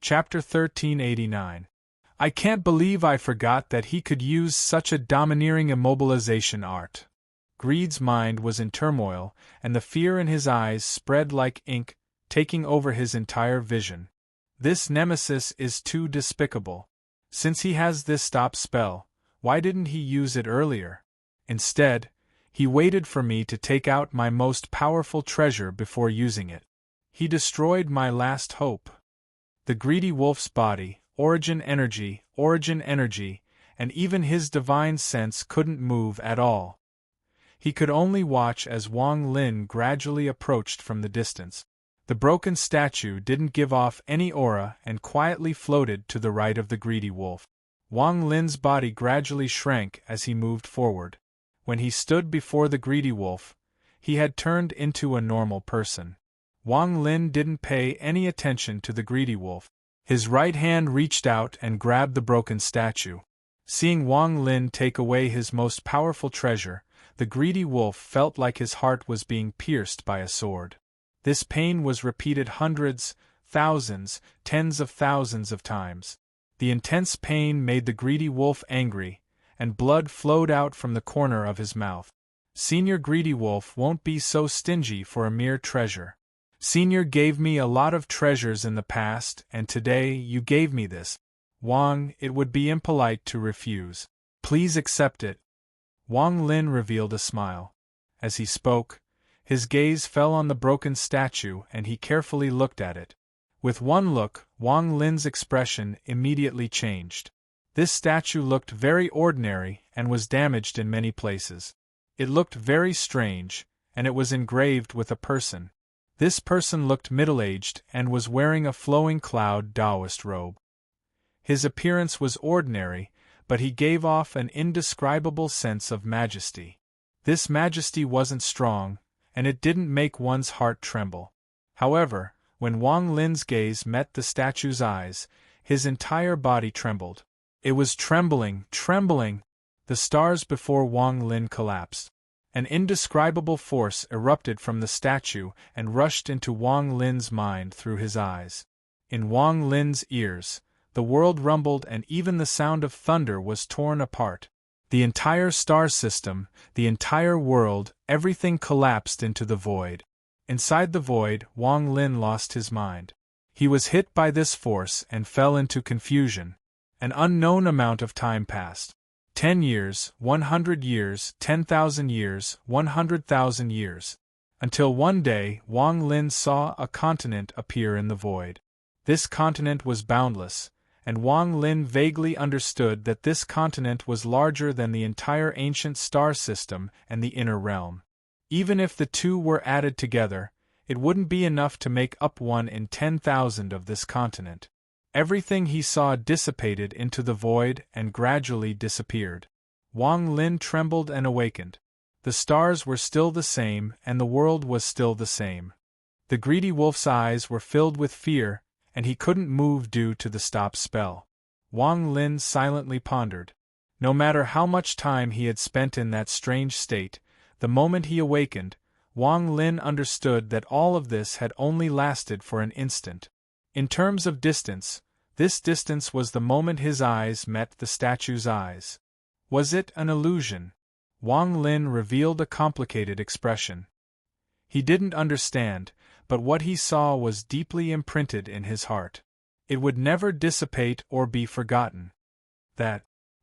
Chapter 1389. I can't believe I forgot that he could use such a domineering immobilization art. Greed's mind was in turmoil, and the fear in his eyes spread like ink, taking over his entire vision. This nemesis is too despicable. Since he has this stop spell, why didn't he use it earlier? Instead, he waited for me to take out my most powerful treasure before using it. He destroyed my last hope. The greedy wolf's body, origin energy, and even his divine sense couldn't move at all. He could only watch as Wang Lin gradually approached from the distance. The broken statue didn't give off any aura and quietly floated to the right of the greedy wolf. Wang Lin's body gradually shrank as he moved forward. When he stood before the greedy wolf, he had turned into a normal person. Wang Lin didn't pay any attention to the greedy wolf. His right hand reached out and grabbed the broken statue. Seeing Wang Lin take away his most powerful treasure, the greedy wolf felt like his heart was being pierced by a sword. This pain was repeated hundreds, thousands, tens of thousands of times. The intense pain made the greedy wolf angry, and blood flowed out from the corner of his mouth. Senior Greedy Wolf won't be so stingy for a mere treasure. Senior gave me a lot of treasures in the past, and today you gave me this. Wang, it would be impolite to refuse. Please accept it. Wang Lin revealed a smile. As he spoke, his gaze fell on the broken statue and he carefully looked at it. With one look, Wang Lin's expression immediately changed. This statue looked very ordinary and was damaged in many places. It looked very strange, and it was engraved with a person. This person looked middle-aged and was wearing a flowing cloud Taoist robe. His appearance was ordinary, but he gave off an indescribable sense of majesty. This majesty wasn't strong, and it didn't make one's heart tremble. However, when Wang Lin's gaze met the statue's eyes, his entire body trembled. It was trembling. The stars before Wang Lin collapsed. An indescribable force erupted from the statue and rushed into Wang Lin's mind through his eyes. In Wang Lin's ears, the world rumbled and even the sound of thunder was torn apart. The entire star system, the entire world, everything collapsed into the void. Inside the void, Wang Lin lost his mind. He was hit by this force and fell into confusion. An unknown amount of time passed. 10 years, 100 years, 10,000 years, 100,000 years. Until one day, Wang Lin saw a continent appear in the void. This continent was boundless, and Wang Lin vaguely understood that this continent was larger than the entire ancient star system and the inner realm. Even if the two were added together, it wouldn't be enough to make up 1 in 10,000 of this continent. Everything he saw dissipated into the void and gradually disappeared. Wang Lin trembled and awakened. The stars were still the same and the world was still the same. The greedy wolf's eyes were filled with fear, and he couldn't move due to the stop spell. Wang Lin silently pondered. No matter how much time he had spent in that strange state, the moment he awakened, Wang Lin understood that all of this had only lasted for an instant. In terms of distance, this distance was the moment his eyes met the statue's eyes. Was it an illusion? Wang Lin revealed a complicated expression. He didn't understand, but what he saw was deeply imprinted in his heart. It would never dissipate or be forgotten.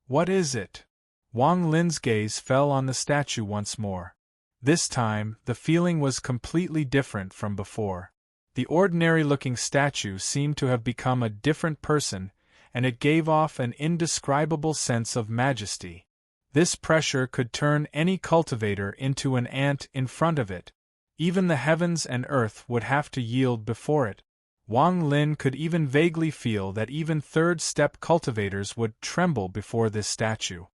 What is it? Wang Lin's gaze fell on the statue once more. This time, the feeling was completely different from before. The ordinary-looking statue seemed to have become a different person, and it gave off an indescribable sense of majesty. This pressure could turn any cultivator into an ant in front of it. Even the heavens and earth would have to yield before it. Wang Lin could even vaguely feel that even third-step cultivators would tremble before this statue.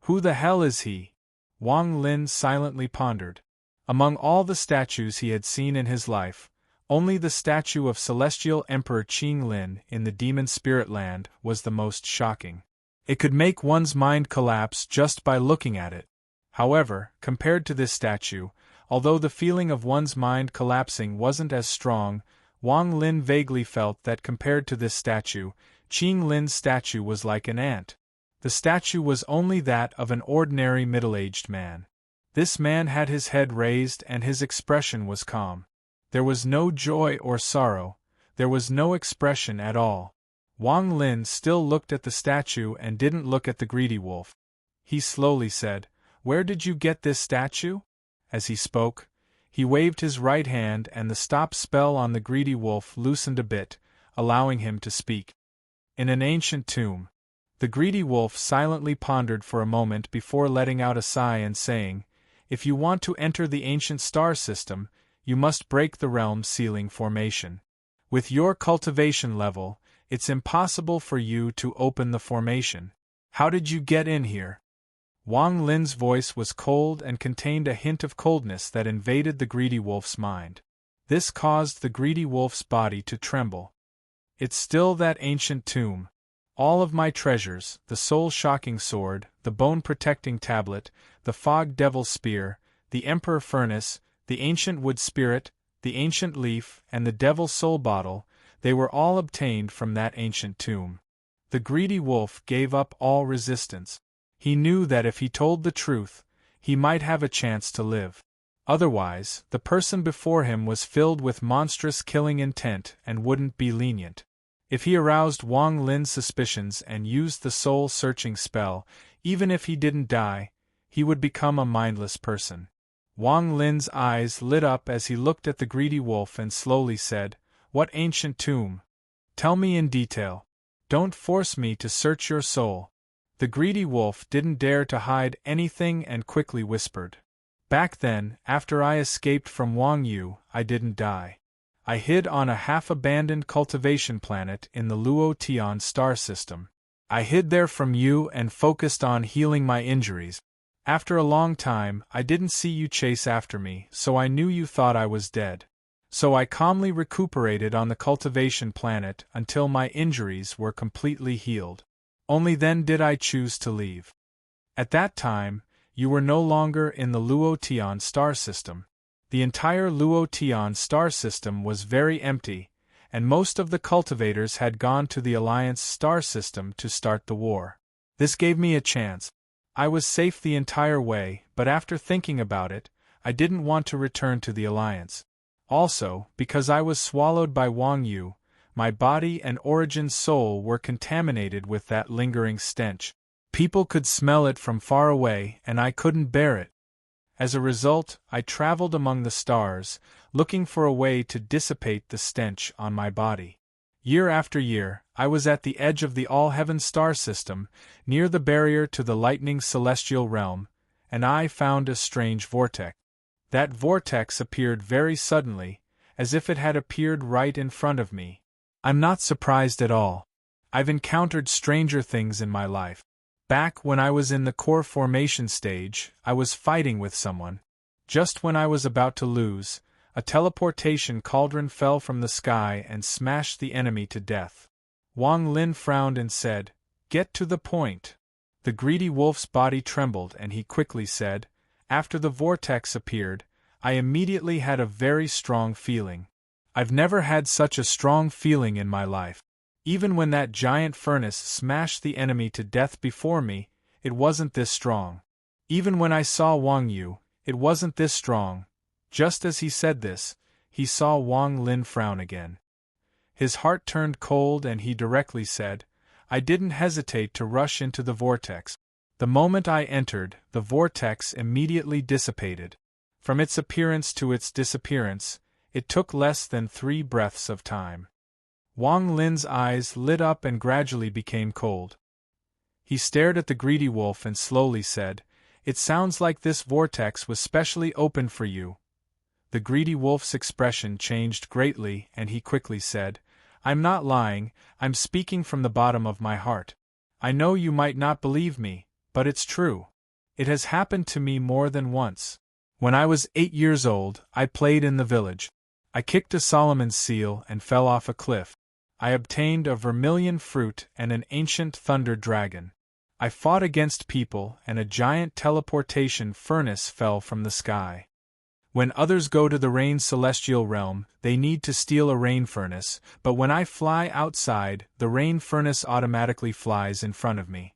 Who the hell is he? Wang Lin silently pondered. Among all the statues he had seen in his life, only the statue of Celestial Emperor Qing Lin in the Demon Spirit Land was the most shocking. It could make one's mind collapse just by looking at it. However, compared to this statue, although the feeling of one's mind collapsing wasn't as strong, Wang Lin vaguely felt that compared to this statue, Qing Lin's statue was like an ant. The statue was only that of an ordinary middle-aged man. This man had his head raised and his expression was calm. There was no joy or sorrow, there was no expression at all. Wang Lin still looked at the statue and didn't look at the greedy wolf. He slowly said, "Where did you get this statue?" As he spoke, he waved his right hand and the stop spell on the greedy wolf loosened a bit, allowing him to speak. "In an ancient tomb." The greedy wolf silently pondered for a moment before letting out a sigh and saying, "If you want to enter the ancient star system, you must break the realm sealing formation. With your cultivation level, it's impossible for you to open the formation. How did you get in here?" Wang Lin's voice was cold and contained a hint of coldness that invaded the greedy wolf's mind. This caused the greedy wolf's body to tremble. "It's still that ancient tomb. All of my treasures, the soul-shocking sword, the bone-protecting tablet, the fog devil's spear, the emperor furnace, the ancient wood spirit, the ancient leaf, and the devil's soul bottle, they were all obtained from that ancient tomb." The greedy wolf gave up all resistance. He knew that if he told the truth, he might have a chance to live. Otherwise, the person before him was filled with monstrous killing intent and wouldn't be lenient. If he aroused Wang Lin's suspicions and used the soul-searching spell, even if he didn't die, he would become a mindless person. Wang Lin's eyes lit up as he looked at the greedy wolf and slowly said, "What ancient tomb? Tell me in detail. Don't force me to search your soul." The greedy wolf didn't dare to hide anything and quickly whispered, "Back then, after I escaped from Wang Yu, I didn't die. I hid on a half-abandoned cultivation planet in the Luo Tian star system. I hid there from you and focused on healing my injuries. After a long time, I didn't see you chase after me, so I knew you thought I was dead. So I calmly recuperated on the cultivation planet until my injuries were completely healed. Only then did I choose to leave. At that time, you were no longer in the Luo Tian star system. The entire Luo Tian star system was very empty, and most of the cultivators had gone to the Alliance star system to start the war. This gave me a chance. I was safe the entire way, but after thinking about it, I didn't want to return to the Alliance. Also, because I was swallowed by Wang Yu, my body and origin soul were contaminated with that lingering stench. People could smell it from far away, and I couldn't bear it. As a result, I traveled among the stars, looking for a way to dissipate the stench on my body. Year after year, I was at the edge of the all-heaven star system, near the barrier to the lightning celestial realm, and I found a strange vortex. That vortex appeared very suddenly, as if it had appeared right in front of me. I'm not surprised at all. I've encountered stranger things in my life. Back when I was in the core formation stage, I was fighting with someone. Just when I was about to lose, a teleportation cauldron fell from the sky and smashed the enemy to death. Wang Lin frowned and said, "Get to the point." The greedy wolf's body trembled and he quickly said, "After the vortex appeared, I immediately had a very strong feeling. I've never had such a strong feeling in my life. Even when that giant furnace smashed the enemy to death before me, it wasn't this strong. Even when I saw Wang Yu, it wasn't this strong." Just as he said this, he saw Wang Lin frown again. His heart turned cold and he directly said, "I didn't hesitate to rush into the vortex. The moment I entered, the vortex immediately dissipated. From its appearance to its disappearance, it took less than 3 breaths of time." Wang Lin's eyes lit up and gradually became cold. He stared at the greedy wolf and slowly said, "It sounds like this vortex was specially opened for you." The greedy wolf's expression changed greatly and he quickly said, "I'm not lying, I'm speaking from the bottom of my heart. I know you might not believe me, but it's true. It has happened to me more than once. When I was 8 years old, I played in the village. I kicked a Solomon's seal and fell off a cliff. I obtained a vermilion fruit and an ancient thunder dragon. I fought against people and a giant teleportation furnace fell from the sky. When others go to the rain celestial realm, they need to steal a rain furnace, but when I fly outside, the rain furnace automatically flies in front of me.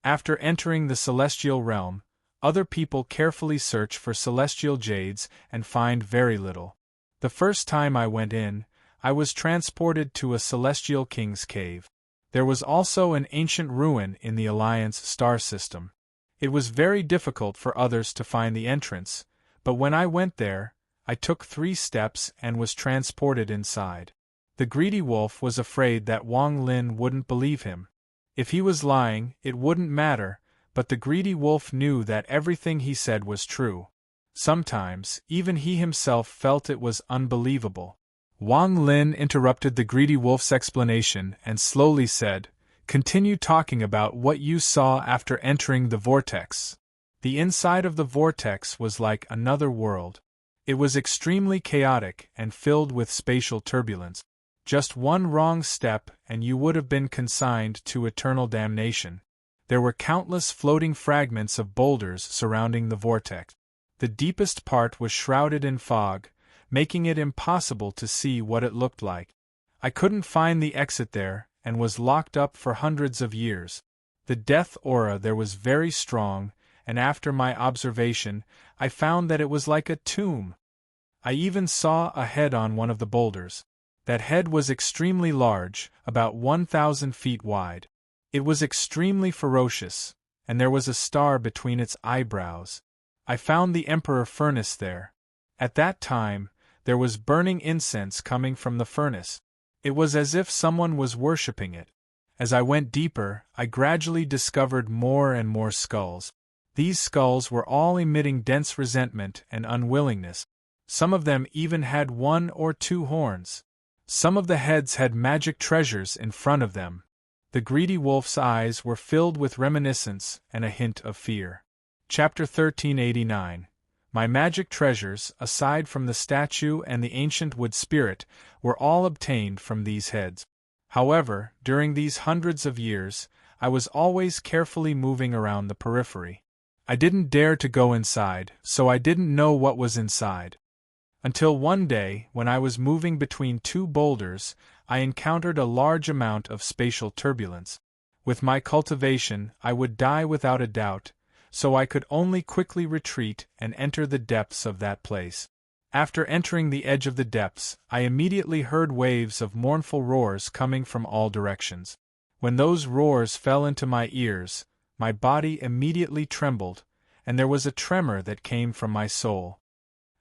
After entering the celestial realm, other people carefully search for celestial jades and find very little. The first time I went in, I was transported to a celestial king's cave. There was also an ancient ruin in the Alliance star system. It was very difficult for others to find the entrance, but when I went there, I took 3 steps and was transported inside. The greedy wolf was afraid that Wang Lin wouldn't believe him. If he was lying, it wouldn't matter, but the greedy wolf knew that everything he said was true. Sometimes, even he himself felt it was unbelievable. Wang Lin interrupted the greedy wolf's explanation and slowly said, "Continue talking about what you saw after entering the vortex." The inside of the vortex was like another world. It was extremely chaotic and filled with spatial turbulence. Just one wrong step and you would have been consigned to eternal damnation. There were countless floating fragments of boulders surrounding the vortex. The deepest part was shrouded in fog, making it impossible to see what it looked like. I couldn't find the exit there, and was locked up for hundreds of years. The death aura there was very strong, and after my observation, I found that it was like a tomb. I even saw a head on one of the boulders. That head was extremely large, about 1,000 feet wide. It was extremely ferocious, and there was a star between its eyebrows. I found the Emperor furnace there. At that time, there was burning incense coming from the furnace. It was as if someone was worshipping it. As I went deeper, I gradually discovered more and more skulls. These skulls were all emitting dense resentment and unwillingness. Some of them even had 1 or 2 horns. Some of the heads had magic treasures in front of them. The greedy wolf's eyes were filled with reminiscence and a hint of fear. Chapter 1389. My magic treasures, aside from the statue and the ancient wood spirit, were all obtained from these heads. However, during these hundreds of years, I was always carefully moving around the periphery. I didn't dare to go inside, so I didn't know what was inside. Until one day, when I was moving between 2 boulders, I encountered a large amount of spatial turbulence. With my cultivation, I would die without a doubt, so I could only quickly retreat and enter the depths of that place. After entering the edge of the depths, I immediately heard waves of mournful roars coming from all directions. When those roars fell into my ears, my body immediately trembled, and there was a tremor that came from my soul.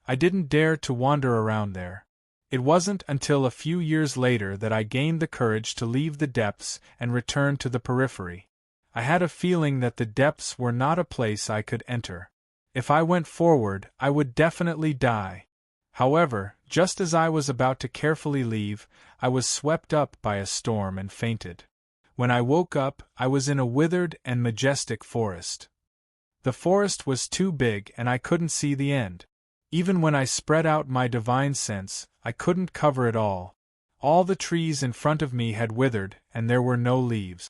I didn't dare to wander around there. It wasn't until a few years later that I gained the courage to leave the depths and return to the periphery. I had a feeling that the depths were not a place I could enter. If I went forward, I would definitely die. However, just as I was about to carefully leave, I was swept up by a storm and fainted. When I woke up, I was in a withered and majestic forest. The forest was too big and I couldn't see the end. Even when I spread out my divine sense, I couldn't cover it all. All the trees in front of me had withered, and there were no leaves.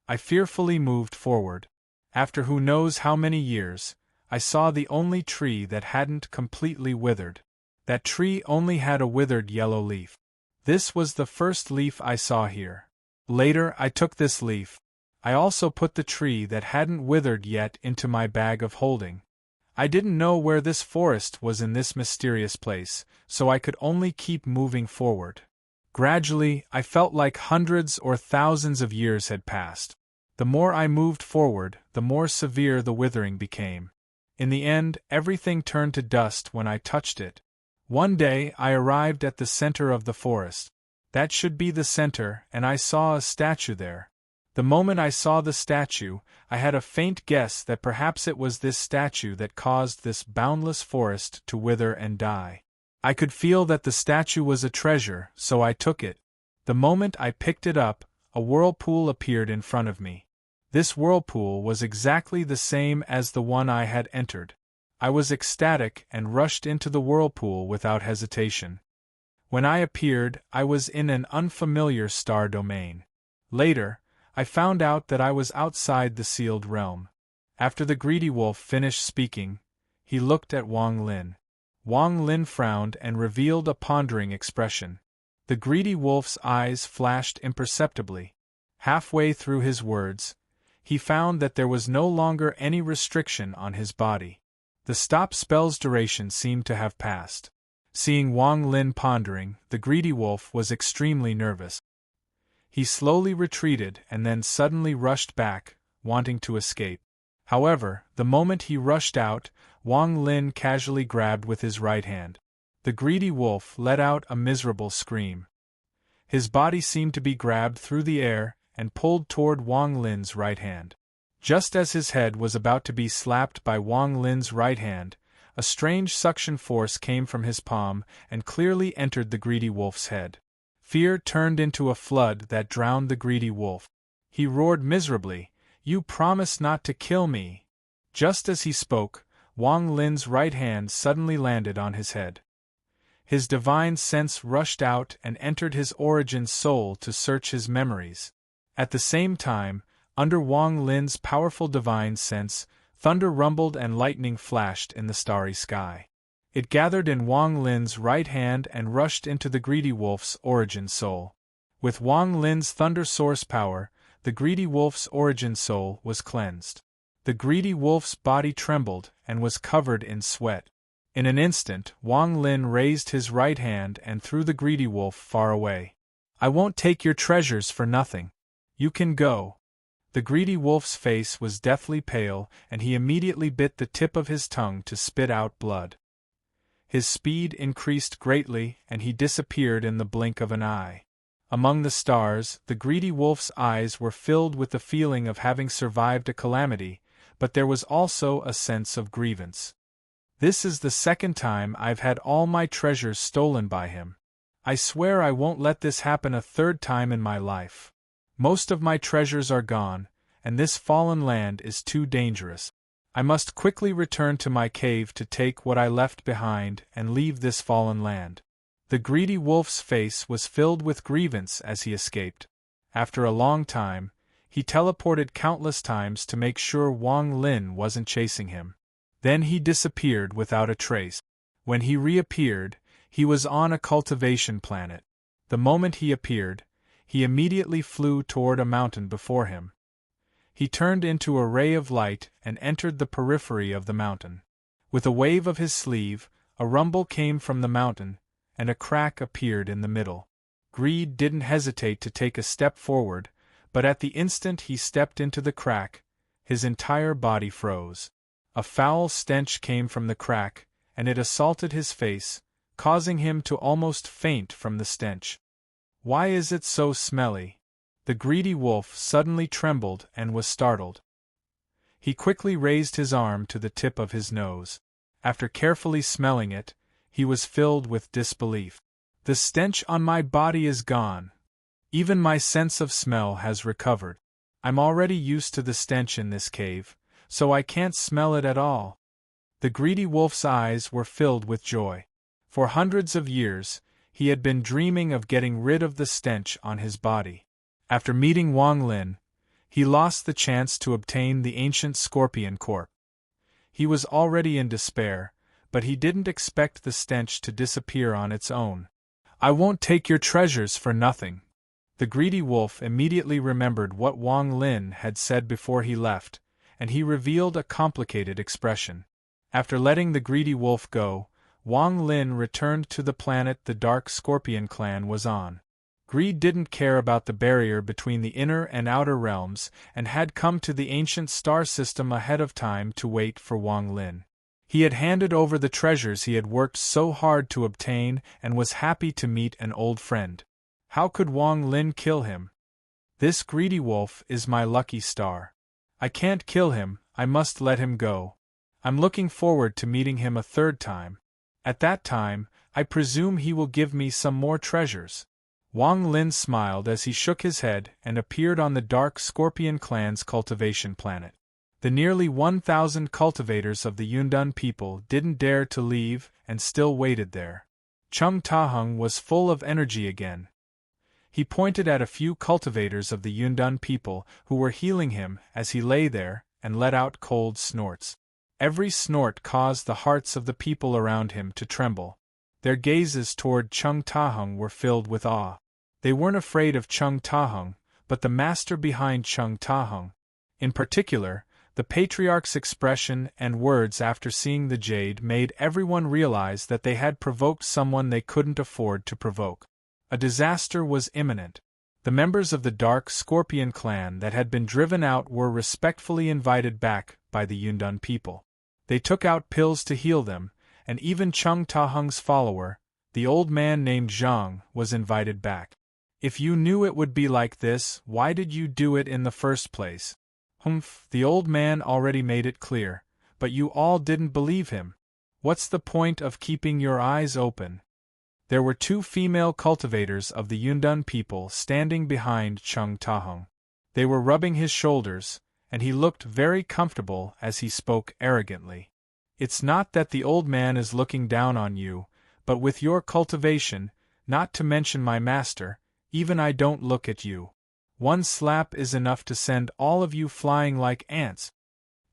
I fearfully moved forward. After who knows how many years, I saw the only tree that hadn't completely withered. That tree only had a withered yellow leaf. This was the first leaf I saw here. Later I took this leaf. I also put the tree that hadn't withered yet into my bag of holding. I didn't know where this forest was in this mysterious place, so I could only keep moving forward. Gradually, I felt like hundreds or thousands of years had passed. The more I moved forward, the more severe the withering became. In the end, everything turned to dust when I touched it. One day, I arrived at the center of the forest. That should be the center, and I saw a statue there. The moment I saw the statue, I had a faint guess that perhaps it was this statue that caused this boundless forest to wither and die. I could feel that the statue was a treasure, so I took it. The moment I picked it up, a whirlpool appeared in front of me. This whirlpool was exactly the same as the one I had entered. I was ecstatic and rushed into the whirlpool without hesitation. When I appeared, I was in an unfamiliar star domain. Later, I found out that I was outside the sealed realm. After the greedy wolf finished speaking, he looked at Wang Lin. Wang Lin frowned and revealed a pondering expression. The greedy wolf's eyes flashed imperceptibly. Halfway through his words, he found that there was no longer any restriction on his body. The stop spell's duration seemed to have passed. Seeing Wang Lin pondering, the greedy wolf was extremely nervous. He slowly retreated and then suddenly rushed back, wanting to escape. However, the moment he rushed out, Wang Lin casually grabbed with his right hand. The greedy wolf let out a miserable scream. His body seemed to be grabbed through the air and pulled toward Wang Lin's right hand. Just as his head was about to be slapped by Wang Lin's right hand, a strange suction force came from his palm and clearly entered the greedy wolf's head. Fear turned into a flood that drowned the greedy wolf. He roared miserably, "You promised not to kill me!" Just as he spoke, Wang Lin's right hand suddenly landed on his head. His divine sense rushed out and entered his origin soul to search his memories. At the same time, under Wang Lin's powerful divine sense, thunder rumbled and lightning flashed in the starry sky. It gathered in Wang Lin's right hand and rushed into the greedy wolf's origin soul. With Wang Lin's thunder source power, the greedy wolf's origin soul was cleansed. The greedy wolf's body trembled and was covered in sweat. In an instant, Wang Lin raised his right hand and threw the greedy wolf far away. "I won't take your treasures for nothing. You can go." The greedy wolf's face was deathly pale, and he immediately bit the tip of his tongue to spit out blood. His speed increased greatly, and he disappeared in the blink of an eye. Among the stars, the greedy wolf's eyes were filled with the feeling of having survived a calamity, but there was also a sense of grievance. "This is the second time I've had all my treasures stolen by him. I swear I won't let this happen a third time in my life. Most of my treasures are gone, and this fallen land is too dangerous. I must quickly return to my cave to take what I left behind and leave this fallen land." The greedy wolf's face was filled with grievance as he escaped. After a long time, he teleported countless times to make sure Wang Lin wasn't chasing him. Then he disappeared without a trace. When he reappeared, he was on a cultivation planet. The moment he appeared, he immediately flew toward a mountain before him. He turned into a ray of light and entered the periphery of the mountain. With a wave of his sleeve, a rumble came from the mountain, and a crack appeared in the middle. Greed didn't hesitate to take a step forward, but at the instant he stepped into the crack, his entire body froze. A foul stench came from the crack, and it assaulted his face, causing him to almost faint from the stench. "Why is it so smelly?" The greedy wolf suddenly trembled and was startled. He quickly raised his arm to the tip of his nose. After carefully smelling it, he was filled with disbelief. "The stench on my body is gone. Even my sense of smell has recovered. I'm already used to the stench in this cave, so I can't smell it at all." The greedy wolf's eyes were filled with joy. For hundreds of years, he had been dreaming of getting rid of the stench on his body. After meeting Wang Lin, he lost the chance to obtain the ancient scorpion corpse. He was already in despair, but he didn't expect the stench to disappear on its own. "I won't take your treasures for nothing." The greedy wolf immediately remembered what Wang Lin had said before he left, and he revealed a complicated expression. After letting the greedy wolf go, Wang Lin returned to the planet the Dark Scorpion clan was on. Greed didn't care about the barrier between the inner and outer realms and had come to the ancient star system ahead of time to wait for Wang Lin. He had handed over the treasures he had worked so hard to obtain and was happy to meet an old friend. How could Wang Lin kill him? "This greedy wolf is my lucky star. I can't kill him, I must let him go. I'm looking forward to meeting him a third time. At that time, I presume he will give me some more treasures." Wang Lin smiled as he shook his head and appeared on the Dark Scorpion clan's cultivation planet. The nearly 1,000 cultivators of the Yundan people didn't dare to leave and still waited there. Chung Tahung was full of energy again. He pointed at a few cultivators of the Yundan people who were healing him as he lay there and let out cold snorts. Every snort caused the hearts of the people around him to tremble. Their gazes toward Chung Ta-hung were filled with awe. They weren't afraid of Chung Ta-hung, but the master behind Chung Ta-hung. In particular, the patriarch's expression and words after seeing the jade made everyone realize that they had provoked someone they couldn't afford to provoke. A disaster was imminent. The members of the Dark Scorpion clan that had been driven out were respectfully invited back by the Yundan people. They took out pills to heal them, and even Chung Ta-hung's follower, the old man named Zhang, was invited back. If you knew it would be like this, why did you do it in the first place? Humph, the old man already made it clear, but you all didn't believe him. What's the point of keeping your eyes open? There were 2 female cultivators of the Yundan people standing behind Chung Ta-hung. They were rubbing his shoulders, and he looked very comfortable as he spoke arrogantly. It's not that the old man is looking down on you, but with your cultivation, not to mention my master, even I don't look at you. One slap is enough to send all of you flying like ants.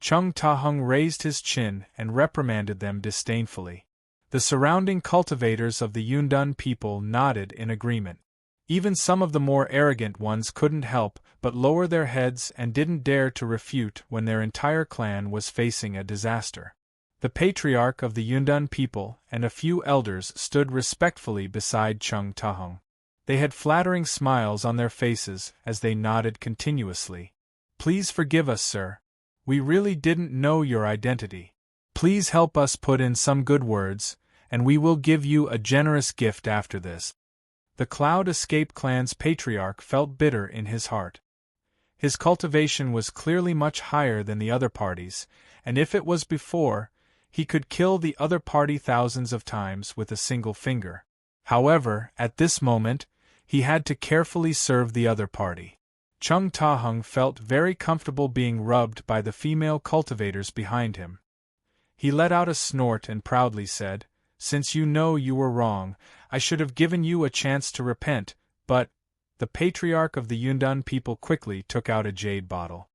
Chung Ta-hung raised his chin and reprimanded them disdainfully. The surrounding cultivators of the Yundan people nodded in agreement. Even some of the more arrogant ones couldn't help but lower their heads and didn't dare to refute when their entire clan was facing a disaster. The patriarch of the Yundan people and a few elders stood respectfully beside Chung Ta-hung. They had flattering smiles on their faces as they nodded continuously. Please forgive us, sir. We really didn't know your identity. Please help us put in some good words, and we will give you a generous gift after this. The Cloud Escape clan's patriarch felt bitter in his heart. His cultivation was clearly much higher than the other parties, and if it was before, he could kill the other party thousands of times with a single finger. However, at this moment, he had to carefully serve the other party. Chung Ta-hung felt very comfortable being rubbed by the female cultivators behind him. He let out a snort and proudly said, "Since you know you were wrong, I should have given you a chance to repent, but—" The patriarch of the Yundan people quickly took out a jade bottle.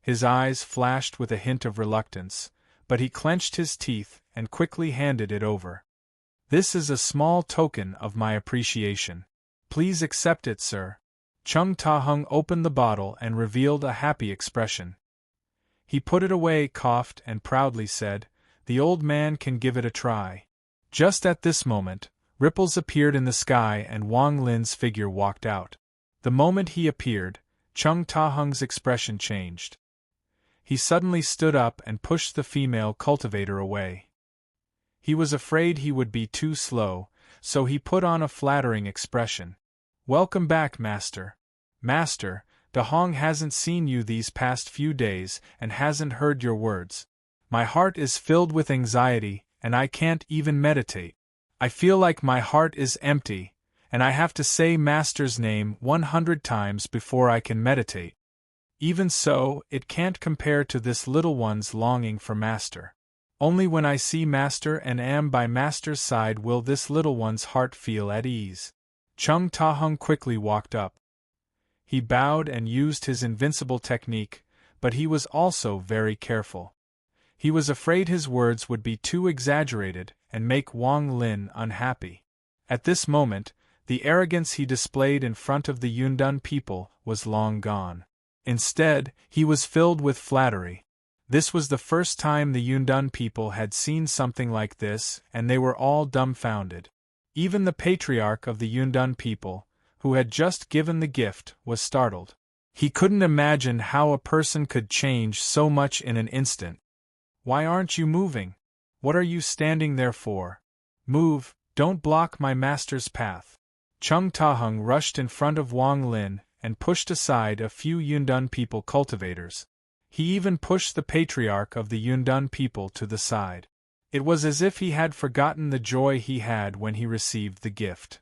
His eyes flashed with a hint of reluctance, but he clenched his teeth and quickly handed it over. "This is a small token of my appreciation. Please accept it, sir." Chung Ta-hung opened the bottle and revealed a happy expression. He put it away, coughed, and proudly said, "The old man can give it a try." Just at this moment, ripples appeared in the sky and Wang Lin's figure walked out. The moment he appeared, Chung Ta-hung's expression changed. He suddenly stood up and pushed the female cultivator away. He was afraid he would be too slow, so he put on a flattering expression. "Welcome back, Master. Master, Da Hong hasn't seen you these past few days and hasn't heard your words. My heart is filled with anxiety, and I can't even meditate. I feel like my heart is empty, and I have to say Master's name 100 times before I can meditate. Even so, it can't compare to this little one's longing for Master. Only when I see Master and am by Master's side will this little one's heart feel at ease." Chung Ta-hung quickly walked up. He bowed and used his invincible technique, but he was also very careful. He was afraid his words would be too exaggerated and make Wang Lin unhappy. At this moment, the arrogance he displayed in front of the Yundan people was long gone. Instead, he was filled with flattery. This was the first time the Yundan people had seen something like this, and they were all dumbfounded. Even the patriarch of the Yundan people, who had just given the gift, was startled. He couldn't imagine how a person could change so much in an instant. "Why aren't you moving? What are you standing there for? Move, don't block my master's path." Chung Ta-hung rushed in front of Wang Lin and pushed aside a few Yundan people cultivators. He even pushed the patriarch of the Yundan people to the side. It was as if he had forgotten the joy he had when he received the gift.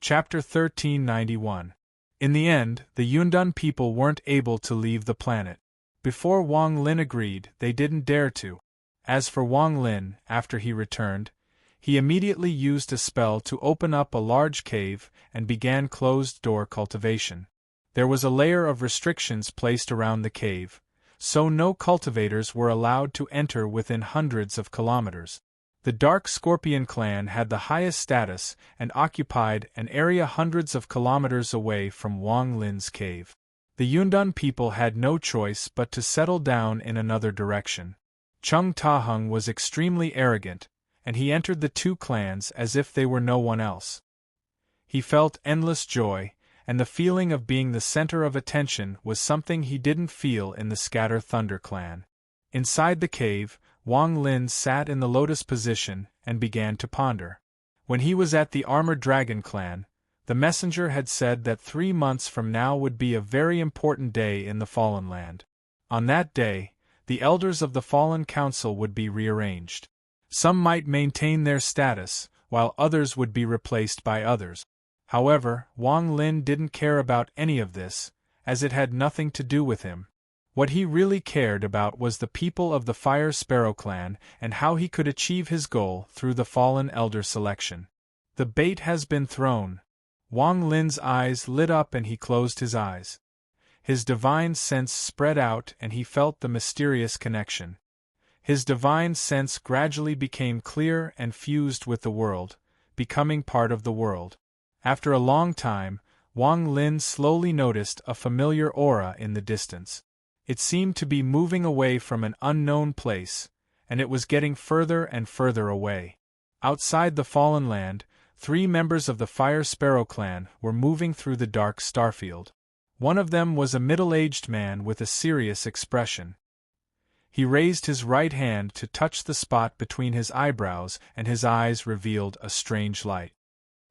Chapter 1391. In the end, the Yundan people weren't able to leave the planet. Before Wang Lin agreed, they didn't dare to. As for Wang Lin, after he returned, he immediately used a spell to open up a large cave and began closed-door cultivation. There was a layer of restrictions placed around the cave, so no cultivators were allowed to enter within hundreds of kilometers. The Dark Scorpion clan had the highest status and occupied an area hundreds of kilometers away from Wang Lin's cave. The Yundan people had no choice but to settle down in another direction. Chung Ta-hung was extremely arrogant, and he entered the two clans as if they were no one else. He felt endless joy, and the feeling of being the center of attention was something he didn't feel in the Scatter Thunder clan. Inside the cave, Wang Lin sat in the lotus position and began to ponder. When he was at the Armored Dragon clan, the messenger had said that 3 months from now would be a very important day in the Fallen Land. On that day, the elders of the Fallen Council would be rearranged. Some might maintain their status, while others would be replaced by others. However, Wang Lin didn't care about any of this, as it had nothing to do with him. What he really cared about was the people of the Fire Sparrow clan and how he could achieve his goal through the Fallen Elder selection. The bait has been thrown. Wang Lin's eyes lit up and he closed his eyes. His divine sense spread out and he felt the mysterious connection. His divine sense gradually became clear and fused with the world, becoming part of the world. After a long time, Wang Lin slowly noticed a familiar aura in the distance. It seemed to be moving away from an unknown place, and it was getting further and further away. Outside the Fallen Land, 3 members of the Fire Sparrow clan were moving through the dark starfield. One of them was a middle-aged man with a serious expression. He raised his right hand to touch the spot between his eyebrows, and his eyes revealed a strange light.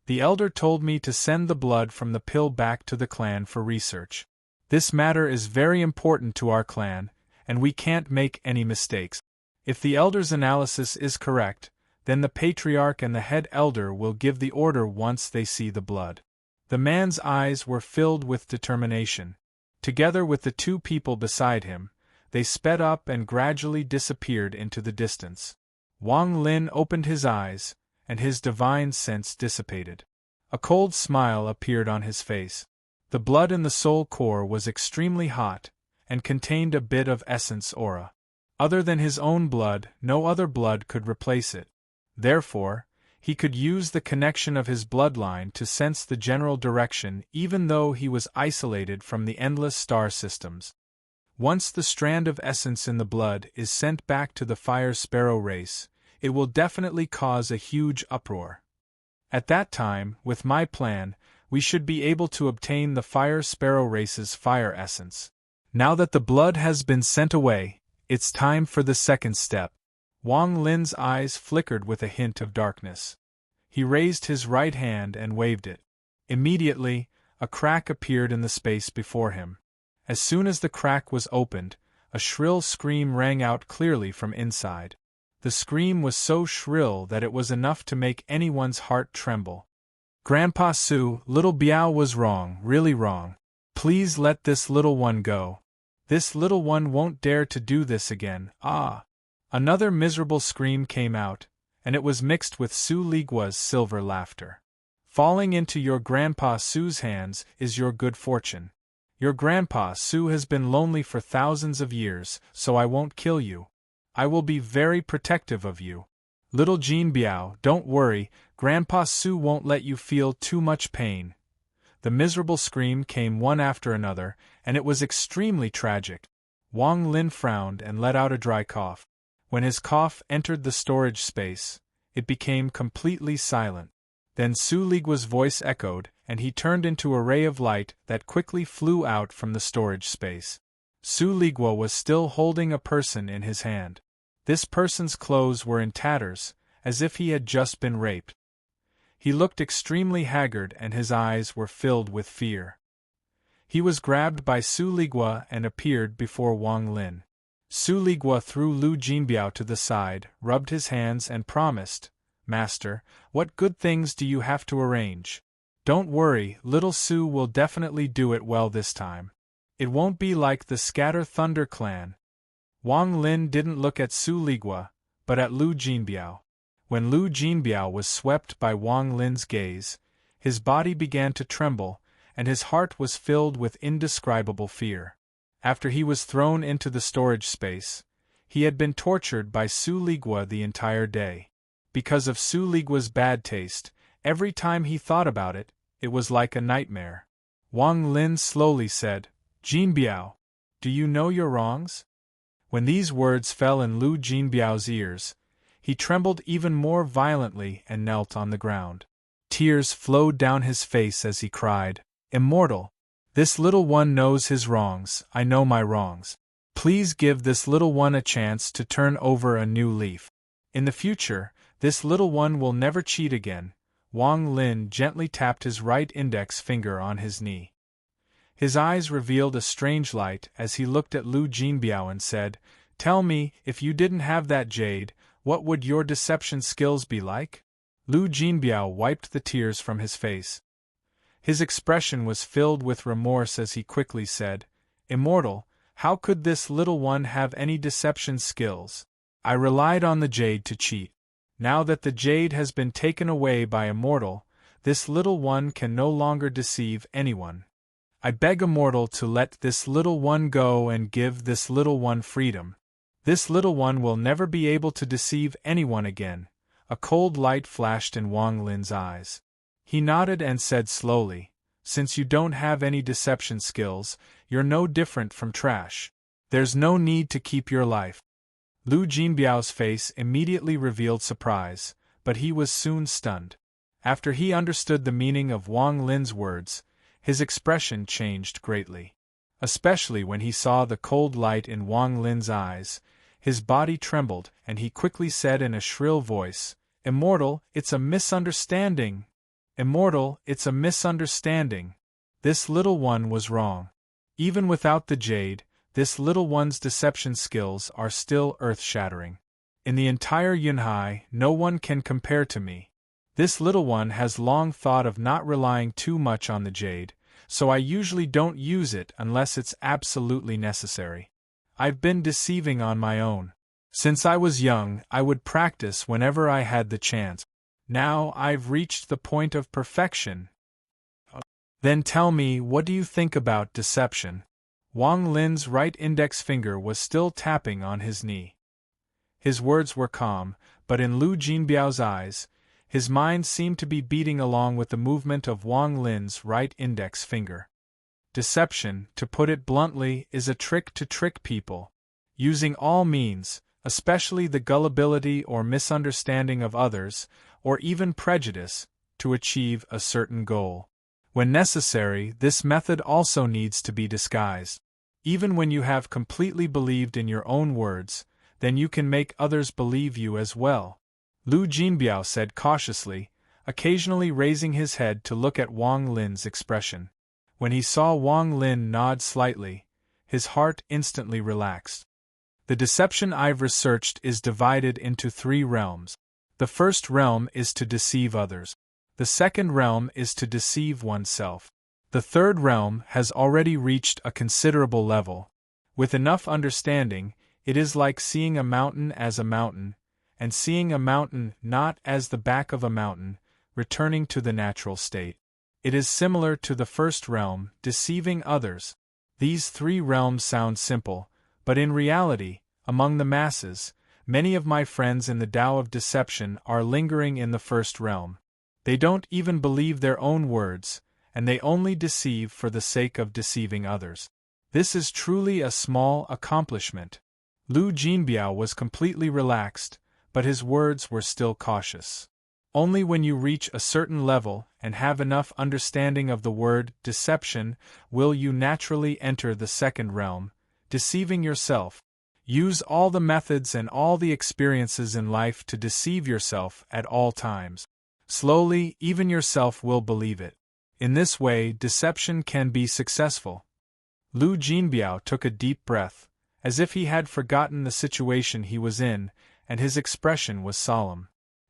The elder told me to send the blood from the pill back to the clan for research. This matter is very important to our clan, and we can't make any mistakes. If the elder's analysis is correct, then the patriarch and the head elder will give the order once they see the blood. The man's eyes were filled with determination. Together with the 2 people beside him, they sped up and gradually disappeared into the distance. Wang Lin opened his eyes, and his divine sense dissipated. A cold smile appeared on his face. The blood in the soul core was extremely hot, and contained a bit of essence aura. Other than his own blood, no other blood could replace it. Therefore, he could use the connection of his bloodline to sense the general direction even though he was isolated from the endless star systems. Once the strand of essence in the blood is sent back to the Fire Sparrow race, it will definitely cause a huge uproar. At that time, with my plan, we should be able to obtain the Fire Sparrow race's fire essence. Now that the blood has been sent away, it's time for the second step. Wang Lin's eyes flickered with a hint of darkness. He raised his right hand and waved it. Immediately, a crack appeared in the space before him. As soon as the crack was opened, a shrill scream rang out clearly from inside. The scream was so shrill that it was enough to make anyone's heart tremble. "Grandpa Su, little Biao was wrong, really wrong. Please let this little one go. This little one won't dare to do this again, ah!" Another miserable scream came out, and it was mixed with Su Ligua's silver laughter. "Falling into your Grandpa Su's hands is your good fortune. Your Grandpa Su has been lonely for thousands of years, so I won't kill you. I will be very protective of you. Little Jean Biao, don't worry, Grandpa Su won't let you feel too much pain." The miserable scream came one after another, and it was extremely tragic. Wang Lin frowned and let out a dry cough. When his cough entered the storage space, it became completely silent. Then Su Ligua's voice echoed, and he turned into a ray of light that quickly flew out from the storage space. Su Ligua was still holding a person in his hand. This person's clothes were in tatters, as if he had just been raped. He looked extremely haggard and his eyes were filled with fear. He was grabbed by Su Ligua and appeared before Wang Lin. Su Ligua threw Lu Jinbiao to the side, rubbed his hands and promised, "Master, what good things do you have to arrange? Don't worry, little Su will definitely do it well this time. It won't be like the Scatter Thunder clan." Wang Lin didn't look at Su Ligua, but at Lu Jinbiao. When Lu Jinbiao was swept by Wang Lin's gaze, his body began to tremble, and his heart was filled with indescribable fear. After he was thrown into the storage space, he had been tortured by Su Ligua the entire day. Because of Su Ligua's bad taste, every time he thought about it, it was like a nightmare. Wang Lin slowly said, "Jinbiao, do you know your wrongs?" When these words fell in Lu Jinbiao's ears, he trembled even more violently and knelt on the ground. Tears flowed down his face as he cried, "Immortal! This little one knows his wrongs, I know my wrongs. Please give this little one a chance to turn over a new leaf. In the future, this little one will never cheat again." Wang Lin gently tapped his right index finger on his knee. His eyes revealed a strange light as he looked at Lu Jinbiao and said, "Tell me, if you didn't have that jade, what would your deception skills be like?" Lu Jinbiao wiped the tears from his face. His expression was filled with remorse as he quickly said, "Immortal, how could this little one have any deception skills? I relied on the jade to cheat. Now that the jade has been taken away by Immortal, this little one can no longer deceive anyone. I beg Immortal to let this little one go and give this little one freedom. This little one will never be able to deceive anyone again." A cold light flashed in Wang Lin's eyes. He nodded and said slowly, "Since you don't have any deception skills, you're no different from trash. There's no need to keep your life." Lu Jinbiao's face immediately revealed surprise, but he was soon stunned. After he understood the meaning of Wang Lin's words, his expression changed greatly. Especially when he saw the cold light in Wang Lin's eyes, his body trembled and he quickly said in a shrill voice, "Immortal, it's a misunderstanding. Immortal, it's a misunderstanding. This little one was wrong. Even without the jade, this little one's deception skills are still earth-shattering. In the entire Yunhai, no one can compare to me. This little one has long thought of not relying too much on the jade, so I usually don't use it unless it's absolutely necessary. I've been deceiving on my own. Since I was young, I would practice whenever I had the chance. Now I've reached the point of perfection." "Then tell me, what do you think about deception?" Wang Lin's right index finger was still tapping on his knee. His words were calm, but in Lu Jinbiao's eyes, his mind seemed to be beating along with the movement of Wang Lin's right index finger. Deception, to put it bluntly, is a trick to trick people, using all means, especially the gullibility or misunderstanding of others, or even prejudice, to achieve a certain goal. When necessary, this method also needs to be disguised. Even when you have completely believed in your own words, then you can make others believe you as well." Lu Jinbiao said cautiously, occasionally raising his head to look at Wang Lin's expression. When he saw Wang Lin nod slightly, his heart instantly relaxed. "The deception I've researched is divided into 3 realms. The first realm is to deceive others. The second realm is to deceive oneself. The third realm has already reached a considerable level. With enough understanding, it is like seeing a mountain as a mountain, and seeing a mountain not as the back of a mountain, returning to the natural state. It is similar to the first realm, deceiving others. These 3 realms sound simple, but in reality, among the masses, many of my friends in the Tao of Deception are lingering in the first realm. They don't even believe their own words, and they only deceive for the sake of deceiving others. This is truly a small accomplishment." Lu Jinbiao was completely relaxed, but his words were still cautious. Only when you reach a certain level and have enough understanding of the word deception will you naturally enter the second realm, deceiving yourself. Use all the methods and all the experiences in life to deceive yourself at all times. Slowly, even yourself will believe it. In this way, deception can be successful. Lu Jinbiao took a deep breath, as if he had forgotten the situation he was in, and his expression was solemn.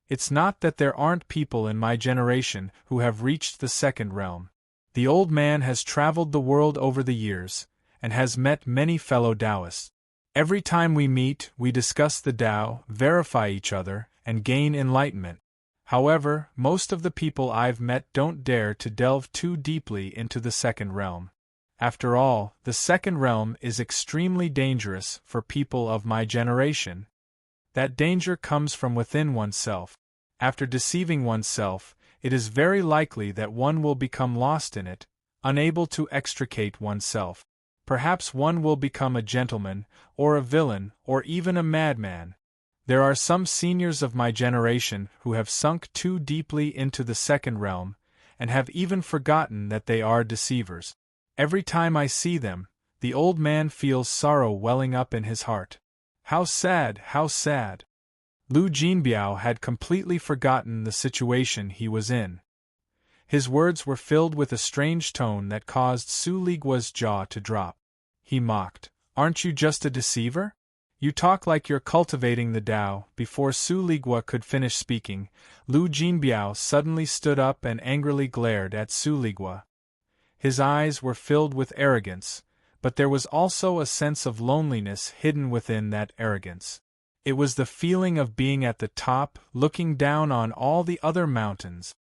"It's not that there aren't people in my generation who have reached the second realm. The old man has traveled the world over the years, and has met many fellow Taoists. Every time we meet, we discuss the Tao, verify each other, and gain enlightenment. However, most of the people I've met don't dare to delve too deeply into the second realm. After all, the second realm is extremely dangerous for people of my generation. That danger comes from within oneself. After deceiving oneself, it is very likely that one will become lost in it, unable to extricate oneself. Perhaps one will become a gentleman, or a villain, or even a madman. There are some seniors of my generation who have sunk too deeply into the second realm, and have even forgotten that they are deceivers. Every time I see them, the old man feels sorrow welling up in his heart. How sad, how sad! Lu Jinbiao had completely forgotten the situation he was in. His words were filled with a strange tone that caused Su Ligua's jaw to drop. He mocked, "Aren't you just a deceiver? You talk like you're cultivating the Tao." Before Su Ligua could finish speaking, Lu Jinbiao suddenly stood up and angrily glared at Su Ligua. His eyes were filled with arrogance, but there was also a sense of loneliness hidden within that arrogance. It was the feeling of being at the top, looking down on all the other mountains.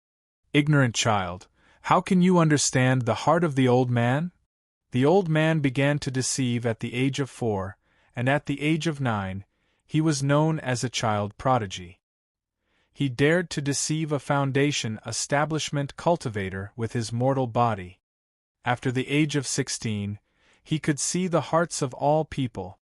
"Ignorant child, how can you understand the heart of the old man?" The old man began to deceive at the age of 4, and at the age of 9, he was known as a child prodigy. He dared to deceive a foundation establishment cultivator with his mortal body. After the age of 16, he could see the hearts of all people.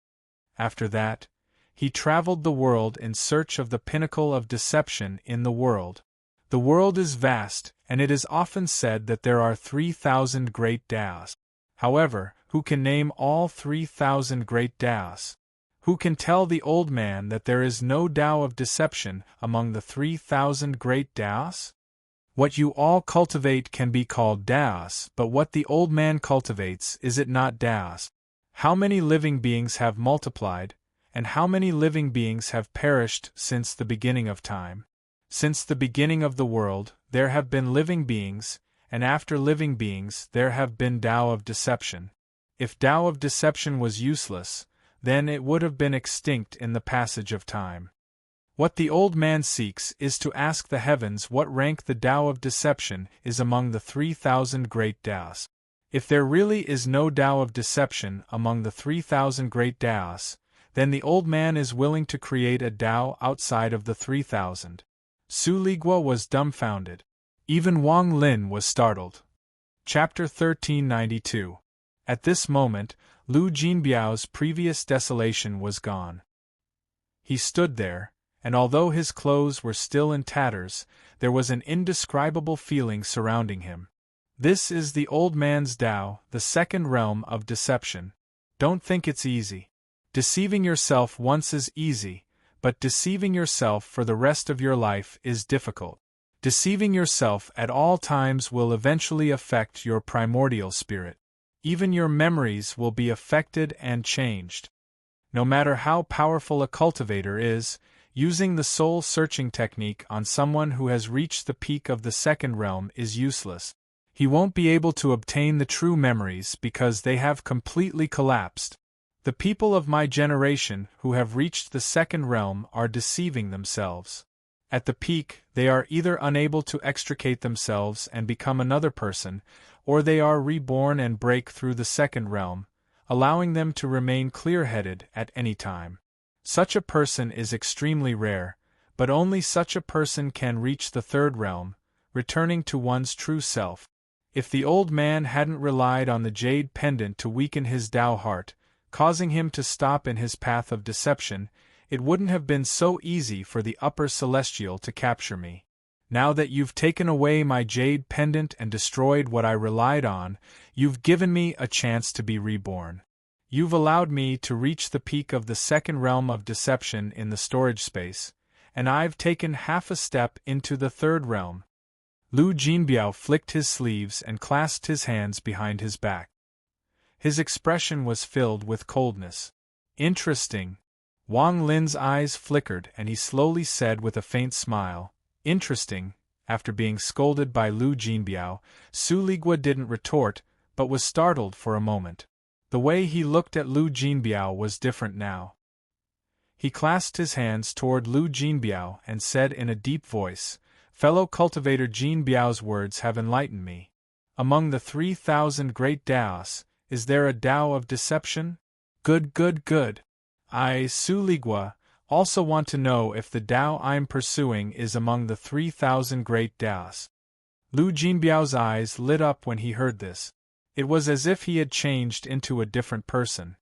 After that, he traveled the world in search of the pinnacle of deception in the world. The world is vast, and it is often said that there are 3,000 great Taos. However, who can name all 3,000 great Taos? Who can tell the old man that there is no Tao of deception among the 3,000 great Taos? What you all cultivate can be called Taos, but what the old man cultivates, is it not Taos? How many living beings have multiplied, and how many living beings have perished since the beginning of time? Since the beginning of the world, there have been living beings, and after living beings there have been Tao of deception. If Tao of deception was useless, then it would have been extinct in the passage of time. What the old man seeks is to ask the heavens what rank the Tao of deception is among the 3,000 great Taos. If there really is no Tao of deception among the 3,000 great Taos, then the old man is willing to create a Tao outside of the 3,000. Su Ligua was dumbfounded. Even Wang Lin was startled. Chapter 1392. At this moment, Lu Jinbiao's previous desolation was gone. He stood there, and although his clothes were still in tatters, there was an indescribable feeling surrounding him. This is the old man's Tao, the second realm of deception. Don't think it's easy. Deceiving yourself once is easy, but deceiving yourself for the rest of your life is difficult. Deceiving yourself at all times will eventually affect your primordial spirit. Even your memories will be affected and changed. No matter how powerful a cultivator is, using the soul-searching technique on someone who has reached the peak of the second realm is useless. He won't be able to obtain the true memories because they have completely collapsed. The people of my generation who have reached the second realm are deceiving themselves. At the peak, they are either unable to extricate themselves and become another person, or they are reborn and break through the second realm, allowing them to remain clear-headed at any time. Such a person is extremely rare, but only such a person can reach the third realm, returning to one's true self. If the old man hadn't relied on the jade pendant to weaken his Tao heart, causing him to stop in his path of deception, it wouldn't have been so easy for the upper celestial to capture me. Now that you've taken away my jade pendant and destroyed what I relied on, you've given me a chance to be reborn. You've allowed me to reach the peak of the second realm of deception in the storage space, and I've taken half a step into the third realm. Lu Jinbiao flicked his sleeves and clasped his hands behind his back. His expression was filled with coldness. Interesting. Wang Lin's eyes flickered and he slowly said with a faint smile, "Interesting." After being scolded by Lu Jinbiao, Su Ligua didn't retort, but was startled for a moment. The way he looked at Lu Jinbiao was different now. He clasped his hands toward Lu Jinbiao and said in a deep voice, "Fellow cultivator Jinbiao's words have enlightened me. Among the 3,000 great Taos, Is there a Tao of deception? Good, good, good. I, Su Ligua, also want to know if the Tao I'm pursuing is among the 3,000 great Taos. Lu Jinbiao's eyes lit up when he heard this. It was as if he had changed into a different person.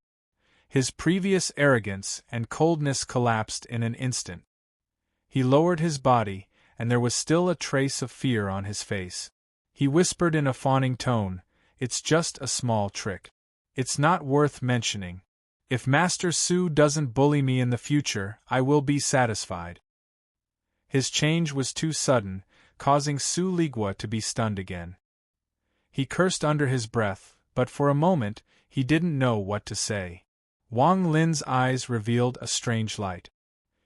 His previous arrogance and coldness collapsed in an instant. He lowered his body, and there was still a trace of fear on his face. He whispered in a fawning tone, "It's just a small trick. It's not worth mentioning. If Master Su doesn't bully me in the future, I will be satisfied." His change was too sudden, causing Su Ligua to be stunned again. He cursed under his breath, but for a moment, he didn't know what to say. Wang Lin's eyes revealed a strange light.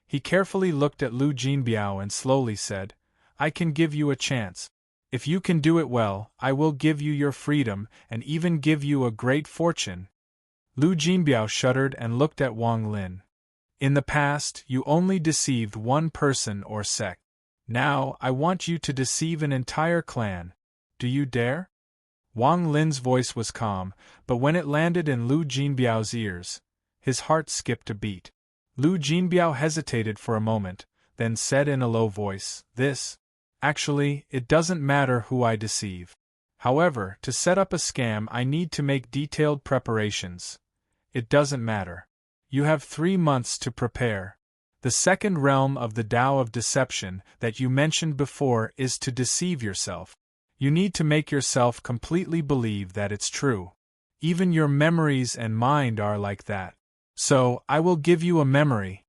He carefully looked at Lu Jinbiao and slowly said, "I can give you a chance. If you can do it well, I will give you your freedom and even give you a great fortune." Lu Jinbiao shuddered and looked at Wang Lin. "In the past, you only deceived one person or sect. Now, I want you to deceive an entire clan. Do you dare?" Wang Lin's voice was calm, but when it landed in Lu Jinbiao's ears, his heart skipped a beat. Lu Jinbiao hesitated for a moment, then said in a low voice, Actually, it doesn't matter who I deceive. However, to set up a scam I need to make detailed preparations. It doesn't matter. You have 3 months to prepare. The second realm of the Tao of deception that you mentioned before is to deceive yourself. You need to make yourself completely believe that it's true. Even your memories and mind are like that. So, I will give you a memory.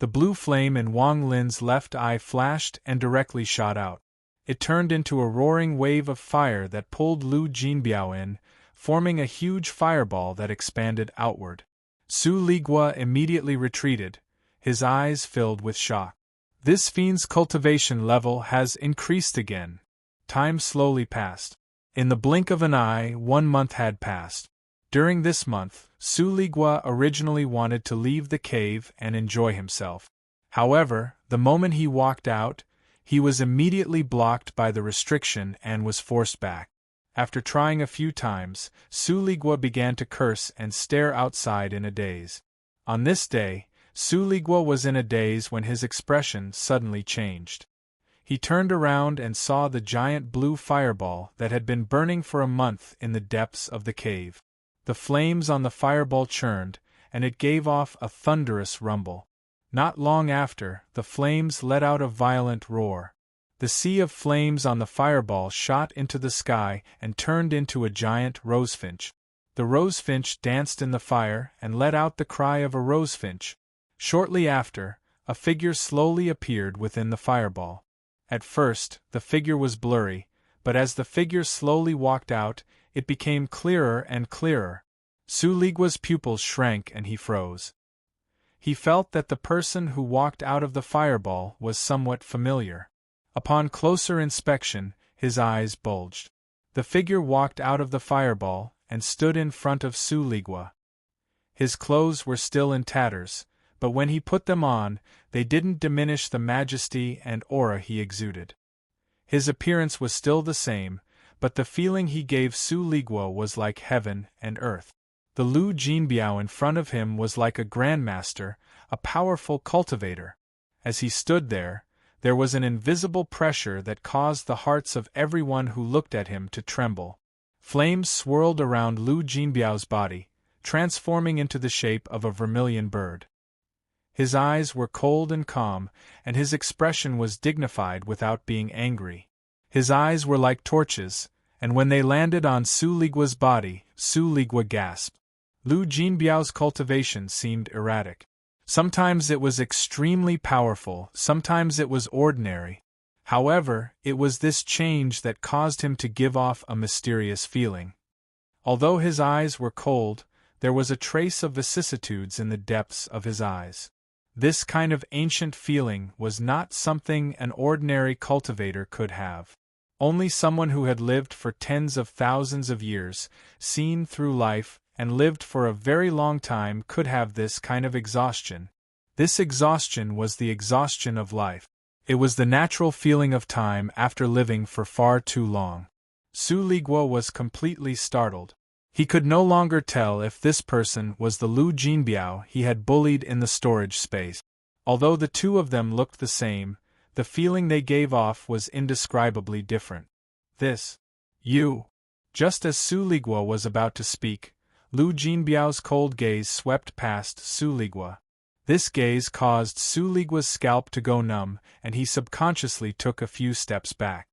The blue flame in Wang Lin's left eye flashed and directly shot out. It turned into a roaring wave of fire that pulled Lu Jinbiao in, forming a huge fireball that expanded outward. Su Ligua immediately retreated, his eyes filled with shock. This fiend's cultivation level has increased again. Time slowly passed. In the blink of an eye, 1 month had passed. During this month, Su Ligua originally wanted to leave the cave and enjoy himself. However, the moment he walked out, he was immediately blocked by the restriction and was forced back. After trying a few times, Su Ligua began to curse and stare outside in a daze. On this day, Su Ligua was in a daze when his expression suddenly changed. He turned around and saw the giant blue fireball that had been burning for a month in the depths of the cave. The flames on the fireball churned, and it gave off a thunderous rumble. Not long after, the flames let out a violent roar. The sea of flames on the fireball shot into the sky and turned into a giant rosefinch. The rosefinch danced in the fire and let out the cry of a rosefinch. Shortly after, a figure slowly appeared within the fireball. At first, the figure was blurry, but as the figure slowly walked out, it became clearer and clearer. Su Ligua's pupils shrank and he froze. He felt that the person who walked out of the fireball was somewhat familiar. Upon closer inspection, his eyes bulged. The figure walked out of the fireball and stood in front of Su Ligua. His clothes were still in tatters, but when he put them on, they didn't diminish the majesty and aura he exuded. His appearance was still the same, but the feeling he gave Su Ligua was like heaven and earth. The Lu Jinbiao in front of him was like a grandmaster, a powerful cultivator. As he stood there was an invisible pressure that caused the hearts of everyone who looked at him to tremble. Flames swirled around Lu Jinbiao's body, transforming into the shape of a vermilion bird. His eyes were cold and calm, and his expression was dignified without being angry. His eyes were like torches, and when they landed on Su Ligua's body, Su Ligua gasped. Lu Jinbiao's cultivation seemed erratic. Sometimes it was extremely powerful, sometimes it was ordinary. However, it was this change that caused him to give off a mysterious feeling. Although his eyes were cold, there was a trace of vicissitudes in the depths of his eyes. This kind of ancient feeling was not something an ordinary cultivator could have. Only someone who had lived for tens of thousands of years, seen through life, and lived for a very long time could have this kind of exhaustion. This exhaustion was the exhaustion of life. It was the natural feeling of time after living for far too long. Su Ligua was completely startled. He could no longer tell if this person was the Lu Jinbiao he had bullied in the storage space. Although the two of them looked the same, the feeling they gave off was indescribably different. You. Just as Su Ligua was about to speak, Lu Jinbiao's cold gaze swept past Su Ligua. This gaze caused Su Ligua's scalp to go numb, and he subconsciously took a few steps back.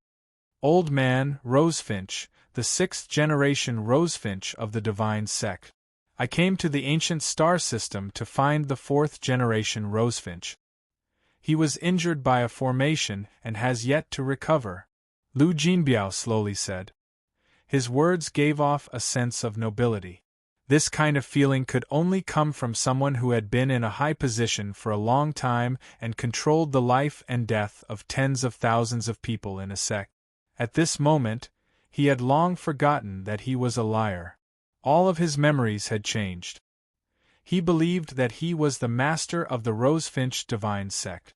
Old man, Rosefinch, the 6th-generation Rosefinch of the Divine Sect. I came to the ancient star system to find the 4th-generation Rosefinch. He was injured by a formation and has yet to recover, Lu Jinbiao slowly said. His words gave off a sense of nobility. This kind of feeling could only come from someone who had been in a high position for a long time and controlled the life and death of tens of thousands of people in a sect. At this moment, he had long forgotten that he was a liar. All of his memories had changed. He believed that he was the master of the Rosefinch Divine Sect.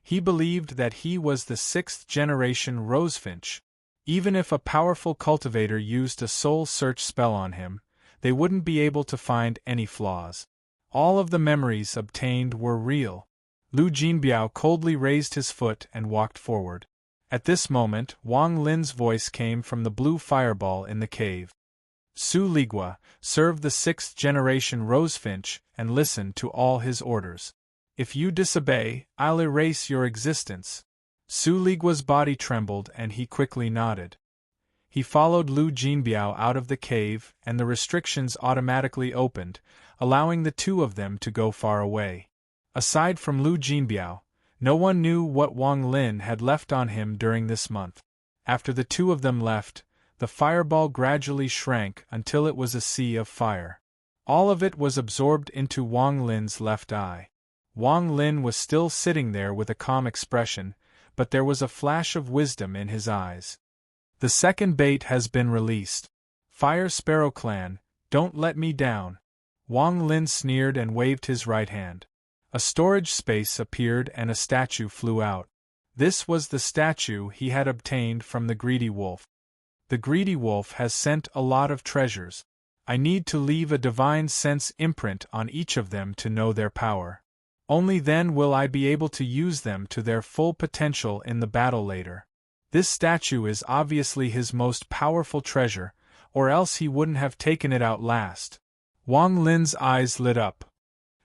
He believed that he was the 6th-generation Rosefinch. Even if a powerful cultivator used a soul search spell on him, they wouldn't be able to find any flaws. All of the memories obtained were real. Lu Jinbiao coldly raised his foot and walked forward. At this moment, Wang Lin's voice came from the blue fireball in the cave. Su Ligua, serve the 6th-generation Rosefinch and listen to all his orders. If you disobey, I'll erase your existence. Su Ligua's body trembled and he quickly nodded. He followed Lu Jinbiao out of the cave and the restrictions automatically opened, allowing the two of them to go far away. Aside from Lu Jinbiao, no one knew what Wang Lin had left on him during this month. After the two of them left, the fireball gradually shrank until it was a sea of fire. All of it was absorbed into Wang Lin's left eye. Wang Lin was still sitting there with a calm expression, but there was a flash of wisdom in his eyes. The second bait has been released. Fire Sparrow Clan, don't let me down. Wang Lin sneered and waved his right hand. A storage space appeared and a statue flew out. This was the statue he had obtained from the greedy wolf. The greedy wolf has sent a lot of treasures. I need to leave a divine sense imprint on each of them to know their power. Only then will I be able to use them to their full potential in the battle later. This statue is obviously his most powerful treasure, or else he wouldn't have taken it out last. Wang Lin's eyes lit up.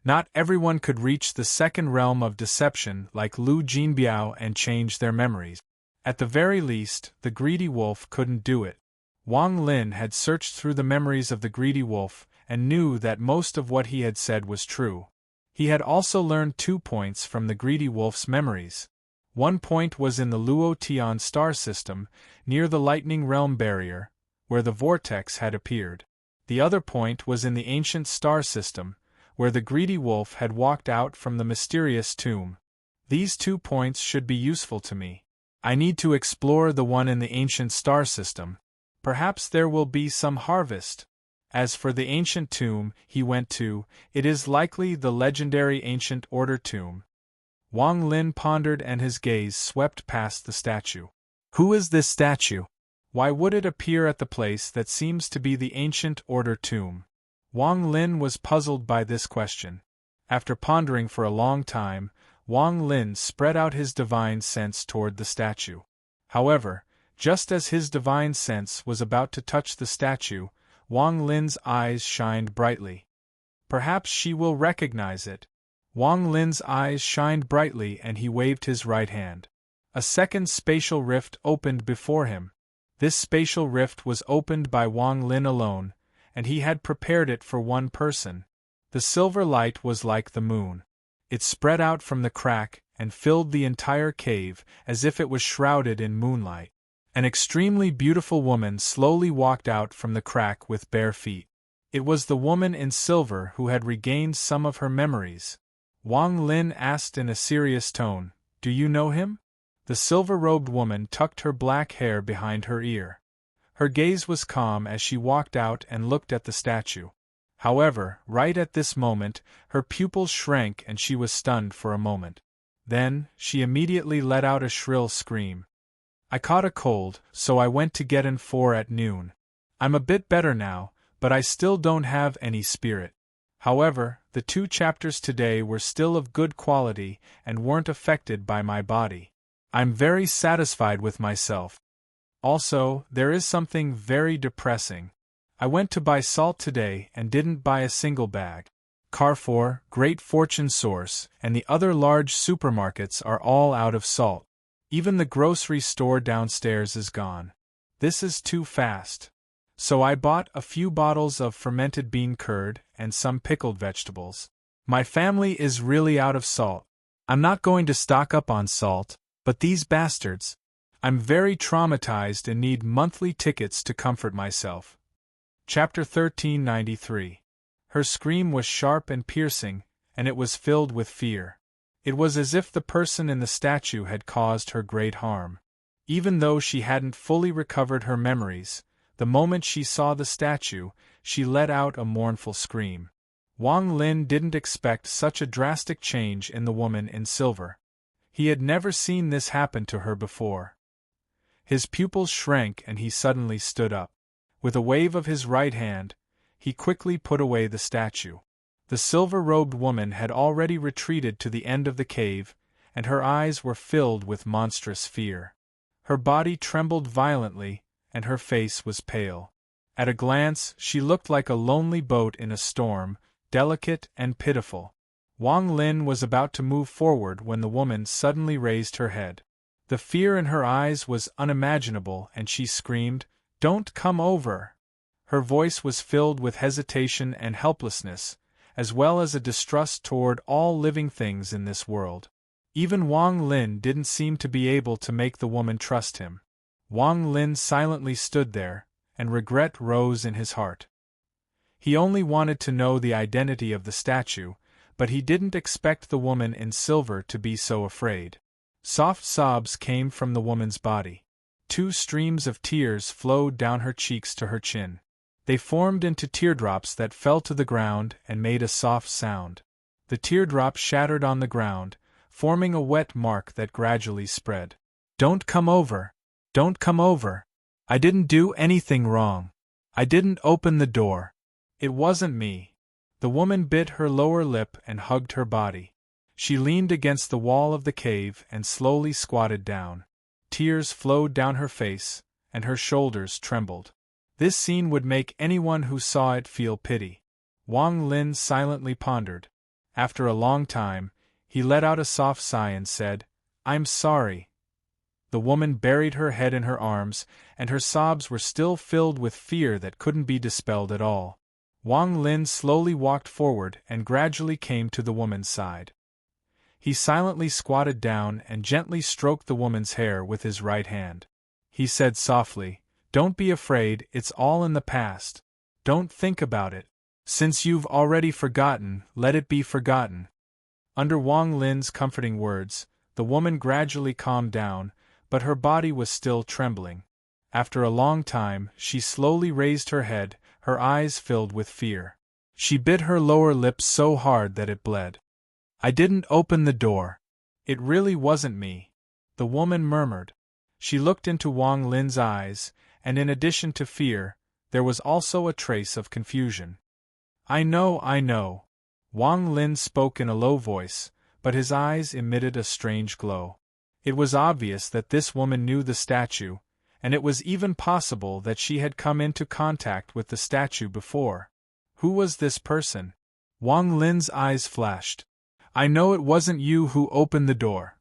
Not everyone could reach the second realm of deception like Lu Jinbiao and change their memories. At the very least, the greedy wolf couldn't do it. Wang Lin had searched through the memories of the greedy wolf and knew that most of what he had said was true. He had also learned 2 points from the greedy wolf's memories. 1 point was in the Luo Tian star system, near the lightning realm barrier, where the vortex had appeared. The other point was in the ancient star system, where the greedy wolf had walked out from the mysterious tomb. These 2 points should be useful to me. I need to explore the one in the ancient star system. Perhaps there will be some harvest. As for the ancient tomb he went to, it is likely the legendary Ancient Order tomb. Wang Lin pondered and his gaze swept past the statue. Who is this statue? Why would it appear at the place that seems to be the Ancient Order tomb? Wang Lin was puzzled by this question. After pondering for a long time, Wang Lin spread out his divine sense toward the statue. However, just as his divine sense was about to touch the statue, Wang Lin's eyes shined brightly. Perhaps she will recognize it. Wang Lin's eyes shined brightly and he waved his right hand. A second spatial rift opened before him. This spatial rift was opened by Wang Lin alone, and he had prepared it for one person. The silver light was like the moon. It spread out from the crack and filled the entire cave as if it was shrouded in moonlight. An extremely beautiful woman slowly walked out from the crack with bare feet. It was the woman in silver who had regained some of her memories. Wang Lin asked in a serious tone, "Do you know him?" The silver-robed woman tucked her black hair behind her ear. Her gaze was calm as she walked out and looked at the statue. However, right at this moment, her pupils shrank and she was stunned for a moment. Then, she immediately let out a shrill scream. "I caught a cold, so I went to get in 4 at noon. I'm a bit better now, but I still don't have any spirit. However, the 2 chapters today were still of good quality and weren't affected by my body. I'm very satisfied with myself. Also, there is something very depressing. I went to buy salt today and didn't buy a single bag. Carrefour, Great Fortune Source, and the other large supermarkets are all out of salt. Even the grocery store downstairs is gone. This is too fast. So I bought a few bottles of fermented bean curd and some pickled vegetables. My family is really out of salt. I'm not going to stock up on salt, but these bastards. I'm very traumatized and need monthly tickets to comfort myself. Chapter 1393. Her scream was sharp and piercing, and it was filled with fear. It was as if the person in the statue had caused her great harm. Even though she hadn't fully recovered her memories, the moment she saw the statue, she let out a mournful scream. Wang Lin didn't expect such a drastic change in the woman in silver. He had never seen this happen to her before. His pupils shrank and he suddenly stood up. With a wave of his right hand, he quickly put away the statue. The silver-robed woman had already retreated to the end of the cave, and her eyes were filled with monstrous fear. Her body trembled violently, and her face was pale. At a glance, she looked like a lonely boat in a storm, delicate and pitiful. Wang Lin was about to move forward when the woman suddenly raised her head. The fear in her eyes was unimaginable, and she screamed, "Don't come over!" Her voice was filled with hesitation and helplessness, as well as a distrust toward all living things in this world. Even Wang Lin didn't seem to be able to make the woman trust him. Wang Lin silently stood there, and regret rose in his heart. He only wanted to know the identity of the statue, but he didn't expect the woman in silver to be so afraid. Soft sobs came from the woman's body. 2 streams of tears flowed down her cheeks to her chin. They formed into teardrops that fell to the ground and made a soft sound. The teardrops shattered on the ground, forming a wet mark that gradually spread. "Don't come over! Don't come over! I didn't do anything wrong. I didn't open the door. It wasn't me." The woman bit her lower lip and hugged her body. She leaned against the wall of the cave and slowly squatted down. Tears flowed down her face, and her shoulders trembled. This scene would make anyone who saw it feel pity. Wang Lin silently pondered. After a long time, he let out a soft sigh and said, "I'm sorry." The woman buried her head in her arms, and her sobs were still filled with fear that couldn't be dispelled at all. Wang Lin slowly walked forward and gradually came to the woman's side. He silently squatted down and gently stroked the woman's hair with his right hand. He said softly, "Don't be afraid, it's all in the past. Don't think about it. Since you've already forgotten, let it be forgotten." Under Wang Lin's comforting words, the woman gradually calmed down, but her body was still trembling. After a long time, she slowly raised her head, her eyes filled with fear. She bit her lower lip so hard that it bled. "I didn't open the door. It really wasn't me," the woman murmured. She looked into Wang Lin's eyes, and in addition to fear, there was also a trace of confusion. I know. Wang Lin spoke in a low voice, but his eyes emitted a strange glow. It was obvious that this woman knew the statue, and it was even possible that she had come into contact with the statue before. Who was this person? Wang Lin's eyes flashed. "I know it wasn't you who opened the door."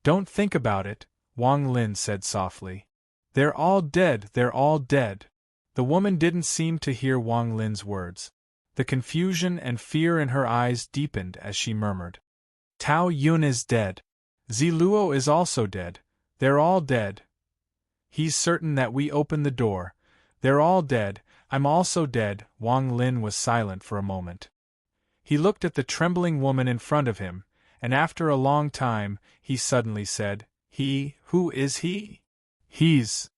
"Don't think about it," Wang Lin said softly. They're all dead. The woman didn't seem to hear Wang Lin's words. The confusion and fear in her eyes deepened as she murmured. "Tao Yun is dead. Ziluo is also dead. They're all dead. He's certain that we opened the door. They're all dead. I'm also dead." Wang Lin was silent for a moment. He looked at the trembling woman in front of him, and after a long time, he suddenly said, Who is he?" "He's..."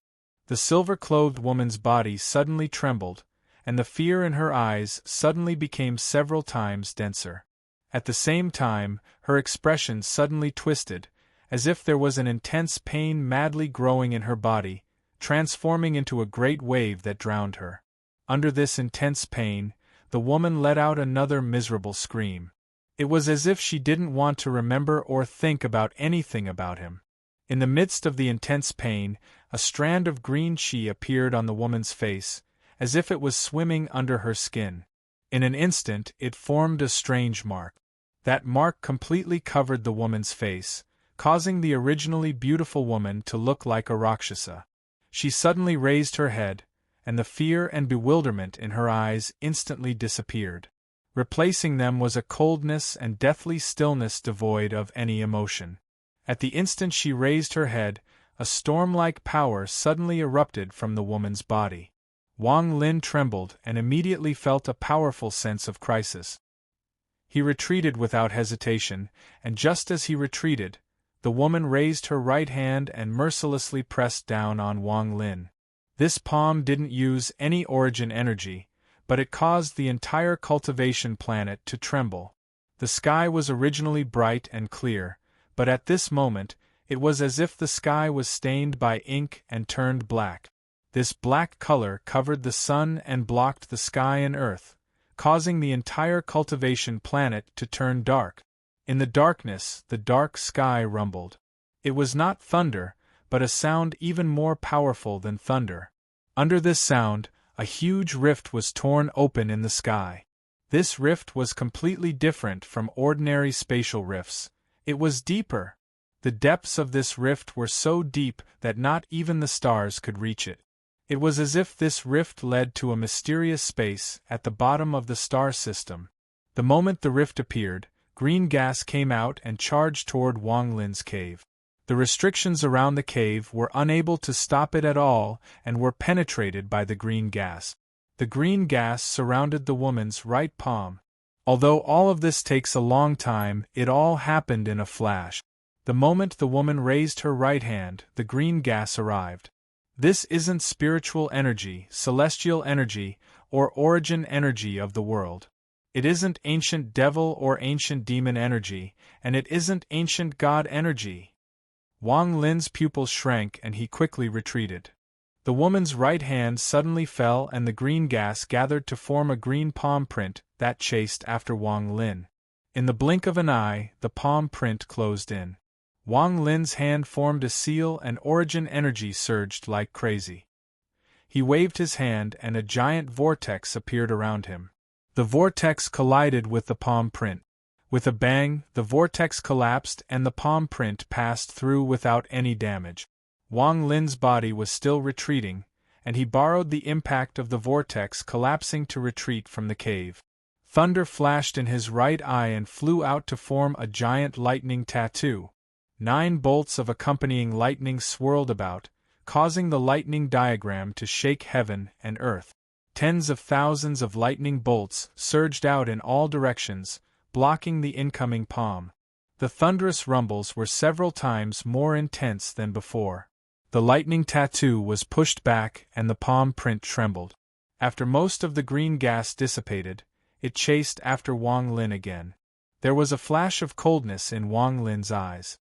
The silver-clothed woman's body suddenly trembled, and the fear in her eyes suddenly became several times denser. At the same time, her expression suddenly twisted, as if there was an intense pain madly growing in her body, transforming into a great wave that drowned her. Under this intense pain, the woman let out another miserable scream. It was as if she didn't want to remember or think about anything about him. In the midst of the intense pain, a strand of green chi appeared on the woman's face, as if it was swimming under her skin. In an instant, it formed a strange mark. That mark completely covered the woman's face, causing the originally beautiful woman to look like a Rakshasa. She suddenly raised her head, and the fear and bewilderment in her eyes instantly disappeared. Replacing them was a coldness and deathly stillness devoid of any emotion. At the instant she raised her head, a storm-like power suddenly erupted from the woman's body. Wang Lin trembled and immediately felt a powerful sense of crisis. He retreated without hesitation, and just as he retreated, the woman raised her right hand and mercilessly pressed down on Wang Lin. This palm didn't use any origin energy, but it caused the entire cultivation planet to tremble. The sky was originally bright and clear, but at this moment, it was as if the sky was stained by ink and turned black. This black color covered the sun and blocked the sky and earth, causing the entire cultivation planet to turn dark. In the darkness, the dark sky rumbled. It was not thunder, but a sound even more powerful than thunder. Under this sound, a huge rift was torn open in the sky. This rift was completely different from ordinary spatial rifts. It was deeper. The depths of this rift were so deep that not even the stars could reach it. It was as if this rift led to a mysterious space at the bottom of the star system. The moment the rift appeared, green gas came out and charged toward Wang Lin's cave. The restrictions around the cave were unable to stop it at all and were penetrated by the green gas. The green gas surrounded the woman's right palm. Although all of this takes a long time, it all happened in a flash. The moment the woman raised her right hand, the green gas arrived. This isn't spiritual energy, celestial energy, or origin energy of the world. It isn't ancient devil or ancient demon energy, and it isn't ancient god energy. Wang Lin's pupils shrank and he quickly retreated. The woman's right hand suddenly fell and the green gas gathered to form a green palm print that chased after Wang Lin. In the blink of an eye, the palm print closed in. Wang Lin's hand formed a seal and origin energy surged like crazy. He waved his hand and a giant vortex appeared around him. The vortex collided with the palm print. With a bang, the vortex collapsed and the palm print passed through without any damage. Wang Lin's body was still retreating, and he borrowed the impact of the vortex collapsing to retreat from the cave. Thunder flashed in his right eye and flew out to form a giant lightning tattoo. 9 bolts of accompanying lightning swirled about, causing the lightning diagram to shake heaven and earth. Tens of thousands of lightning bolts surged out in all directions, blocking the incoming palm. The thunderous rumbles were several times more intense than before. The lightning tattoo was pushed back and the palm print trembled. After most of the green gas dissipated, it chased after Wang Lin again. There was a flash of coldness in Wang Lin's eyes.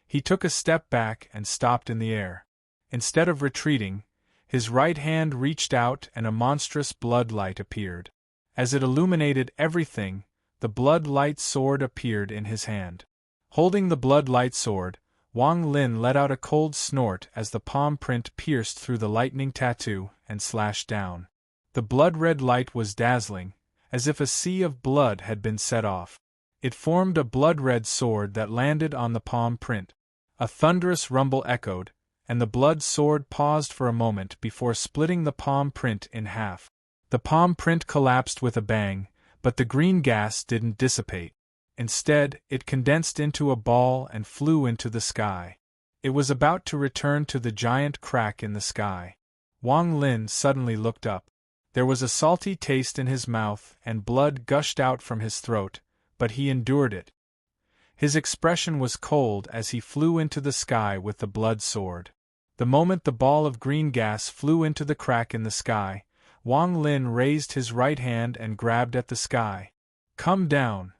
He took a step back and stopped in the air. Instead of retreating, his right hand reached out and a monstrous blood light appeared. As it illuminated everything, the blood light sword appeared in his hand. Holding the blood light sword, Wang Lin let out a cold snort as the palm print pierced through the lightning tattoo and slashed down. The blood-red light was dazzling, as if a sea of blood had been set off. It formed a blood-red sword that landed on the palm print. A thunderous rumble echoed, and the blood sword paused for a moment before splitting the palm print in half. The palm print collapsed with a bang, but the green gas didn't dissipate. Instead, it condensed into a ball and flew into the sky. It was about to return to the giant crack in the sky. Wang Lin suddenly looked up. There was a salty taste in his mouth and blood gushed out from his throat, but he endured it. His expression was cold as he flew into the sky with the blood sword. The moment the ball of green gas flew into the crack in the sky, Wang Lin raised his right hand and grabbed at the sky. "Come down!"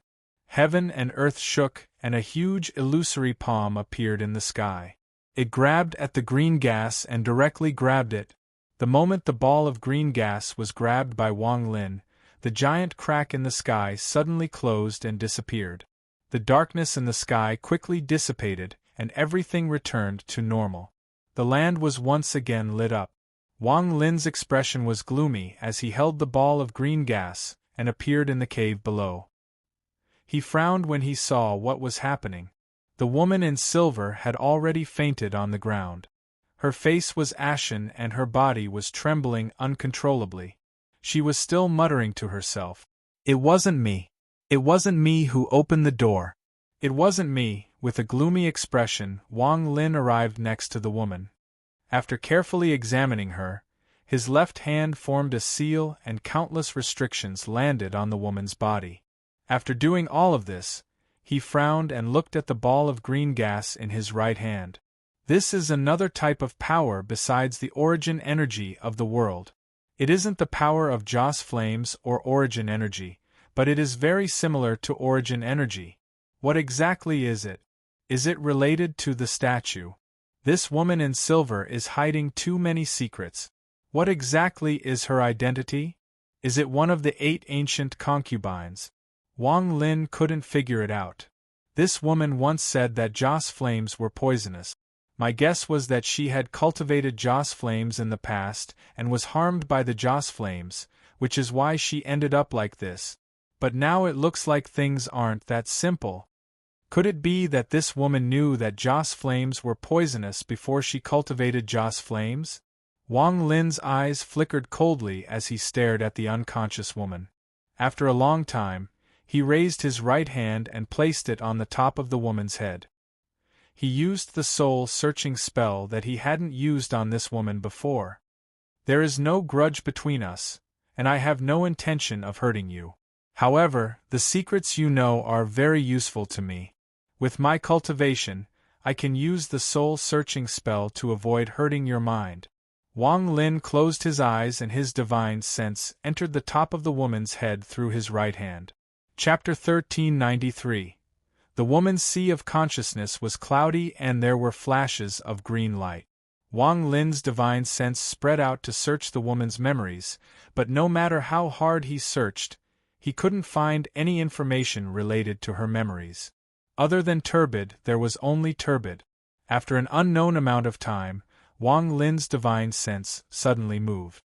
Heaven and earth shook, and a huge illusory palm appeared in the sky. It grabbed at the green gas and directly grabbed it. The moment the ball of green gas was grabbed by Wang Lin, the giant crack in the sky suddenly closed and disappeared. The darkness in the sky quickly dissipated, and everything returned to normal. The land was once again lit up. Wang Lin's expression was gloomy as he held the ball of green gas and appeared in the cave below. He frowned when he saw what was happening. The woman in silver had already fainted on the ground. Her face was ashen and her body was trembling uncontrollably. She was still muttering to herself, "It wasn't me. It wasn't me who opened the door. It wasn't me." With a gloomy expression, Wang Lin arrived next to the woman. After carefully examining her, his left hand formed a seal and countless restrictions landed on the woman's body. After doing all of this, he frowned and looked at the ball of green gas in his right hand. This is another type of power besides the origin energy of the world. It isn't the power of Joss flames or origin energy, but it is very similar to origin energy. What exactly is it? Is it related to the statue? This woman in silver is hiding too many secrets. What exactly is her identity? Is it one of the 8 ancient concubines? Wang Lin couldn't figure it out. This woman once said that Joss flames were poisonous. My guess was that she had cultivated Joss flames in the past and was harmed by the Joss flames, which is why she ended up like this. But now it looks like things aren't that simple. Could it be that this woman knew that Joss flames were poisonous before she cultivated Joss flames? Wang Lin's eyes flickered coldly as he stared at the unconscious woman. After a long time, he raised his right hand and placed it on the top of the woman's head. He used the soul-searching spell that he hadn't used on this woman before. There is no grudge between us, and I have no intention of hurting you. However, the secrets you know are very useful to me. With my cultivation, I can use the soul-searching spell to avoid hurting your mind. Wang Lin closed his eyes and his divine sense entered the top of the woman's head through his right hand. Chapter 1393. The woman's sea of consciousness was cloudy and there were flashes of green light. Wang Lin's divine sense spread out to search the woman's memories, but no matter how hard he searched, he couldn't find any information related to her memories. Other than turbid, there was only turbid. After an unknown amount of time, Wang Lin's divine sense suddenly moved.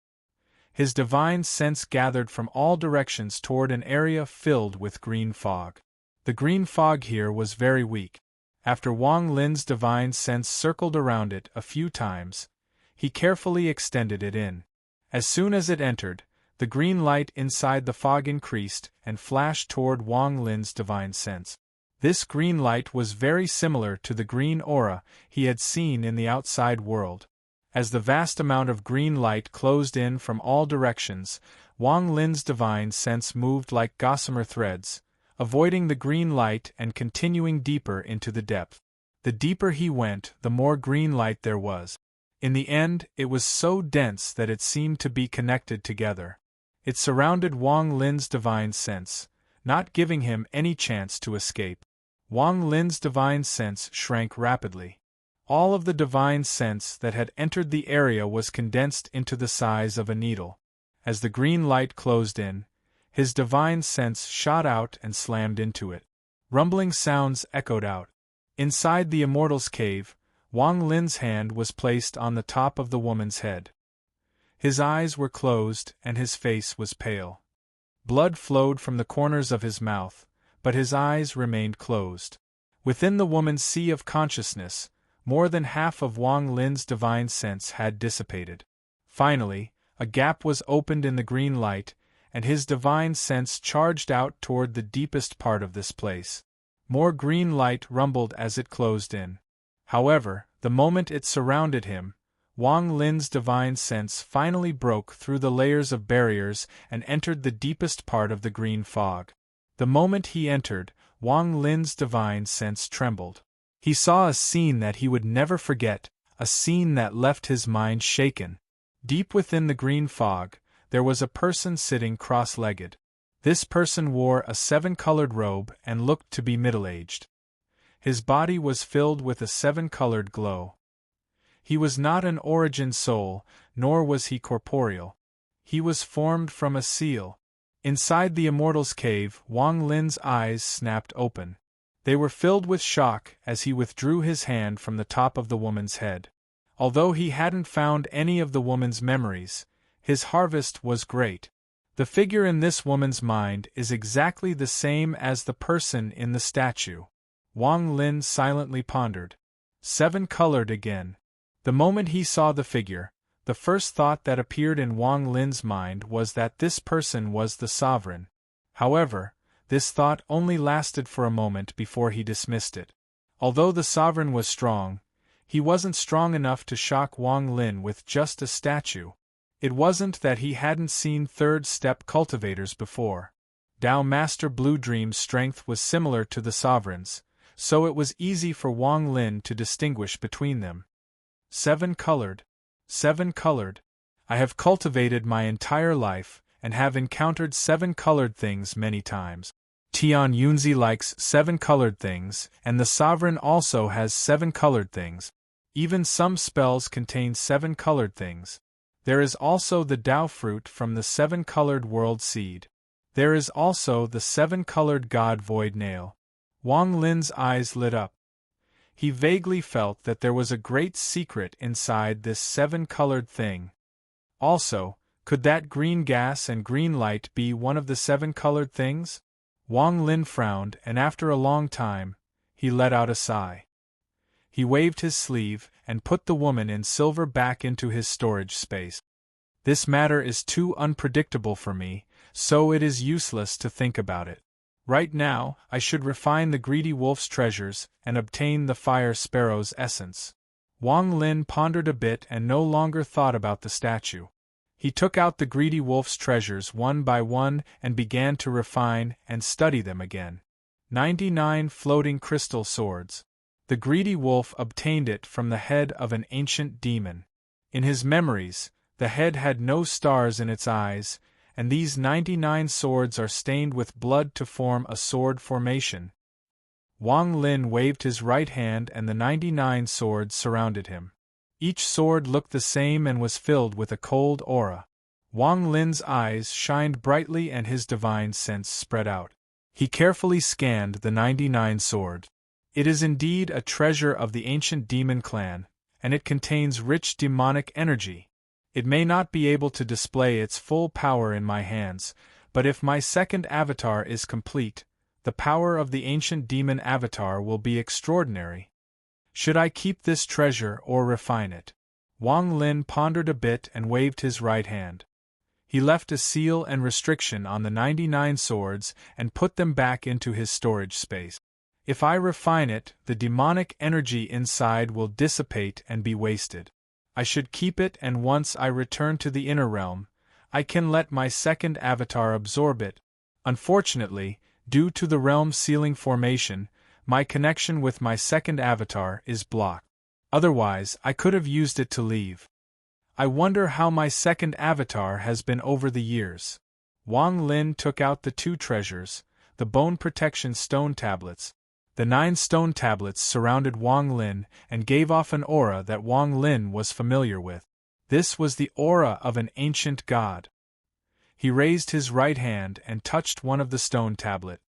His divine sense gathered from all directions toward an area filled with green fog. The green fog here was very weak. After Wang Lin's divine sense circled around it a few times, he carefully extended it in. As soon as it entered, the green light inside the fog increased and flashed toward Wang Lin's divine sense. This green light was very similar to the green aura he had seen in the outside world. As the vast amount of green light closed in from all directions, Wang Lin's divine sense moved like gossamer threads, avoiding the green light and continuing deeper into the depth. The deeper he went, the more green light there was. In the end, it was so dense that it seemed to be connected together. It surrounded Wang Lin's divine sense, not giving him any chance to escape. Wang Lin's divine sense shrank rapidly. All of the divine sense that had entered the area was condensed into the size of a needle. As the green light closed in, his divine sense shot out and slammed into it. Rumbling sounds echoed out. Inside the immortal's cave, Wang Lin's hand was placed on the top of the woman's head. His eyes were closed and his face was pale. Blood flowed from the corners of his mouth, but his eyes remained closed. Within the woman's sea of consciousness, more than half of Wang Lin's divine sense had dissipated. Finally, a gap was opened in the green light, and his divine sense charged out toward the deepest part of this place. More green light rumbled as it closed in. However, the moment it surrounded him, Wang Lin's divine sense finally broke through the layers of barriers and entered the deepest part of the green fog. The moment he entered, Wang Lin's divine sense trembled. He saw a scene that he would never forget, a scene that left his mind shaken. Deep within the green fog, there was a person sitting cross-legged. This person wore a 7-colored robe and looked to be middle-aged. His body was filled with a 7-colored glow. He was not an origin soul, nor was he corporeal. He was formed from a seal. Inside the immortal's cave, Wang Lin's eyes snapped open. They were filled with shock as he withdrew his hand from the top of the woman's head. Although he hadn't found any of the woman's memories, his harvest was great. The figure in this woman's mind is exactly the same as the person in the statue. Wang Lin silently pondered. 7-colored again. The moment he saw the figure, the first thought that appeared in Wang Lin's mind was that this person was the sovereign. However, this thought only lasted for a moment before he dismissed it. Although the sovereign was strong, he wasn't strong enough to shock Wang Lin with just a statue. It wasn't that he hadn't seen third-step cultivators before. Dao Master Blue Dream's strength was similar to the sovereign's, so it was easy for Wang Lin to distinguish between them. 7-colored. 7-colored. I have cultivated my entire life, and have encountered 7-colored things many times. Tian Yunzi likes 7-colored things, and the sovereign also has 7-colored things. Even some spells contain 7-colored things. There is also the Dao fruit from the 7-colored world seed. There is also the 7-colored God Void Nail. Wang Lin's eyes lit up. He vaguely felt that there was a great secret inside this 7-colored thing. Also, could that green gas and green light be one of the 7-colored things? Wang Lin frowned, and after a long time, he let out a sigh. He waved his sleeve and put the woman in silver back into his storage space. This matter is too unpredictable for me, so it is useless to think about it. Right now, I should refine the greedy wolf's treasures and obtain the fire sparrow's essence. Wang Lin pondered a bit and no longer thought about the statue. He took out the greedy wolf's treasures one by one and began to refine and study them again. 99 floating crystal swords. The greedy wolf obtained it from the head of an ancient demon. In his memories, the head had no stars in its eyes, and these 99 swords are stained with blood to form a sword formation. Wang Lin waved his right hand and the 99 swords surrounded him. Each sword looked the same and was filled with a cold aura. Wang Lin's eyes shined brightly and his divine sense spread out. He carefully scanned the 99 sword. It is indeed a treasure of the ancient demon clan, and it contains rich demonic energy. It may not be able to display its full power in my hands, but if my second avatar is complete, the power of the ancient demon avatar will be extraordinary. Should I keep this treasure or refine it? Wang Lin pondered a bit and waved his right hand. He left a seal and restriction on the 99 swords and put them back into his storage space. If I refine it, the demonic energy inside will dissipate and be wasted. I should keep it, and once I return to the inner realm, I can let my second avatar absorb it. Unfortunately, due to the realm sealing formation, my connection with my second avatar is blocked. Otherwise, I could have used it to leave. I wonder how my second avatar has been over the years. Wang Lin took out the 2 treasures, the bone protection stone tablets. The 9 stone tablets surrounded Wang Lin and gave off an aura that Wang Lin was familiar with. This was the aura of an ancient god. He raised his right hand and touched one of the stone tablet.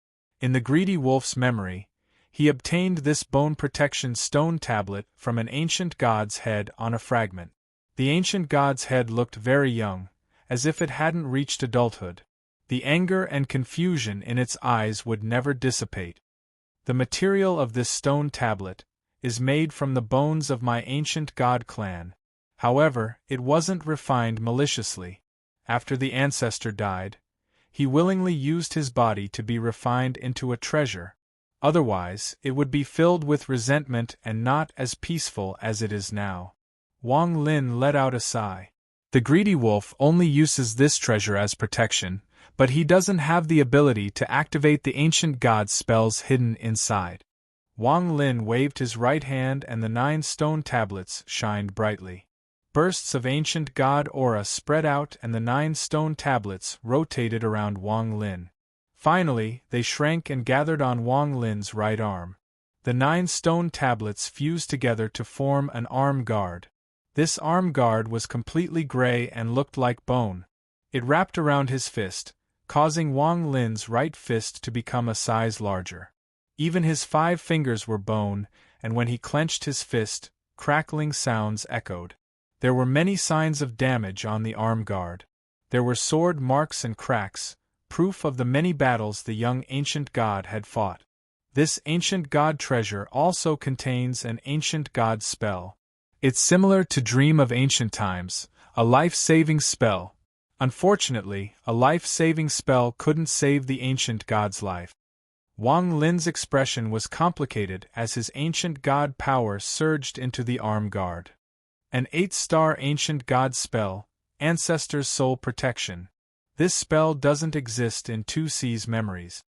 In the greedy wolf's memory, he obtained this bone protection stone tablet from an ancient god's head on a fragment. The ancient god's head looked very young, as if it hadn't reached adulthood. The anger and confusion in its eyes would never dissipate. The material of this stone tablet is made from the bones of my ancient god clan. However, it wasn't refined maliciously. After the ancestor died, he willingly used his body to be refined into a treasure. Otherwise, it would be filled with resentment and not as peaceful as it is now. Wang Lin let out a sigh. The greedy wolf only uses this treasure as protection, but he doesn't have the ability to activate the ancient god's spells hidden inside. Wang Lin waved his right hand and the 9 stone tablets shined brightly. Bursts of ancient god aura spread out and the 9 stone tablets rotated around Wang Lin. Finally, they shrank and gathered on Wang Lin's right arm. The 9 stone tablets fused together to form an arm guard. This arm guard was completely gray and looked like bone. It wrapped around his fist, causing Wang Lin's right fist to become a size larger. Even his 5 fingers were bone, and when he clenched his fist, crackling sounds echoed. There were many signs of damage on the arm guard. There were sword marks and cracks, proof of the many battles the young ancient god had fought. This ancient god treasure also contains an ancient god spell. It's similar to Dream of Ancient Times, a life-saving spell. Unfortunately, a life-saving spell couldn't save the ancient god's life. Wang Lin's expression was complicated as his ancient god power surged into the arm guard. An 8-star ancient god spell, Ancestor's Soul Protection. This spell doesn't exist in 2C's memories.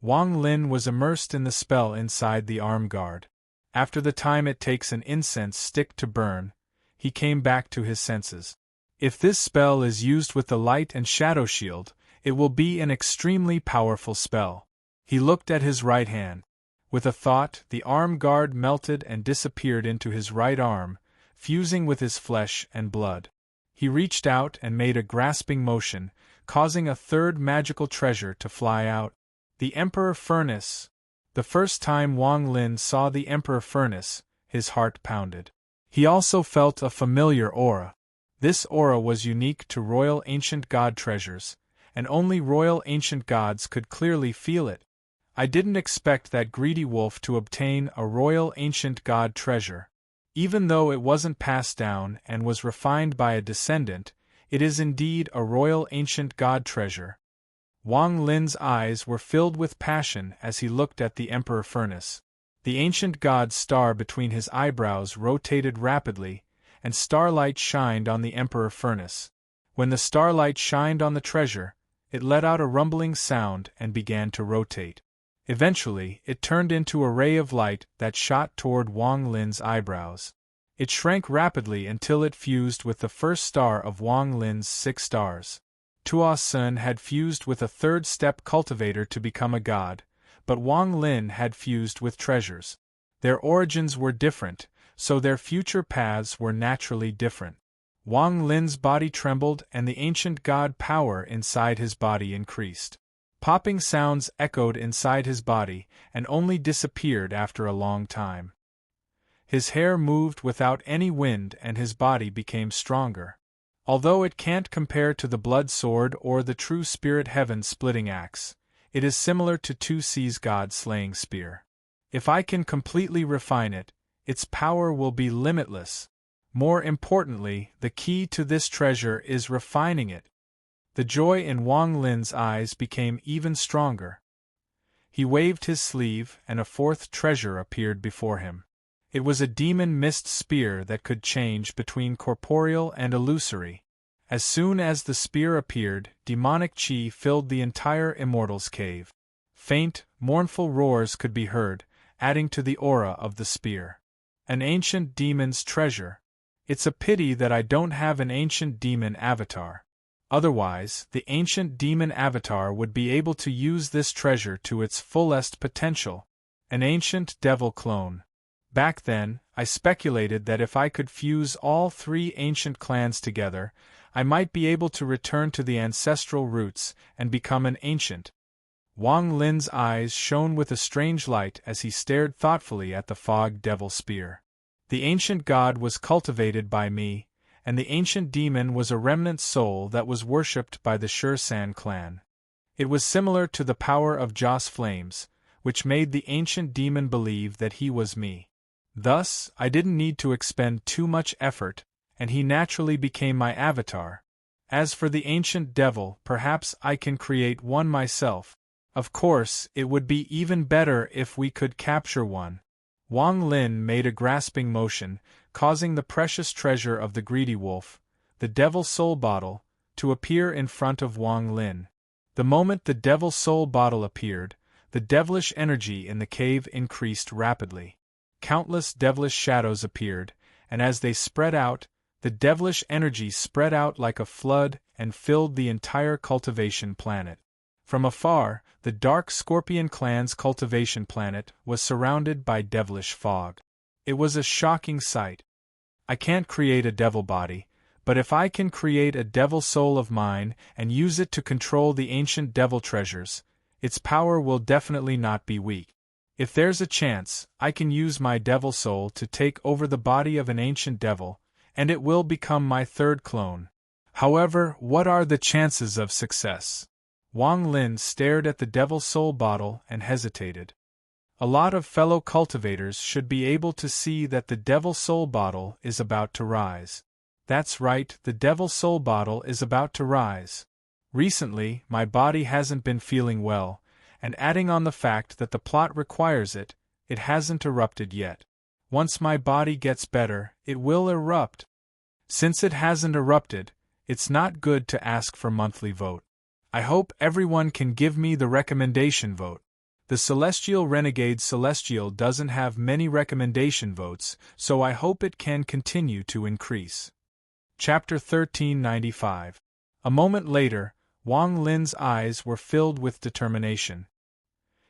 Wang Lin was immersed in the spell inside the arm guard. After the time it takes an incense stick to burn, he came back to his senses. If this spell is used with the light and shadow shield, it will be an extremely powerful spell. He looked at his right hand. With a thought, the arm guard melted and disappeared into his right arm, fusing with his flesh and blood. He reached out and made a grasping motion, causing a third magical treasure to fly out. The Emperor Furnace. The first time Wang Lin saw the Emperor Furnace, his heart pounded. He also felt a familiar aura. This aura was unique to royal ancient god treasures, and only royal ancient gods could clearly feel it. I didn't expect that greedy wolf to obtain a royal ancient god treasure. Even though it wasn't passed down and was refined by a descendant, it is indeed a royal ancient god treasure. Wang Lin's eyes were filled with passion as he looked at the Emperor Furnace. The ancient god's star between his eyebrows rotated rapidly, and starlight shined on the Emperor Furnace. When the starlight shined on the treasure, it let out a rumbling sound and began to rotate. Eventually, it turned into a ray of light that shot toward Wang Lin's eyebrows. It shrank rapidly until it fused with the first star of Wang Lin's 6 stars. Tuo Sun had fused with a third-step cultivator to become a god, but Wang Lin had fused with treasures. Their origins were different, so their future paths were naturally different. Wang Lin's body trembled and the ancient god power inside his body increased. Popping sounds echoed inside his body and only disappeared after a long time. His hair moved without any wind and his body became stronger. Although it can't compare to the blood sword or the true spirit heaven splitting axe, it is similar to 2C's god-slaying spear. If I can completely refine it, its power will be limitless. More importantly, the key to this treasure is refining it. The joy in Wang Lin's eyes became even stronger. He waved his sleeve and a 4th treasure appeared before him. It was a demon mist spear that could change between corporeal and illusory. As soon as the spear appeared, demonic chi filled the entire Immortal's cave. Faint, mournful roars could be heard, adding to the aura of the spear. An ancient demon's treasure. It's a pity that I don't have an ancient demon avatar. Otherwise, the ancient demon avatar would be able to use this treasure to its fullest potential. An ancient devil clone. Back then, I speculated that if I could fuse all 3 ancient clans together, I might be able to return to the ancestral roots and become an ancient. Wang Lin's eyes shone with a strange light as he stared thoughtfully at the fog devil spear. The ancient god was cultivated by me, and the ancient demon was a remnant soul that was worshipped by the Shursan clan. It was similar to the power of Joss flames, which made the ancient demon believe that he was me. Thus, I didn't need to expend too much effort, and he naturally became my avatar. As for the ancient devil, perhaps I can create one myself. Of course, it would be even better if we could capture one. Wang Lin made a grasping motion, causing the precious treasure of the greedy wolf, the devil soul bottle, to appear in front of Wang Lin. The moment the devil soul bottle appeared, the devilish energy in the cave increased rapidly. Countless devilish shadows appeared, and as they spread out, the devilish energy spread out like a flood and filled the entire cultivation planet. From afar, the dark Scorpion clan's cultivation planet was surrounded by devilish fog. It was a shocking sight. I can't create a devil body, but if I can create a devil soul of mine and use it to control the ancient devil treasures, its power will definitely not be weak. If there's a chance, I can use my devil soul to take over the body of an ancient devil, and it will become my third clone. However, what are the chances of success? Wang Lin stared at the devil soul bottle and hesitated. A lot of fellow cultivators should be able to see that the devil soul bottle is about to rise. That's right, the devil soul bottle is about to rise. Recently, my body hasn't been feeling well, and adding on the fact that the plot requires it, it hasn't erupted yet. Once my body gets better, it will erupt. Since it hasn't erupted, it's not good to ask for monthly vote. I hope everyone can give me the recommendation vote. The Celestial Renegade Celestial doesn't have many recommendation votes, so I hope it can continue to increase. Chapter 1395. A moment later, Wang Lin's eyes were filled with determination.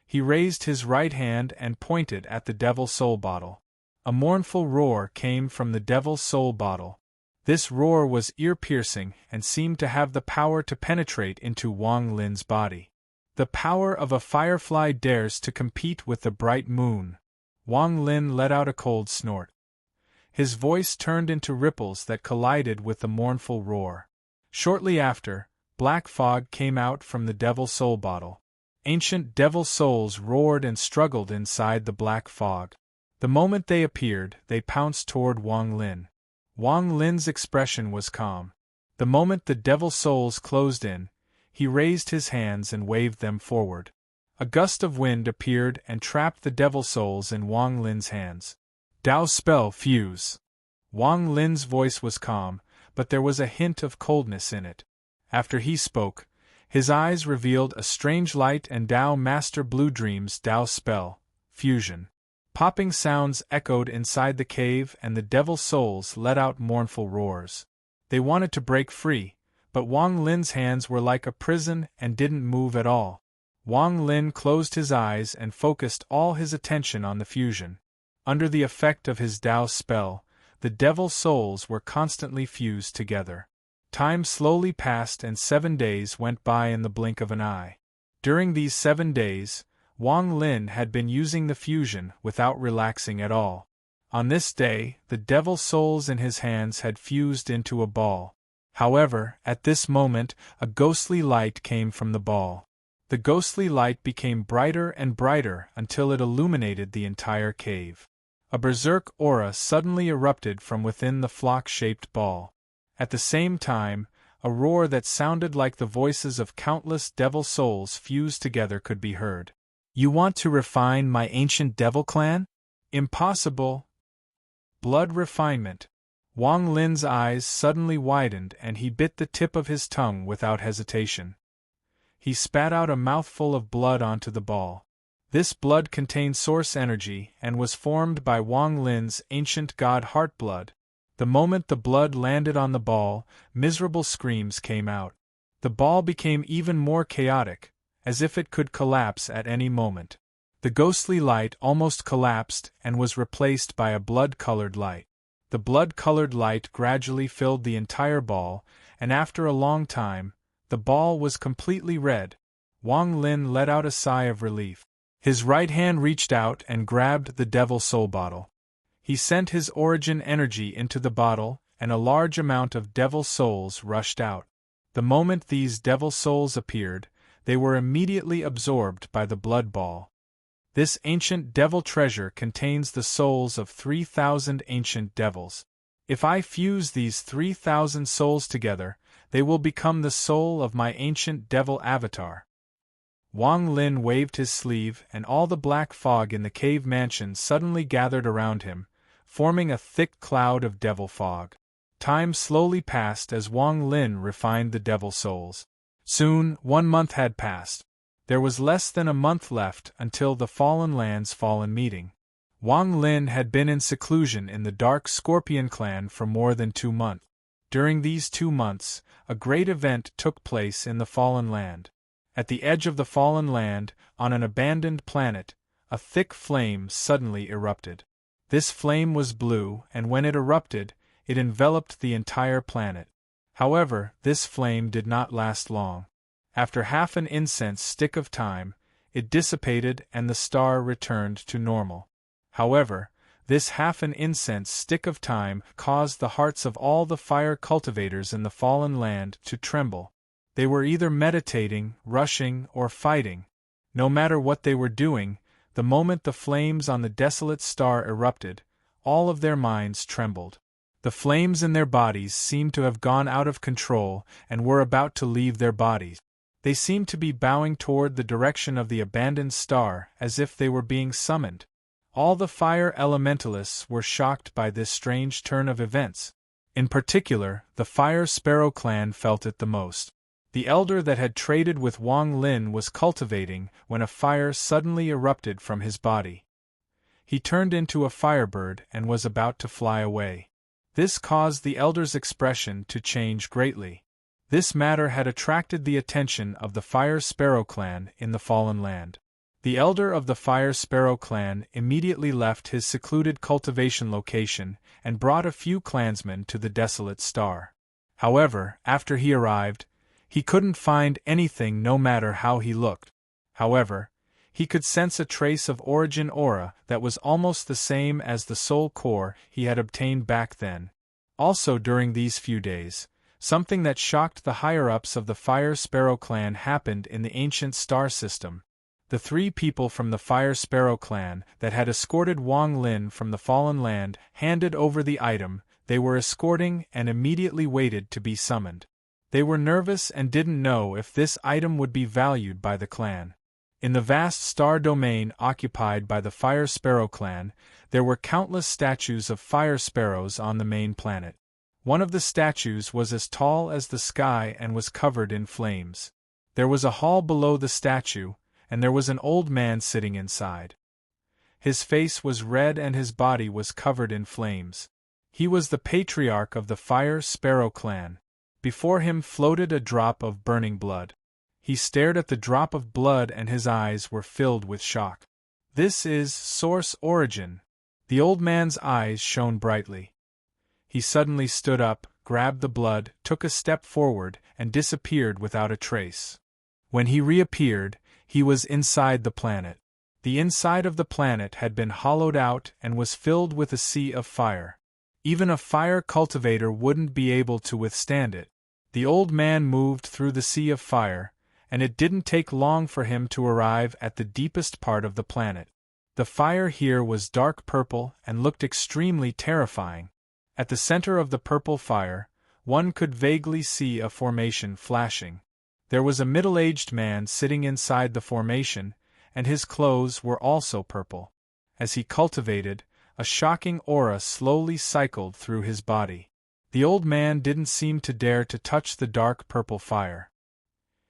He raised his right hand and pointed at the Devil Soul bottle. A mournful roar came from the Devil Soul bottle. This roar was ear-piercing and seemed to have the power to penetrate into Wang Lin's body. The power of a firefly dares to compete with the bright moon. Wang Lin let out a cold snort. His voice turned into ripples that collided with the mournful roar. Shortly after, black fog came out from the Devil Soul bottle. Ancient devil souls roared and struggled inside the black fog. The moment they appeared, they pounced toward Wang Lin. Wang Lin's expression was calm. The moment the devil souls closed in, he raised his hands and waved them forward. A gust of wind appeared and trapped the devil souls in Wang Lin's hands. Dao spell fuse. Wang Lin's voice was calm, but there was a hint of coldness in it. After he spoke, his eyes revealed a strange light and Dao Master Blue Dream's Dao spell fusion. Popping sounds echoed inside the cave and the devil souls let out mournful roars. They wanted to break free, but Wang Lin's hands were like a prison and didn't move at all. Wang Lin closed his eyes and focused all his attention on the fusion. Under the effect of his Dao spell, the devil souls were constantly fused together. Time slowly passed and 7 days went by in the blink of an eye. During these 7 days, Wang Lin had been using the fusion without relaxing at all. On this day, the devil souls in his hands had fused into a ball. However, at this moment, a ghostly light came from the ball. The ghostly light became brighter and brighter until it illuminated the entire cave. A berserk aura suddenly erupted from within the flock-shaped ball. At the same time, a roar that sounded like the voices of countless devil souls fused together could be heard. You want to refine my ancient devil clan? Impossible. Blood refinement. Wang Lin's eyes suddenly widened and he bit the tip of his tongue without hesitation. He spat out a mouthful of blood onto the ball. This blood contained source energy and was formed by Wang Lin's ancient god Heartblood. The moment the blood landed on the ball, miserable screams came out. The ball became even more chaotic, as if it could collapse at any moment. The ghostly light almost collapsed and was replaced by a blood-colored light. The blood-colored light gradually filled the entire ball, and after a long time, the ball was completely red. Wang Lin let out a sigh of relief. His right hand reached out and grabbed the Devil Soul bottle. He sent his origin energy into the bottle, and a large amount of Devil Souls rushed out. The moment these Devil Souls appeared, they were immediately absorbed by the blood ball. This ancient devil treasure contains the souls of 3,000 ancient devils. If I fuse these 3,000 souls together, they will become the soul of my ancient devil avatar. Wang Lin waved his sleeve and all the black fog in the cave mansion suddenly gathered around him, forming a thick cloud of devil fog. Time slowly passed as Wang Lin refined the devil souls. Soon, 1 month had passed. There was less than a month left until the Fallen Land's Fallen meeting. Wang Lin had been in seclusion in the Dark Scorpion clan for more than 2 months. During these 2 months, a great event took place in the Fallen Land. At the edge of the Fallen Land, on an abandoned planet, a thick flame suddenly erupted. This flame was blue, and when it erupted, it enveloped the entire planet. However, this flame did not last long. After half an incense stick of time, it dissipated and the star returned to normal. However, this half an incense stick of time caused the hearts of all the fire cultivators in the fallen land to tremble. They were either meditating, rushing, or fighting. No matter what they were doing, the moment the flames on the desolate star erupted, all of their minds trembled. The flames in their bodies seemed to have gone out of control and were about to leave their bodies. They seemed to be bowing toward the direction of the abandoned star as if they were being summoned. All the fire elementalists were shocked by this strange turn of events. In particular, the Fire Sparrow clan felt it the most. The elder that had traded with Wang Lin was cultivating when a fire suddenly erupted from his body. He turned into a firebird and was about to fly away. This caused the elder's expression to change greatly. This matter had attracted the attention of the Fire Sparrow clan in the fallen land. The elder of the Fire Sparrow clan immediately left his secluded cultivation location and brought a few clansmen to the desolate star. However, after he arrived, he couldn't find anything no matter how he looked. However, he could sense a trace of origin aura that was almost the same as the soul core he had obtained back then. Also during these few days, something that shocked the higher-ups of the Fire Sparrow clan happened in the ancient star system. The 3 people from the Fire Sparrow clan that had escorted Wang Lin from the fallen land handed over the item they were escorting and immediately waited to be summoned. They were nervous and didn't know if this item would be valued by the clan. In the vast star domain occupied by the Fire Sparrow clan, there were countless statues of fire sparrows on the main planet. One of the statues was as tall as the sky and was covered in flames. There was a hall below the statue, and there was an old man sitting inside. His face was red and his body was covered in flames. He was the patriarch of the Fire Sparrow clan. Before him floated a drop of burning blood. He stared at the drop of blood and his eyes were filled with shock. This is Source Origin. The old man's eyes shone brightly. He suddenly stood up, grabbed the blood, took a step forward, and disappeared without a trace. When he reappeared, he was inside the planet. The inside of the planet had been hollowed out and was filled with a sea of fire. Even a fire cultivator wouldn't be able to withstand it. The old man moved through the sea of fire, and it didn't take long for him to arrive at the deepest part of the planet. The fire here was dark purple and looked extremely terrifying. At the center of the purple fire, one could vaguely see a formation flashing. There was a middle-aged man sitting inside the formation, and his clothes were also purple. As he cultivated, a shocking aura slowly cycled through his body. The old man didn't seem to dare to touch the dark purple fire.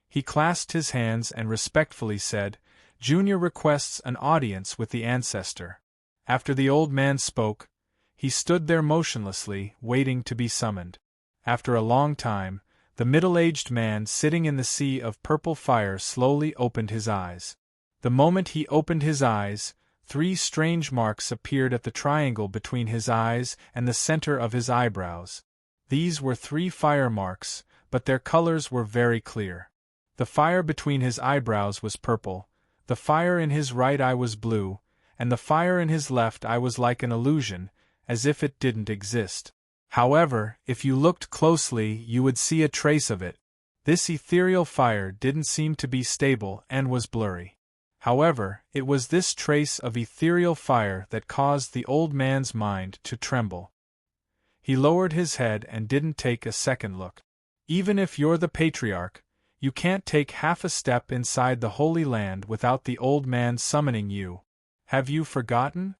He clasped his hands and respectfully said, "Junior requests an audience with the ancestor." After the old man spoke, he stood there motionlessly, waiting to be summoned. After a long time, the middle-aged man sitting in the sea of purple fire slowly opened his eyes. The moment he opened his eyes, 3 strange marks appeared at the triangle between his eyes and the center of his eyebrows. These were 3 fire marks, but their colors were very clear. The fire between his eyebrows was purple, the fire in his right eye was blue, and the fire in his left eye was like an illusion, as if it didn't exist. However, if you looked closely you would see a trace of it. This ethereal fire didn't seem to be stable and was blurry. However, it was this trace of ethereal fire that caused the old man's mind to tremble. He lowered his head and didn't take a second look. Even if you're the patriarch, you can't take half a step inside the Holy Land without the old man summoning you. Have you forgotten?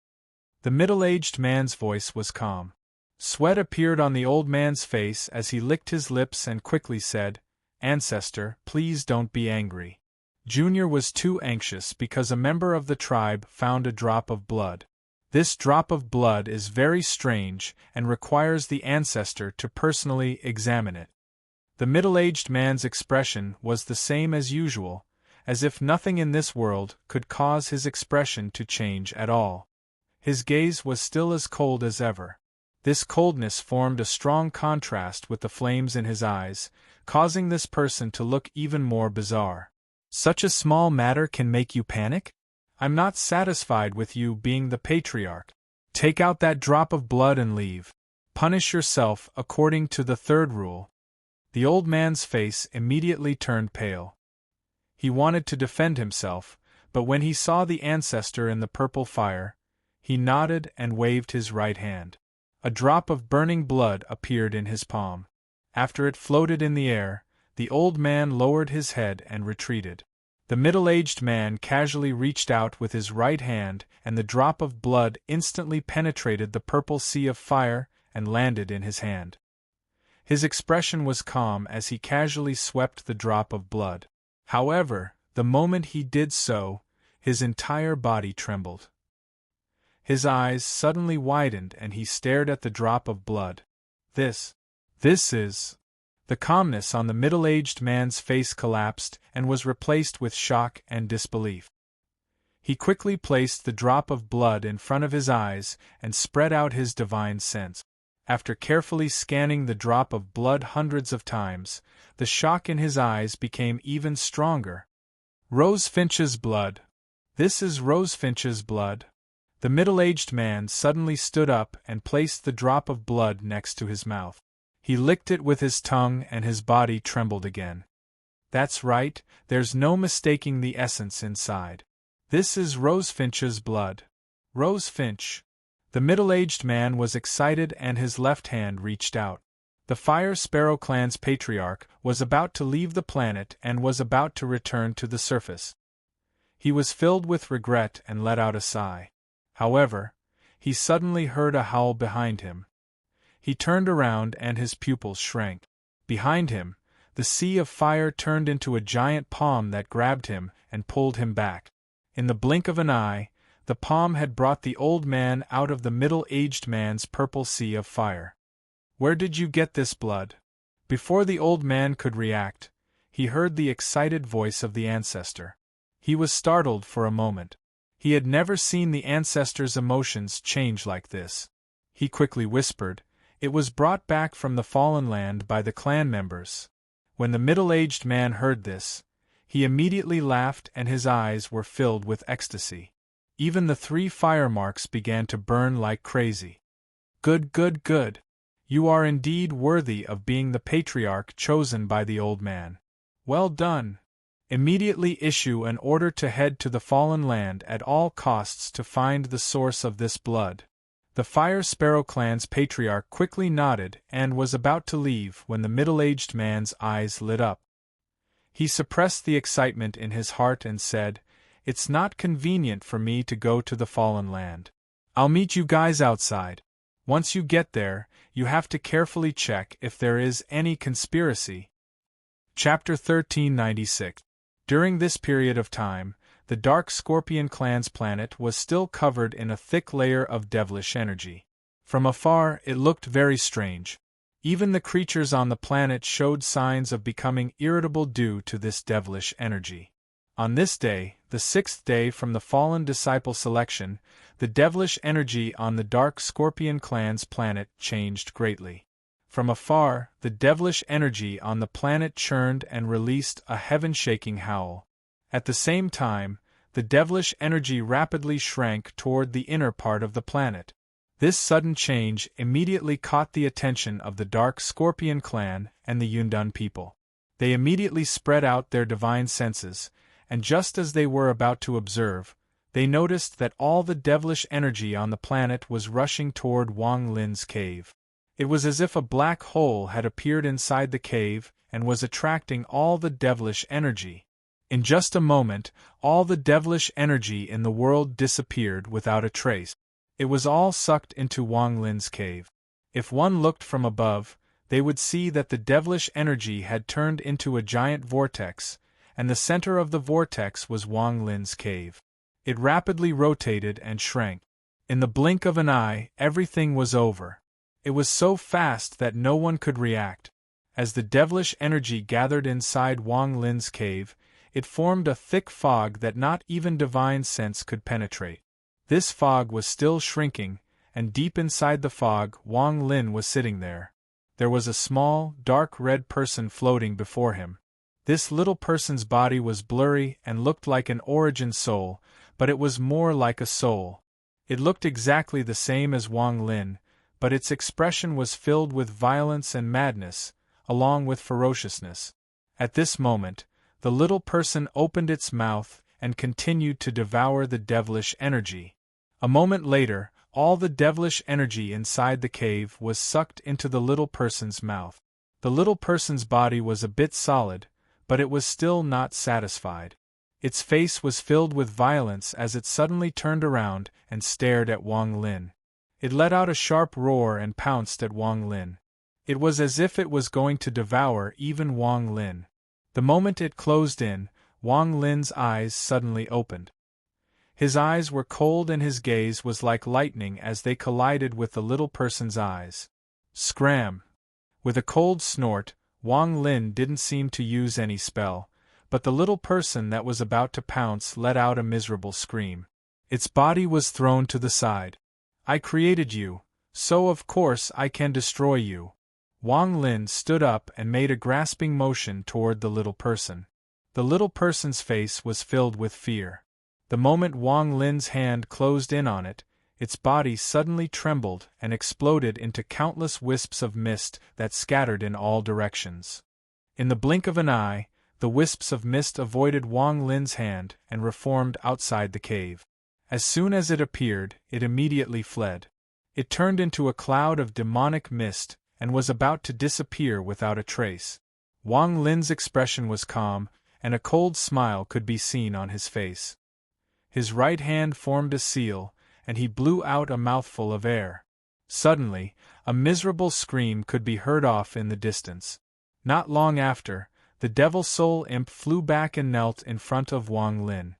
The middle-aged man's voice was calm. Sweat appeared on the old man's face as he licked his lips and quickly said, "Ancestor, please don't be angry." Junior was too anxious because a member of the tribe found a drop of blood. This drop of blood is very strange and requires the ancestor to personally examine it. The middle-aged man's expression was the same as usual, as if nothing in this world could cause his expression to change at all. His gaze was still as cold as ever. This coldness formed a strong contrast with the flames in his eyes, causing this person to look even more bizarre. Such a small matter can make you panic? I'm not satisfied with you being the patriarch. Take out that drop of blood and leave. Punish yourself according to the third rule. The old man's face immediately turned pale. He wanted to defend himself, but when he saw the ancestor in the purple fire, he nodded and waved his right hand. A drop of burning blood appeared in his palm. After it floated in the air, the old man lowered his head and retreated. The middle-aged man casually reached out with his right hand, and the drop of blood instantly penetrated the purple sea of fire and landed in his hand. His expression was calm as he casually swept the drop of blood. However, the moment he did so, his entire body trembled. His eyes suddenly widened and he stared at the drop of blood. This is... The calmness on the middle-aged man's face collapsed and was replaced with shock and disbelief. He quickly placed the drop of blood in front of his eyes and spread out his divine sense. After carefully scanning the drop of blood hundreds of times, the shock in his eyes became even stronger. Rosefinch's blood. This is Rosefinch's blood. The middle-aged man suddenly stood up and placed the drop of blood next to his mouth. He licked it with his tongue and his body trembled again. That's right, there's no mistaking the essence inside. This is Rosefinch's blood. Rosefinch. The middle-aged man was excited and his left hand reached out. The Fire Sparrow clan's patriarch was about to leave the planet and was about to return to the surface. He was filled with regret and let out a sigh. However, he suddenly heard a howl behind him. He turned around and his pupils shrank. Behind him, the sea of fire turned into a giant palm that grabbed him and pulled him back. In the blink of an eye, the palm had brought the old man out of the middle-aged man's purple sea of fire. Where did you get this blood? Before the old man could react, he heard the excited voice of the ancestor. He was startled for a moment. He had never seen the ancestor's emotions change like this. He quickly whispered, "It was brought back from the fallen land by the clan members." When the middle-aged man heard this, he immediately laughed and his eyes were filled with ecstasy. Even the 3 fire marks began to burn like crazy. Good, good, good. You are indeed worthy of being the patriarch chosen by the old man. Well done. Immediately issue an order to head to the fallen land at all costs to find the source of this blood. The Fire Sparrow clan's patriarch quickly nodded and was about to leave when the middle-aged man's eyes lit up. He suppressed the excitement in his heart and said, "It's not convenient for me to go to the fallen land. I'll meet you guys outside. Once you get there, you have to carefully check if there is any conspiracy." Chapter 1396. During this period of time, the Dark Scorpion clan's planet was still covered in a thick layer of devilish energy. From afar, it looked very strange. Even the creatures on the planet showed signs of becoming irritable due to this devilish energy. On this day, the 6th day from the fallen disciple selection, the devilish energy on the Dark Scorpion clan's planet changed greatly. From afar, the devilish energy on the planet churned and released a heaven-shaking howl. At the same time, the devilish energy rapidly shrank toward the inner part of the planet. This sudden change immediately caught the attention of the Dark Scorpion clan and the Yundan people. They immediately spread out their divine senses, and just as they were about to observe, they noticed that all the devilish energy on the planet was rushing toward Wang Lin's cave. It was as if a black hole had appeared inside the cave and was attracting all the devilish energy. In just a moment, all the devilish energy in the world disappeared without a trace. It was all sucked into Wang Lin's cave. If one looked from above, they would see that the devilish energy had turned into a giant vortex, and the center of the vortex was Wang Lin's cave. It rapidly rotated and shrank. In the blink of an eye, everything was over. It was so fast that no one could react. As the devilish energy gathered inside Wang Lin's cave, it formed a thick fog that not even divine sense could penetrate. This fog was still shrinking, and deep inside the fog, Wang Lin was sitting there. There was a small, dark red person floating before him. This little person's body was blurry and looked like an origin soul, but it was more like a soul. It looked exactly the same as Wang Lin, but its expression was filled with violence and madness, along with ferociousness. At this moment, the little person opened its mouth and continued to devour the devilish energy. A moment later, all the devilish energy inside the cave was sucked into the little person's mouth. The little person's body was a bit solid, but it was still not satisfied. Its face was filled with violence as it suddenly turned around and stared at Wang Lin. It let out a sharp roar and pounced at Wang Lin. It was as if it was going to devour even Wang Lin. The moment it closed in, Wang Lin's eyes suddenly opened. His eyes were cold and his gaze was like lightning as they collided with the little person's eyes. Scram! With a cold snort, Wang Lin didn't seem to use any spell, but the little person that was about to pounce let out a miserable scream. Its body was thrown to the side. I created you, so of course I can destroy you. Wang Lin stood up and made a grasping motion toward the little person. The little person's face was filled with fear. The moment Wang Lin's hand closed in on it, its body suddenly trembled and exploded into countless wisps of mist that scattered in all directions. In the blink of an eye, the wisps of mist avoided Wang Lin's hand and reformed outside the cave. As soon as it appeared, it immediately fled. It turned into a cloud of demonic mist and was about to disappear without a trace. Wang Lin's expression was calm, and a cold smile could be seen on his face. His right hand formed a seal, and he blew out a mouthful of air. Suddenly, a miserable scream could be heard off in the distance. Not long after, the Devil Soul Imp flew back and knelt in front of Wang Lin.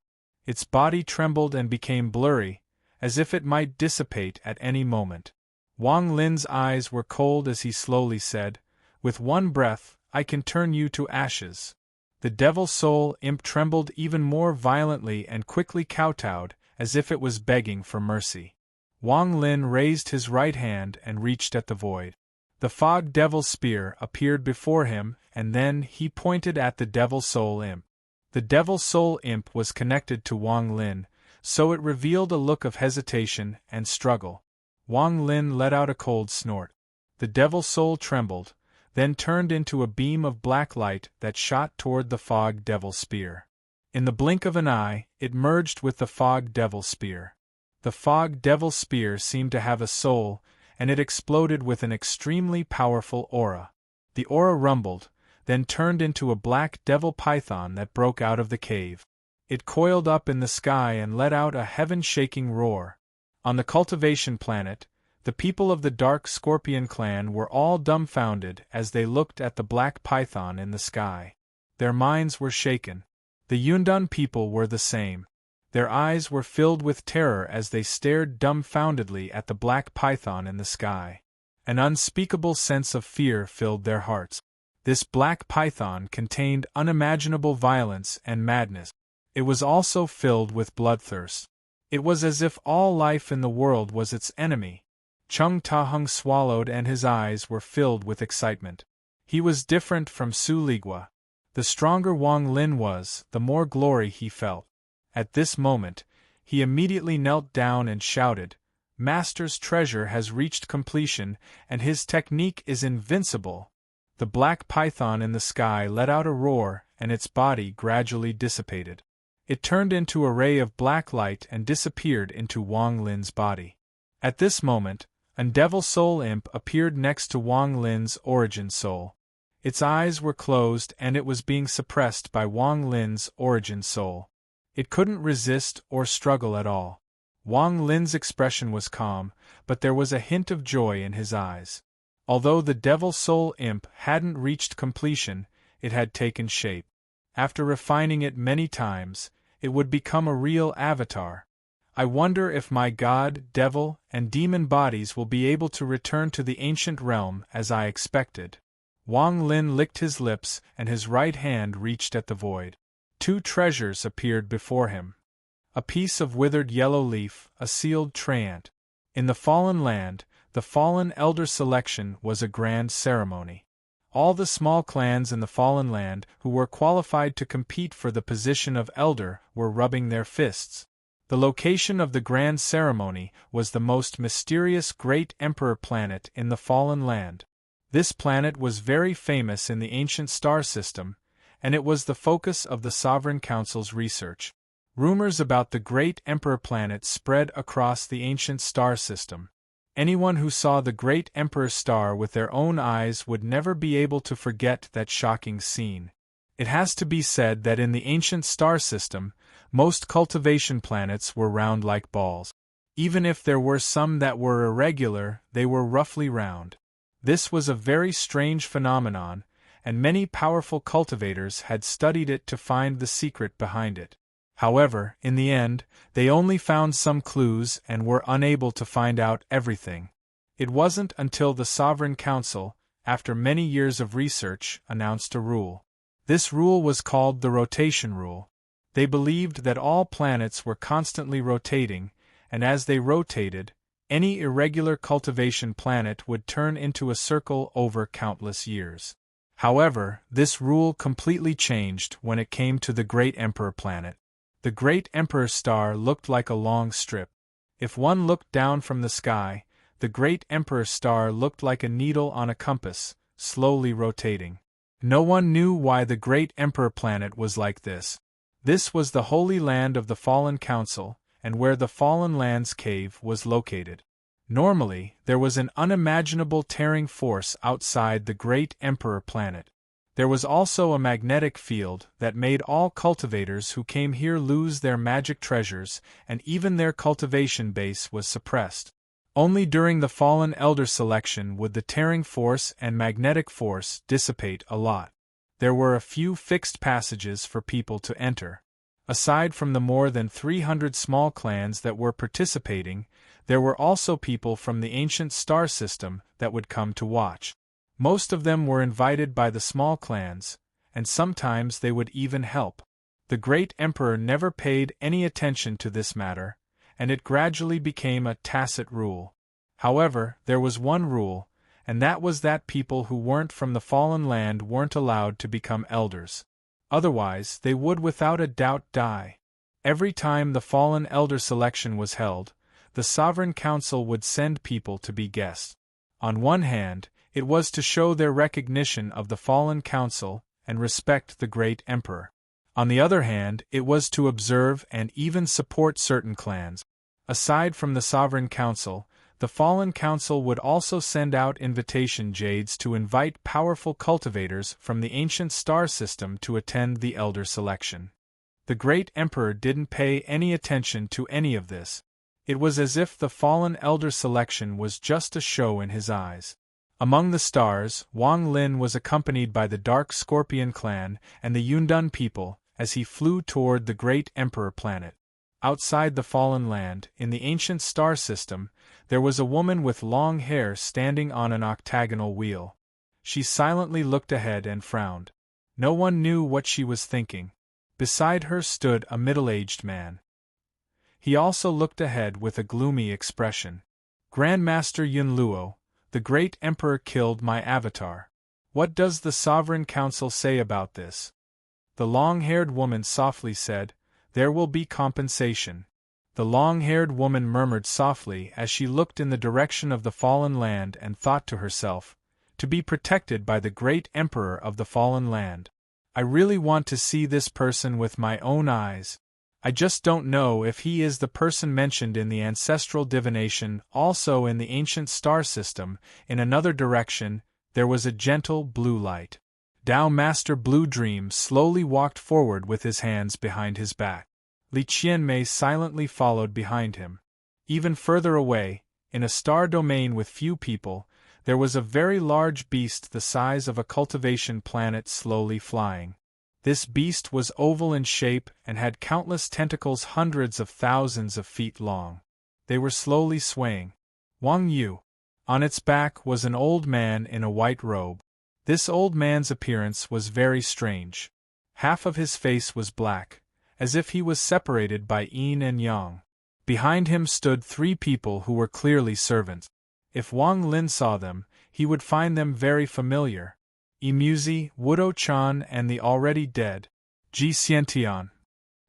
Its body trembled and became blurry, as if it might dissipate at any moment. Wang Lin's eyes were cold as he slowly said, "With one breath, I can turn you to ashes." The Devil Soul Imp trembled even more violently and quickly kowtowed, as if it was begging for mercy. Wang Lin raised his right hand and reached at the void. The Fog Devil Spear appeared before him, and then he pointed at the Devil Soul Imp. The Devil Soul Imp was connected to Wang Lin, so it revealed a look of hesitation and struggle. Wang Lin let out a cold snort. The Devil Soul trembled, then turned into a beam of black light that shot toward the Fog Devil Spear. In the blink of an eye, it merged with the Fog Devil Spear. The Fog Devil Spear seemed to have a soul, and it exploded with an extremely powerful aura. The aura rumbled, then turned into a black devil python that broke out of the cave. It coiled up in the sky and let out a heaven-shaking roar. On the cultivation planet, the people of the Dark Scorpion clan were all dumbfounded as they looked at the black python in the sky. Their minds were shaken. The Yundan people were the same. Their eyes were filled with terror as they stared dumbfoundedly at the black python in the sky. An unspeakable sense of fear filled their hearts. This black python contained unimaginable violence and madness. It was also filled with bloodthirst. It was as if all life in the world was its enemy. Chung Ta-hung swallowed and his eyes were filled with excitement. He was different from Su Ligua. The stronger Wang Lin was, the more glory he felt. At this moment, he immediately knelt down and shouted, "Master's treasure has reached completion, and his technique is invincible." The black python in the sky let out a roar, and its body gradually dissipated. It turned into a ray of black light and disappeared into Wang Lin's body. At this moment, a Devil Soul Imp appeared next to Wang Lin's origin soul. Its eyes were closed and it was being suppressed by Wang Lin's origin soul. It couldn't resist or struggle at all. Wang Lin's expression was calm, but there was a hint of joy in his eyes. Although the Devil Soul Imp hadn't reached completion, it had taken shape. After refining it many times, it would become a real avatar. I wonder if my god, devil, and demon bodies will be able to return to the ancient realm as I expected. Wang Lin licked his lips and his right hand reached at the void. Two treasures appeared before him. A piece of withered yellow leaf, a sealed treant. In the Fallen Land, the Fallen Elder selection was a grand ceremony. All the small clans in the Fallen Land who were qualified to compete for the position of Elder were rubbing their fists. The location of the grand ceremony was the most mysterious Great Emperor planet in the Fallen Land. This planet was very famous in the ancient star system, and it was the focus of the Sovereign Council's research. Rumors about the Great Emperor planet spread across the ancient star system. Anyone who saw the Great Emperor star with their own eyes would never be able to forget that shocking scene. It has to be said that in the ancient star system, most cultivation planets were round like balls. Even if there were some that were irregular, they were roughly round. This was a very strange phenomenon, and many powerful cultivators had studied it to find the secret behind it. However, in the end, they only found some clues and were unable to find out everything. It wasn't until the Sovereign Council, after many years of research, announced a rule. This rule was called the rotation rule. They believed that all planets were constantly rotating, and as they rotated, any irregular cultivation planet would turn into a circle over countless years. However, this rule completely changed when it came to the Great Emperor planet. The Great Emperor star looked like a long strip. If one looked down from the sky, the Great Emperor star looked like a needle on a compass, slowly rotating. No one knew why the Great Emperor planet was like this. This was the Holy Land of the Fallen Council, and where the Fallen Land's cave was located. Normally, there was an unimaginable tearing force outside the Great Emperor planet. There was also a magnetic field that made all cultivators who came here lose their magic treasures, and even their cultivation base was suppressed. Only during the Fallen Elder selection would the tearing force and magnetic force dissipate a lot. There were a few fixed passages for people to enter. Aside from the more than 300 small clans that were participating, there were also people from the ancient star system that would come to watch. Most of them were invited by the small clans, and sometimes they would even help. The Great Emperor never paid any attention to this matter, and it gradually became a tacit rule. However, there was one rule, and that was that people who weren't from the Fallen Land weren't allowed to become elders. Otherwise, they would without a doubt die. Every time the Fallen Elder selection was held, the Sovereign Council would send people to be guests. On one hand, it was to show their recognition of the Fallen Council and respect the Great Emperor. On the other hand, it was to observe and even support certain clans. Aside from the Sovereign Council, the Fallen Council would also send out invitation jades to invite powerful cultivators from the ancient star system to attend the Elder selection. The Great Emperor didn't pay any attention to any of this. It was as if the Fallen Elder selection was just a show in his eyes. Among the stars, Wang Lin was accompanied by the Dark Scorpion clan and the Yundan people as he flew toward the Great Emperor planet. Outside the Fallen Land, in the ancient star system, there was a woman with long hair standing on an octagonal wheel. She silently looked ahead and frowned. No one knew what she was thinking. Beside her stood a middle-aged man. He also looked ahead with a gloomy expression. Grandmaster Yunluo, the Great Emperor killed my avatar. What does the Sovereign Council say about this? The long-haired woman softly said, "There will be compensation." The long-haired woman murmured softly as she looked in the direction of the Fallen Land and thought to herself, "To be protected by the Great Emperor of the Fallen Land. I really want to see this person with my own eyes. I just don't know if he is the person mentioned in the ancestral divination." Also in the ancient star system, in another direction, there was a gentle blue light. Tao Master Blue Dream slowly walked forward with his hands behind his back. Li Qianmei silently followed behind him. Even further away, in a star domain with few people, there was a very large beast the size of a cultivation planet slowly flying. This beast was oval in shape and had countless tentacles hundreds of thousands of feet long. They were slowly swaying. Wang Yu. On its back was an old man in a white robe. This old man's appearance was very strange. Half of his face was black, as if he was separated by yin and yang. Behind him stood 3 people who were clearly servants. If Wang Lin saw them, he would find them very familiar. Imuzi, Wudo-chan and the already dead Ji Xiantian.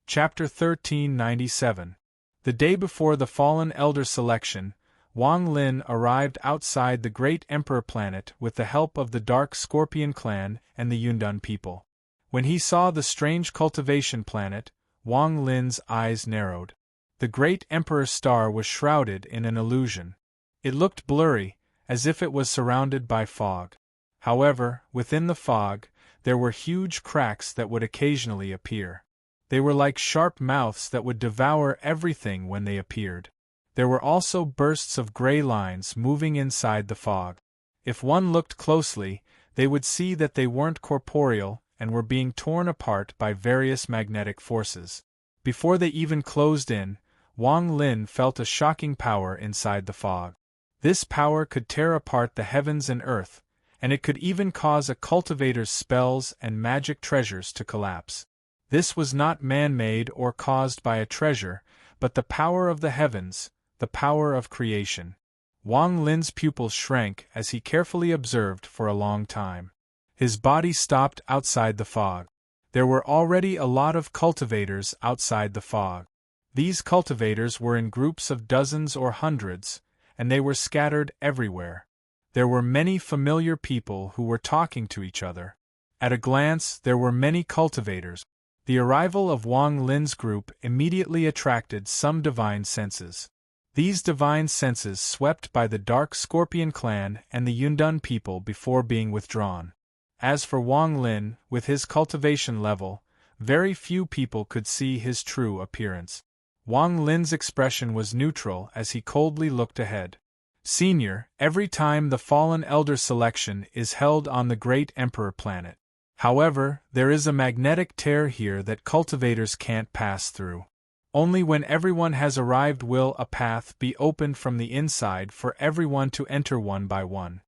Chapter 1397. The day before the fallen elder selection, Wang Lin arrived outside the great Emperor planet with the help of the Dark Scorpion clan and the Yundan people. When he saw the strange cultivation planet, Wang Lin's eyes narrowed. The great Emperor star was shrouded in an illusion. It looked blurry, as if it was surrounded by fog. However, within the fog, there were huge cracks that would occasionally appear. They were like sharp mouths that would devour everything when they appeared. There were also bursts of gray lines moving inside the fog. If one looked closely, they would see that they weren't corporeal and were being torn apart by various magnetic forces. Before they even closed in, Wang Lin felt a shocking power inside the fog. This power could tear apart the heavens and earth, and it could even cause a cultivator's spells and magic treasures to collapse. This was not man-made or caused by a treasure, but the power of the heavens, the power of creation. Wang Lin's pupils shrank as he carefully observed for a long time. His body stopped outside the fog. There were already a lot of cultivators outside the fog. These cultivators were in groups of dozens or hundreds, and they were scattered everywhere. There were many familiar people who were talking to each other. At a glance, there were many cultivators. The arrival of Wang Lin's group immediately attracted some divine senses. These divine senses swept by the Dark Scorpion clan and the Yundan people before being withdrawn. As for Wang Lin, with his cultivation level, very few people could see his true appearance. Wang Lin's expression was neutral as he coldly looked ahead. Senior, every time the Fallen Elder selection is held on the Great Emperor planet. However, there is a magnetic tear here that cultivators can't pass through. Only when everyone has arrived will a path be opened from the inside for everyone to enter one by one.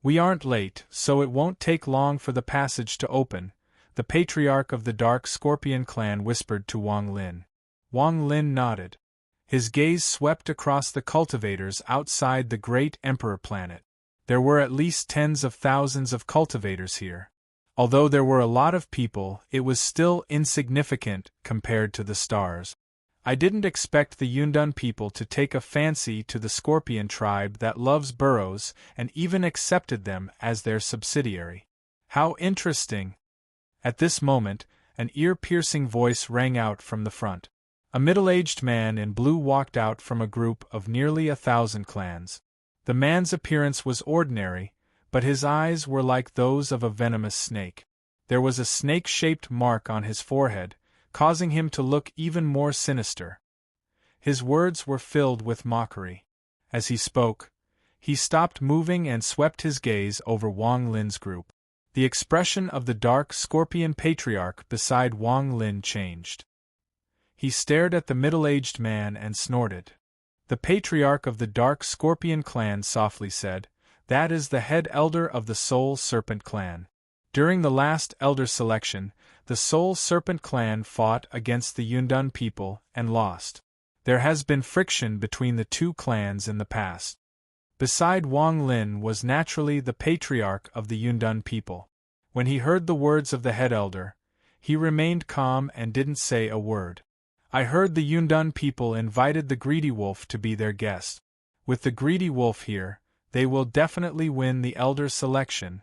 We aren't late, so it won't take long for the passage to open, the patriarch of the Dark Scorpion clan whispered to Wang Lin. Wang Lin nodded. His gaze swept across the cultivators outside the Great Emperor planet. There were at least tens of thousands of cultivators here. Although there were a lot of people, it was still insignificant compared to the stars. I didn't expect the Yundan people to take a fancy to the Scorpion tribe that loves burrows and even accepted them as their subsidiary. How interesting! At this moment, an ear-piercing voice rang out from the front. A middle-aged man in blue walked out from a group of nearly 1,000 clans. The man's appearance was ordinary, but his eyes were like those of a venomous snake. There was a snake-shaped mark on his forehead, causing him to look even more sinister. His words were filled with mockery. As he spoke, he stopped moving and swept his gaze over Wang Lin's group. The expression of the Dark Scorpion patriarch beside Wang Lin changed. He stared at the middle-aged man and snorted. The patriarch of the Dark Scorpion clan softly said, "That is the head elder of the Soul Serpent clan. During the last elder selection, the Soul Serpent clan fought against the Yundan people and lost. There has been friction between the two clans in the past." Beside Wang Lin was naturally the patriarch of the Yundan people. When he heard the words of the head elder, he remained calm and didn't say a word. "I heard the Yundan people invited the Greedy Wolf to be their guest. With the Greedy Wolf here, they will definitely win the elder selection.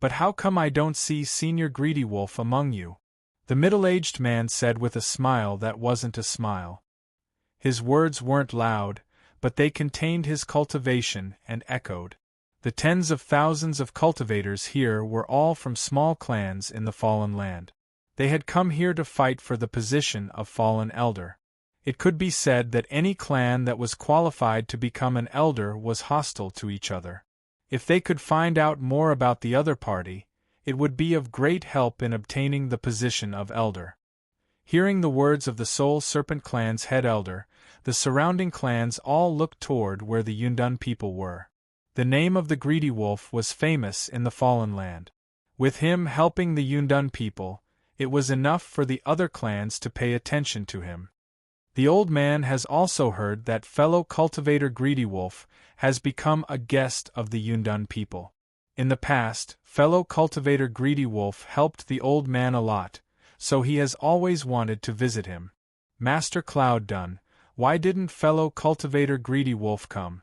But how come I don't see Senior Greedy Wolf among you?" The middle-aged man said with a smile that wasn't a smile. His words weren't loud, but they contained his cultivation and echoed. The tens of thousands of cultivators here were all from small clans in the Fallen Land. They had come here to fight for the position of Fallen Elder. It could be said that any clan that was qualified to become an elder was hostile to each other. If they could find out more about the other party, it would be of great help in obtaining the position of elder. Hearing the words of the Soul Serpent clan's head elder, the surrounding clans all looked toward where the Yundan people were. The name of the Greedy Wolf was famous in the Fallen Land. With him helping the Yundan people, it was enough for the other clans to pay attention to him. The old man has also heard that fellow cultivator Greedy Wolf has become a guest of the Yundan people. In the past, fellow cultivator Greedy Wolf helped the old man a lot, so he has always wanted to visit him. Master Cloud Dun, why didn't fellow cultivator Greedy Wolf come?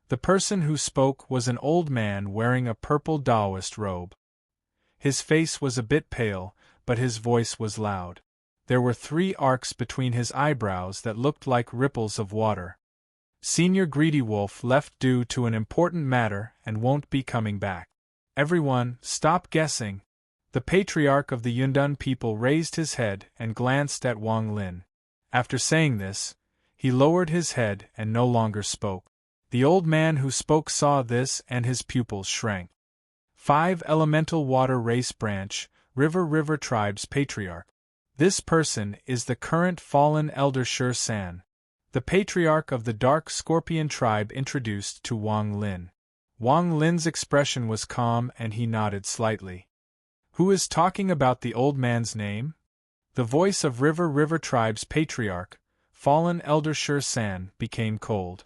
The person who spoke was an old man wearing a purple Taoist robe. His face was a bit pale, but his voice was loud. There were 3 arcs between his eyebrows that looked like ripples of water. Senior Greedy Wolf left due to an important matter and won't be coming back. Everyone, stop guessing. The patriarch of the Yundan people raised his head and glanced at Wang Lin. After saying this, he lowered his head and no longer spoke. The old man who spoke saw this and his pupils shrank. 5 Elemental Water Race Branch, River Tribe's Patriarch. This person is the current fallen Elder Sher San, the patriarch of the Dark Scorpion tribe introduced to Wang Lin. Wang Lin's expression was calm and he nodded slightly. Who is talking about the old man's name? The voice of River Tribe's patriarch, fallen Elder Sher San, became cold.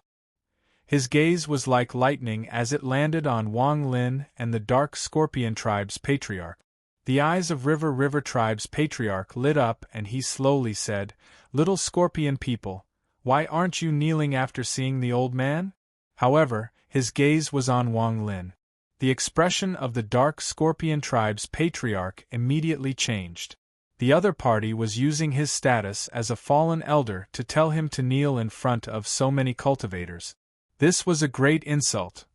His gaze was like lightning as it landed on Wang Lin and the Dark Scorpion tribe's patriarch. The eyes of River Tribe's patriarch lit up and he slowly said, "Little scorpion people, why aren't you kneeling after seeing the old man?" However, his gaze was on Wang Lin. The expression of the Dark Scorpion tribe's patriarch immediately changed. The other party was using his status as a fallen elder to tell him to kneel in front of so many cultivators. This was a great insult.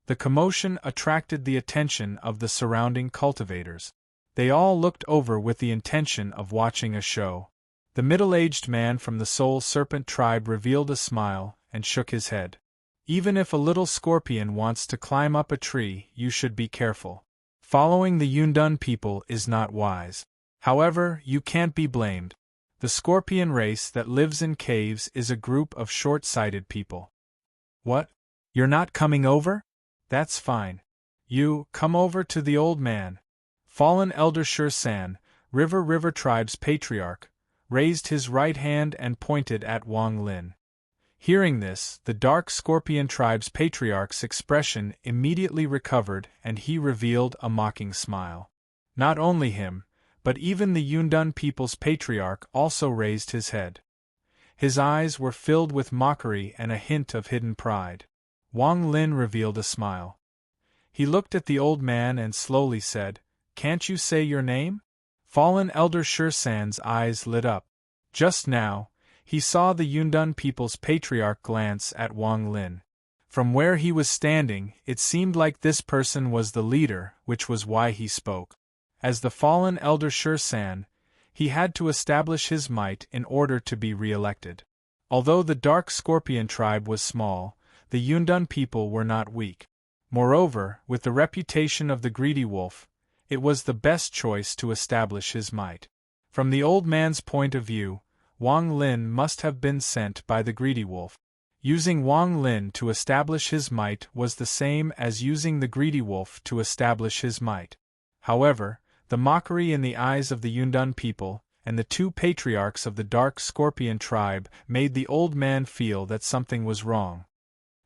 The commotion attracted the attention of the surrounding cultivators. They all looked over with the intention of watching a show. The middle-aged man from the Soul Serpent tribe revealed a smile and shook his head. Even if a little scorpion wants to climb up a tree, you should be careful. Following the Yundan people is not wise. However, you can't be blamed. The scorpion race that lives in caves is a group of short-sighted people. What? You're not coming over? That's fine. You, come over to the old man. Fallen Elder Sher San, River Tribe's patriarch, raised his right hand and pointed at Wang Lin. Hearing this, the Dark Scorpion tribe's patriarch's expression immediately recovered and he revealed a mocking smile. Not only him, but even the Yundan people's patriarch also raised his head. His eyes were filled with mockery and a hint of hidden pride. Wang Lin revealed a smile. He looked at the old man and slowly said, "Can't you say your name?" Fallen Elder Sher San's eyes lit up. Just now, he saw the Yundan people's patriarch glance at Wang Lin. From where he was standing, it seemed like this person was the leader, which was why he spoke. As the fallen Elder Sher San, he had to establish his might in order to be re-elected. Although the Dark Scorpion tribe was small, the Yundan people were not weak. Moreover, with the reputation of the Greedy Wolf, it was the best choice to establish his might. From the old man's point of view, Wang Lin must have been sent by the Greedy Wolf. Using Wang Lin to establish his might was the same as using the Greedy Wolf to establish his might. However, the mockery in the eyes of the Yundan people, and the 2 patriarchs of the Dark Scorpion tribe made the old man feel that something was wrong.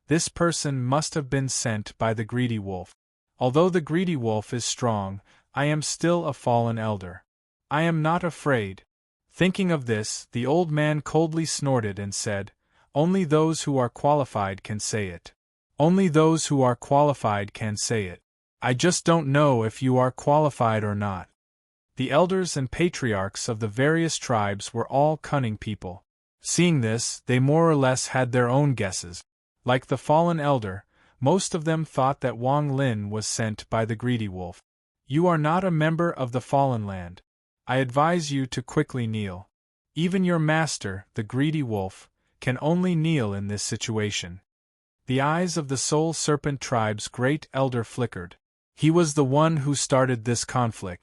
This person must have been sent by the Greedy Wolf. Although the Greedy Wolf is strong, I am still a fallen elder. I am not afraid. Thinking of this, the old man coldly snorted and said, "Only those who are qualified can say it. Only those who are qualified can say it. I just don't know if you are qualified or not." The elders and patriarchs of the various tribes were all cunning people. Seeing this, they more or less had their own guesses. Like the fallen elder, most of them thought that Wang Lin was sent by the Greedy Wolf. You are not a member of the Fallen Land. I advise you to quickly kneel. Even your master, the Greedy Wolf, can only kneel in this situation. The eyes of the Soul Serpent tribe's great elder flickered. He was the one who started this conflict.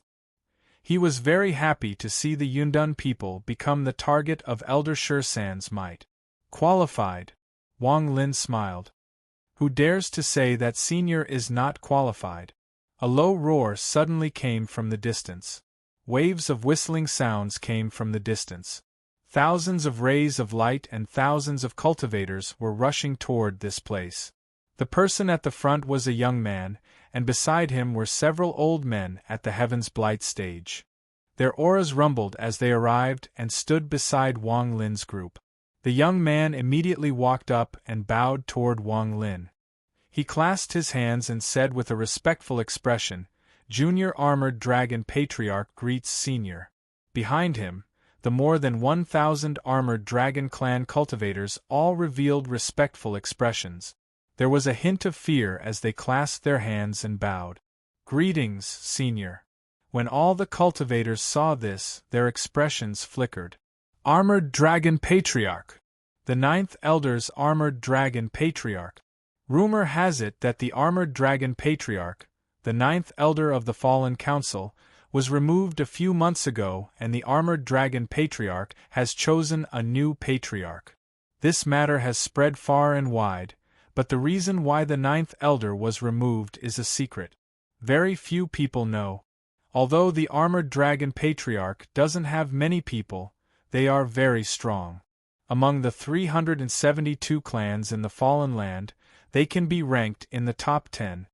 He was very happy to see the Yundan people become the target of Elder Sher San's might. Qualified? Wang Lin smiled. Who dares to say that senior is not qualified? A low roar suddenly came from the distance. Waves of whistling sounds came from the distance. Thousands of rays of light and thousands of cultivators were rushing toward this place. The person at the front was a young man, and beside him were several old men at the Heaven's Blight stage. Their auras rumbled as they arrived and stood beside Wang Lin's group. The young man immediately walked up and bowed toward Wang Lin. He clasped his hands and said with a respectful expression, "Junior Armored Dragon Patriarch greets Senior." Behind him, the more than 1,000 Armored Dragon Clan cultivators all revealed respectful expressions. There was a hint of fear as they clasped their hands and bowed. "Greetings, Senior." When all the cultivators saw this, their expressions flickered. Armored Dragon Patriarch. The 9th Elder's Armored Dragon Patriarch. Rumor has it that the Armored Dragon Patriarch, the 9th Elder of the Fallen Council, was removed a few months ago, and the Armored Dragon Patriarch has chosen a new Patriarch. This matter has spread far and wide, but the reason why the 9th Elder was removed is a secret. Very few people know. Although the Armored Dragon Patriarch doesn't have many people, they are very strong. Among the 372 clans in the Fallen Land, they can be ranked in the top 10.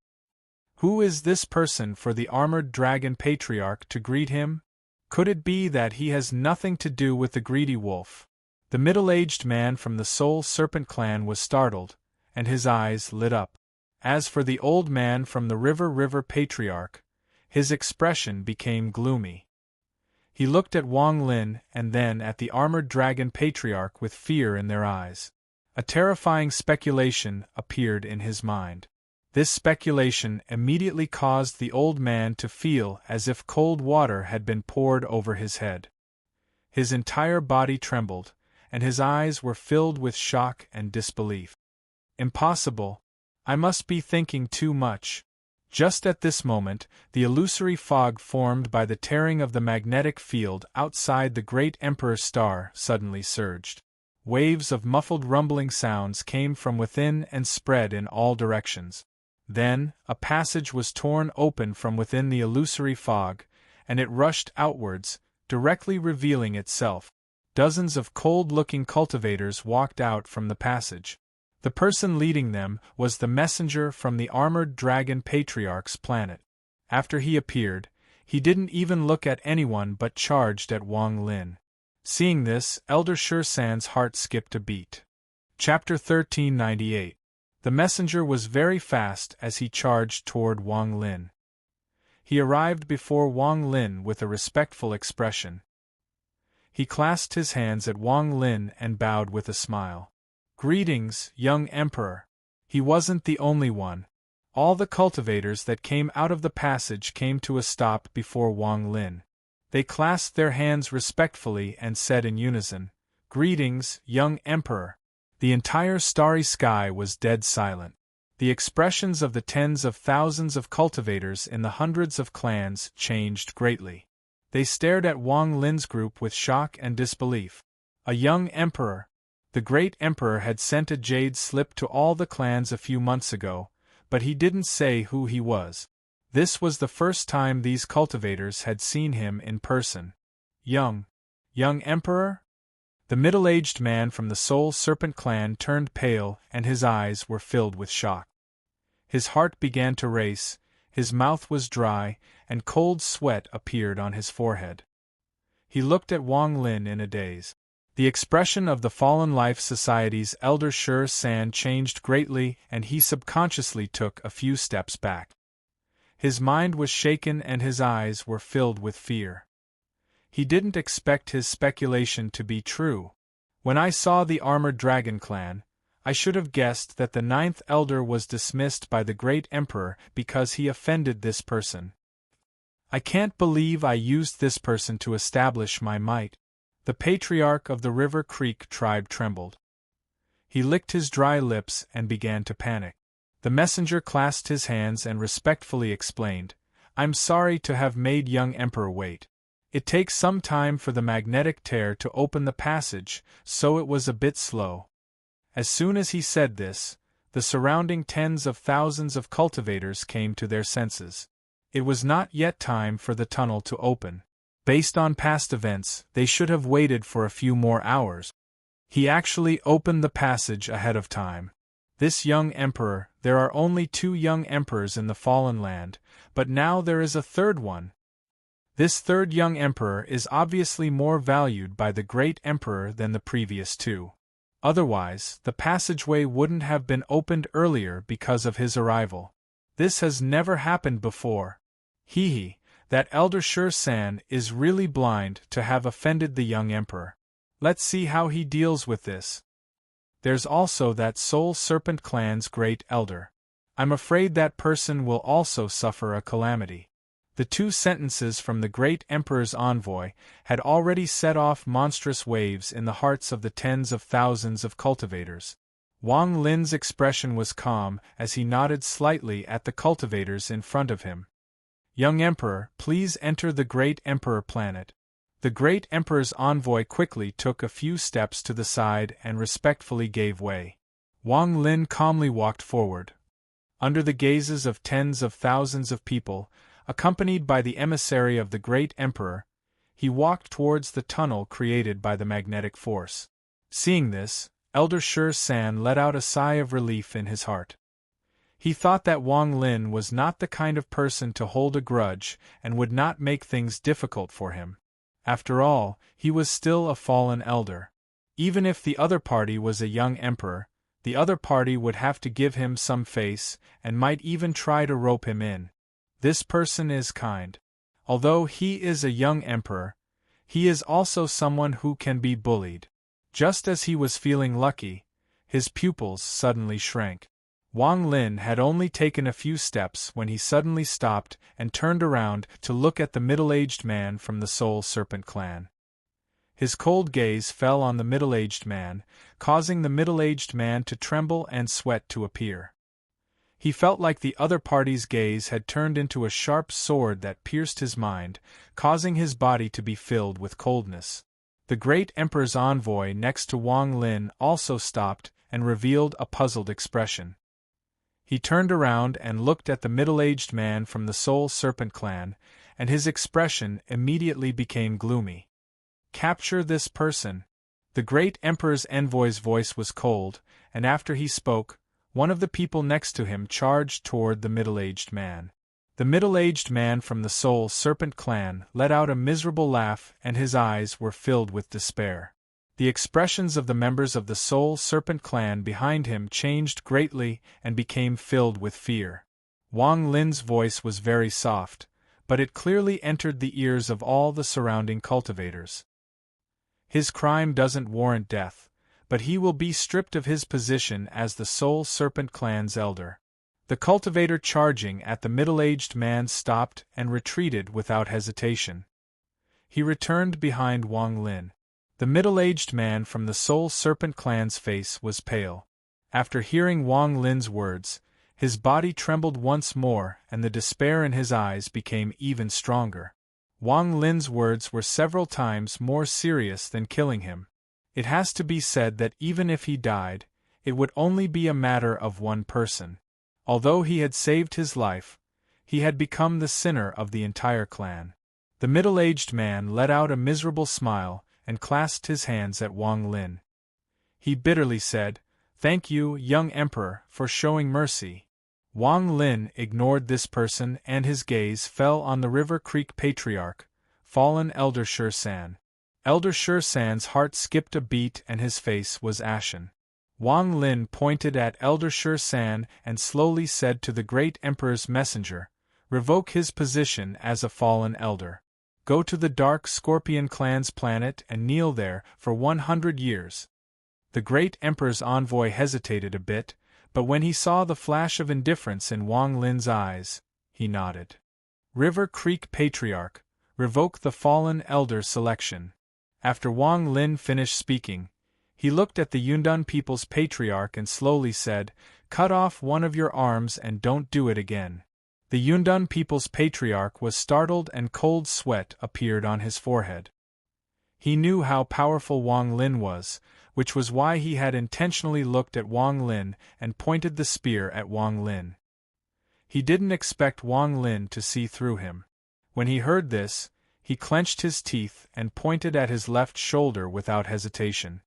Who is this person for the Armored Dragon Patriarch to greet him? Could it be that he has nothing to do with the greedy wolf? The middle-aged man from the Soul Serpent clan was startled, and his eyes lit up. As for the old man from the River Patriarch, his expression became gloomy. He looked at Wang Lin and then at the Armored Dragon Patriarch with fear in their eyes. A terrifying speculation appeared in his mind. This speculation immediately caused the old man to feel as if cold water had been poured over his head. His entire body trembled, and his eyes were filled with shock and disbelief. Impossible. I must be thinking too much. Just at this moment, the illusory fog formed by the tearing of the magnetic field outside the great Emperor star suddenly surged. Waves of muffled rumbling sounds came from within and spread in all directions. Then, a passage was torn open from within the illusory fog, and it rushed outwards, directly revealing itself. Dozens of cold-looking cultivators walked out from the passage. The person leading them was the messenger from the Armored Dragon Patriarch's planet. After he appeared, he didn't even look at anyone but charged at Wang Lin. Seeing this, Elder Shursan's heart skipped a beat. Chapter 1398. The messenger was very fast as he charged toward Wang Lin. He arrived before Wang Lin with a respectful expression. He clasped his hands at Wang Lin and bowed with a smile. "Greetings, young Emperor." He wasn't the only one. All the cultivators that came out of the passage came to a stop before Wang Lin. They clasped their hands respectfully and said in unison, "Greetings, young Emperor." The entire starry sky was dead silent. The expressions of the tens of thousands of cultivators in the hundreds of clans changed greatly. They stared at Wang Lin's group with shock and disbelief. A young emperor. The great emperor had sent a jade slip to all the clans a few months ago, but he didn't say who he was. This was the first time these cultivators had seen him in person. Young emperor? The middle-aged man from the Soul Serpent clan turned pale and his eyes were filled with shock. His heart began to race, his mouth was dry, and cold sweat appeared on his forehead. He looked at Wang Lin in a daze. The expression of the Fallen Life Society's Elder Shur-san changed greatly and he subconsciously took a few steps back. His mind was shaken and his eyes were filled with fear. He didn't expect his speculation to be true. When I saw the Armored Dragon clan, I should have guessed that the 9th Elder was dismissed by the Great Emperor because he offended this person. I can't believe I used this person to establish my might. The Patriarch of the River Creek tribe trembled. He licked his dry lips and began to panic. The messenger clasped his hands and respectfully explained, "I'm sorry to have made young Emperor wait. It takes some time for the magnetic tear to open the passage, so it was a bit slow." As soon as he said this, the surrounding tens of thousands of cultivators came to their senses. It was not yet time for the tunnel to open. Based on past events, they should have waited for a few more hours. He actually opened the passage ahead of time. This young emperor, there are only 2 young emperors in the fallen land, but now there is a third one. This third young emperor is obviously more valued by the great emperor than the previous 2. Otherwise, the passageway wouldn't have been opened earlier because of his arrival. This has never happened before. Hee, that elder Sher-san is really blind to have offended the young emperor. Let's see how he deals with this. There's also that Soul Serpent clan's great elder. I'm afraid that person will also suffer a calamity. The 2 sentences from the great emperor's envoy had already set off monstrous waves in the hearts of the tens of thousands of cultivators. Wang Lin's expression was calm as he nodded slightly at the cultivators in front of him. Young Emperor, please enter the great emperor planet. The great emperor's envoy quickly took a few steps to the side and respectfully gave way. Wang Lin calmly walked forward. Under the gazes of tens of thousands of people, accompanied by the emissary of the great emperor, he walked towards the tunnel created by the magnetic force. Seeing this, Elder Sher-san let out a sigh of relief in his heart. He thought that Wang Lin was not the kind of person to hold a grudge and would not make things difficult for him. After all, he was still a fallen elder. Even if the other party was a young emperor, the other party would have to give him some face and might even try to rope him in. This person is kind. Although he is a young emperor, he is also someone who can be bullied. Just as he was feeling lucky, his pupils suddenly shrank. Wang Lin had only taken a few steps when he suddenly stopped and turned around to look at the middle-aged man from the Soul Serpent clan. His cold gaze fell on the middle-aged man, causing the middle-aged man to tremble and sweat to appear. He felt like the other party's gaze had turned into a sharp sword that pierced his mind, causing his body to be filled with coldness. The great emperor's envoy next to Wang Lin also stopped and revealed a puzzled expression. He turned around and looked at the middle-aged man from the Soul Serpent clan, and his expression immediately became gloomy. Capture this person. The great emperor's envoy's voice was cold, and after he spoke, one of the people next to him charged toward the middle-aged man. The middle-aged man from the Soul Serpent clan let out a miserable laugh and his eyes were filled with despair. The expressions of the members of the Soul Serpent clan behind him changed greatly and became filled with fear. Wang Lin's voice was very soft, but it clearly entered the ears of all the surrounding cultivators. His crime doesn't warrant death, but he will be stripped of his position as the Soul Serpent clan's elder. The cultivator charging at the middle-aged man stopped and retreated without hesitation. He returned behind Wang Lin. The middle-aged man from the Soul Serpent clan's face was pale. After hearing Wang Lin's words, his body trembled once more and the despair in his eyes became even stronger. Wang Lin's words were several times more serious than killing him. It has to be said that even if he died, it would only be a matter of one person. Although he had saved his life, he had become the sinner of the entire clan. The middle-aged man let out a miserable smile and clasped his hands at Wang Lin. He bitterly said, "Thank you, young emperor, for showing mercy." Wang Lin ignored this person and his gaze fell on the River Creek patriarch, fallen Elder Sher-san. Elder Sher-san's heart skipped a beat and his face was ashen. Wang Lin pointed at Elder Sher-san and slowly said to the great emperor's messenger, "Revoke his position as a fallen elder. Go to the Dark Scorpion clan's planet and kneel there for 100 years. The great emperor's envoy hesitated a bit, but when he saw the flash of indifference in Wang Lin's eyes, he nodded. River Creek Patriarch, revoke the fallen elder selection. After Wang Lin finished speaking, he looked at the Yundan people's patriarch and slowly said, "Cut off one of your arms and don't do it again." The Yundan people's patriarch was startled and cold sweat appeared on his forehead. He knew how powerful Wang Lin was, which was why he had intentionally looked at Wang Lin and pointed the spear at Wang Lin. He didn't expect Wang Lin to see through him. When he heard this, He clenched his teeth and pointed at his left shoulder without hesitation.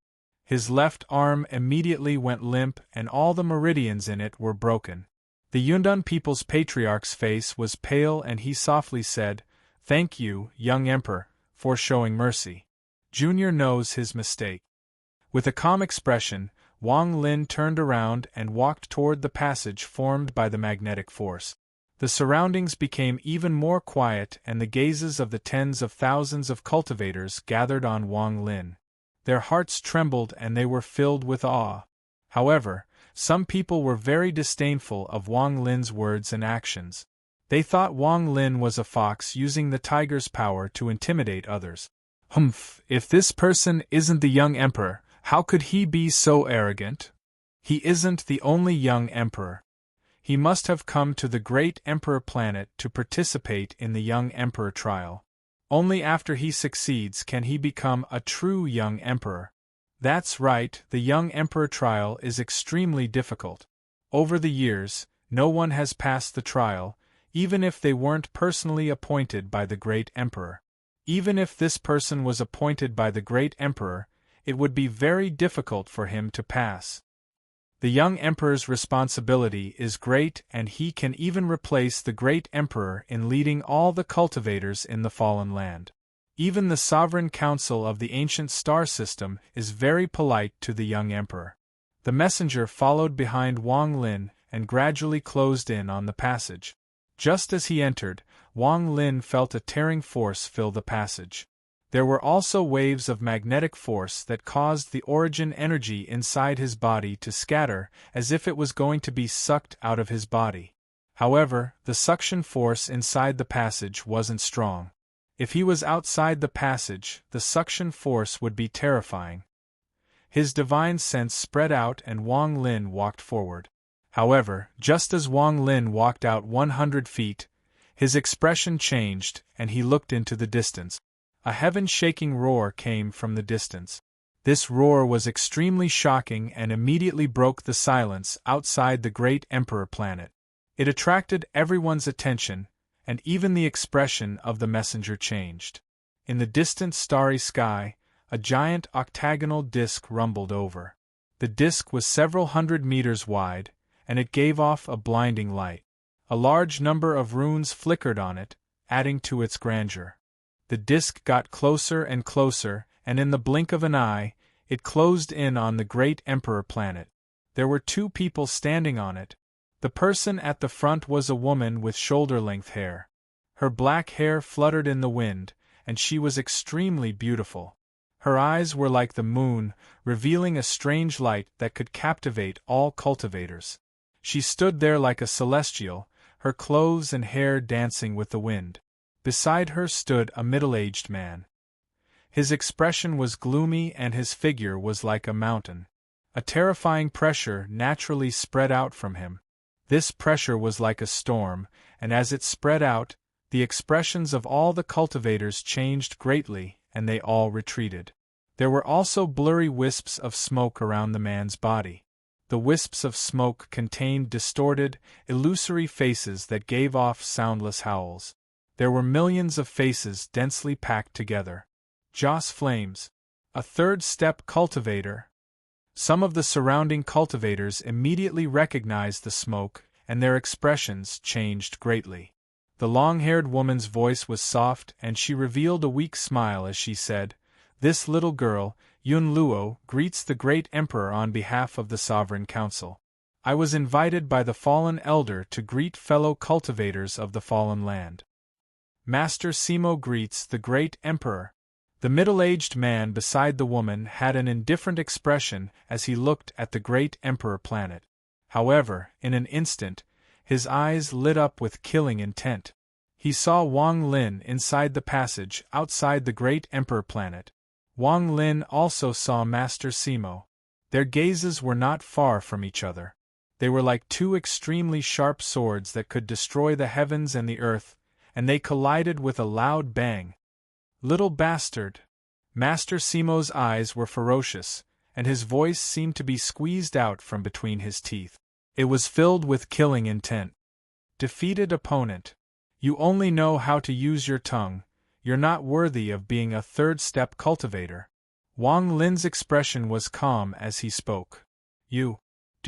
His left arm immediately went limp and all the meridians in it were broken. The Yundan people's patriarch's face was pale and he softly said, "Thank you, young emperor, for showing mercy. Junior knows his mistake." With a calm expression, Wang Lin turned around and walked toward the passage formed by the magnetic force. The surroundings became even more quiet and the gazes of the tens of thousands of cultivators gathered on Wang Lin. Their hearts trembled and they were filled with awe. However, some people were very disdainful of Wang Lin's words and actions. They thought Wang Lin was a fox using the tiger's power to intimidate others. Humph, if this person isn't the young emperor, how could he be so arrogant? He isn't the only young emperor. He must have come to the great emperor planet to participate in the young emperor trial. Only after he succeeds can he become a true young emperor. That's right, the young emperor trial is extremely difficult. Over the years, no one has passed the trial, even if they weren't personally appointed by the great emperor. Even if this person was appointed by the great emperor, it would be very difficult for him to pass. The young emperor's responsibility is great and he can even replace the great emperor in leading all the cultivators in the fallen land. Even the sovereign council of the ancient star system is very polite to the young emperor. The messenger followed behind Wang Lin and gradually closed in on the passage. Just as he entered, Wang Lin felt a tearing force fill the passage. There were also waves of magnetic force that caused the origin energy inside his body to scatter as if it was going to be sucked out of his body. However, the suction force inside the passage wasn't strong. If he was outside the passage, the suction force would be terrifying. His divine sense spread out and Wang Lin walked forward. However, just as Wang Lin walked out 100 feet, his expression changed and he looked into the distance. A heaven-shaking roar came from the distance. This roar was extremely shocking and immediately broke the silence outside the great emperor planet. It attracted everyone's attention, and even the expression of the messenger changed. In the distant starry sky, a giant octagonal disk rumbled over. The disk was several hundred meters wide, and it gave off a blinding light. A large number of runes flickered on it, adding to its grandeur. The disk got closer and closer, and in the blink of an eye, it closed in on the great emperor planet. There were 2 people standing on it. The person at the front was a woman with shoulder-length hair. Her black hair fluttered in the wind, and she was extremely beautiful. Her eyes were like the moon, revealing a strange light that could captivate all cultivators. She stood there like a celestial, her clothes and hair dancing with the wind. Beside her stood a middle-aged man. His expression was gloomy and his figure was like a mountain. A terrifying pressure naturally spread out from him. This pressure was like a storm, and as it spread out, the expressions of all the cultivators changed greatly, and they all retreated. There were also blurry wisps of smoke around the man's body. The wisps of smoke contained distorted, illusory faces that gave off soundless howls. There were millions of faces densely packed together. Joss Flames, a third-step cultivator. Some of the surrounding cultivators immediately recognized the smoke, and their expressions changed greatly. The long-haired woman's voice was soft and she revealed a weak smile as she said, "This little girl, Yun Luo, greets the great emperor on behalf of the Sovereign Council. I was invited by the fallen elder to greet fellow cultivators of the fallen land. Master Simo greets the great emperor." The middle-aged man beside the woman had an indifferent expression as he looked at the great emperor planet. However, in an instant, his eyes lit up with killing intent. He saw Wang Lin inside the passage outside the great emperor planet. Wang Lin also saw Master Simo. Their gazes were not far from each other. They were like 2 extremely sharp swords that could destroy the heavens and the earth, and they collided with a loud bang. "Little bastard!" Master Simo's eyes were ferocious, and his voice seemed to be squeezed out from between his teeth. It was filled with killing intent. "Defeated opponent. You only know how to use your tongue. You're not worthy of being a third-step cultivator. Wang Lin's expression was calm as he spoke. Do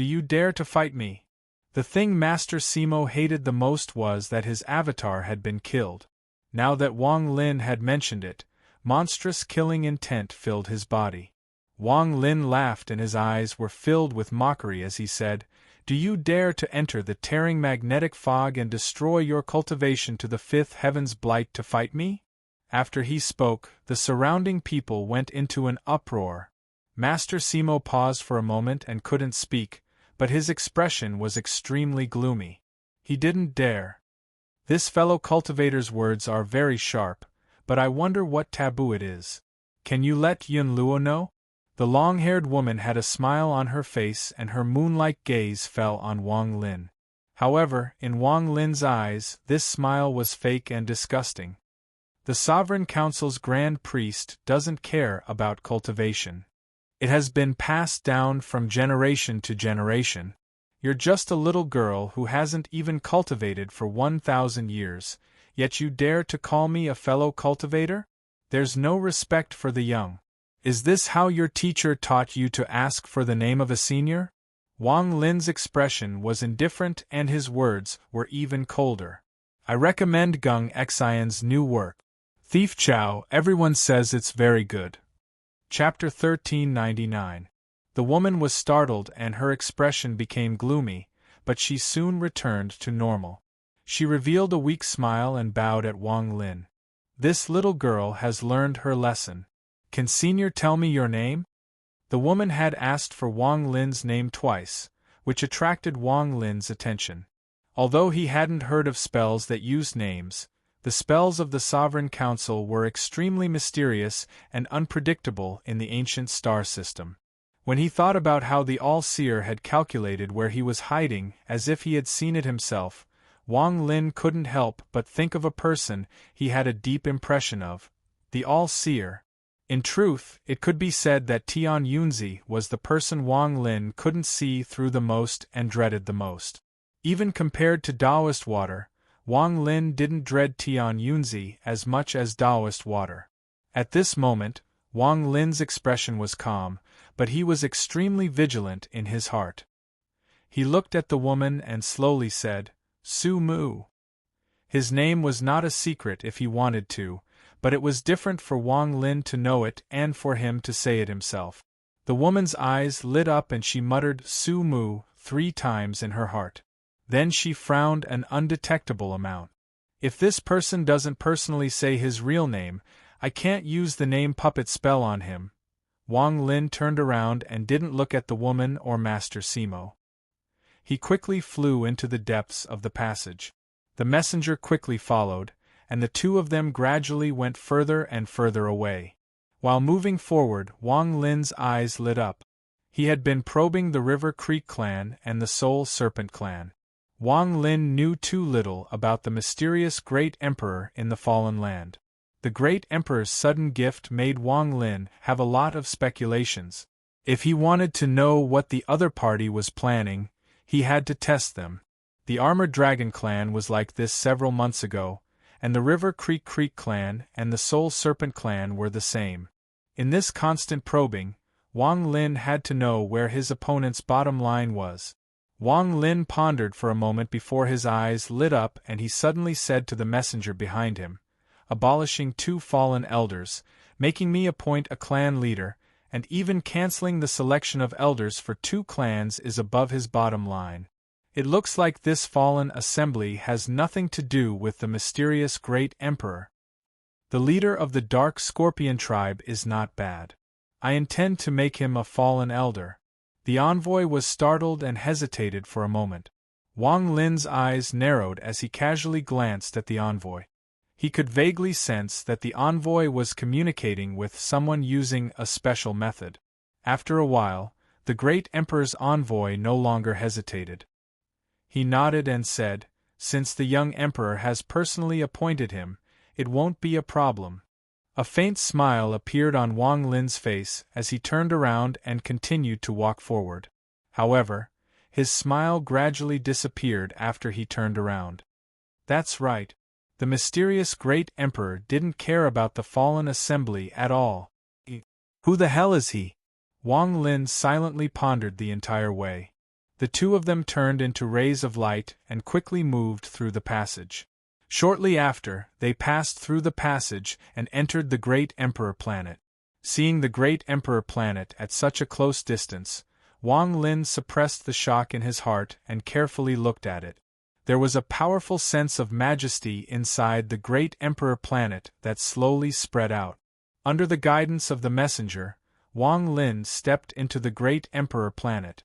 you dare to fight me? The thing Master Simo hated the most was that his avatar had been killed. Now that Wang Lin had mentioned it, monstrous killing intent filled his body. Wang Lin laughed and his eyes were filled with mockery as he said, "Do you dare to enter the tearing magnetic fog and destroy your cultivation to the fifth heaven's blight to fight me?" After he spoke, the surrounding people went into an uproar. Master Simo paused for a moment and couldn't speak, but his expression was extremely gloomy. He didn't dare. This fellow cultivator's words are very sharp, but I wonder what taboo it is. Can you let Yun Luo know? The long-haired woman had a smile on her face and her moon-like gaze fell on Wang Lin. However, in Wang Lin's eyes, this smile was fake and disgusting. The Sovereign Council's Grand Priest doesn't care about cultivation. It has been passed down from generation to generation. You're just a little girl who hasn't even cultivated for 1,000 years, yet you dare to call me a fellow cultivator? There's no respect for the young. Is this how your teacher taught you to ask for the name of a senior? Wang Lin's expression was indifferent and his words were even colder. I recommend Gung Xian's new work. Thief Chow, everyone says it's very good. Chapter 1399. The woman was startled and her expression became gloomy, but she soon returned to normal. She revealed a weak smile and bowed at Wang Lin. This little girl has learned her lesson. Can Senior tell me your name? The woman had asked for Wang Lin's name twice, which attracted Wang Lin's attention. Although he hadn't heard of spells that used names, the spells of the Sovereign Council were extremely mysterious and unpredictable in the ancient star system. When he thought about how the All-Seer had calculated where he was hiding as if he had seen it himself, Wang Lin couldn't help but think of a person he had a deep impression of, the All-Seer. In truth, it could be said that Tian Yunzi was the person Wang Lin couldn't see through the most and dreaded the most. Even compared to Taoist water, Wang Lin didn't dread Tian Yunzi as much as Taoist water. At this moment, Wang Lin's expression was calm, but he was extremely vigilant in his heart. He looked at the woman and slowly said, "Su Mu." His name was not a secret if he wanted to, but it was different for Wang Lin to know it and for him to say it himself. The woman's eyes lit up and she muttered "Su Mu" 3 times in her heart. Then she frowned an undetectable amount. If this person doesn't personally say his real name, I can't use the name puppet spell on him. Wang Lin turned around and didn't look at the woman or Master Simo. He quickly flew into the depths of the passage. The messenger quickly followed, and the two of them gradually went further and further away. While moving forward, Wang Lin's eyes lit up. He had been probing the River Creek clan and the Soul Serpent clan. Wang Lin knew too little about the mysterious Great Emperor in the Fallen Land. The Great Emperor's sudden gift made Wang Lin have a lot of speculations. If he wanted to know what the other party was planning, he had to test them. The Armored Dragon clan was like this several months ago, and the River Creek clan and the Soul Serpent clan were the same. In this constant probing, Wang Lin had to know where his opponent's bottom line was. Wang Lin pondered for a moment before his eyes lit up and he suddenly said to the messenger behind him, "Abolishing 2 fallen elders, making me appoint a clan leader, and even canceling the selection of elders for 2 clans is above his bottom line. It looks like this fallen assembly has nothing to do with the mysterious Great Emperor. The leader of the Dark Scorpion tribe is not bad. I intend to make him a fallen elder." The envoy was startled and hesitated for a moment. Wang Lin's eyes narrowed as he casually glanced at the envoy. He could vaguely sense that the envoy was communicating with someone using a special method. After a while, the Great Emperor's envoy no longer hesitated. He nodded and said, "Since the young emperor has personally appointed him, it won't be a problem." A faint smile appeared on Wang Lin's face as he turned around and continued to walk forward. However, his smile gradually disappeared after he turned around. "That's right. The mysterious great emperor didn't care about the fallen assembly at all. Who the hell is he? Wang Lin silently pondered the entire way. The two of them turned into rays of light and quickly moved through the passage. Shortly after, they passed through the passage and entered the Great Emperor planet. Seeing the Great Emperor planet at such a close distance, Wang Lin suppressed the shock in his heart and carefully looked at it. There was a powerful sense of majesty inside the Great Emperor planet that slowly spread out. Under the guidance of the messenger, Wang Lin stepped into the Great Emperor planet.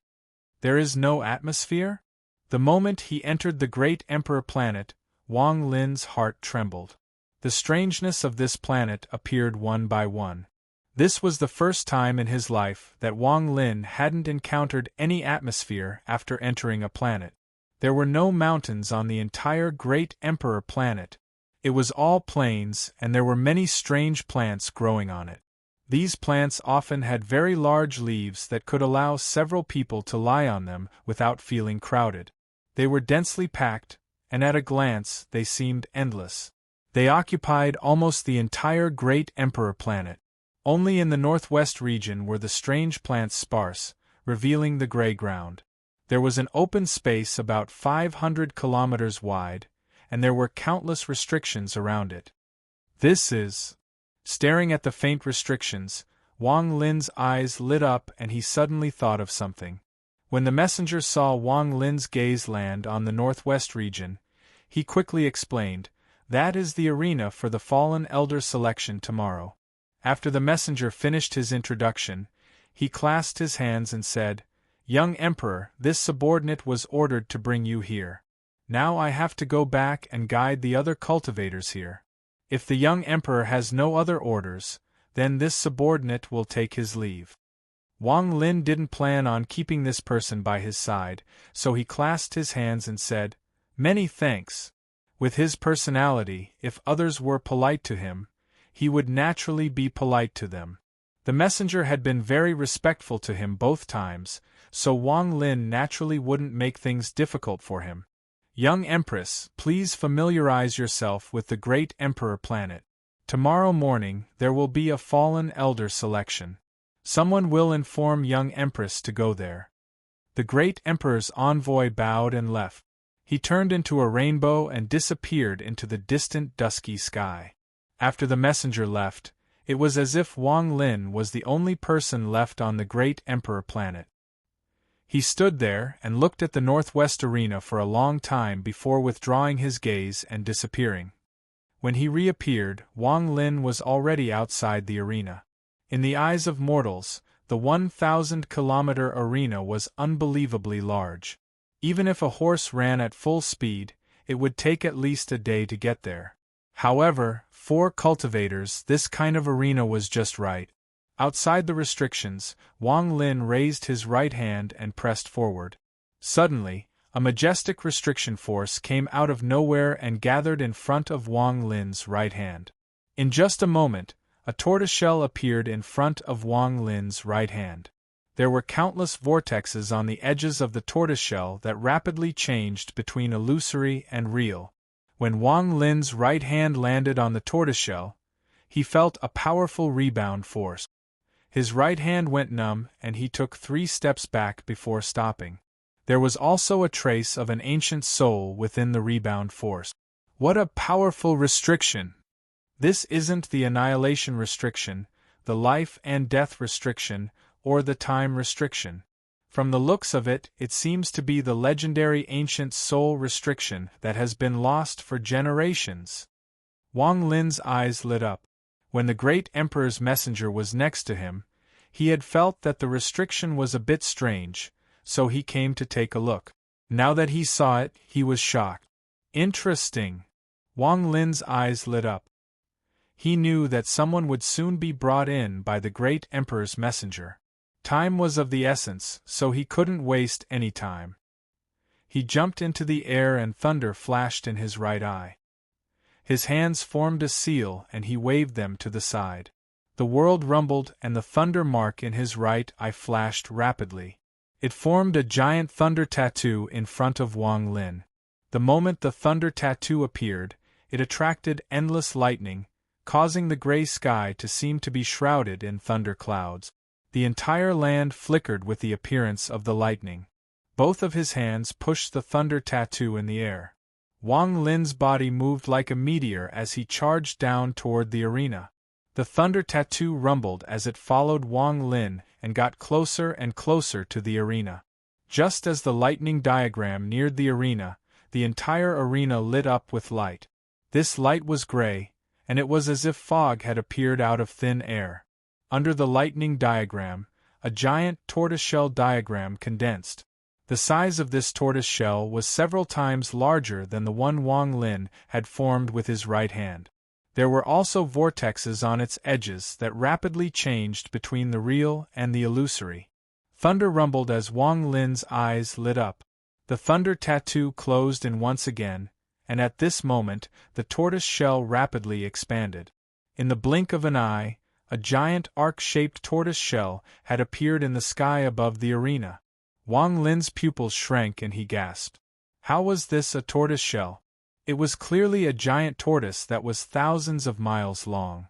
There is no atmosphere? The moment he entered the Great Emperor planet, Wang Lin's heart trembled. The strangeness of this planet appeared one by one. This was the first time in his life that Wang Lin hadn't encountered any atmosphere after entering a planet. There were no mountains on the entire Great Emperor planet. It was all plains, and there were many strange plants growing on it. These plants often had very large leaves that could allow several people to lie on them without feeling crowded. They were densely packed, and at a glance they seemed endless. They occupied almost the entire Great Emperor planet. Only in the northwest region were the strange plants sparse, revealing the gray ground. There was an open space about 500 kilometers wide, and there were countless restrictions around it. This is... Staring at the faint restrictions, Wang Lin's eyes lit up and he suddenly thought of something. When the messenger saw Wang Lin's gaze land on the northwest region, he quickly explained, "That is the arena for the Fallen Elder selection tomorrow." After the messenger finished his introduction, he clasped his hands and said, "Young Emperor, this subordinate was ordered to bring you here. Now I have to go back and guide the other cultivators here. If the young Emperor has no other orders, then this subordinate will take his leave." Wang Lin didn't plan on keeping this person by his side, so he clasped his hands and said, "Many thanks." With his personality, if others were polite to him, he would naturally be polite to them. The messenger had been very respectful to him both times, so Wang Lin naturally wouldn't make things difficult for him. "Young Empress, please familiarize yourself with the Great Emperor planet. Tomorrow morning there will be a Fallen Elder selection. Someone will inform young Empress to go there." The Great Emperor's envoy bowed and left. He turned into a rainbow and disappeared into the distant dusky sky. After the messenger left, it was as if Wang Lin was the only person left on the Great Emperor planet. He stood there and looked at the northwest arena for a long time before withdrawing his gaze and disappearing. When he reappeared, Wang Lin was already outside the arena. In the eyes of mortals, the 1,000-kilometer arena was unbelievably large. Even if a horse ran at full speed, it would take at least a day to get there. However, for cultivators, this kind of arena was just right. Outside the restrictions, Wang Lin raised his right hand and pressed forward. Suddenly, a majestic restriction force came out of nowhere and gathered in front of Wang Lin's right hand. In just a moment, a tortoiseshell appeared in front of Wang Lin's right hand. There were countless vortexes on the edges of the tortoiseshell that rapidly changed between illusory and real. When Wang Lin's right hand landed on the tortoiseshell, he felt a powerful rebound force. His right hand went numb and he took 3 steps back before stopping. There was also a trace of an ancient soul within the rebound force. What a powerful restriction! This isn't the annihilation restriction, the life and death restriction, or the time restriction. From the looks of it, it seems to be the legendary ancient soul restriction that has been lost for generations. Wang Lin's eyes lit up. When the Great Emperor's messenger was next to him, he had felt that the restriction was a bit strange, so he came to take a look. Now that he saw it, he was shocked. Interesting. Wang Lin's eyes lit up. He knew that someone would soon be brought in by the Great Emperor's messenger. Time was of the essence, so he couldn't waste any time. He jumped into the air and thunder flashed in his right eye. His hands formed a seal and he waved them to the side. The world rumbled and the thunder mark in his right eye flashed rapidly. It formed a giant thunder tattoo in front of Wang Lin. The moment the thunder tattoo appeared, it attracted endless lightning, causing the gray sky to seem to be shrouded in thunder clouds. The entire land flickered with the appearance of the lightning. Both of his hands pushed the thunder tattoo in the air. Wang Lin's body moved like a meteor as he charged down toward the arena. The thunder tattoo rumbled as it followed Wang Lin and got closer and closer to the arena. Just as the lightning diagram neared the arena, the entire arena lit up with light. This light was gray, and it was as if fog had appeared out of thin air. Under the lightning diagram, a giant tortoiseshell diagram condensed. The size of this tortoise shell was several times larger than the one Wang Lin had formed with his right hand. There were also vortexes on its edges that rapidly changed between the real and the illusory. Thunder rumbled as Wang Lin's eyes lit up. The thunder tattoo closed in once again, and at this moment the tortoise shell rapidly expanded. In the blink of an eye, a giant arc-shaped tortoise shell had appeared in the sky above the arena. Wang Lin's pupils shrank and he gasped. How was this a tortoise shell? It was clearly a giant tortoise that was thousands of miles long.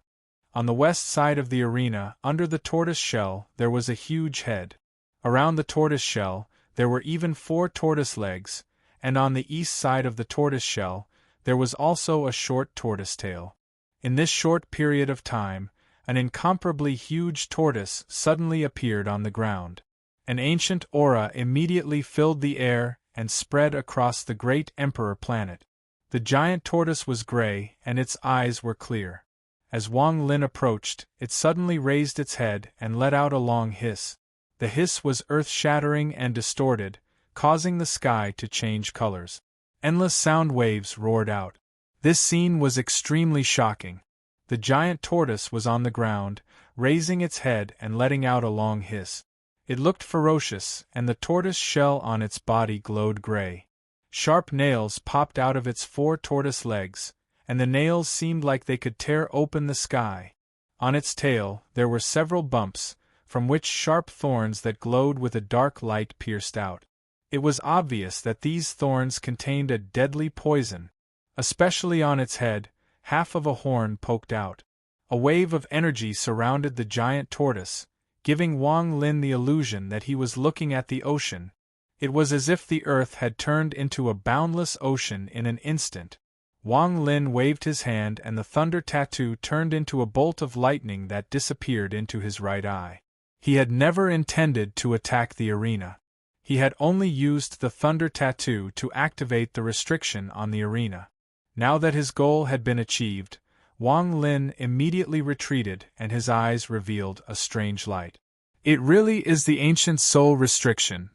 On the west side of the arena, under the tortoise shell, there was a huge head. Around the tortoise shell, there were even 4 tortoise legs, and on the east side of the tortoise shell, there was also a short tortoise tail. In this short period of time, an incomparably huge tortoise suddenly appeared on the ground. An ancient aura immediately filled the air and spread across the great Emperor planet. The giant tortoise was gray and its eyes were clear. As Wang Lin approached, it suddenly raised its head and let out a long hiss. The hiss was earth-shattering and distorted, causing the sky to change colors. Endless sound waves roared out. This scene was extremely shocking. The giant tortoise was on the ground, raising its head and letting out a long hiss. It looked ferocious, and the tortoise shell on its body glowed gray. Sharp nails popped out of its 4 tortoise legs, and the nails seemed like they could tear open the sky. On its tail, there were several bumps, from which sharp thorns that glowed with a dark light pierced out. It was obvious that these thorns contained a deadly poison. Especially on its head, half of a horn poked out. A wave of energy surrounded the giant tortoise, giving Wang Lin the illusion that he was looking at the ocean. It was as if the earth had turned into a boundless ocean in an instant. Wang Lin waved his hand and the thunder tattoo turned into a bolt of lightning that disappeared into his right eye. He had never intended to attack the arena. He had only used the thunder tattoo to activate the restriction on the arena. Now that his goal had been achieved, Wang Lin immediately retreated and his eyes revealed a strange light. It really is the ancient soul restriction.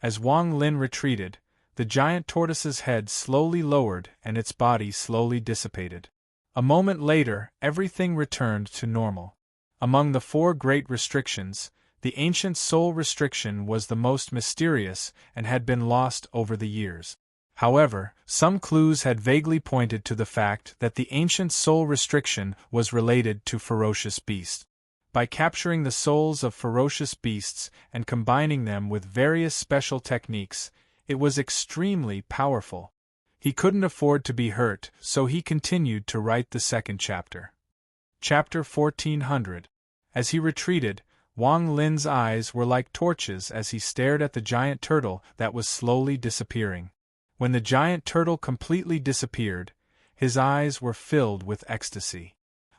As Wang Lin retreated, the giant tortoise's head slowly lowered and its body slowly dissipated. A moment later, everything returned to normal. Among the 4 great restrictions, the ancient soul restriction was the most mysterious and had been lost over the years. However, some clues had vaguely pointed to the fact that the ancient soul restriction was related to ferocious beasts. By capturing the souls of ferocious beasts and combining them with various special techniques, it was extremely powerful. He couldn't afford to be hurt, so he continued to write the second chapter. Chapter 1400. As he retreated, Wang Lin's eyes were like torches as he stared at the giant turtle that was slowly disappearing. When the giant turtle completely disappeared, his eyes were filled with ecstasy.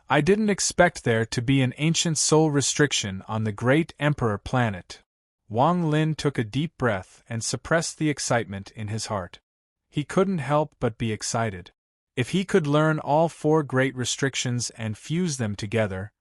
I didn't expect there to be an ancient soul restriction on the great Emperor planet. Wang Lin took a deep breath and suppressed the excitement in his heart. He couldn't help but be excited. If he could learn all 4 great restrictions and fuse them together,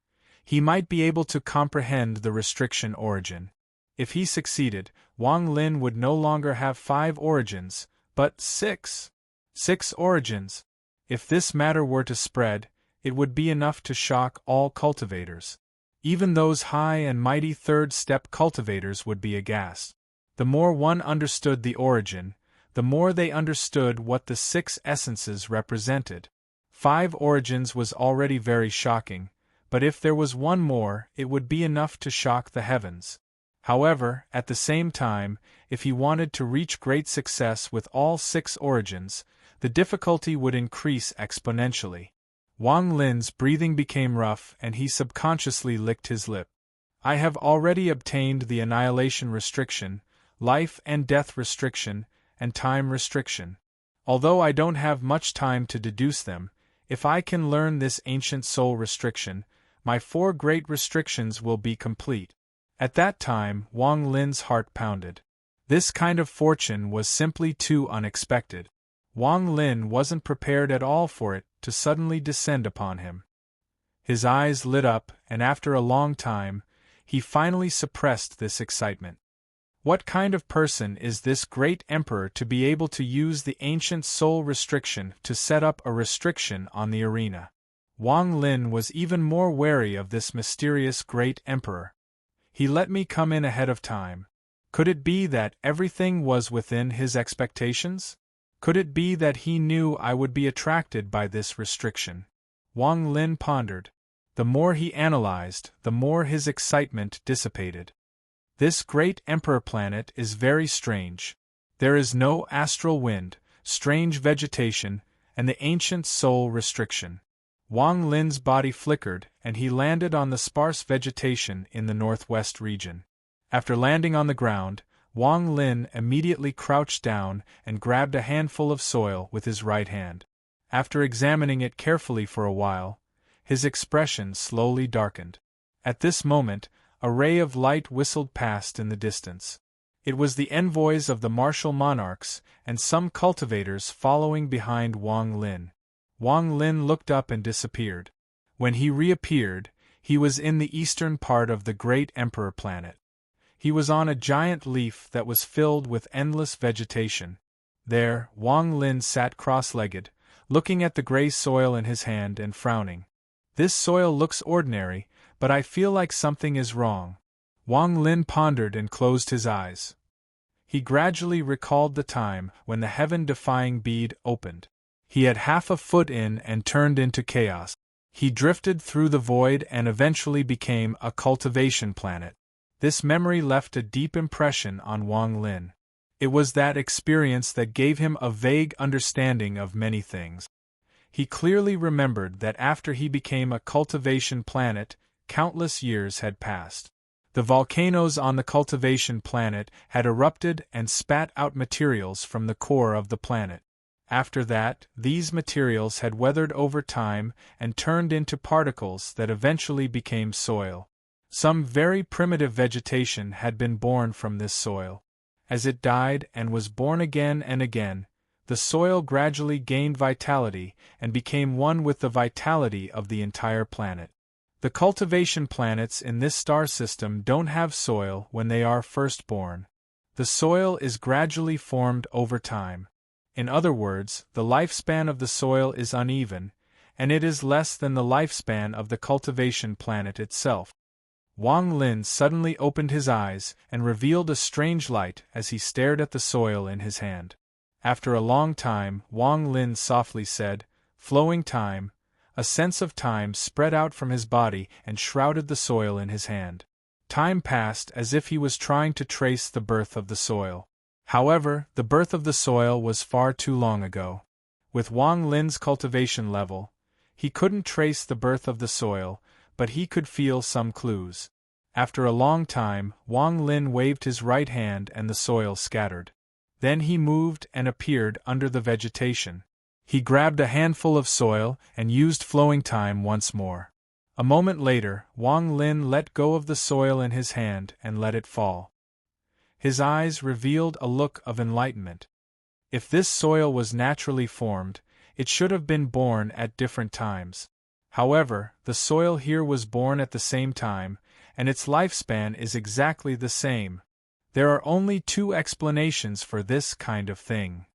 he might be able to comprehend the restriction origin. If he succeeded, Wang Lin would no longer have 5 origins, but 6. 6 origins. If this matter were to spread, it would be enough to shock all cultivators. Even those high and mighty 3rd-step cultivators would be aghast. The more one understood the origin, the more they understood what the 6 essences represented. 5 origins was already very shocking, but if there was one more, it would be enough to shock the heavens. However, at the same time, if he wanted to reach great success with all 6 origins, the difficulty would increase exponentially. Wang Lin's breathing became rough and he subconsciously licked his lip. I have already obtained the annihilation restriction, life and death restriction, and time restriction. Although I don't have much time to deduce them, if I can learn this ancient soul restriction, my 4 great restrictions will be complete. At that time, Wang Lin's heart pounded. This kind of fortune was simply too unexpected. Wang Lin wasn't prepared at all for it to suddenly descend upon him. His eyes lit up, and after a long time, he finally suppressed this excitement. What kind of person is this great emperor to be able to use the ancient soul restriction to set up a restriction on the arena? Wang Lin was even more wary of this mysterious great emperor. He let me come in ahead of time. Could it be that everything was within his expectations? Could it be that he knew I would be attracted by this restriction? Wang Lin pondered. The more he analyzed, the more his excitement dissipated. This great emperor planet is very strange. There is no astral wind, strange vegetation, and the ancient soul restriction. Wang Lin's body flickered, and he landed on the sparse vegetation in the northwest region. After landing on the ground, Wang Lin immediately crouched down and grabbed a handful of soil with his right hand. After examining it carefully for a while, his expression slowly darkened. At this moment, a ray of light whistled past in the distance. It was the envoys of the martial monarchs and some cultivators following behind Wang Lin. Wang Lin looked up and disappeared. When he reappeared, he was in the eastern part of the great emperor planet. He was on a giant leaf that was filled with endless vegetation. There, Wang Lin sat cross-legged, looking at the gray soil in his hand and frowning. This soil looks ordinary, but I feel like something is wrong. Wang Lin pondered and closed his eyes. He gradually recalled the time when the heaven-defying bead opened. He had half a foot in and turned into chaos. He drifted through the void and eventually became a cultivation planet. This memory left a deep impression on Wang Lin. It was that experience that gave him a vague understanding of many things. He clearly remembered that after he became a cultivation planet, countless years had passed. The volcanoes on the cultivation planet had erupted and spat out materials from the core of the planet. After that, these materials had weathered over time and turned into particles that eventually became soil. Some very primitive vegetation had been born from this soil. As it died and was born again and again, the soil gradually gained vitality and became one with the vitality of the entire planet. The cultivation planets in this star system don't have soil when they are first born. The soil is gradually formed over time. In other words, the lifespan of the soil is uneven, and it is less than the lifespan of the cultivation planet itself. Wang Lin suddenly opened his eyes and revealed a strange light as he stared at the soil in his hand. After a long time, Wang Lin softly said, "Flowing time." A sense of time spread out from his body and shrouded the soil in his hand. Time passed as if he was trying to trace the birth of the soil. However, the birth of the soil was far too long ago. With Wang Lin's cultivation level, he couldn't trace the birth of the soil, but he could feel some clues. After a long time, Wang Lin waved his right hand and the soil scattered. Then he moved and appeared under the vegetation. He grabbed a handful of soil and used flowing time once more. A moment later, Wang Lin let go of the soil in his hand and let it fall. His eyes revealed a look of enlightenment. If this soil was naturally formed, it should have been born at different times. However, the soil here was born at the same time, and its lifespan is exactly the same. There are only 2 explanations for this kind of thing.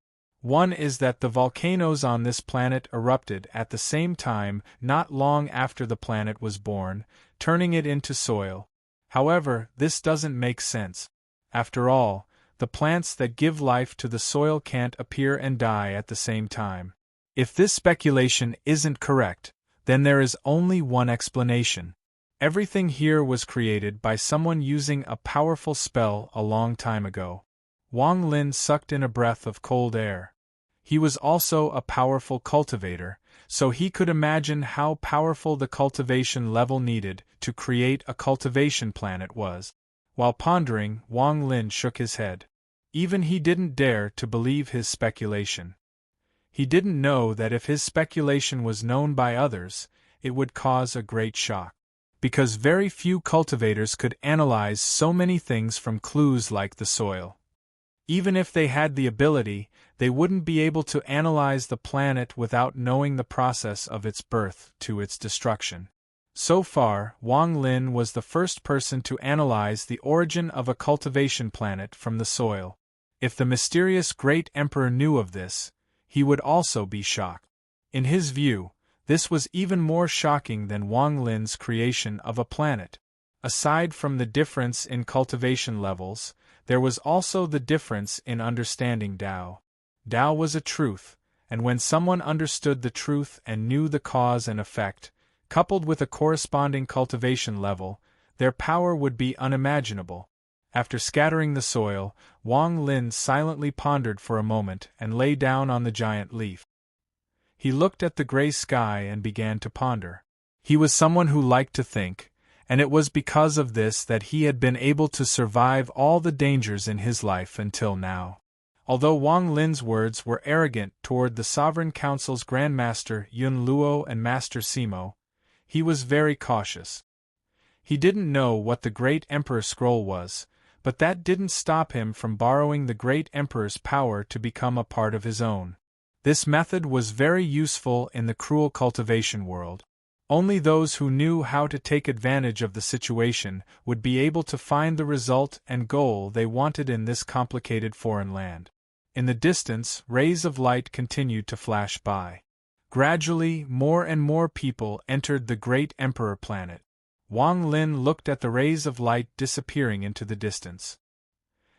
One is that the volcanoes on this planet erupted at the same time not long after the planet was born, turning it into soil. However, this doesn't make sense. After all, the plants that give life to the soil can't appear and die at the same time. If this speculation isn't correct, then there is only one explanation. Everything here was created by someone using a powerful spell a long time ago. Wang Lin sucked in a breath of cold air. He was also a powerful cultivator, so he could imagine how powerful the cultivation level needed to create a cultivation planet was. While pondering, Wang Lin shook his head. Even he didn't dare to believe his speculation. He didn't know that if his speculation was known by others, it would cause a great shock. Because very few cultivators could analyze so many things from clues like the soil. Even if they had the ability, they wouldn't be able to analyze the planet without knowing the process of its birth to its destruction. So far, Wang Lin was the first person to analyze the origin of a cultivation planet from the soil. If the mysterious Great Emperor knew of this, he would also be shocked. In his view, this was even more shocking than Wang Lin's creation of a planet. Aside from the difference in cultivation levels, there was also the difference in understanding Tao. Tao was a truth, and when someone understood the truth and knew the cause and effect, coupled with a corresponding cultivation level, their power would be unimaginable. After scattering the soil, Wang Lin silently pondered for a moment and lay down on the giant leaf. He looked at the gray sky and began to ponder. He was someone who liked to think, and it was because of this that he had been able to survive all the dangers in his life until now. Although Wang Lin's words were arrogant toward the Sovereign Council's Grandmaster Yun Luo and Master Simo, he was very cautious. He didn't know what the Great Emperor Scroll was, but that didn't stop him from borrowing the Great Emperor's power to become a part of his own. This method was very useful in the cruel cultivation world. Only those who knew how to take advantage of the situation would be able to find the result and goal they wanted in this complicated foreign land. In the distance, rays of light continued to flash by. Gradually, more and more people entered the Great Emperor planet. Wang Lin looked at the rays of light disappearing into the distance.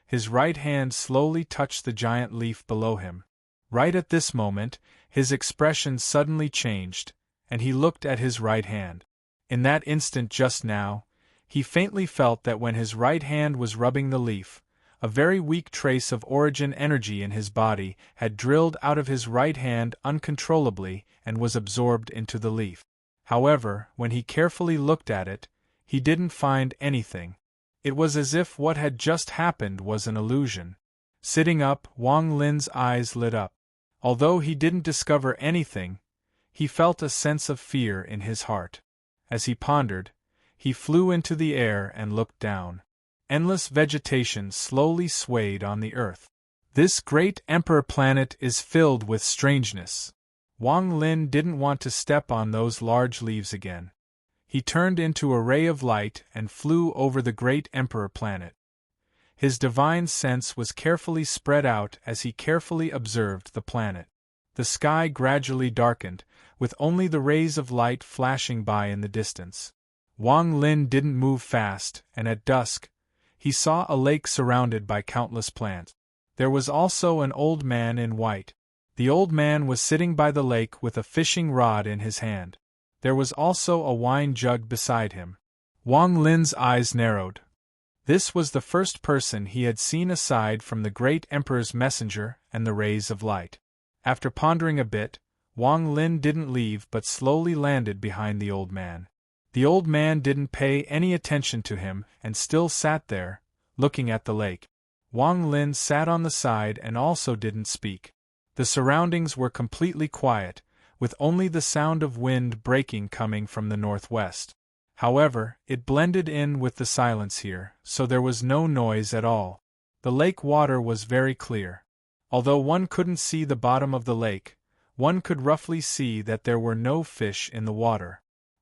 His right hand slowly touched the giant leaf below him. Right at this moment, his expression suddenly changed, and he looked at his right hand. In that instant just now, he faintly felt that when his right hand was rubbing the leaf, a very weak trace of origin energy in his body had drilled out of his right hand uncontrollably and was absorbed into the leaf. However, when he carefully looked at it, he didn't find anything. It was as if what had just happened was an illusion. Sitting up, Wang Lin's eyes lit up. Although he didn't discover anything, he felt a sense of fear in his heart. As he pondered, he flew into the air and looked down. Endless vegetation slowly swayed on the earth. This Great Emperor planet is filled with strangeness. Wang Lin didn't want to step on those large leaves again. He turned into a ray of light and flew over the Great Emperor planet. His divine sense was carefully spread out as he carefully observed the planet. The sky gradually darkened, with only the rays of light flashing by in the distance. Wang Lin didn't move fast, and at dusk, he saw a lake surrounded by countless plants. There was also an old man in white. The old man was sitting by the lake with a fishing rod in his hand. There was also a wine jug beside him. Wang Lin's eyes narrowed. This was the first person he had seen aside from the Great Emperor's messenger and the rays of light. After pondering a bit, Wang Lin didn't leave but slowly landed behind the old man. The old man didn't pay any attention to him and still sat there, looking at the lake. Wang Lin sat on the side and also didn't speak. The surroundings were completely quiet, with only the sound of wind breaking coming from the northwest. However, it blended in with the silence here, so there was no noise at all. The lake water was very clear. Although one couldn't see the bottom of the lake, one could roughly see that there were no fish in the water.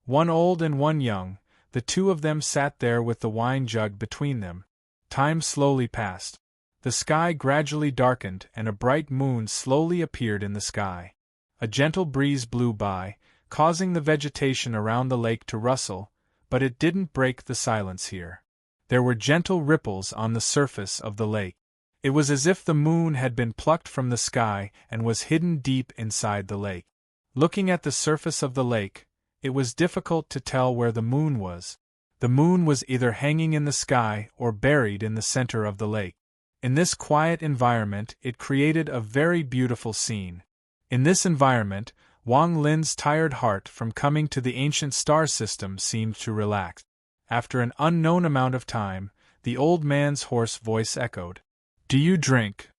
One old and one young, the two of them sat there with the wine jug between them. Time slowly passed. The sky gradually darkened and a bright moon slowly appeared in the sky. A gentle breeze blew by, causing the vegetation around the lake to rustle, but it didn't break the silence here. There were gentle ripples on the surface of the lake. It was as if the moon had been plucked from the sky and was hidden deep inside the lake. Looking at the surface of the lake, it was difficult to tell where the moon was. The moon was either hanging in the sky or buried in the center of the lake. In this quiet environment, it created a very beautiful scene. In this environment, Wang Lin's tired heart from coming to the ancient star system seemed to relax. After an unknown amount of time, the old man's hoarse voice echoed. Do you drink?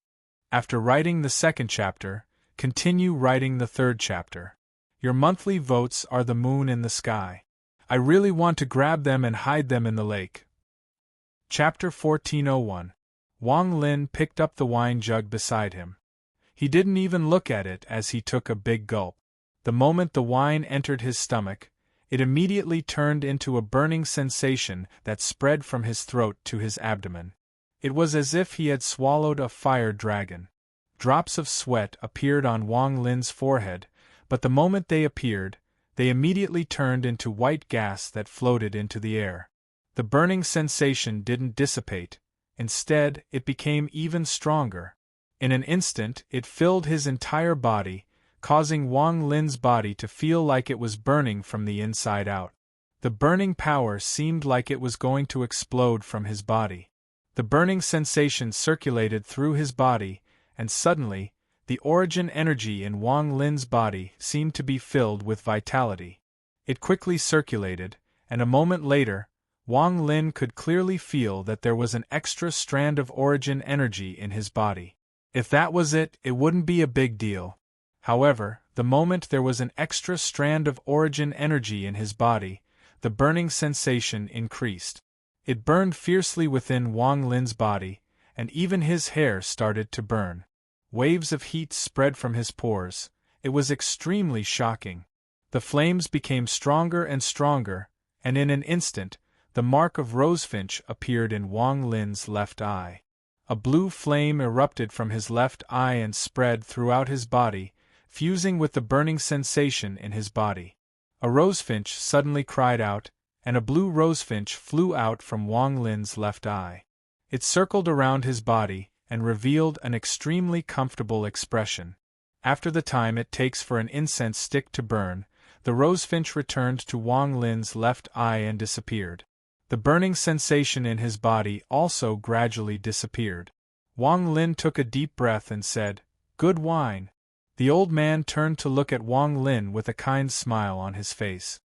After writing the second chapter, continue writing the third chapter. Your monthly votes are the moon in the sky. I really want to grab them and hide them in the lake. Chapter 1401. Wang Lin picked up the wine jug beside him. He didn't even look at it as he took a big gulp. The moment the wine entered his stomach, it immediately turned into a burning sensation that spread from his throat to his abdomen. It was as if he had swallowed a fire dragon. Drops of sweat appeared on Wang Lin's forehead, but the moment they appeared, they immediately turned into white gas that floated into the air. The burning sensation didn't dissipate. Instead, it became even stronger. In an instant, it filled his entire body, causing Wang Lin's body to feel like it was burning from the inside out. The burning power seemed like it was going to explode from his body. The burning sensation circulated through his body, and suddenly, the origin energy in Wang Lin's body seemed to be filled with vitality. It quickly circulated, and a moment later, Wang Lin could clearly feel that there was an extra strand of origin energy in his body. If that was it, it wouldn't be a big deal. However, the moment there was an extra strand of origin energy in his body, the burning sensation increased. It burned fiercely within Wang Lin's body, and even his hair started to burn. Waves of heat spread from his pores. It was extremely shocking. The flames became stronger and stronger, and in an instant, the mark of rosefinch appeared in Wang Lin's left eye. A blue flame erupted from his left eye and spread throughout his body, fusing with the burning sensation in his body. A rosefinch suddenly cried out, and a blue rosefinch flew out from Wang Lin's left eye. It circled around his body and revealed an extremely comfortable expression. After the time it takes for an incense stick to burn, the rosefinch returned to Wang Lin's left eye and disappeared. The burning sensation in his body also gradually disappeared. Wang Lin took a deep breath and said, "Good wine." The old man turned to look at Wang Lin with a kind smile on his face.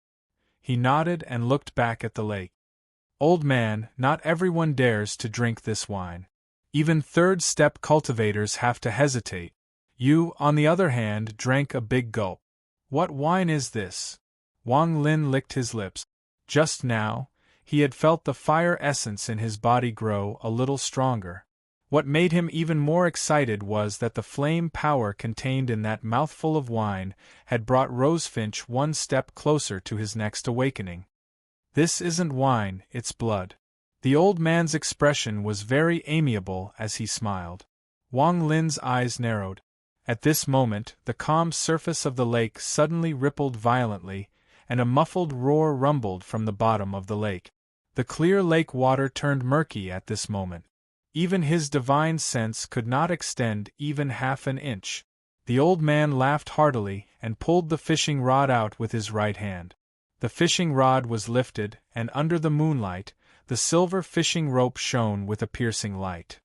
He nodded and looked back at the lake. "Old man, not everyone dares to drink this wine. Even third-step cultivators have to hesitate. You, on the other hand, drank a big gulp. What wine is this?" Wang Lin licked his lips. Just now, he had felt the fire essence in his body grow a little stronger. What made him even more excited was that the flame power contained in that mouthful of wine had brought Rosefinch one step closer to his next awakening. "This isn't wine, it's blood." The old man's expression was very amiable as he smiled. Wang Lin's eyes narrowed. At this moment, the calm surface of the lake suddenly rippled violently, and a muffled roar rumbled from the bottom of the lake. The clear lake water turned murky at this moment. Even his divine sense could not extend even half an inch. The old man laughed heartily and pulled the fishing rod out with his right hand. The fishing rod was lifted, and under the moonlight, the silver fishing rope shone with a piercing light.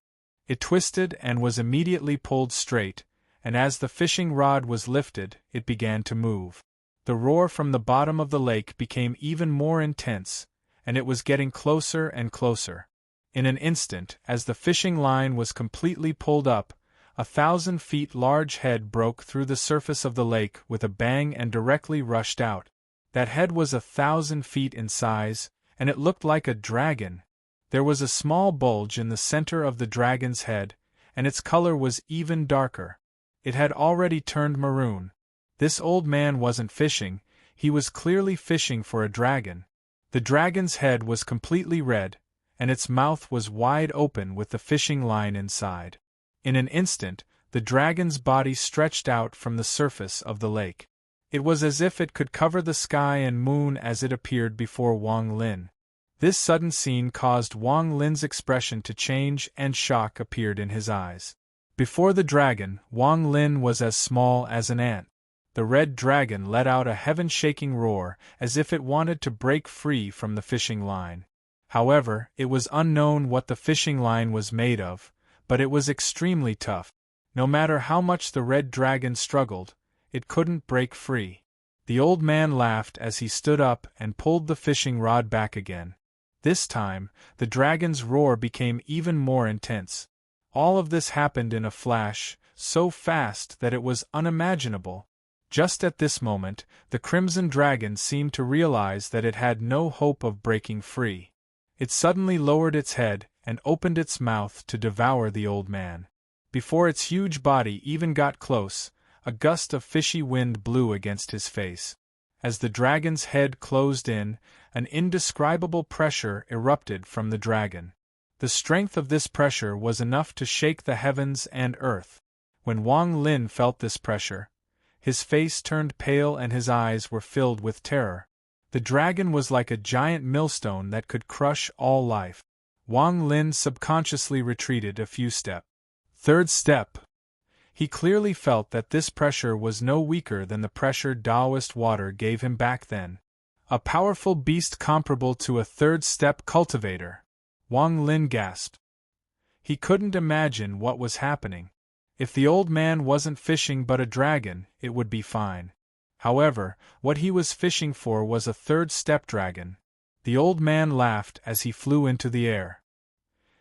It twisted and was immediately pulled straight, and as the fishing rod was lifted, it began to move. The roar from the bottom of the lake became even more intense, and it was getting closer and closer. In an instant, as the fishing line was completely pulled up, 1,000 feet large head broke through the surface of the lake with a bang and directly rushed out. That head was 1,000 feet in size, and it looked like a dragon. There was a small bulge in the center of the dragon's head, and its color was even darker. It had already turned maroon. This old man wasn't fishing, he was clearly fishing for a dragon. The dragon's head was completely red, and its mouth was wide open with the fishing line inside. In an instant, the dragon's body stretched out from the surface of the lake. It was as if it could cover the sky and moon as it appeared before Wang Lin. This sudden scene caused Wang Lin's expression to change and shock appeared in his eyes. Before the dragon, Wang Lin was as small as an ant. The red dragon let out a heaven-shaking roar as if it wanted to break free from the fishing line. However, it was unknown what the fishing line was made of, but it was extremely tough. No matter how much the red dragon struggled, it couldn't break free. The old man laughed as he stood up and pulled the fishing rod back again. This time, the dragon's roar became even more intense. All of this happened in a flash, so fast that it was unimaginable. Just at this moment, the crimson dragon seemed to realize that it had no hope of breaking free. It suddenly lowered its head and opened its mouth to devour the old man. Before its huge body even got close, a gust of fishy wind blew against his face. As the dragon's head closed in, an indescribable pressure erupted from the dragon. The strength of this pressure was enough to shake the heavens and earth. When Wang Lin felt this pressure, his face turned pale and his eyes were filled with terror. The dragon was like a giant millstone that could crush all life. Wang Lin subconsciously retreated a few steps. Third step. He clearly felt that this pressure was no weaker than the pressure Taoist water gave him back then. A powerful beast comparable to a third-step cultivator. Wang Lin gasped. He couldn't imagine what was happening. If the old man wasn't fishing but a dragon, it would be fine. However, what he was fishing for was a third-step dragon. The old man laughed as he flew into the air.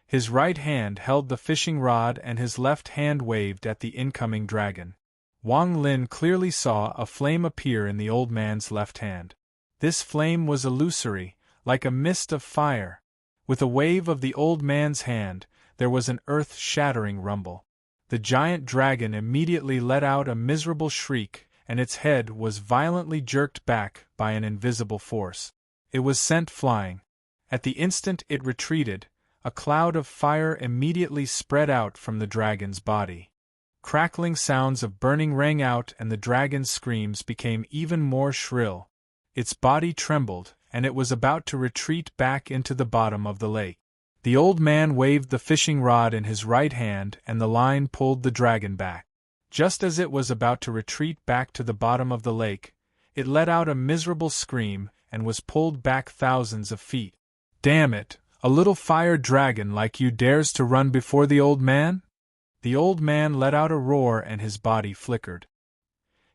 His right hand held the fishing rod and his left hand waved at the incoming dragon. Wang Lin clearly saw a flame appear in the old man's left hand. This flame was illusory, like a mist of fire. With a wave of the old man's hand, there was an earth-shattering rumble. The giant dragon immediately let out a miserable shriek, and its head was violently jerked back by an invisible force. It was sent flying. At the instant it retreated, a cloud of fire immediately spread out from the dragon's body. Crackling sounds of burning rang out and the dragon's screams became even more shrill. Its body trembled, and it was about to retreat back into the bottom of the lake. The old man waved the fishing rod in his right hand and the line pulled the dragon back. Just as it was about to retreat back to the bottom of the lake, it let out a miserable scream and was pulled back thousands of feet. "Damn it! A little fire dragon like you dares to run before the old man?" The old man let out a roar and his body flickered.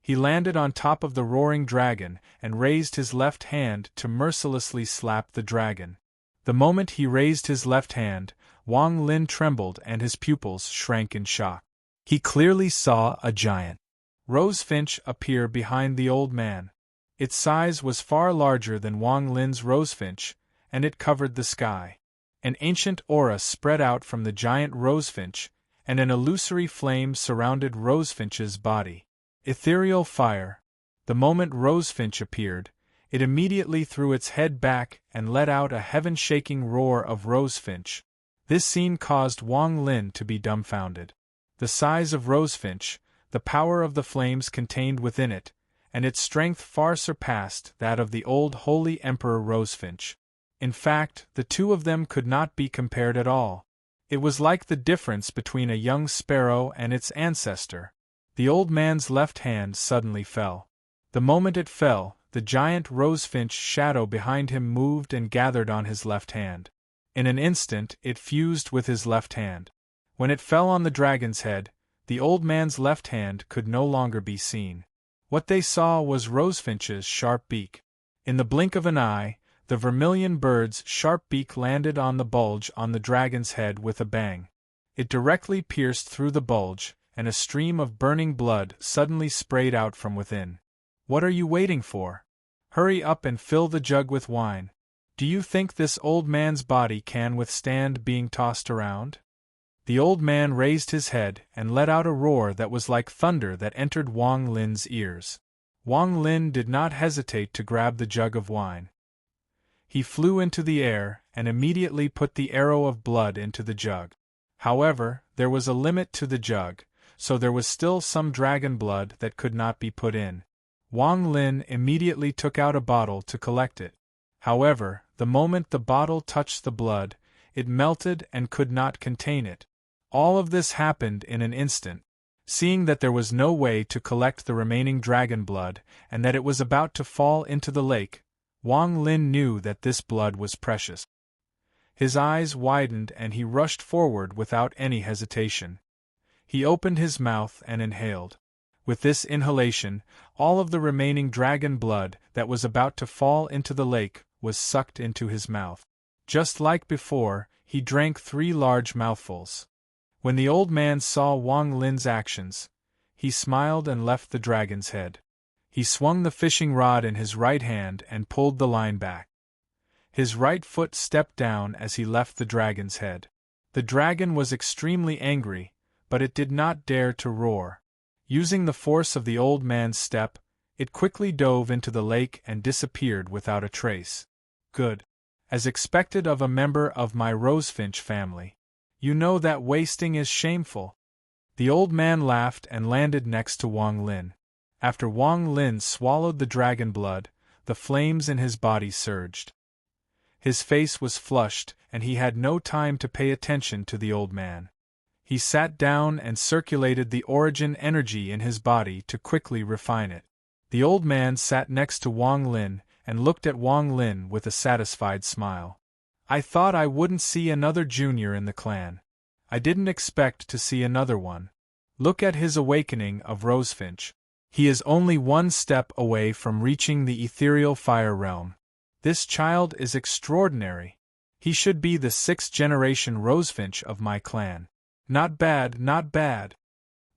He landed on top of the roaring dragon and raised his left hand to mercilessly slap the dragon. The moment he raised his left hand, Wang Lin trembled and his pupils shrank in shock. He clearly saw a giant rosefinch appear behind the old man. Its size was far larger than Wang Lin's rosefinch, and it covered the sky. An ancient aura spread out from the giant rosefinch, and an illusory flame surrounded Rosefinch's body. Ethereal fire. The moment Rosefinch appeared, it immediately threw its head back and let out a heaven-shaking roar of Rosefinch. This scene caused Wang Lin to be dumbfounded. The size of Rosefinch, the power of the flames contained within it, and its strength far surpassed that of the old holy Emperor Rosefinch. In fact, the two of them could not be compared at all. It was like the difference between a young sparrow and its ancestor. The old man's left hand suddenly fell. The moment it fell, the giant rosefinch shadow behind him moved and gathered on his left hand. In an instant, it fused with his left hand. When it fell on the dragon's head, the old man's left hand could no longer be seen. What they saw was Rosefinch's sharp beak. In the blink of an eye, the vermilion bird's sharp beak landed on the bulge on the dragon's head with a bang. It directly pierced through the bulge, and a stream of burning blood suddenly sprayed out from within. "What are you waiting for? Hurry up and fill the jug with wine. Do you think this old man's body can withstand being tossed around?" The old man raised his head and let out a roar that was like thunder that entered Wang Lin's ears. Wang Lin did not hesitate to grab the jug of wine. He flew into the air and immediately put the arrow of blood into the jug. However, there was a limit to the jug, so there was still some dragon blood that could not be put in. Wang Lin immediately took out a bottle to collect it. However, the moment the bottle touched the blood, it melted and could not contain it. All of this happened in an instant. Seeing that there was no way to collect the remaining dragon blood and that it was about to fall into the lake, Wang Lin knew that this blood was precious. His eyes widened and he rushed forward without any hesitation. He opened his mouth and inhaled. With this inhalation, all of the remaining dragon blood that was about to fall into the lake was sucked into his mouth. Just like before, he drank 3 large mouthfuls. When the old man saw Wang Lin's actions, he smiled and left the dragon's head. He swung the fishing rod in his right hand and pulled the line back. His right foot stepped down as he left the dragon's head. The dragon was extremely angry, but it did not dare to roar. Using the force of the old man's step, it quickly dove into the lake and disappeared without a trace. Good. As expected of a member of my rosefinch family. You know that wasting is shameful. The old man laughed and landed next to Wang Lin. After Wang Lin swallowed the dragon blood, the flames in his body surged. His face was flushed, and he had no time to pay attention to the old man. He sat down and circulated the origin energy in his body to quickly refine it. The old man sat next to Wang Lin and looked at Wang Lin with a satisfied smile. I thought I wouldn't see another junior in the clan. I didn't expect to see another one. Look at his awakening of Rosefinch. He is only 1 step away from reaching the ethereal fire realm. This child is extraordinary. He should be the 6th generation Rosefinch of my clan. Not bad, not bad.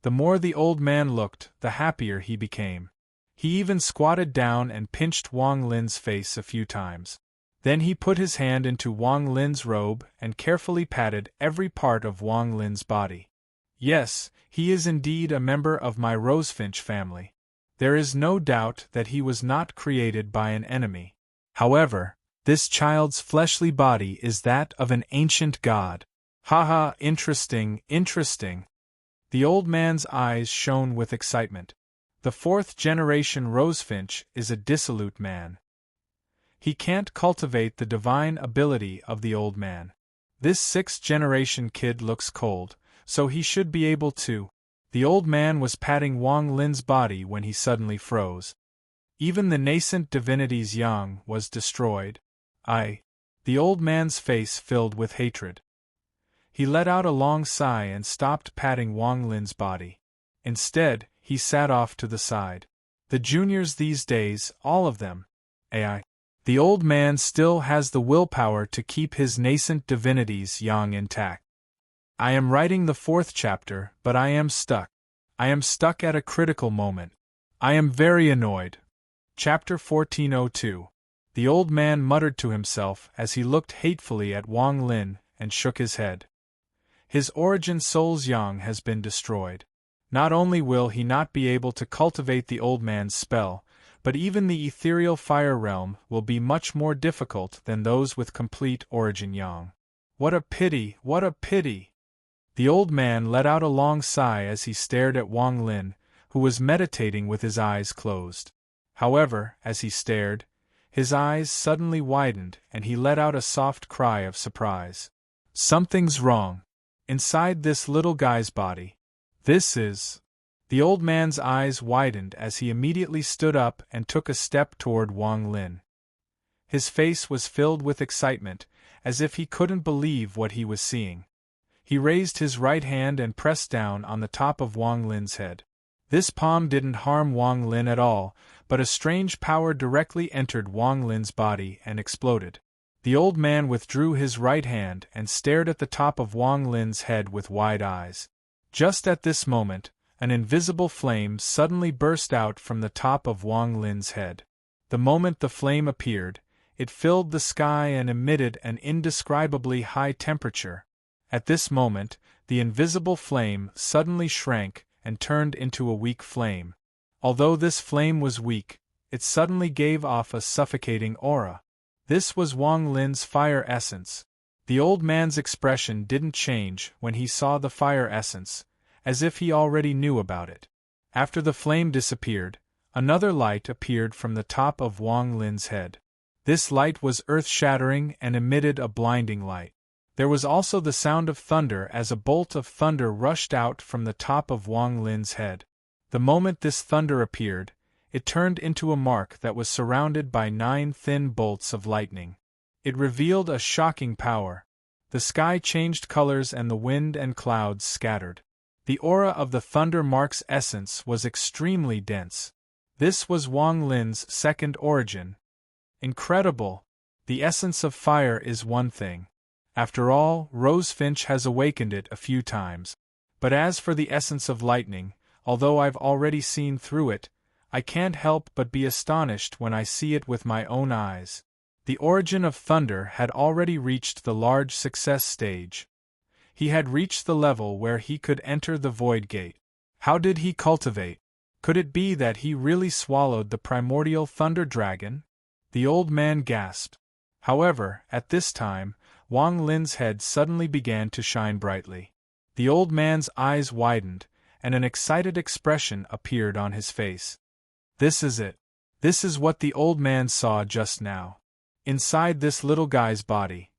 The more the old man looked, the happier he became. He even squatted down and pinched Wang Lin's face a few times. Then he put his hand into Wang Lin's robe and carefully patted every part of Wang Lin's body. Yes, he is indeed a member of my rosefinch family. There is no doubt that he was not created by an enemy. However, this child's fleshly body is that of an ancient god. Haha, interesting, interesting. The old man's eyes shone with excitement. The 4th generation rosefinch is a dissolute man. He can't cultivate the divine ability of the old man. This 6th generation kid looks cold, so he should be able to. The old man was patting Wang Lin's body when he suddenly froze. Even the nascent divinity's yang was destroyed. The old man's face filled with hatred. He let out a long sigh and stopped patting Wang Lin's body. Instead, he sat off to the side. The juniors these days, all of them. The old man still has the willpower to keep his nascent divinity's yang intact. I am writing the 4th chapter, but I am stuck. I am stuck at a critical moment. I am very annoyed. Chapter 1402. The old man muttered to himself as he looked hatefully at Wang Lin and shook his head. His origin soul's yang has been destroyed. Not only will he not be able to cultivate the old man's spell, but even the ethereal fire realm will be much more difficult than those with complete origin yang. What a pity, what a pity! The old man let out a long sigh as he stared at Wang Lin, who was meditating with his eyes closed. However, as he stared, his eyes suddenly widened and he let out a soft cry of surprise. Something's wrong. Inside this little guy's body. This is... The old man's eyes widened as he immediately stood up and took a step toward Wang Lin. His face was filled with excitement, as if he couldn't believe what he was seeing. He raised his right hand and pressed down on the top of Wang Lin's head. This palm didn't harm Wang Lin at all, but a strange power directly entered Wang Lin's body and exploded. The old man withdrew his right hand and stared at the top of Wang Lin's head with wide eyes. Just at this moment, an invisible flame suddenly burst out from the top of Wang Lin's head. The moment the flame appeared, it filled the sky and emitted an indescribably high temperature. At this moment, the invisible flame suddenly shrank and turned into a weak flame. Although this flame was weak, it suddenly gave off a suffocating aura. This was Wang Lin's fire essence. The old man's expression didn't change when he saw the fire essence, as if he already knew about it. After the flame disappeared, another light appeared from the top of Wang Lin's head. This light was earth-shattering and emitted a blinding light. There was also the sound of thunder as a bolt of thunder rushed out from the top of Wang Lin's head. The moment this thunder appeared, it turned into a mark that was surrounded by 9 thin bolts of lightning. It revealed a shocking power. The sky changed colors and the wind and clouds scattered. The aura of the Thunder Mark's essence was extremely dense. This was Wang Lin's second origin. Incredible! The essence of fire is one thing. After all, Rosefinch has awakened it a few times. But as for the essence of lightning, although I've already seen through it, I can't help but be astonished when I see it with my own eyes. The origin of thunder had already reached the large success stage. He had reached the level where he could enter the void gate. How did he cultivate? Could it be that he really swallowed the primordial thunder dragon? The old man gasped. However, at this time, Wang Lin's head suddenly began to shine brightly. The old man's eyes widened, and an excited expression appeared on his face. This is it. This is what the old man saw just now. Inside this little guy's body.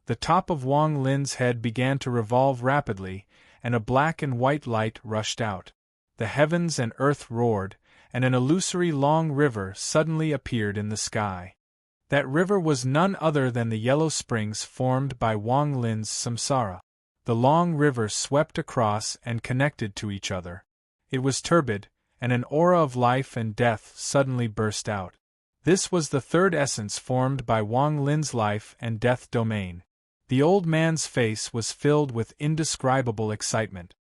The top of Wang Lin's head began to revolve rapidly, and a black and white light rushed out. The heavens and earth roared, and an illusory long river suddenly appeared in the sky. That river was none other than the yellow springs formed by Wang Lin's samsara. The long river swept across and connected to each other. It was turbid, and an aura of life and death suddenly burst out. This was the third essence formed by Wang Lin's life and death domain. The old man's face was filled with indescribable excitement.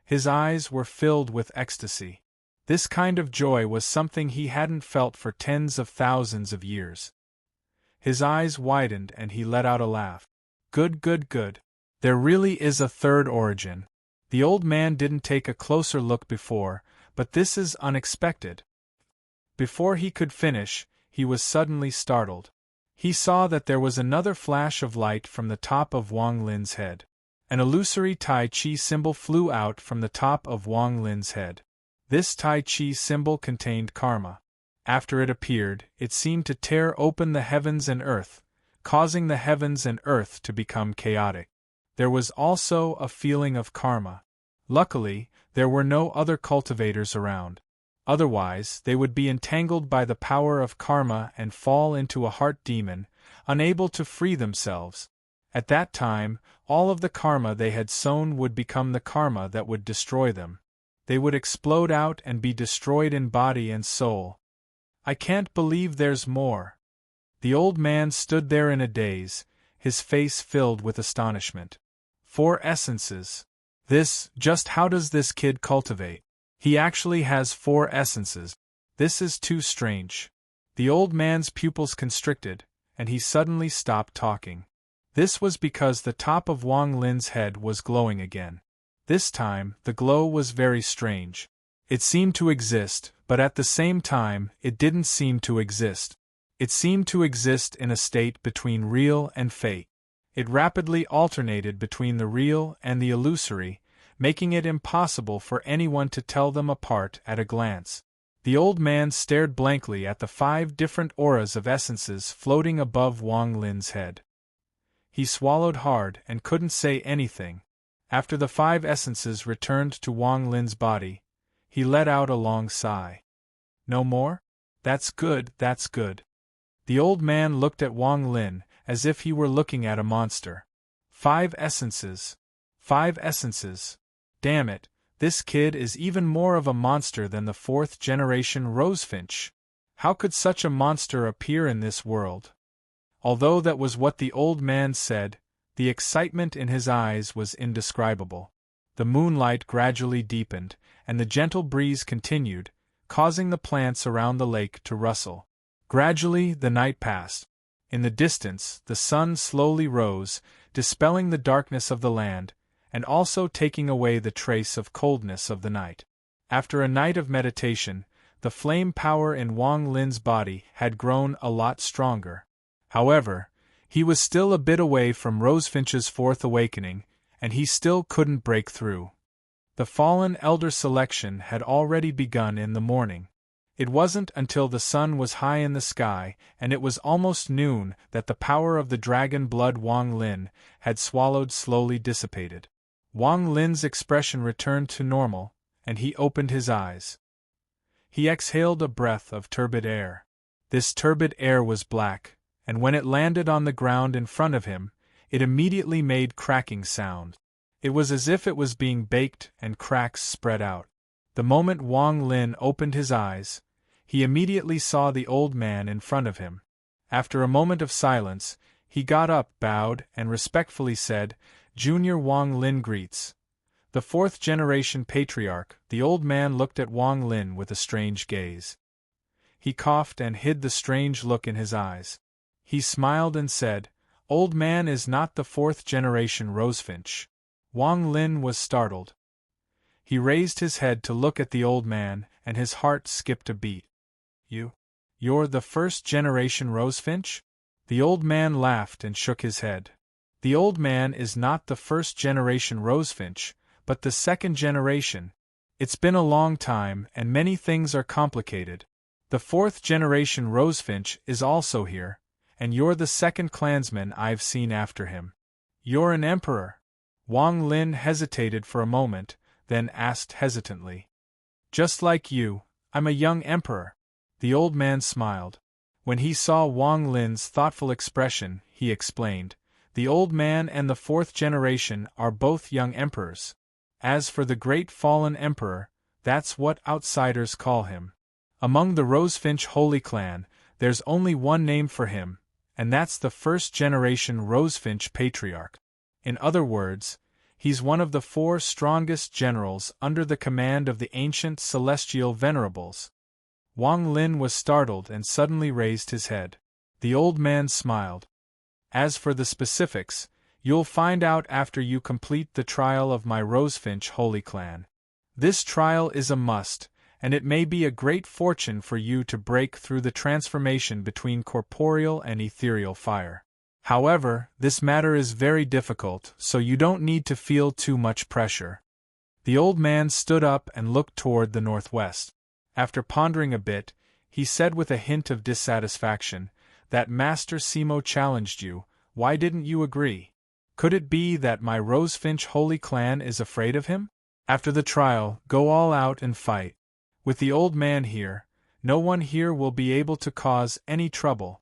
His eyes were filled with ecstasy. This kind of joy was something he hadn't felt for tens of thousands of years. His eyes widened and he let out a laugh. Good, good, good. There really is a third origin. The old man didn't take a closer look before, but this is unexpected. Before he could finish, he was suddenly startled. He saw that there was another flash of light from the top of Wang Lin's head. An illusory Tai Chi symbol flew out from the top of Wang Lin's head. This Tai Chi symbol contained karma. After it appeared, it seemed to tear open the heavens and earth, causing the heavens and earth to become chaotic. There was also a feeling of karma. Luckily, there were no other cultivators around. Otherwise, they would be entangled by the power of karma and fall into a heart demon, unable to free themselves. At that time, all of the karma they had sown would become the karma that would destroy them. They would explode out and be destroyed in body and soul. I can't believe there's more. The old man stood there in a daze, his face filled with astonishment. 4 essences. Just how does this kid cultivate? He actually has 4 essences. This is too strange. The old man's pupils constricted, and he suddenly stopped talking. This was because the top of Wang Lin's head was glowing again. This time, the glow was very strange. It seemed to exist, but at the same time, it didn't seem to exist. It seemed to exist in a state between real and fake. It rapidly alternated between the real and the illusory, making it impossible for anyone to tell them apart at a glance. The old man stared blankly at the 5 different auras of essences floating above Wang Lin's head. He swallowed hard and couldn't say anything. After the 5 essences returned to Wang Lin's body, he let out a long sigh. No more? That's good, that's good. The old man looked at Wang Lin as if he were looking at a monster. 5 essences. 5 essences. Damn it, this kid is even more of a monster than the 4th generation Rosefinch. How could such a monster appear in this world? Although that was what the old man said, the excitement in his eyes was indescribable. The moonlight gradually deepened, and the gentle breeze continued, causing the plants around the lake to rustle. Gradually, the night passed. In the distance, the sun slowly rose, dispelling the darkness of the land, and also taking away the trace of coldness of the night. After a night of meditation, the flame power in Wang Lin's body had grown a lot stronger. However, he was still a bit away from Rosefinch's 4th awakening, and he still couldn't break through. The fallen elder selection had already begun in the morning. It wasn't until the sun was high in the sky and it was almost noon that the power of the dragon blood Wang Lin had swallowed slowly dissipated. Wang Lin's expression returned to normal, and he opened his eyes. He exhaled a breath of turbid air. This turbid air was black, and when it landed on the ground in front of him, it immediately made cracking sound. It was as if it was being baked and cracks spread out. The moment Wang Lin opened his eyes, he immediately saw the old man in front of him. After a moment of silence, he got up, bowed, and respectfully said, "Junior Wang Lin greets." The fourth-generation patriarch. The old man looked at Wang Lin with a strange gaze. He coughed and hid the strange look in his eyes. He smiled and said, "Old man is not the fourth-generation Rosefinch." Wang Lin was startled. He raised his head to look at the old man, and his heart skipped a beat. You're the first-generation Rosefinch?" The old man laughed and shook his head. "The old man is not the first-generation Rosefinch, but the second generation. It's been a long time, and many things are complicated. The fourth-generation Rosefinch is also here, and you're the second clansman I've seen after him. You're an emperor." Wang Lin hesitated for a moment, then asked hesitantly. "Just like you, I'm a young emperor." The old man smiled. When he saw Wang Lin's thoughtful expression, he explained, "The old man and the fourth generation are both young emperors. As for the great fallen emperor, that's what outsiders call him. Among the Rosefinch Holy Clan, there's only one name for him, and that's the first-generation Rosefinch Patriarch. In other words, he's one of the 4 strongest generals under the command of the ancient celestial venerables." Wang Lin was startled and suddenly raised his head. The old man smiled. "As for the specifics, you'll find out after you complete the trial of my Rosefinch Holy Clan. This trial is a must, and it may be a great fortune for you to break through the transformation between corporeal and ethereal fire. However, this matter is very difficult, so you don't need to feel too much pressure." The old man stood up and looked toward the northwest. After pondering a bit, he said with a hint of dissatisfaction, "That Master Simo challenged you, why didn't you agree? Could it be that my Rosefinch Holy Clan is afraid of him? After the trial, go all out and fight. With the old man here, no one here will be able to cause any trouble.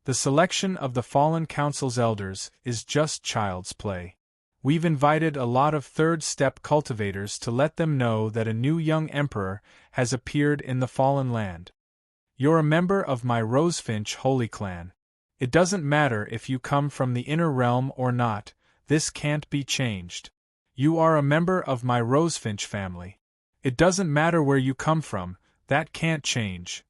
The selection of the Fallen Council's elders is just child's play. We've invited a lot of third-step cultivators to let them know that a new young emperor has appeared in the Fallen Land. You're a member of my Rosefinch Holy Clan. It doesn't matter if you come from the inner realm or not, this can't be changed. You are a member of my Rosefinch family. It doesn't matter where you come from, that can't change.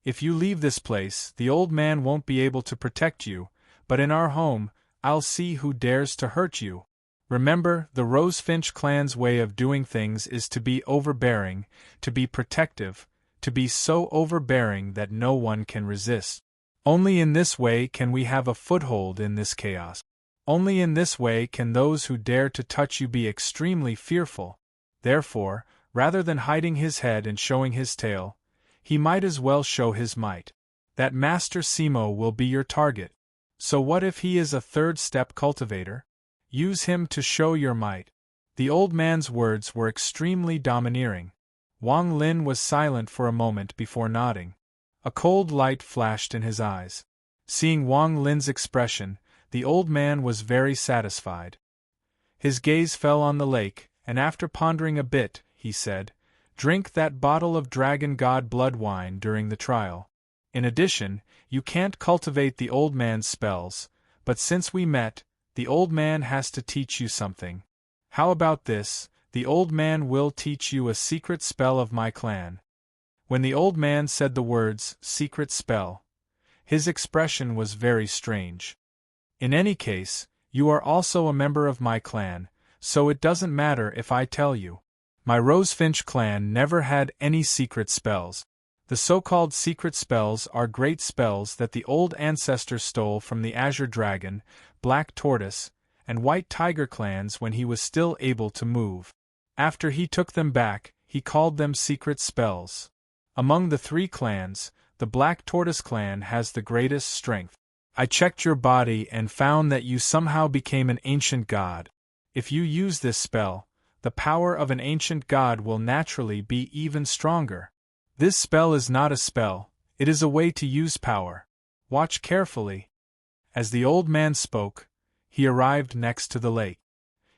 If you leave this place, the old man won't be able to protect you, but in our home, I'll see who dares to hurt you. Remember, the Rosefinch clan's way of doing things is to be overbearing, to be protective, to be so overbearing that no one can resist. Only in this way can we have a foothold in this chaos. Only in this way can those who dare to touch you be extremely fearful. Therefore, rather than hiding his head and showing his tail, he might as well show his might. That Master Simo will be your target. So what if he is a third-step cultivator? Use him to show your might." The old man's words were extremely domineering. Wang Lin was silent for a moment before nodding. A cold light flashed in his eyes. Seeing Wang Lin's expression, the old man was very satisfied. His gaze fell on the lake, and after pondering a bit, he said, "Drink that bottle of Dragon God blood wine during the trial. In addition, you can't cultivate the old man's spells, but since we met, the old man has to teach you something. How about this? The old man will teach you a secret spell of my clan." When the old man said the words, "secret spell," his expression was very strange. "In any case, you are also a member of my clan, so it doesn't matter if I tell you. My Rosefinch clan never had any secret spells. The so-called secret spells are great spells that the old ancestor stole from the Azure Dragon, Black Tortoise, and White Tiger clans when he was still able to move. After he took them back, he called them secret spells. Among the 3 clans, the Black Tortoise clan has the greatest strength. I checked your body and found that you somehow became an ancient god. If you use this spell, the power of an ancient god will naturally be even stronger. This spell is not a spell, it is a way to use power. Watch carefully." As the old man spoke, he arrived next to the lake.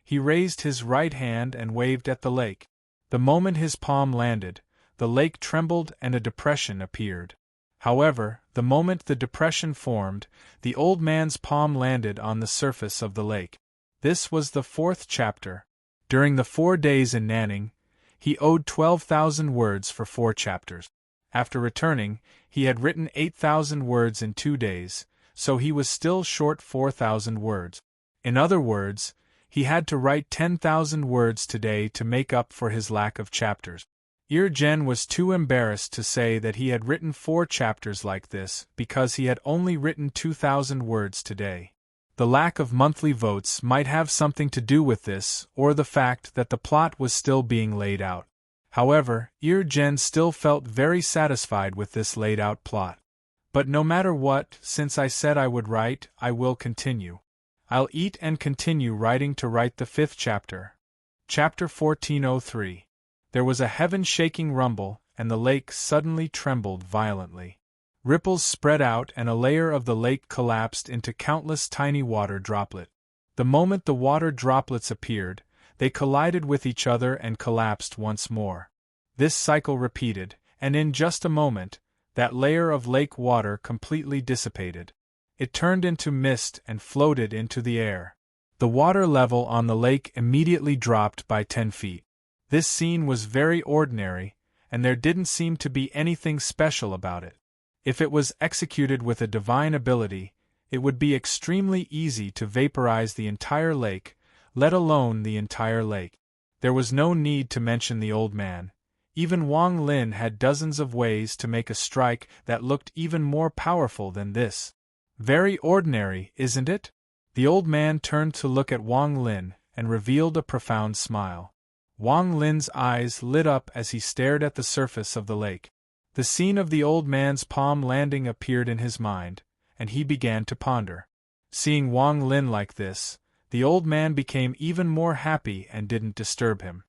He raised his right hand and waved at the lake. The moment his palm landed, the lake trembled and a depression appeared. However, the moment the depression formed, the old man's palm landed on the surface of the lake. This was the 4th chapter. During the 4 days in Nanning, he owed 12,000 words for 4 chapters. After returning, he had written 8,000 words in 2 days, so he was still short 4,000 words. In other words, he had to write 10,000 words today to make up for his lack of chapters. Jen was too embarrassed to say that he had written 4 chapters like this because he had only written 2,000 words today. The lack of monthly votes might have something to do with this, or the fact that the plot was still being laid out. However, Jen still felt very satisfied with this laid-out plot. But no matter what, since I said I would write, I will continue. I'll eat and continue writing to write the 5th chapter. Chapter 1403. There was a heaven-shaking rumble, and the lake suddenly trembled violently. Ripples spread out and a layer of the lake collapsed into countless tiny water droplets. The moment the water droplets appeared, they collided with each other and collapsed once more. This cycle repeated, and in just a moment, that layer of lake water completely dissipated. It turned into mist and floated into the air. The water level on the lake immediately dropped by 10 feet. This scene was very ordinary, and there didn't seem to be anything special about it. If it was executed with a divine ability, it would be extremely easy to vaporize the entire lake, let alone the entire lake. There was no need to mention the old man. Even Wang Lin had dozens of ways to make a strike that looked even more powerful than this. Very ordinary, isn't it? The old man turned to look at Wang Lin and revealed a profound smile. Wang Lin's eyes lit up as he stared at the surface of the lake. The scene of the old man's palm landing appeared in his mind, and he began to ponder. Seeing Wang Lin like this, the old man became even more happy and didn't disturb him.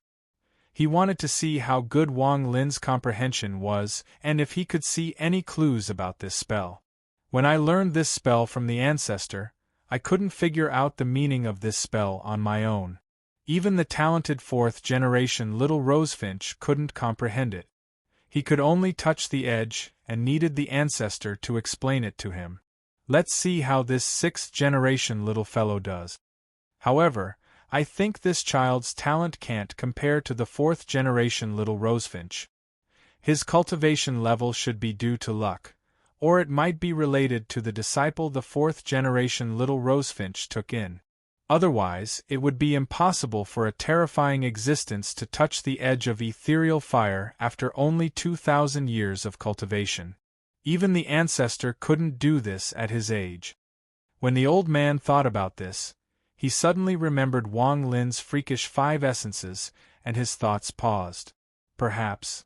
He wanted to see how good Wang Lin's comprehension was and if he could see any clues about this spell. When I learned this spell from the ancestor, I couldn't figure out the meaning of this spell on my own. Even the talented 4th generation little rosefinch couldn't comprehend it. He could only touch the edge and needed the ancestor to explain it to him. Let's see how this 6th generation little fellow does. However, I think this child's talent can't compare to the 4th generation little rosefinch. His cultivation level should be due to luck, or it might be related to the disciple the 4th generation little rosefinch took in. Otherwise, it would be impossible for a terrifying existence to touch the edge of ethereal fire after only 2,000 years of cultivation. Even the ancestor couldn't do this at his age. When the old man thought about this, he suddenly remembered Wang Lin's freakish 5 essences, and his thoughts paused. Perhaps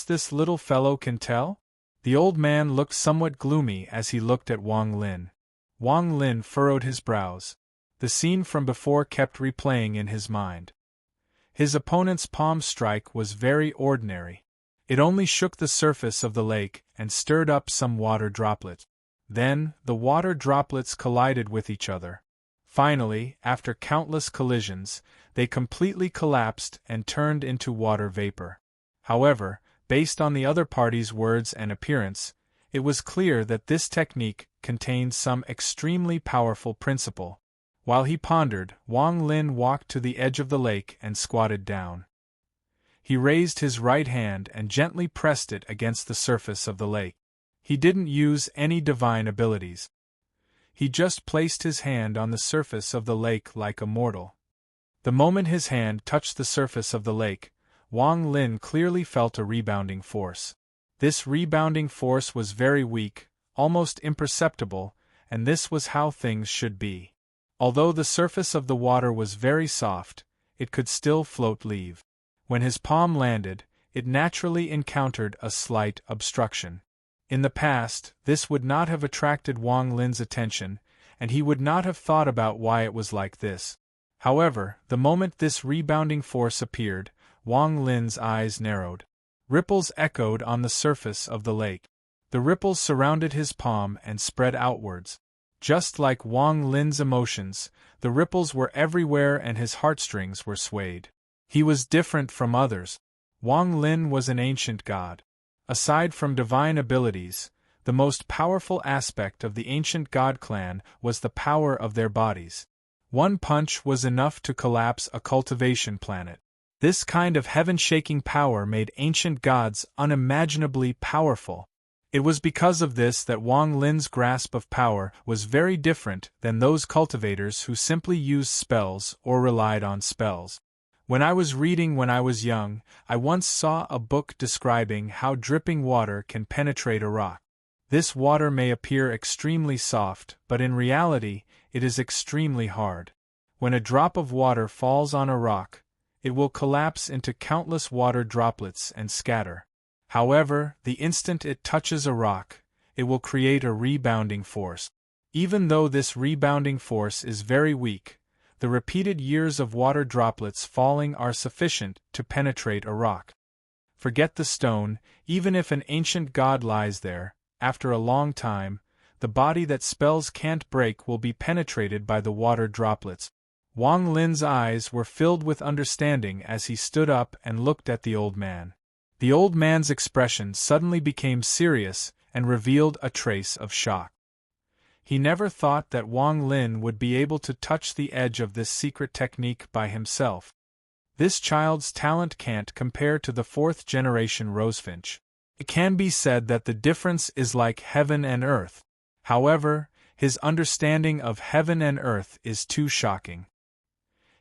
this little fellow can tell? The old man looked somewhat gloomy as he looked at Wang Lin. Wang Lin furrowed his brows. The scene from before kept replaying in his mind. His opponent's palm strike was very ordinary. It only shook the surface of the lake and stirred up some water droplets. Then, the water droplets collided with each other. Finally, after countless collisions, they completely collapsed and turned into water vapor. However, based on the other party's words and appearance, it was clear that this technique contained some extremely powerful principle. While he pondered, Wang Lin walked to the edge of the lake and squatted down. He raised his right hand and gently pressed it against the surface of the lake. He didn't use any divine abilities. He just placed his hand on the surface of the lake like a mortal. The moment his hand touched the surface of the lake, Wang Lin clearly felt a rebounding force. This rebounding force was very weak, almost imperceptible, and this was how things should be. Although the surface of the water was very soft, it could still float leave. When his palm landed, it naturally encountered a slight obstruction. In the past, this would not have attracted Wang Lin's attention, and he would not have thought about why it was like this. However, the moment this rebounding force appeared, Wang Lin's eyes narrowed. Ripples echoed on the surface of the lake. The ripples surrounded his palm and spread outwards. Just like Wang Lin's emotions, the ripples were everywhere and his heartstrings were swayed. He was different from others. Wang Lin was an ancient god. Aside from divine abilities, the most powerful aspect of the ancient god clan was the power of their bodies. One punch was enough to collapse a cultivation planet. This kind of heaven-shaking power made ancient gods unimaginably powerful. It was because of this that Wang Lin's grasp of power was very different than those cultivators who simply used spells or relied on spells. When I was reading when I was young, I once saw a book describing how dripping water can penetrate a rock. This water may appear extremely soft, but in reality, it is extremely hard. When a drop of water falls on a rock, it will collapse into countless water droplets and scatter. However, the instant it touches a rock, it will create a rebounding force. Even though this rebounding force is very weak, the repeated years of water droplets falling are sufficient to penetrate a rock. Forget the stone, even if an ancient god lies there, after a long time, the body that spells can't break will be penetrated by the water droplets. Wang Lin's eyes were filled with understanding as he stood up and looked at the old man. The old man's expression suddenly became serious and revealed a trace of shock. He never thought that Wang Lin would be able to touch the edge of this secret technique by himself. This child's talent can't compare to the fourth-generation rosefinch. It can be said that the difference is like heaven and earth. However, his understanding of heaven and earth is too shocking.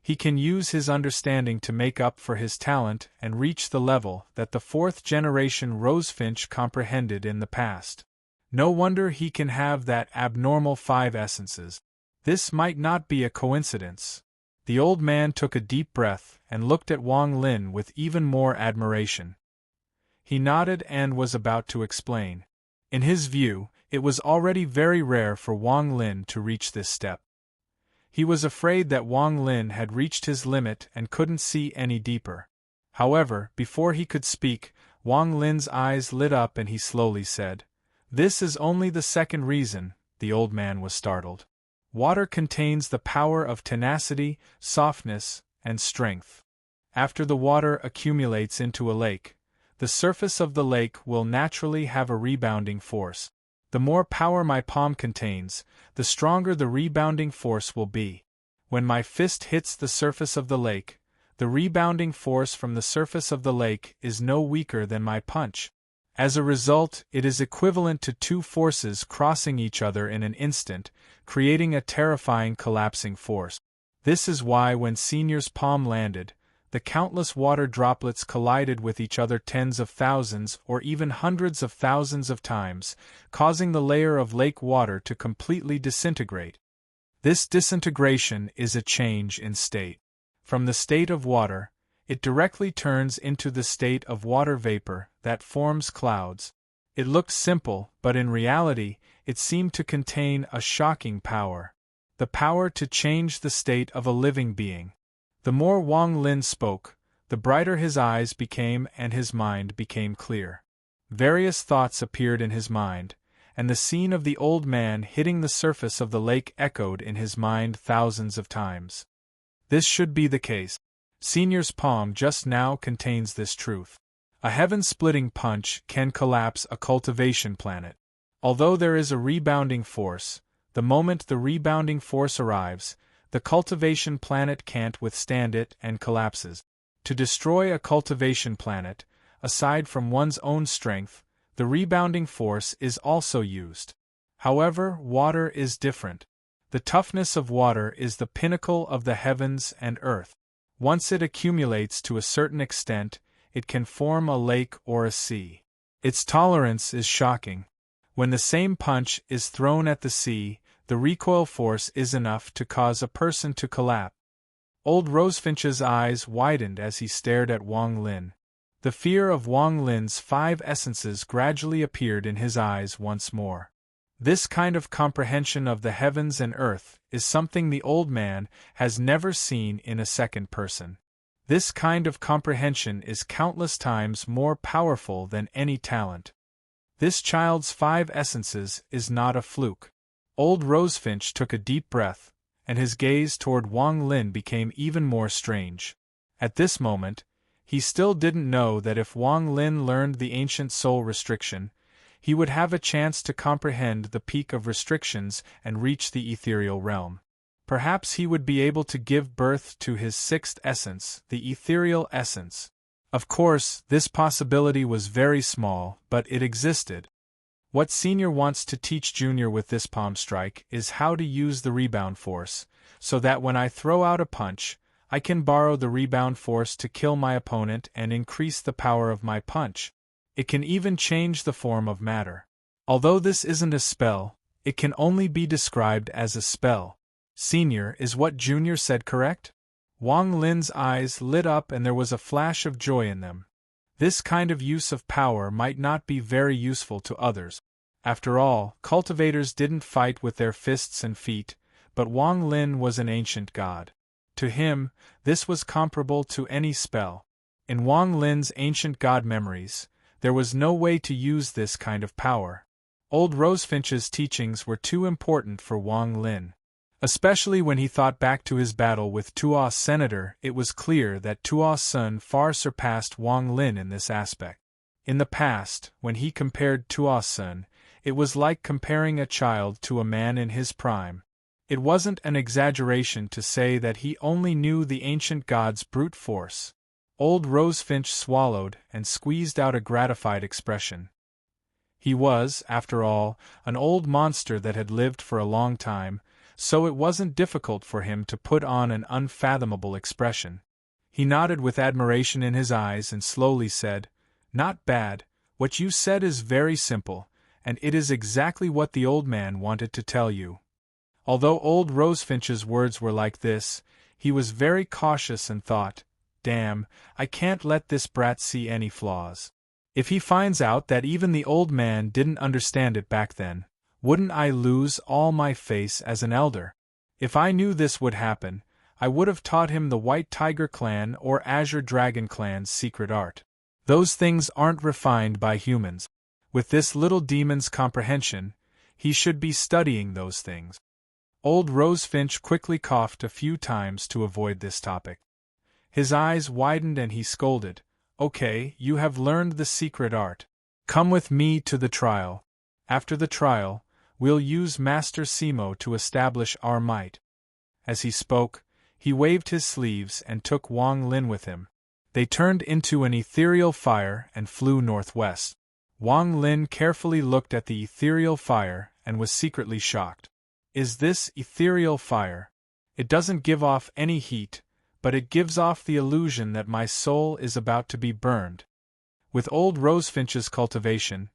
He can use his understanding to make up for his talent and reach the level that the fourth-generation rosefinch comprehended in the past. No wonder he can have that abnormal 5 essences. This might not be a coincidence. The old man took a deep breath and looked at Wang Lin with even more admiration. He nodded and was about to explain. In his view, it was already very rare for Wang Lin to reach this step. He was afraid that Wang Lin had reached his limit and couldn't see any deeper. However, before he could speak, Wang Lin's eyes lit up and he slowly said, "This is only the second reason." The old man was startled. Water contains the power of tenacity, softness, and strength. After the water accumulates into a lake, the surface of the lake will naturally have a rebounding force. The more power my palm contains, the stronger the rebounding force will be. When my fist hits the surface of the lake, the rebounding force from the surface of the lake is no weaker than my punch. As a result, it is equivalent to 2 forces crossing each other in an instant, creating a terrifying collapsing force. This is why when Senior's palm landed, the countless water droplets collided with each other tens of thousands or even hundreds of thousands of times, causing the layer of lake water to completely disintegrate. This disintegration is a change in state. From the state of water, it directly turns into the state of water vapor that forms clouds. It looked simple, but in reality, it seemed to contain a shocking power. The power to change the state of a living being. The more Wang Lin spoke, the brighter his eyes became and his mind became clear. Various thoughts appeared in his mind, and the scene of the old man hitting the surface of the lake echoed in his mind thousands of times. This should be the case. Senior's palm just now contains this truth. A heaven-splitting punch can collapse a cultivation planet. Although there is a rebounding force, the moment the rebounding force arrives, the cultivation planet can't withstand it and collapses. To destroy a cultivation planet, aside from one's own strength, the rebounding force is also used. However, water is different. The toughness of water is the pinnacle of the heavens and earth. Once it accumulates to a certain extent, it can form a lake or a sea. Its tolerance is shocking. When the same punch is thrown at the sea, the recoil force is enough to cause a person to collapse. Old Rosefinch's eyes widened as he stared at Wang Lin. The fear of Wang Lin's 5 essences gradually appeared in his eyes once more. This kind of comprehension of the heavens and earth is something the old man has never seen in a second person. This kind of comprehension is countless times more powerful than any talent. This child's 5 essences is not a fluke. Old Rosefinch took a deep breath, and his gaze toward Wang Lin became even more strange. At this moment, he still didn't know that if Wang Lin learned the ancient soul restriction, he would have a chance to comprehend the peak of restrictions and reach the ethereal realm. Perhaps he would be able to give birth to his sixth essence, the ethereal essence. Of course, this possibility was very small, but it existed. What Senior wants to teach Junior with this palm strike is how to use the rebound force, so that when I throw out a punch, I can borrow the rebound force to kill my opponent and increase the power of my punch. It can even change the form of matter. Although this isn't a spell, it can only be described as a spell. Senior, is what Junior said correct? Wang Lin's eyes lit up and there was a flash of joy in them. This kind of use of power might not be very useful to others. After all, cultivators didn't fight with their fists and feet, but Wang Lin was an ancient god. To him, this was comparable to any spell. In Wang Lin's ancient god memories, there was no way to use this kind of power. Old Rosefinch's teachings were too important for Wang Lin. Especially when he thought back to his battle with Tuo's senator, it was clear that Tuo's son far surpassed Wang Lin in this aspect. In the past, when he compared Tuo's son, it was like comparing a child to a man in his prime. It wasn't an exaggeration to say that he only knew the ancient god's brute force. Old Rosefinch swallowed and squeezed out a gratified expression. He was, after all, an old monster that had lived for a long time, so it wasn't difficult for him to put on an unfathomable expression. He nodded with admiration in his eyes and slowly said, "Not bad, what you said is very simple, and it is exactly what the old man wanted to tell you." Although old Rosefinch's words were like this, he was very cautious and thought, "Damn, I can't let this brat see any flaws. If he finds out that even the old man didn't understand it back then, wouldn't I lose all my face as an elder? If I knew this would happen, I would have taught him the White Tiger Clan or Azure Dragon Clan's secret art. Those things aren't refined by humans. With this little demon's comprehension, he should be studying those things." Old Rosefinch quickly coughed a few times to avoid this topic. His eyes widened and he scolded, "Okay, you have learned the secret art. Come with me to the trial. After the trial, we'll use Master Simo to establish our might." As he spoke, he waved his sleeves and took Wang Lin with him. They turned into an ethereal fire and flew northwest. Wang Lin carefully looked at the ethereal fire and was secretly shocked. "Is this ethereal fire? It doesn't give off any heat, but it gives off the illusion that my soul is about to be burned." With old Rosefinch's cultivation,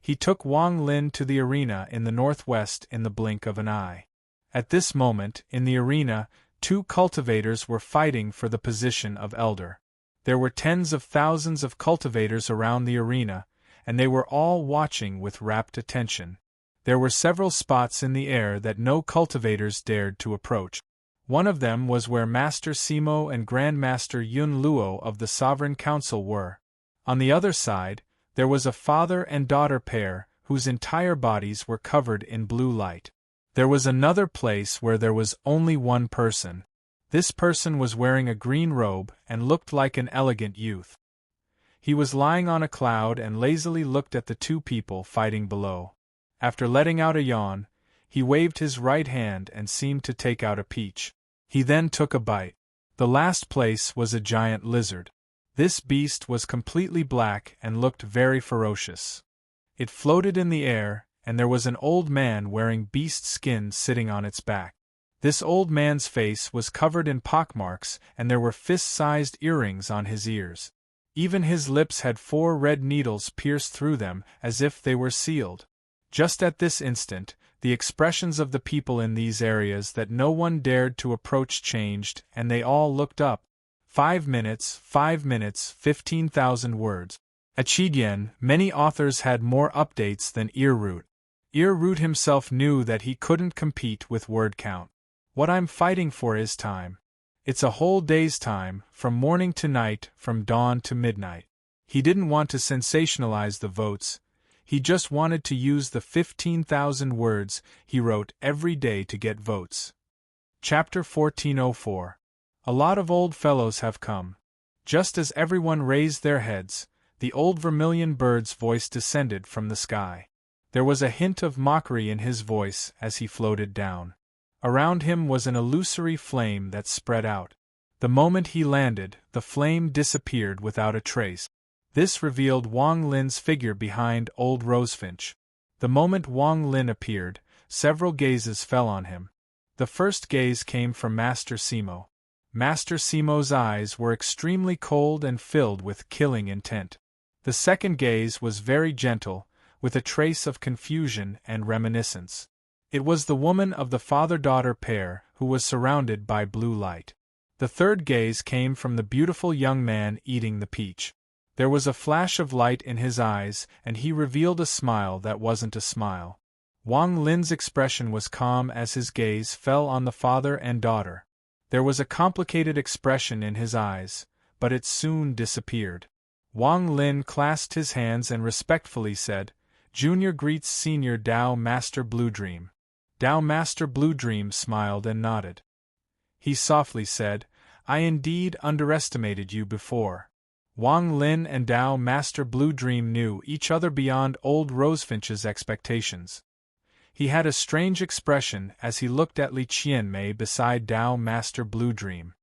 he took Wang Lin to the arena in the northwest in the blink of an eye. At this moment, in the arena, two cultivators were fighting for the position of elder. There were tens of thousands of cultivators around the arena, and they were all watching with rapt attention. There were several spots in the air that no cultivators dared to approach. One of them was where Master Simo and Grandmaster Yun Luo of the Sovereign Council were. On the other side, there was a father and daughter pair whose entire bodies were covered in blue light. There was another place where there was only one person. This person was wearing a green robe and looked like an elegant youth. He was lying on a cloud and lazily looked at the two people fighting below. After letting out a yawn, he waved his right hand and seemed to take out a peach. He then took a bite. The last place was a giant lizard. This beast was completely black and looked very ferocious. It floated in the air, and there was an old man wearing beast skin sitting on its back. This old man's face was covered in pockmarks and there were fist-sized earrings on his ears. Even his lips had 4 red needles pierced through them as if they were sealed. Just at this instant, the expressions of the people in these areas that no one dared to approach changed, and they all looked up. 5 minutes, 15,000 words. At Chidien, many authors had more updates than Earroot. Earroot himself knew that he couldn't compete with word count. What I'm fighting for is time. It's a whole day's time, from morning to night, from dawn to midnight. He didn't want to sensationalize the votes. He just wanted to use the 15,000 words he wrote every day to get votes. Chapter 1404. A lot of old fellows have come. Just as everyone raised their heads, the old vermilion bird's voice descended from the sky. There was a hint of mockery in his voice as he floated down. Around him was an illusory flame that spread out. The moment he landed, the flame disappeared without a trace. This revealed Wang Lin's figure behind old Rosefinch. The moment Wang Lin appeared, several gazes fell on him. The first gaze came from Master Simo. Master Simo's eyes were extremely cold and filled with killing intent. The second gaze was very gentle, with a trace of confusion and reminiscence. It was the woman of the father-daughter pair who was surrounded by blue light. The third gaze came from the beautiful young man eating the peach. There was a flash of light in his eyes, and he revealed a smile that wasn't a smile. Wang Lin's expression was calm as his gaze fell on the father and daughter. There was a complicated expression in his eyes, but it soon disappeared. Wang Lin clasped his hands and respectfully said, "Junior greets Senior Dao Master Blue Dream." Dao Master Blue Dream smiled and nodded. He softly said, "I indeed underestimated you before." Wang Lin and Dao Master Blue Dream knew each other beyond old Rosefinch's expectations. He had a strange expression as he looked at Li Qianmei beside Dao Master Blue Dream.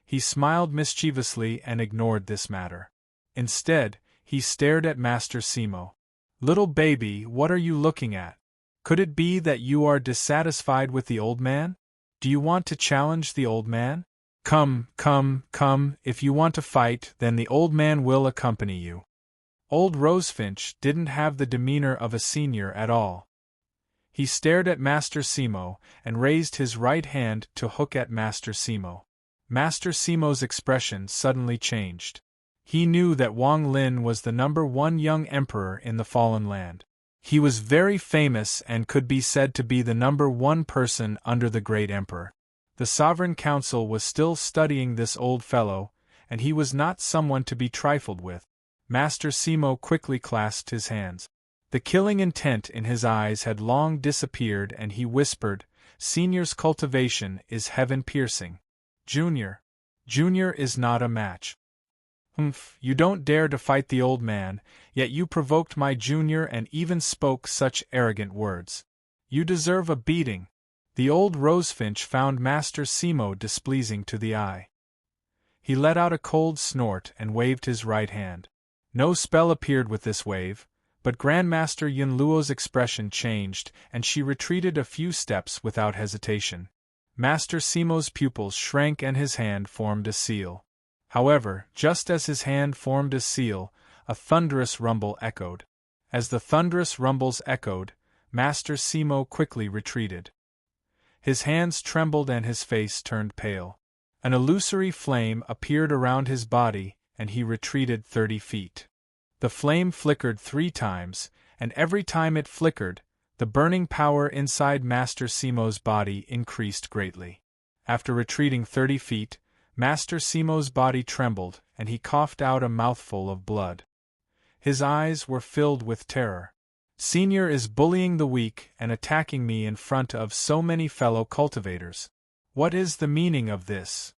He smiled mischievously and ignored this matter. Instead, he stared at Master Simo. "Little baby, what are you looking at? Could it be that you are dissatisfied with the old man? Do you want to challenge the old man? Come, if you want to fight, then the old man will accompany you." Old Rosefinch didn't have the demeanor of a senior at all. He stared at Master Simo and raised his right hand to hook at Master Simo. Master Simo's expression suddenly changed. He knew that Wang Lin was the #1 young emperor in the Fallen Land. He was very famous and could be said to be the #1 person under the great emperor. The Sovereign Council was still studying this old fellow, and he was not someone to be trifled with. Master Simo quickly clasped his hands. The killing intent in his eyes had long disappeared and he whispered, "Senior's cultivation is heaven-piercing. Junior is not a match." You don't dare to fight the old man, yet you provoked my junior and even spoke such arrogant words. You deserve a beating." The old Rosefinch found Master Simo displeasing to the eye. He let out a cold snort and waved his right hand. No spell appeared with this wave, but Grandmaster Yunluo's expression changed and she retreated a few steps without hesitation. Master Simo's pupils shrank and his hand formed a seal. However, just as his hand formed a seal, a thunderous rumble echoed. As the thunderous rumbles echoed, Master Simo quickly retreated. His hands trembled and his face turned pale. An illusory flame appeared around his body, and he retreated 30 feet. The flame flickered 3 times, and every time it flickered, the burning power inside Master Simo's body increased greatly. After retreating 30 feet, Master Simo's body trembled, and he coughed out a mouthful of blood. His eyes were filled with terror. "Senior is bullying the weak and attacking me in front of so many fellow cultivators. What is the meaning of this?"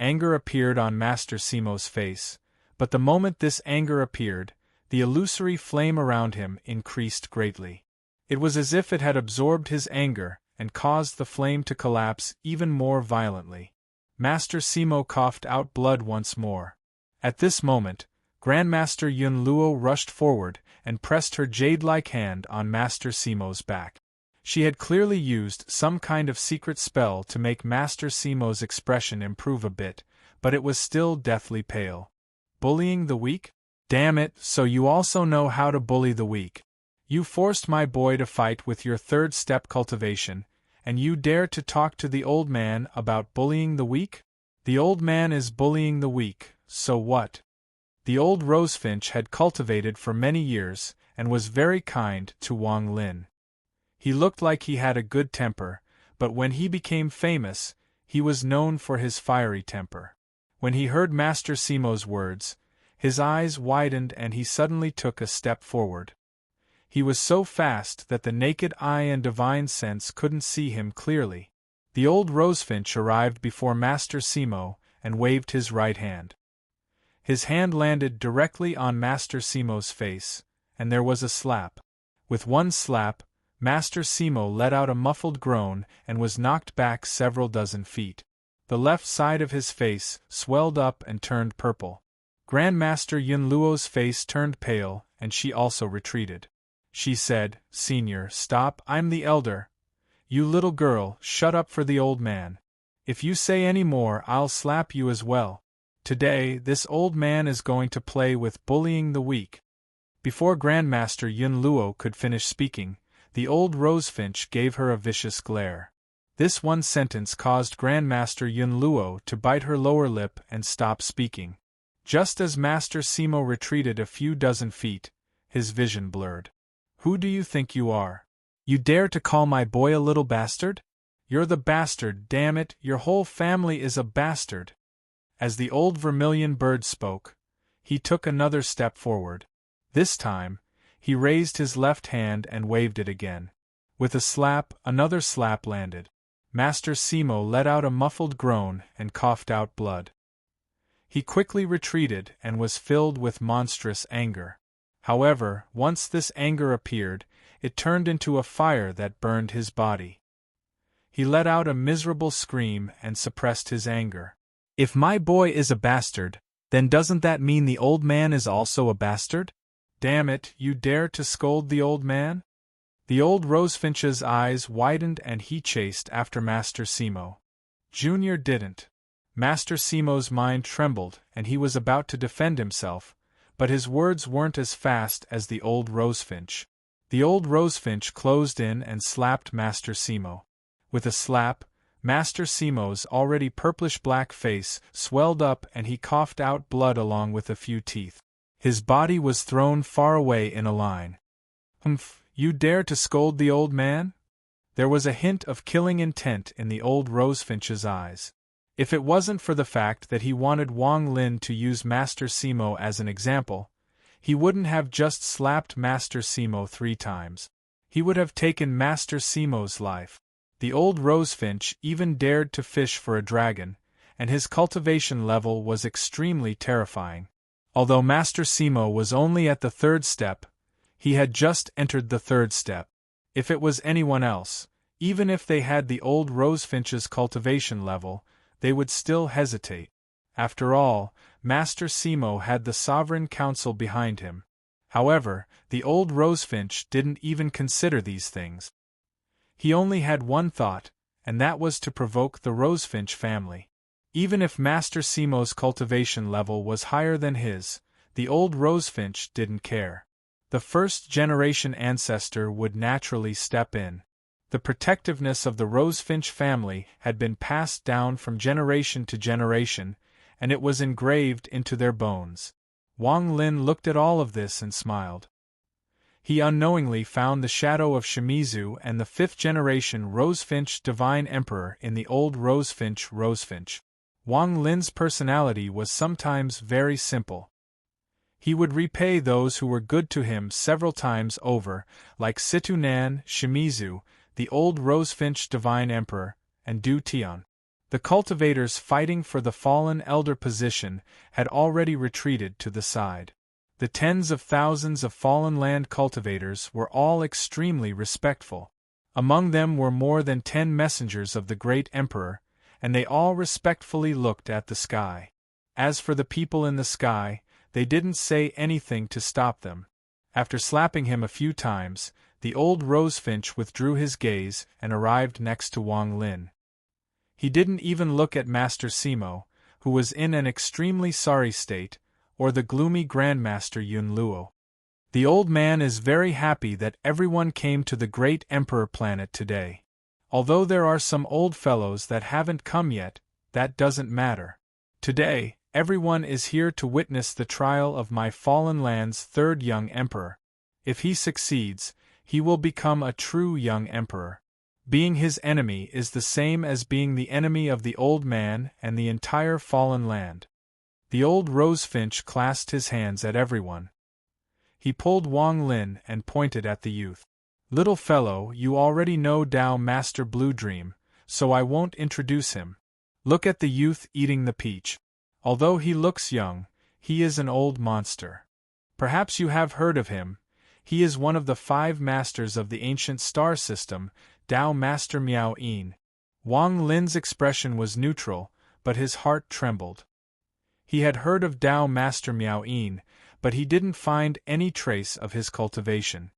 Anger appeared on Master Simo's face, but the moment this anger appeared, the illusory flame around him increased greatly. It was as if it had absorbed his anger and caused the flame to collapse even more violently. Master Simo coughed out blood once more. At this moment, Grandmaster Yunluo rushed forward and pressed her jade-like hand on Master Simo's back. She had clearly used some kind of secret spell to make Master Simo's expression improve a bit, but it was still deathly pale. "Bullying the weak? Damn it, so you also know how to bully the weak. You forced my boy to fight with your third-step cultivation, and you dare to talk to the old man about bullying the weak? The old man is bullying the weak, so what?" The old Rosefinch had cultivated for many years, and was very kind to Wang Lin. He looked like he had a good temper, but when he became famous, he was known for his fiery temper. When he heard Master Simo's words, his eyes widened and he suddenly took a step forward. He was so fast that the naked eye and divine sense couldn't see him clearly. The old rosefinch arrived before Master Simo and waved his right hand. His hand landed directly on Master Simo's face, and there was a slap. With one slap, Master Simo let out a muffled groan and was knocked back several dozen feet. The left side of his face swelled up and turned purple. Grandmaster Yunluo's face turned pale, and she also retreated. She said, "Senior, stop, I'm the elder. You little girl, shut up for the old man. If you say any more, I'll slap you as well. Today, this old man is going to play with bullying the weak." Before Grandmaster Yunluo could finish speaking, the old rosefinch gave her a vicious glare. This one sentence caused Grandmaster Yunluo to bite her lower lip and stop speaking. Just as Master Simo retreated a few dozen feet, his vision blurred. "Who do you think you are? You dare to call my boy a little bastard? You're the bastard, damn it, your whole family is a bastard." As the old vermilion bird spoke, he took another step forward. This time, he raised his left hand and waved it again. With a slap, another slap landed. Master Simo let out a muffled groan and coughed out blood. He quickly retreated and was filled with monstrous anger. However, once this anger appeared, it turned into a fire that burned his body. He let out a miserable scream and suppressed his anger. "If my boy is a bastard, then doesn't that mean the old man is also a bastard? Damn it, you dare to scold the old man?" The old rosefinch's eyes widened and he chased after Master Simo. Junior didn't. Master Simo's mind trembled and he was about to defend himself, but his words weren't as fast as the old rosefinch. The old rosefinch closed in and slapped Master Simo. With a slap, Master Simo's already purplish-black face swelled up and he coughed out blood along with a few teeth. His body was thrown far away in a line. "Humph, you dare to scold the old man?" There was a hint of killing intent in the old rosefinch's eyes. If it wasn't for the fact that he wanted Wang Lin to use Master Simo as an example, he wouldn't have just slapped Master Simo 3 times. He would have taken Master Simo's life. The old rosefinch even dared to fish for a dragon, and his cultivation level was extremely terrifying. Although Master Simo was only at the 3rd step, he had just entered the 3rd step. If it was anyone else, even if they had the old rosefinch's cultivation level, they would still hesitate. After all, Master Simo had the Sovereign Council behind him. However, the old rosefinch didn't even consider these things. He only had one thought, and that was to provoke the rosefinch family. Even if Master Simo's cultivation level was higher than his, the old rosefinch didn't care. The first-generation ancestor would naturally step in. The protectiveness of the rosefinch family had been passed down from generation to generation, and it was engraved into their bones. Wang Lin looked at all of this and smiled. He unknowingly found the shadow of Shimizu and the 5th-generation rosefinch divine emperor in the old rosefinch. Wang Lin's personality was sometimes very simple. He would repay those who were good to him several times over, like Situnan, Shimizu, the old rosefinch divine emperor, and Du Tian. The cultivators fighting for the fallen elder position had already retreated to the side. The tens of thousands of fallen land cultivators were all extremely respectful. Among them were more than 10 messengers of the great emperor, and they all respectfully looked at the sky. As for the people in the sky, they didn't say anything to stop them. After slapping him a few times, the old rosefinch withdrew his gaze and arrived next to Wang Lin. He didn't even look at Master Simo, who was in an extremely sorry state, or the gloomy Grandmaster Yunluo. The old man is very happy that everyone came to the great Emperor planet today. Although there are some old fellows that haven't come yet, that doesn't matter. Today, everyone is here to witness the trial of my fallen land's 3rd young emperor. If he succeeds, he will become a true young emperor. Being his enemy is the same as being the enemy of the old man and the entire fallen land. The old rosefinch clasped his hands at everyone. He pulled Wang Lin and pointed at the youth. Little fellow, you already know Tao Master Blue Dream, so I won't introduce him. Look at the youth eating the peach. Although he looks young, he is an old monster. Perhaps you have heard of him. He is one of the 5 masters of the ancient star system, Tao Master Miao Yin. Wang Lin's expression was neutral, but his heart trembled. He had heard of Tao Master Miao Yin, but he didn't find any trace of his cultivation.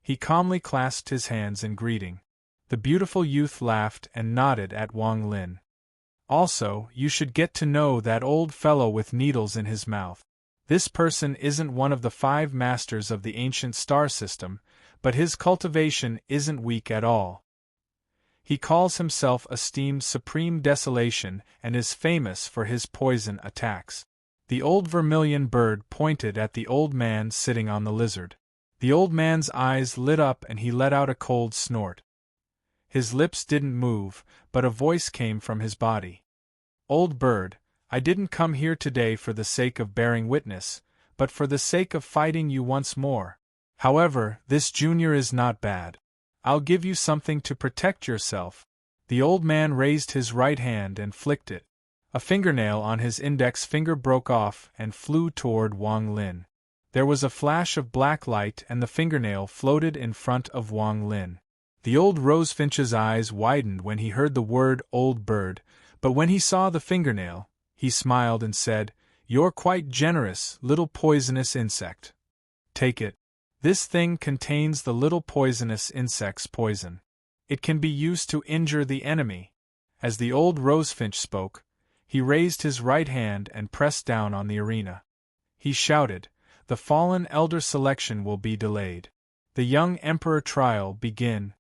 He calmly clasped his hands in greeting. The beautiful youth laughed and nodded at Wang Lin. Also, you should get to know that old fellow with needles in his mouth. This person isn't one of the 5 masters of the ancient star system, but his cultivation isn't weak at all. He calls himself esteemed Supreme Desolation and is famous for his poison attacks. The old vermilion bird pointed at the old man sitting on the lizard. The old man's eyes lit up and he let out a cold snort. His lips didn't move, but a voice came from his body. Old bird, I didn't come here today for the sake of bearing witness, but for the sake of fighting you once more. However, this junior is not bad. I'll give you something to protect yourself. The old man raised his right hand and flicked it. A fingernail on his index finger broke off and flew toward Wang Lin. There was a flash of black light and the fingernail floated in front of Wang Lin. The old rosefinch's eyes widened when he heard the word old bird, but when he saw the fingernail, he smiled and said, You're quite generous, little poisonous insect. Take it. This thing contains the little poisonous insect's poison. It can be used to injure the enemy. As the old rosefinch spoke, he raised his right hand and pressed down on the arena. He shouted, The fallen elder selection will be delayed. The young emperor trial begin.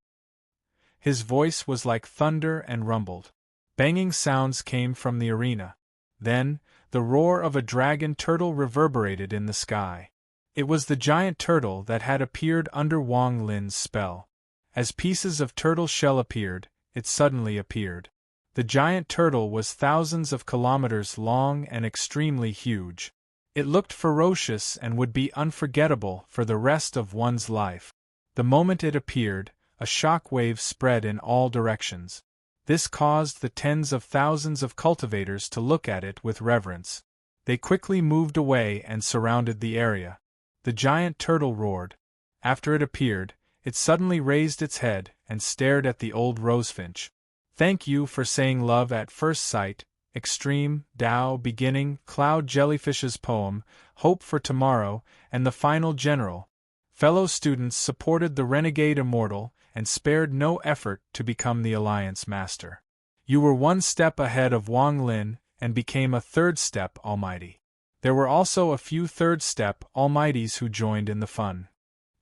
His voice was like thunder and rumbled. Banging sounds came from the arena. Then, the roar of a dragon turtle reverberated in the sky. It was the giant turtle that had appeared under Wang Lin's spell. As pieces of turtle shell appeared, it suddenly appeared. The giant turtle was thousands of kilometers long and extremely huge. It looked ferocious and would be unforgettable for the rest of one's life. The moment it appeared, a shock wave spread in all directions. This caused the tens of thousands of cultivators to look at it with reverence. They quickly moved away and surrounded the area. The giant turtle roared. After it appeared, it suddenly raised its head and stared at the old rosefinch. Thank you for saying love at first sight, extreme, Tao beginning, cloud jellyfish's poem, hope for tomorrow, and the final general. Fellow students supported the renegade immortal and spared no effort to become the Alliance Master. You were 1 step ahead of Wang Lin and became a 3rd step Almighty. There were also a few 3rd step Almighties who joined in the fun.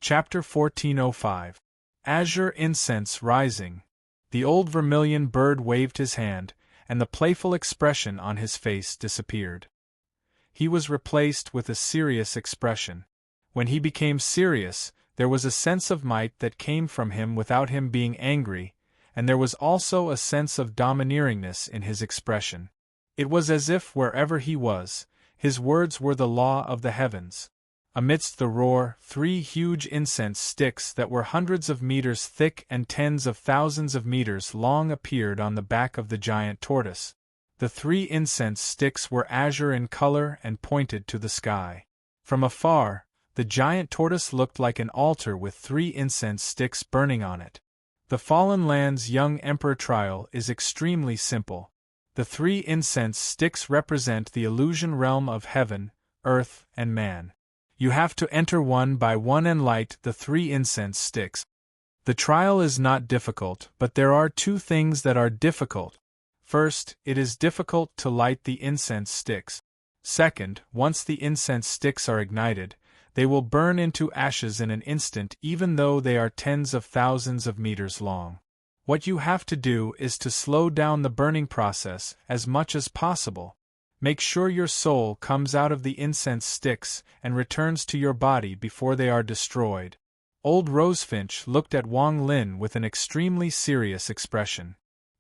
Chapter 1405. Azure Incense Rising. The old vermilion bird waved his hand, and the playful expression on his face disappeared. He was replaced with a serious expression. When he became serious, there was a sense of might that came from him without him being angry, and there was also a sense of domineeringness in his expression. It was as if wherever he was, his words were the law of the heavens. Amidst the roar, 3 huge incense sticks that were hundreds of meters thick and tens of thousands of meters long appeared on the back of the giant tortoise. The 3 incense sticks were azure in color and pointed to the sky. From afar, the giant tortoise looked like an altar with 3 incense sticks burning on it. The Fallen Land's young emperor trial is extremely simple. The 3 incense sticks represent the illusion realm of heaven, earth, and man. You have to enter one by one and light the 3 incense sticks. The trial is not difficult, but there are 2 things that are difficult. First, it is difficult to light the incense sticks. Second, once the incense sticks are ignited, they will burn into ashes in an instant even though they are tens of thousands of meters long. What you have to do is to slow down the burning process as much as possible. Make sure your soul comes out of the incense sticks and returns to your body before they are destroyed. Old Rosefinch looked at Wang Lin with an extremely serious expression.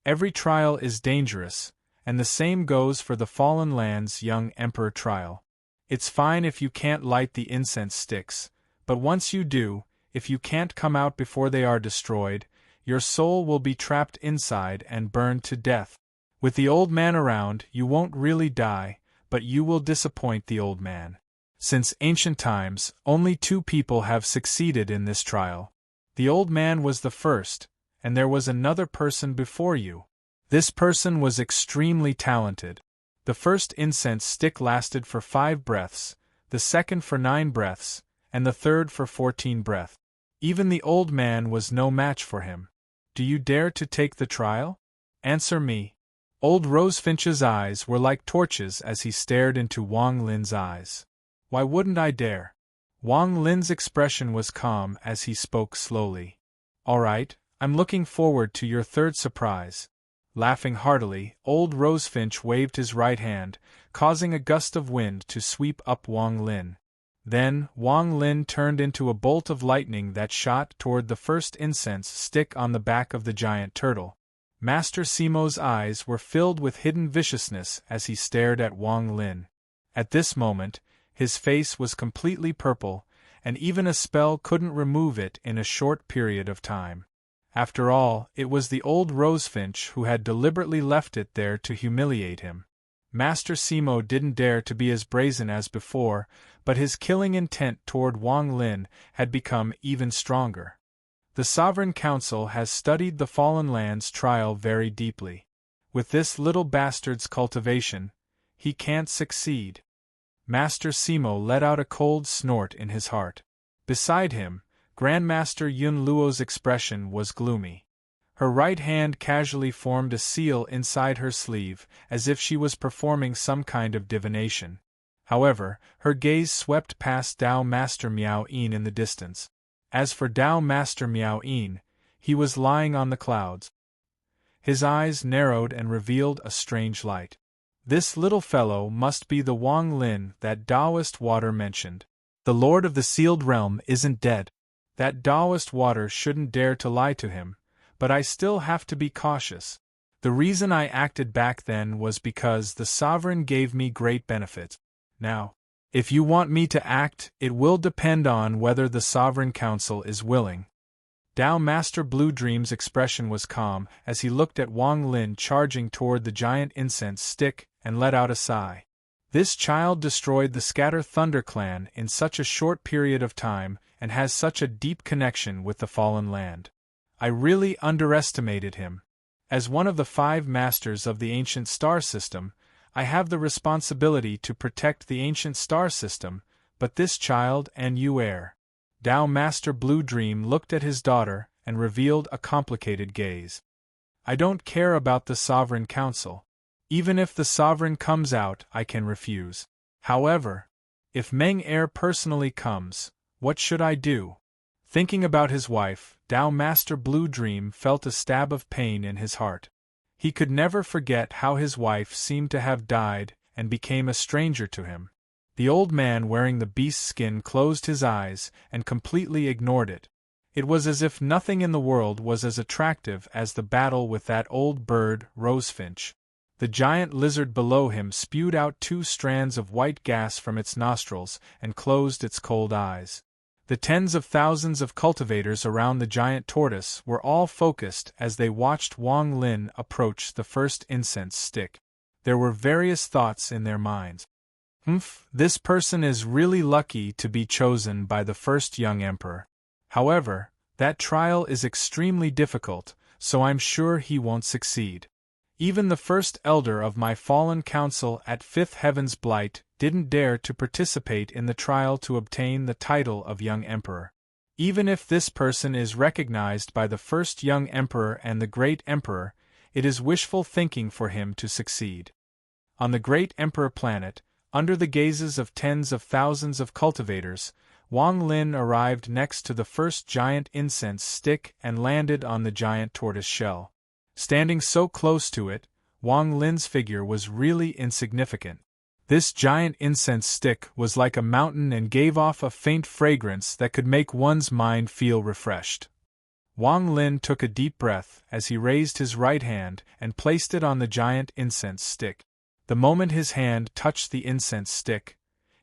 Every trial is dangerous, and the same goes for the Fallen Land's young emperor trial. It's fine if you can't light the incense sticks, but once you do, if you can't come out before they are destroyed, your soul will be trapped inside and burned to death. With the old man around, you won't really die, but you will disappoint the old man. Since ancient times, only 2 people have succeeded in this trial. The old man was the first, and there was another person before you. This person was extremely talented. The first incense stick lasted for 5 breaths, the second for 9 breaths, and the third for 14 breaths. Even the old man was no match for him. Do you dare to take the trial? Answer me. Old Rosefinch's eyes were like torches as he stared into Wang Lin's eyes. Why wouldn't I dare? Wang Lin's expression was calm as he spoke slowly. All right, I'm looking forward to your third surprise. Laughing heartily, old Rosefinch waved his right hand, causing a gust of wind to sweep up Wang Lin. Then, Wang Lin turned into a bolt of lightning that shot toward the first incense stick on the back of the giant turtle. Master Simo's eyes were filled with hidden viciousness as he stared at Wang Lin. At this moment, his face was completely purple, and even a spell couldn't remove it in a short period of time. After all, it was the old Rosefinch who had deliberately left it there to humiliate him. Master Simo didn't dare to be as brazen as before, but his killing intent toward Wang Lin had become even stronger. The Sovereign Council has studied the Fallen Land's trial very deeply. With this little bastard's cultivation, he can't succeed. Master Simo let out a cold snort in his heart. Beside him, Grandmaster Yun Luo's expression was gloomy. Her right hand casually formed a seal inside her sleeve, as if she was performing some kind of divination. However, her gaze swept past Dao Master Miao Yin in the distance. As for Dao Master Miao Yin, he was lying on the clouds. His eyes narrowed and revealed a strange light. This little fellow must be the Wang Lin that Taoist water mentioned. The Lord of the Sealed Realm isn't dead. That Taoist water shouldn't dare to lie to him, but I still have to be cautious. The reason I acted back then was because the Sovereign gave me great benefits. Now, if you want me to act, it will depend on whether the Sovereign Council is willing. Dao Master Blue Dream's expression was calm as he looked at Wang Lin charging toward the giant incense stick and let out a sigh. This child destroyed the Scatter Thunder clan in such a short period of time and has such a deep connection with the Fallen Land. I really underestimated him. As one of the 5 masters of the ancient star system, I have the responsibility to protect the ancient star system, but this child and you heir. Dao Master Blue Dream looked at his daughter and revealed a complicated gaze. I don't care about the Sovereign Council. Even if the Sovereign comes out, I can refuse. However, if Meng Heir personally comes, what should I do? Thinking about his wife, Dao Master Blue Dream felt a stab of pain in his heart. He could never forget how his wife seemed to have died and became a stranger to him. The old man wearing the beast's skin closed his eyes and completely ignored it. It was as if nothing in the world was as attractive as the battle with that old bird, Rosefinch. The giant lizard below him spewed out 2 strands of white gas from its nostrils and closed its cold eyes. The tens of thousands of cultivators around the giant tortoise were all focused as they watched Wang Lin approach the first incense stick. There were various thoughts in their minds. This person is really lucky to be chosen by the first young emperor. However, that trial is extremely difficult, so I'm sure he won't succeed. Even the first elder of my fallen council at 5th Heaven's Blight didn't dare to participate in the trial to obtain the title of young emperor. Even if this person is recognized by the first young emperor and the great emperor, it is wishful thinking for him to succeed. On the great emperor planet, under the gazes of tens of thousands of cultivators, Wang Lin arrived next to the first giant incense stick and landed on the giant tortoise shell. Standing so close to it, Wang Lin's figure was really insignificant. This giant incense stick was like a mountain and gave off a faint fragrance that could make one's mind feel refreshed. Wang Lin took a deep breath as he raised his right hand and placed it on the giant incense stick. The moment his hand touched the incense stick,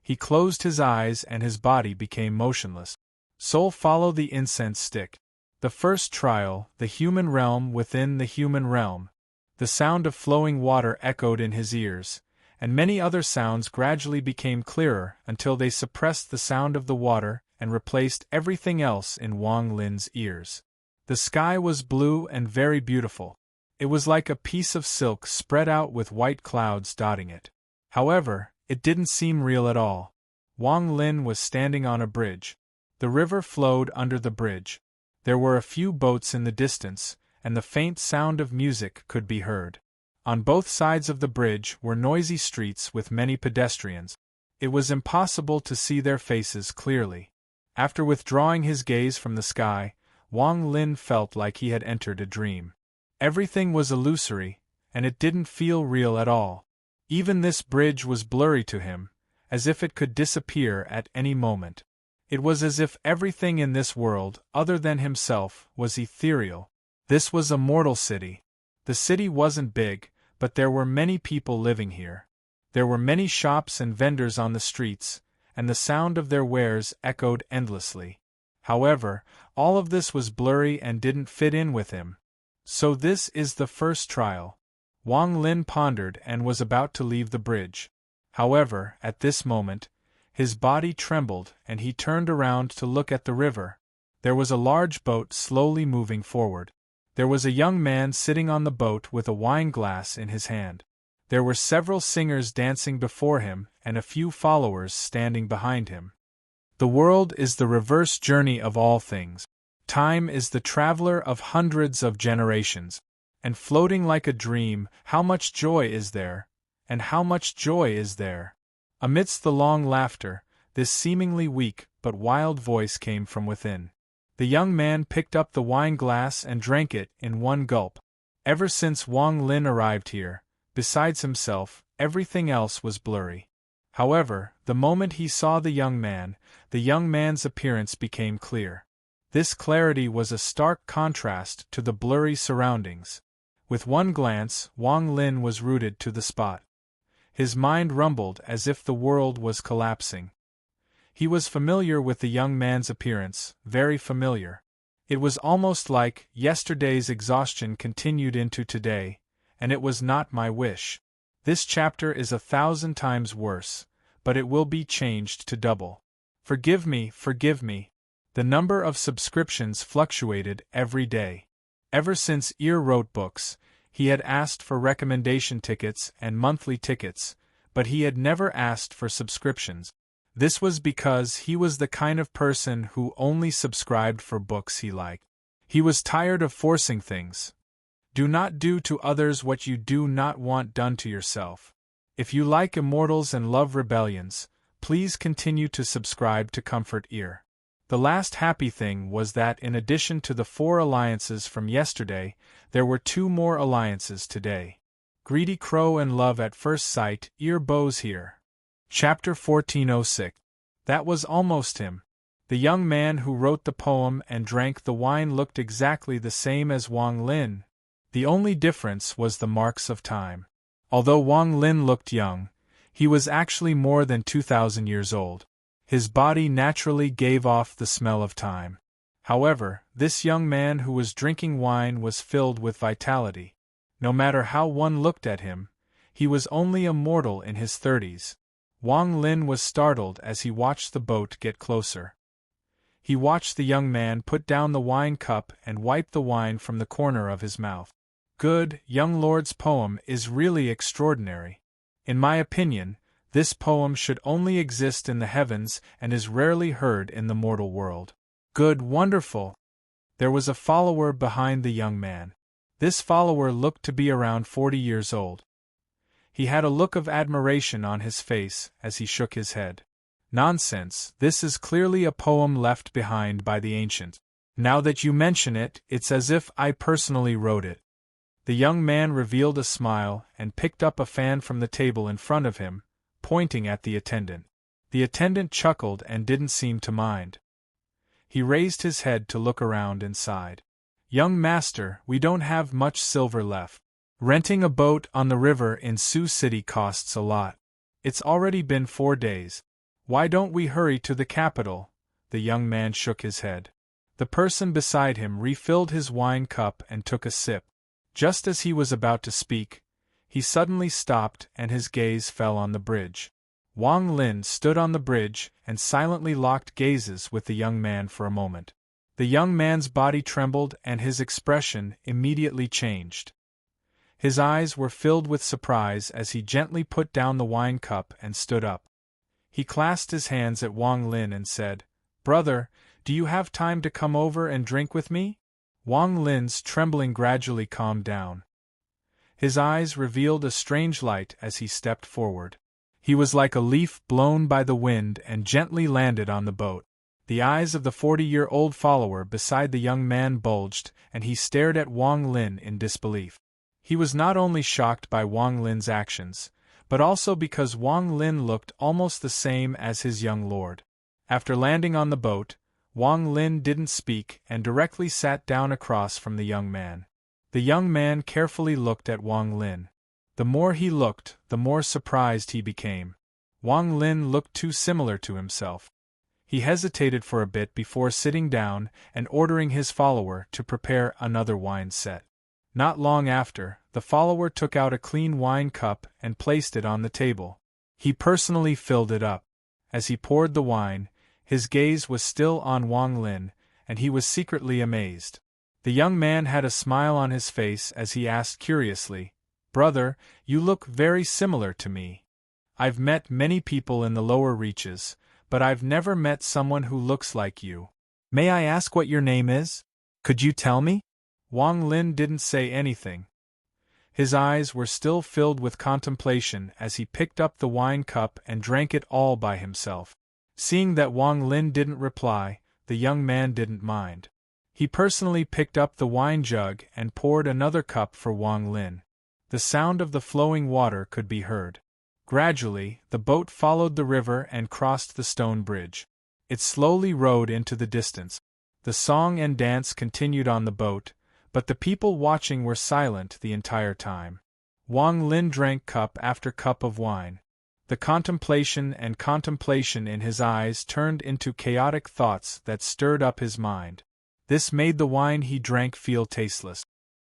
He closed his eyes and his body became motionless. Soul, follow the incense stick. The first trial, the human realm within the human realm. The sound of flowing water echoed in his ears, and many other sounds gradually became clearer until they suppressed the sound of the water and replaced everything else in Wang Lin's ears. The sky was blue and very beautiful. It was like a piece of silk spread out with white clouds dotting it. However, it didn't seem real at all. Wang Lin was standing on a bridge. The river flowed under the bridge. There were a few boats in the distance, and the faint sound of music could be heard. On both sides of the bridge were noisy streets with many pedestrians. It was impossible to see their faces clearly. After withdrawing his gaze from the sky, Wang Lin felt like he had entered a dream. Everything was illusory, and it didn't feel real at all. Even this bridge was blurry to him, as if it could disappear at any moment. It was as if everything in this world, other than himself, was ethereal. This was a mortal city. The city wasn't big, but there were many people living here. There were many shops and vendors on the streets, and the sound of their wares echoed endlessly. However, all of this was blurry and didn't fit in with him. So this is the first trial. Wang Lin pondered and was about to leave the bridge. However, at this moment, his body trembled and he turned around to look at the river. There was a large boat slowly moving forward. There was a young man sitting on the boat with a wine glass in his hand. There were several singers dancing before him and a few followers standing behind him. The world is the reverse journey of all things. Time is the traveler of hundreds of generations. And floating like a dream, how much joy is there, and how much joy is there? Amidst the long laughter, this seemingly weak but wild voice came from within. The young man picked up the wine glass and drank it in one gulp. Ever since Wang Lin arrived here, besides himself, everything else was blurry. However, the moment he saw the young man's appearance became clear. This clarity was a stark contrast to the blurry surroundings. With one glance, Wang Lin was rooted to the spot. His mind rumbled as if the world was collapsing. He was familiar with the young man's appearance, very familiar. It was almost like yesterday's exhaustion continued into today, and it was not my wish. This chapter is 1,000 times worse, but it will be changed to double. Forgive me, forgive me. The number of subscriptions fluctuated every day. Ever since Ear wrote books, he had asked for recommendation tickets and monthly tickets, but he had never asked for subscriptions. This was because he was the kind of person who only subscribed for books he liked. He was tired of forcing things. Do not do to others what you do not want done to yourself. If you like Immortals and love rebellions, please continue to subscribe to Comfort Ear. The last happy thing was that in addition to the 4 alliances from yesterday, there were 2 more alliances today. Greedy Crow and Love at First Sight, Ear Bows here. Chapter 1406. That was almost him. The young man who wrote the poem and drank the wine looked exactly the same as Wang Lin. The only difference was the marks of time. Although Wang Lin looked young, he was actually more than 2,000 years old. His body naturally gave off the smell of time. However, this young man who was drinking wine was filled with vitality. No matter how one looked at him, he was only a mortal in his 30s. Wang Lin was startled as he watched the boat get closer. He watched the young man put down the wine cup and wipe the wine from the corner of his mouth. Good, young lord's poem is really extraordinary. In my opinion, this poem should only exist in the heavens and is rarely heard in the mortal world. Good, wonderful. There was a follower behind the young man. This follower looked to be around 40 years old. He had a look of admiration on his face as he shook his head. Nonsense, this is clearly a poem left behind by the ancient. Now that you mention it, it's as if I personally wrote it. The young man revealed a smile and picked up a fan from the table in front of him, pointing at the attendant. The attendant chuckled and didn't seem to mind. He raised his head to look around and sighed. Young master, we don't have much silver left. Renting a boat on the river in Sioux City costs a lot. It's already been 4 days. Why don't we hurry to the capital? The young man shook his head. The person beside him refilled his wine cup and took a sip. Just as he was about to speak, he suddenly stopped and his gaze fell on the bridge. Wang Lin stood on the bridge and silently locked gazes with the young man for a moment. The young man's body trembled and his expression immediately changed. His eyes were filled with surprise as he gently put down the wine cup and stood up. He clasped his hands at Wang Lin and said, "Brother, do you have time to come over and drink with me?" Wang Lin's trembling gradually calmed down. His eyes revealed a strange light as he stepped forward. He was like a leaf blown by the wind and gently landed on the boat. The eyes of the 40-year-old follower beside the young man bulged, and he stared at Wang Lin in disbelief. He was not only shocked by Wang Lin's actions, but also because Wang Lin looked almost the same as his young lord. After landing on the boat, Wang Lin didn't speak and directly sat down across from the young man. The young man carefully looked at Wang Lin. The more he looked, the more surprised he became. Wang Lin looked too similar to himself. He hesitated for a bit before sitting down and ordering his follower to prepare another wine set. Not long after, the follower took out a clean wine cup and placed it on the table. He personally filled it up. As he poured the wine, his gaze was still on Wang Lin, and he was secretly amazed. The young man had a smile on his face as he asked curiously, "Brother, you look very similar to me. I've met many people in the lower reaches, but I've never met someone who looks like you. May I ask what your name is? Could you tell me?" Wang Lin didn't say anything. His eyes were still filled with contemplation as he picked up the wine cup and drank it all by himself. Seeing that Wang Lin didn't reply, the young man didn't mind. He personally picked up the wine jug and poured another cup for Wang Lin. The sound of the flowing water could be heard. Gradually, the boat followed the river and crossed the stone bridge. It slowly rowed into the distance. The song and dance continued on the boat, but the people watching were silent the entire time. Wang Lin drank cup after cup of wine. The contemplation in his eyes turned into chaotic thoughts that stirred up his mind. This made the wine he drank feel tasteless.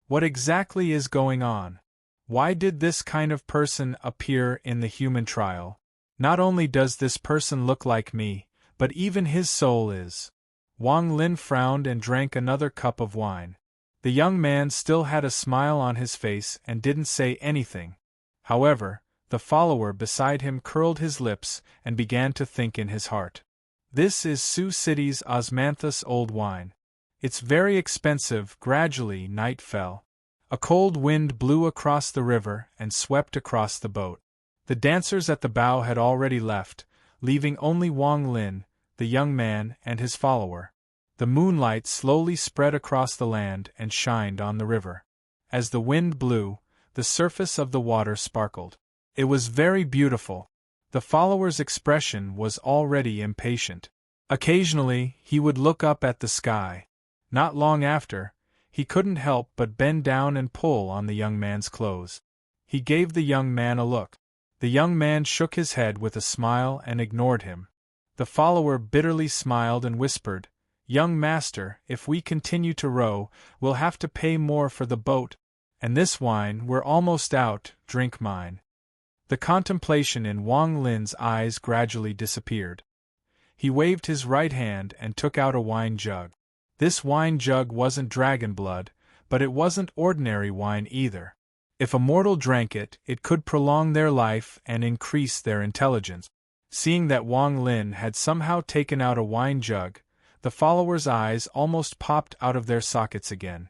What exactly is going on? Why did this kind of person appear in the human trial? Not only does this person look like me, but even his soul is. Wang Lin frowned and drank another cup of wine. The young man still had a smile on his face and didn't say anything. However, the follower beside him curled his lips and began to think in his heart. This is Sioux City's osmanthus old wine. It's very expensive. Gradually, night fell. A cold wind blew across the river and swept across the boat. The dancers at the bow had already left, leaving only Wang Lin, the young man, and his follower. The moonlight slowly spread across the land and shined on the river. As the wind blew, the surface of the water sparkled. It was very beautiful. The follower's expression was already impatient. Occasionally, he would look up at the sky. Not long after, he couldn't help but bend down and pull on the young man's clothes. He gave the young man a look. The young man shook his head with a smile and ignored him. The follower bitterly smiled and whispered, "Young master, if we continue to row, we'll have to pay more for the boat. And this wine, we're almost out, drink mine." The contemplation in Wang Lin's eyes gradually disappeared. He waved his right hand and took out a wine jug. This wine jug wasn't dragon blood, but it wasn't ordinary wine either. If a mortal drank it, it could prolong their life and increase their intelligence. Seeing that Wang Lin had somehow taken out a wine jug, the follower's eyes almost popped out of their sockets again.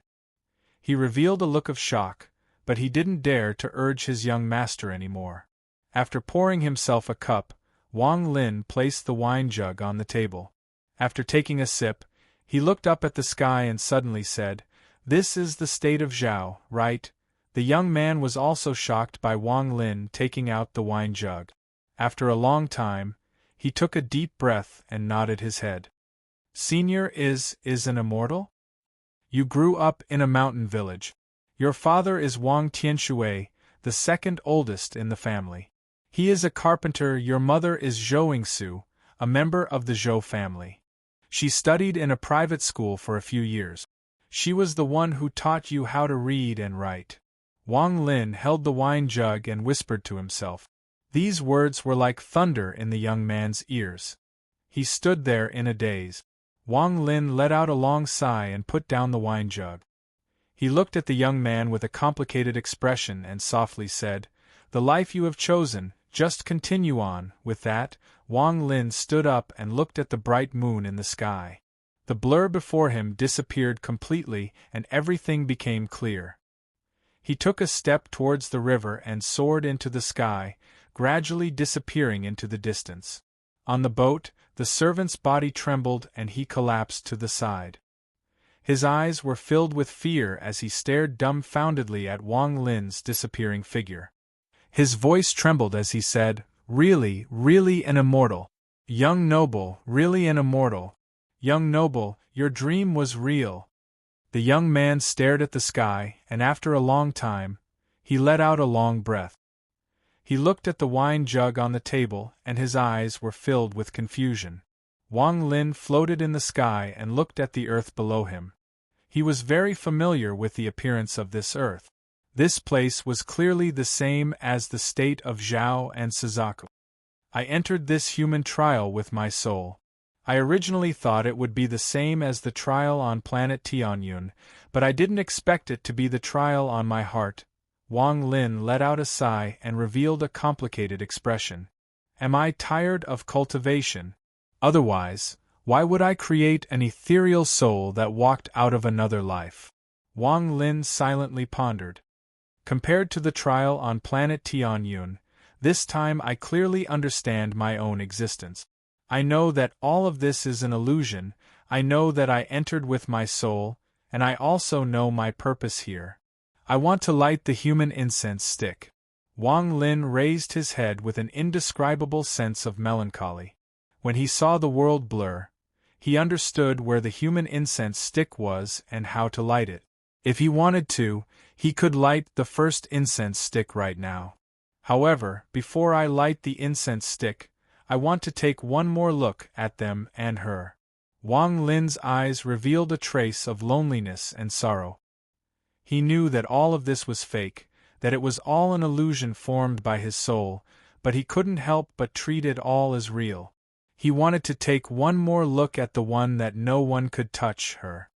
He revealed a look of shock, but he didn't dare to urge his young master anymore. After pouring himself a cup, Wang Lin placed the wine jug on the table. After taking a sip, he looked up at the sky and suddenly said, "This is the state of Zhao, right?" The young man was also shocked by Wang Lin taking out the wine jug. After a long time, he took a deep breath and nodded his head. "Senior is an immortal? You grew up in a mountain village. Your father is Wang Tianshui, the second oldest in the family. He is a carpenter. Your mother is Zhou Yingsu, a member of the Zhou family. She studied in a private school for a few years. She was the one who taught you how to read and write. Wang Lin held the wine jug and whispered to himself. These words were like thunder in the young man's ears. He stood there in a daze. Wang Lin let out a long sigh and put down the wine jug. He looked at the young man with a complicated expression and softly said, "The life you have chosen, just continue on." With that, Wang Lin stood up and looked at the bright moon in the sky. The blur before him disappeared completely and everything became clear. He took a step towards the river and soared into the sky, gradually disappearing into the distance. On the boat, the servant's body trembled and he collapsed to the side. His eyes were filled with fear as he stared dumbfoundedly at Wang Lin's disappearing figure. His voice trembled as he said, "Really, really an immortal. Young noble, really an immortal. Young noble, your dream was real." The young man stared at the sky, and after a long time, he let out a long breath. He looked at the wine jug on the table, and his eyes were filled with confusion. Wang Lin floated in the sky and looked at the earth below him. He was very familiar with the appearance of this earth. This place was clearly the same as the state of Zhao and Suzaku. I entered this human trial with my soul. I originally thought it would be the same as the trial on planet Tianyun, but I didn't expect it to be the trial on my heart. Wang Lin let out a sigh and revealed a complicated expression. Am I tired of cultivation? Otherwise, why would I create an ethereal soul that walked out of another life? Wang Lin silently pondered. Compared to the trial on planet Tianyun, this time I clearly understand my own existence. I know that all of this is an illusion, I know that I entered with my soul, and I also know my purpose here. I want to light the human incense stick. Wang Lin raised his head with an indescribable sense of melancholy. When he saw the world blur, he understood where the human incense stick was and how to light it. If he wanted to, he could light the first incense stick right now. However, before I light the incense stick, I want to take one more look at them and her. Wang Lin's eyes revealed a trace of loneliness and sorrow. He knew that all of this was fake, that it was all an illusion formed by his soul, but he couldn't help but treat it all as real. He wanted to take one more look at the one that no one could touch, her.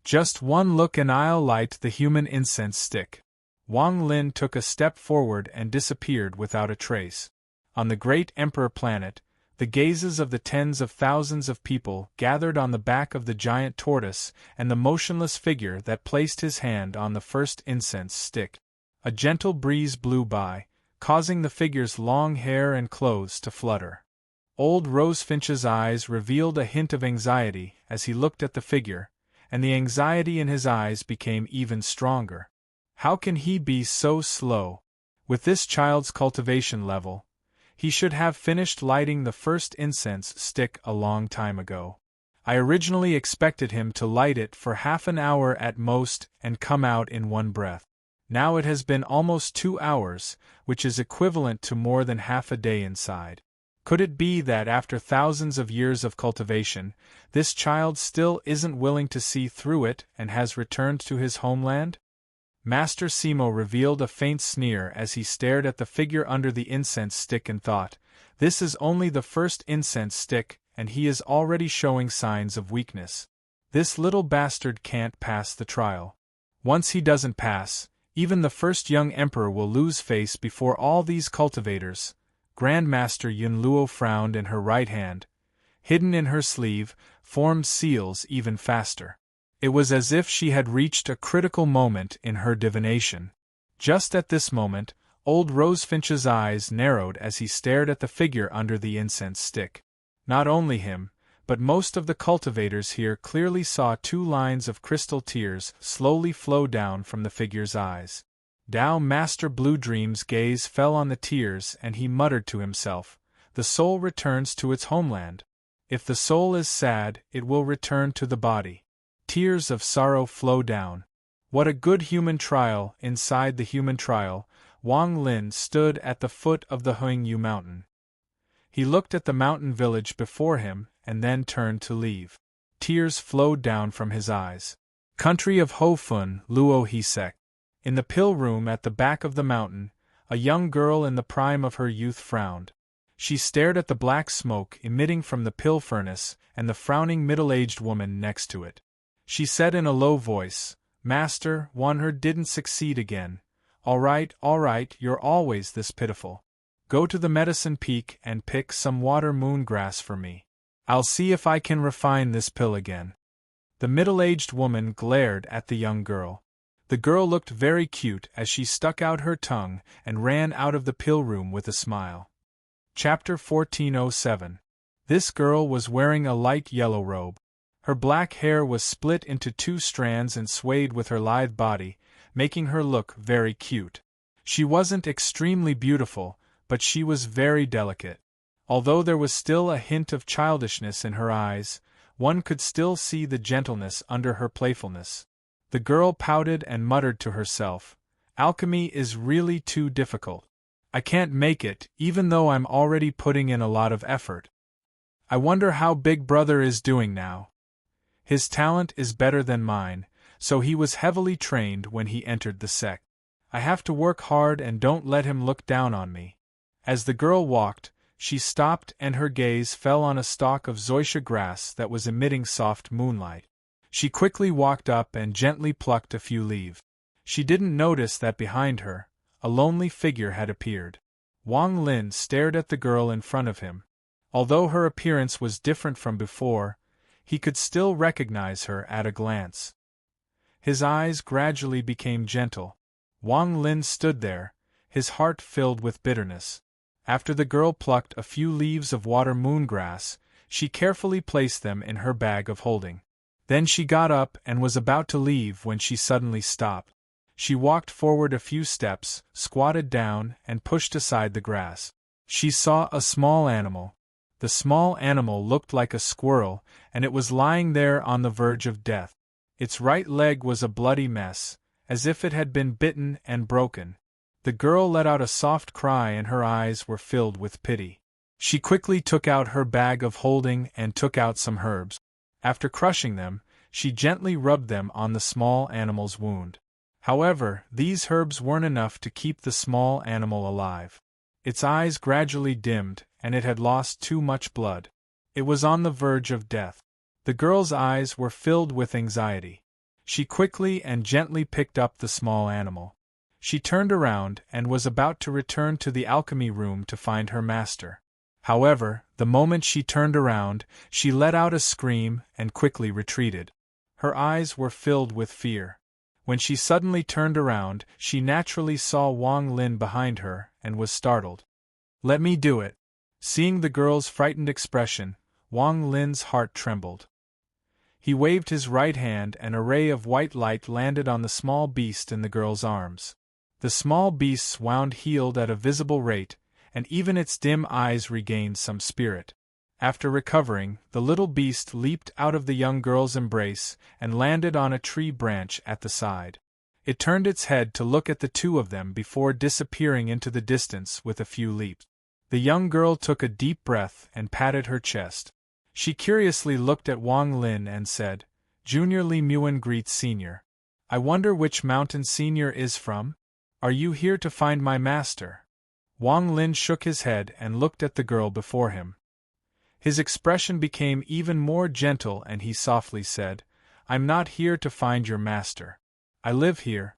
Just one look and I'll light the human incense stick. Wang Lin took a step forward and disappeared without a trace. On the great Emperor planet, the gazes of the tens of thousands of people gathered on the back of the giant tortoise and the motionless figure that placed his hand on the first incense stick. A gentle breeze blew by, causing the figure's long hair and clothes to flutter. Old Rosefinch's eyes revealed a hint of anxiety as he looked at the figure, and the anxiety in his eyes became even stronger. How can he be so slow? With this child's cultivation level, he should have finished lighting the first incense stick a long time ago. I originally expected him to light it for half an hour at most and come out in one breath. Now it has been almost 2 hours, which is equivalent to more than half a day inside. Could it be that after thousands of years of cultivation, this child still isn't willing to see through it and has returned to his homeland? Master Simo revealed a faint sneer as he stared at the figure under the incense stick and thought, "This is only the first incense stick, and he is already showing signs of weakness. This little bastard can't pass the trial. Once he doesn't pass, even the first young emperor will lose face before all these cultivators." Grandmaster Yunluo frowned, and her right hand, hidden in her sleeve, formed seals even faster. It was as if she had reached a critical moment in her divination. Just at this moment, old Rosefinch's eyes narrowed as he stared at the figure under the incense stick. Not only him, but most of the cultivators here clearly saw 2 lines of crystal tears slowly flow down from the figure's eyes. Dao Master Blue Dream's gaze fell on the tears and he muttered to himself, "The soul returns to its homeland. If the soul is sad, it will return to the body." Tears of sorrow flow down. What a good human trial. Inside the human trial, Wang Lin stood at the foot of the Huangyu mountain. He looked at the mountain village before him and then turned to leave. Tears flowed down from his eyes. Country of Ho Fun, Luo Hisek. In the pill room at the back of the mountain, a young girl in the prime of her youth frowned. She stared at the black smoke emitting from the pill furnace and the frowning middle-aged woman next to it. She said in a low voice, "Master, Wanher didn't succeed again. All right, you're always this pitiful. Go to the medicine peak and pick some water moon grass for me. I'll see if I can refine this pill again." The middle-aged woman glared at the young girl. The girl looked very cute as she stuck out her tongue and ran out of the pill room with a smile. Chapter 1407. This girl was wearing a light yellow robe. Her black hair was split into 2 strands and swayed with her lithe body, making her look very cute. She wasn't extremely beautiful, but she was very delicate. Although there was still a hint of childishness in her eyes, one could still see the gentleness under her playfulness. The girl pouted and muttered to herself, "Alchemy is really too difficult. I can't make it, even though I'm already putting in a lot of effort. I wonder how Big Brother is doing now. His talent is better than mine, so he was heavily trained when he entered the sect. I have to work hard and don't let him look down on me." As the girl walked, she stopped and her gaze fell on a stalk of zoysia grass that was emitting soft moonlight. She quickly walked up and gently plucked a few leaves. She didn't notice that behind her, a lonely figure had appeared. Wang Lin stared at the girl in front of him. Although her appearance was different from before, he could still recognize her at a glance. His eyes gradually became gentle. Wang Lin stood there, his heart filled with bitterness. After the girl plucked a few leaves of water moon grass, she carefully placed them in her bag of holding. Then she got up and was about to leave when she suddenly stopped. She walked forward a few steps, squatted down, and pushed aside the grass. She saw a small animal. The small animal looked like a squirrel, and it was lying there on the verge of death. Its right leg was a bloody mess, as if it had been bitten and broken. The girl let out a soft cry and her eyes were filled with pity. She quickly took out her bag of holding and took out some herbs. After crushing them, she gently rubbed them on the small animal's wound. However, these herbs weren't enough to keep the small animal alive. Its eyes gradually dimmed, and it had lost too much blood. It was on the verge of death. The girl's eyes were filled with anxiety. She quickly and gently picked up the small animal. She turned around and was about to return to the alchemy room to find her master. However, the moment she turned around, she let out a scream and quickly retreated. Her eyes were filled with fear. When she suddenly turned around, she naturally saw Wang Lin behind her and was startled. "Let me do it." Seeing the girl's frightened expression, Wang Lin's heart trembled. He waved his right hand and a ray of white light landed on the small beast in the girl's arms. The small beast's wound healed at a visible rate, and even its dim eyes regained some spirit. After recovering, the little beast leaped out of the young girl's embrace and landed on a tree branch at the side. It turned its head to look at the two of them before disappearing into the distance with a few leaps. The young girl took a deep breath and patted her chest. She curiously looked at Wang Lin and said, "Junior Li Muan greets Senior. I wonder which mountain Senior is from? Are you here to find my master?" Wang Lin shook his head and looked at the girl before him. His expression became even more gentle and he softly said, "I'm not here to find your master. I live here."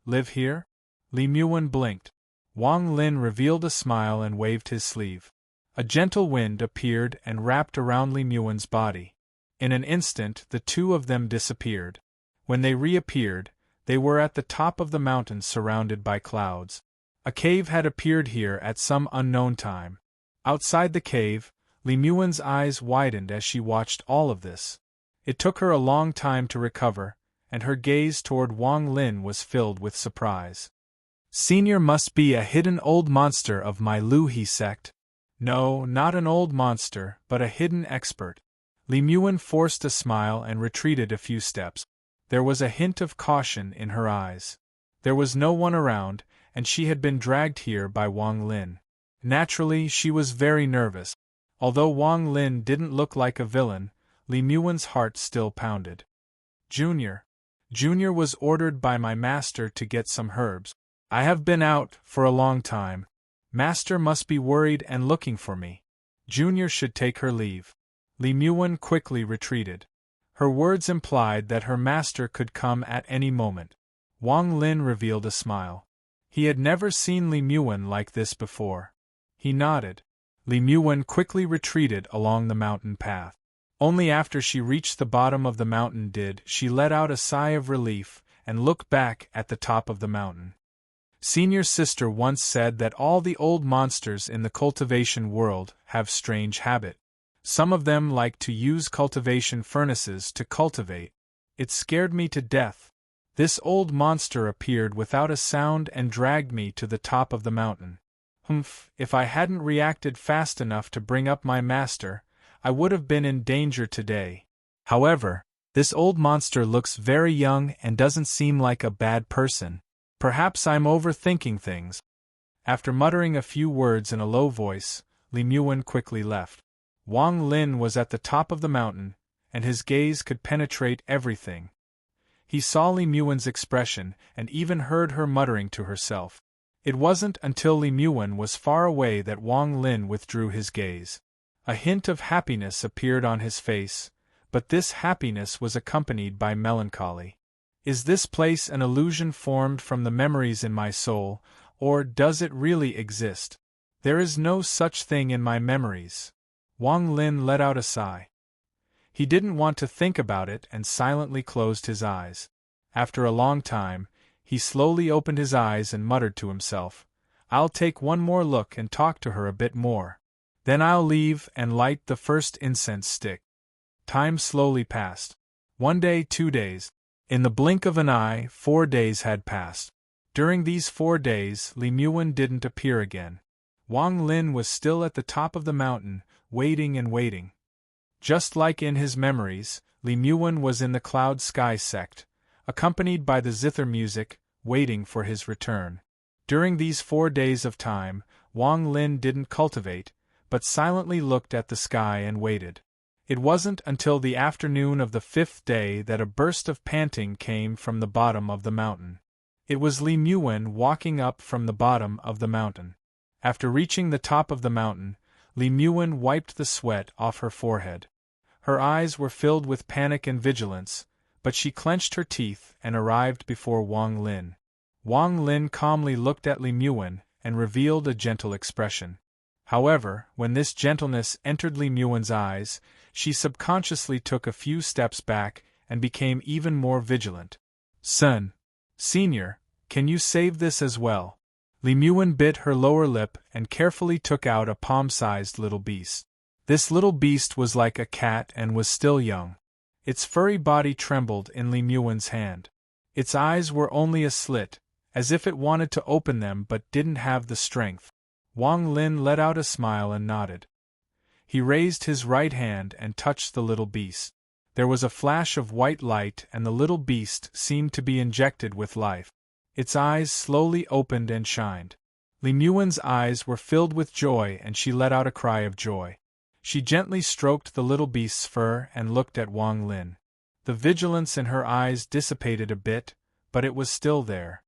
"Live here?" Li Muan blinked. Wang Lin revealed a smile and waved his sleeve. A gentle wind appeared and wrapped around Li Muan's body. In an instant the two of them disappeared. When they reappeared, they were at the top of the mountain surrounded by clouds. A cave had appeared here at some unknown time. Outside the cave, Li Muan's eyes widened as she watched all of this. It took her a long time to recover, and her gaze toward Wang Lin was filled with surprise. "Senior must be a hidden old monster of my Luhi sect." "No, not an old monster, but a hidden expert." Li Muan forced a smile and retreated a few steps. There was a hint of caution in her eyes. There was no one around, and she had been dragged here by Wang Lin. Naturally, she was very nervous. Although Wang Lin didn't look like a villain, Li Muan's heart still pounded. Junior. Junior was ordered by my master to get some herbs. I have been out for a long time. Master must be worried and looking for me. Junior should take her leave. Li Muan quickly retreated. Her words implied that her master could come at any moment. Wang Lin revealed a smile. He had never seen Li Muan like this before. He nodded. Li Muan quickly retreated along the mountain path. Only after she reached the bottom of the mountain did she let out a sigh of relief and look back at the top of the mountain. Senior sister once said that all the old monsters in the cultivation world have strange habit. Some of them like to use cultivation furnaces to cultivate. It scared me to death. This old monster appeared without a sound and dragged me to the top of the mountain. If I hadn't reacted fast enough to bring up my master, I would have been in danger today. However, this old monster looks very young and doesn't seem like a bad person. Perhaps I'm overthinking things. After muttering a few words in a low voice, Li Muan quickly left. Wang Lin was at the top of the mountain, and his gaze could penetrate everything. He saw Li Muan's expression and even heard her muttering to herself. It wasn't until Li Muan was far away that Wang Lin withdrew his gaze. A hint of happiness appeared on his face, but this happiness was accompanied by melancholy. Is this place an illusion formed from the memories in my soul, or does it really exist? There is no such thing in my memories. Wang Lin let out a sigh. He didn't want to think about it and silently closed his eyes. After a long time, he slowly opened his eyes and muttered to himself, "I'll take one more look and talk to her a bit more. Then I'll leave and light the first incense stick." Time slowly passed. 1 day, 2 days. In the blink of an eye, 4 days had passed. During these 4 days, Li Muan didn't appear again. Wang Lin was still at the top of the mountain, waiting and waiting. Just like in his memories, Li Muan was in the cloud sky sect, accompanied by the zither music, waiting for his return. During these 4 days of time, Wang Lin didn't cultivate, but silently looked at the sky and waited. It wasn't until the afternoon of the 5th day that a burst of panting came from the bottom of the mountain. It was Li Muan walking up from the bottom of the mountain. After reaching the top of the mountain, Li Muan wiped the sweat off her forehead. Her eyes were filled with panic and vigilance, but she clenched her teeth and arrived before Wang Lin. Wang Lin calmly looked at Li Muan and revealed a gentle expression. However, when this gentleness entered Li Muan's eyes, she subconsciously took a few steps back and became even more vigilant. "Son, Senior, can you save this as well?" Li Muan bit her lower lip and carefully took out a palm-sized little beast. This little beast was like a cat and was still young. Its furry body trembled in Li Muan's hand. Its eyes were only a slit, as if it wanted to open them but didn't have the strength. Wang Lin let out a smile and nodded. He raised his right hand and touched the little beast. There was a flash of white light and the little beast seemed to be injected with life. Its eyes slowly opened and shined. Li Muan's eyes were filled with joy and she let out a cry of joy. She gently stroked the little beast's fur and looked at Wang Lin. The vigilance in her eyes dissipated a bit, but it was still there.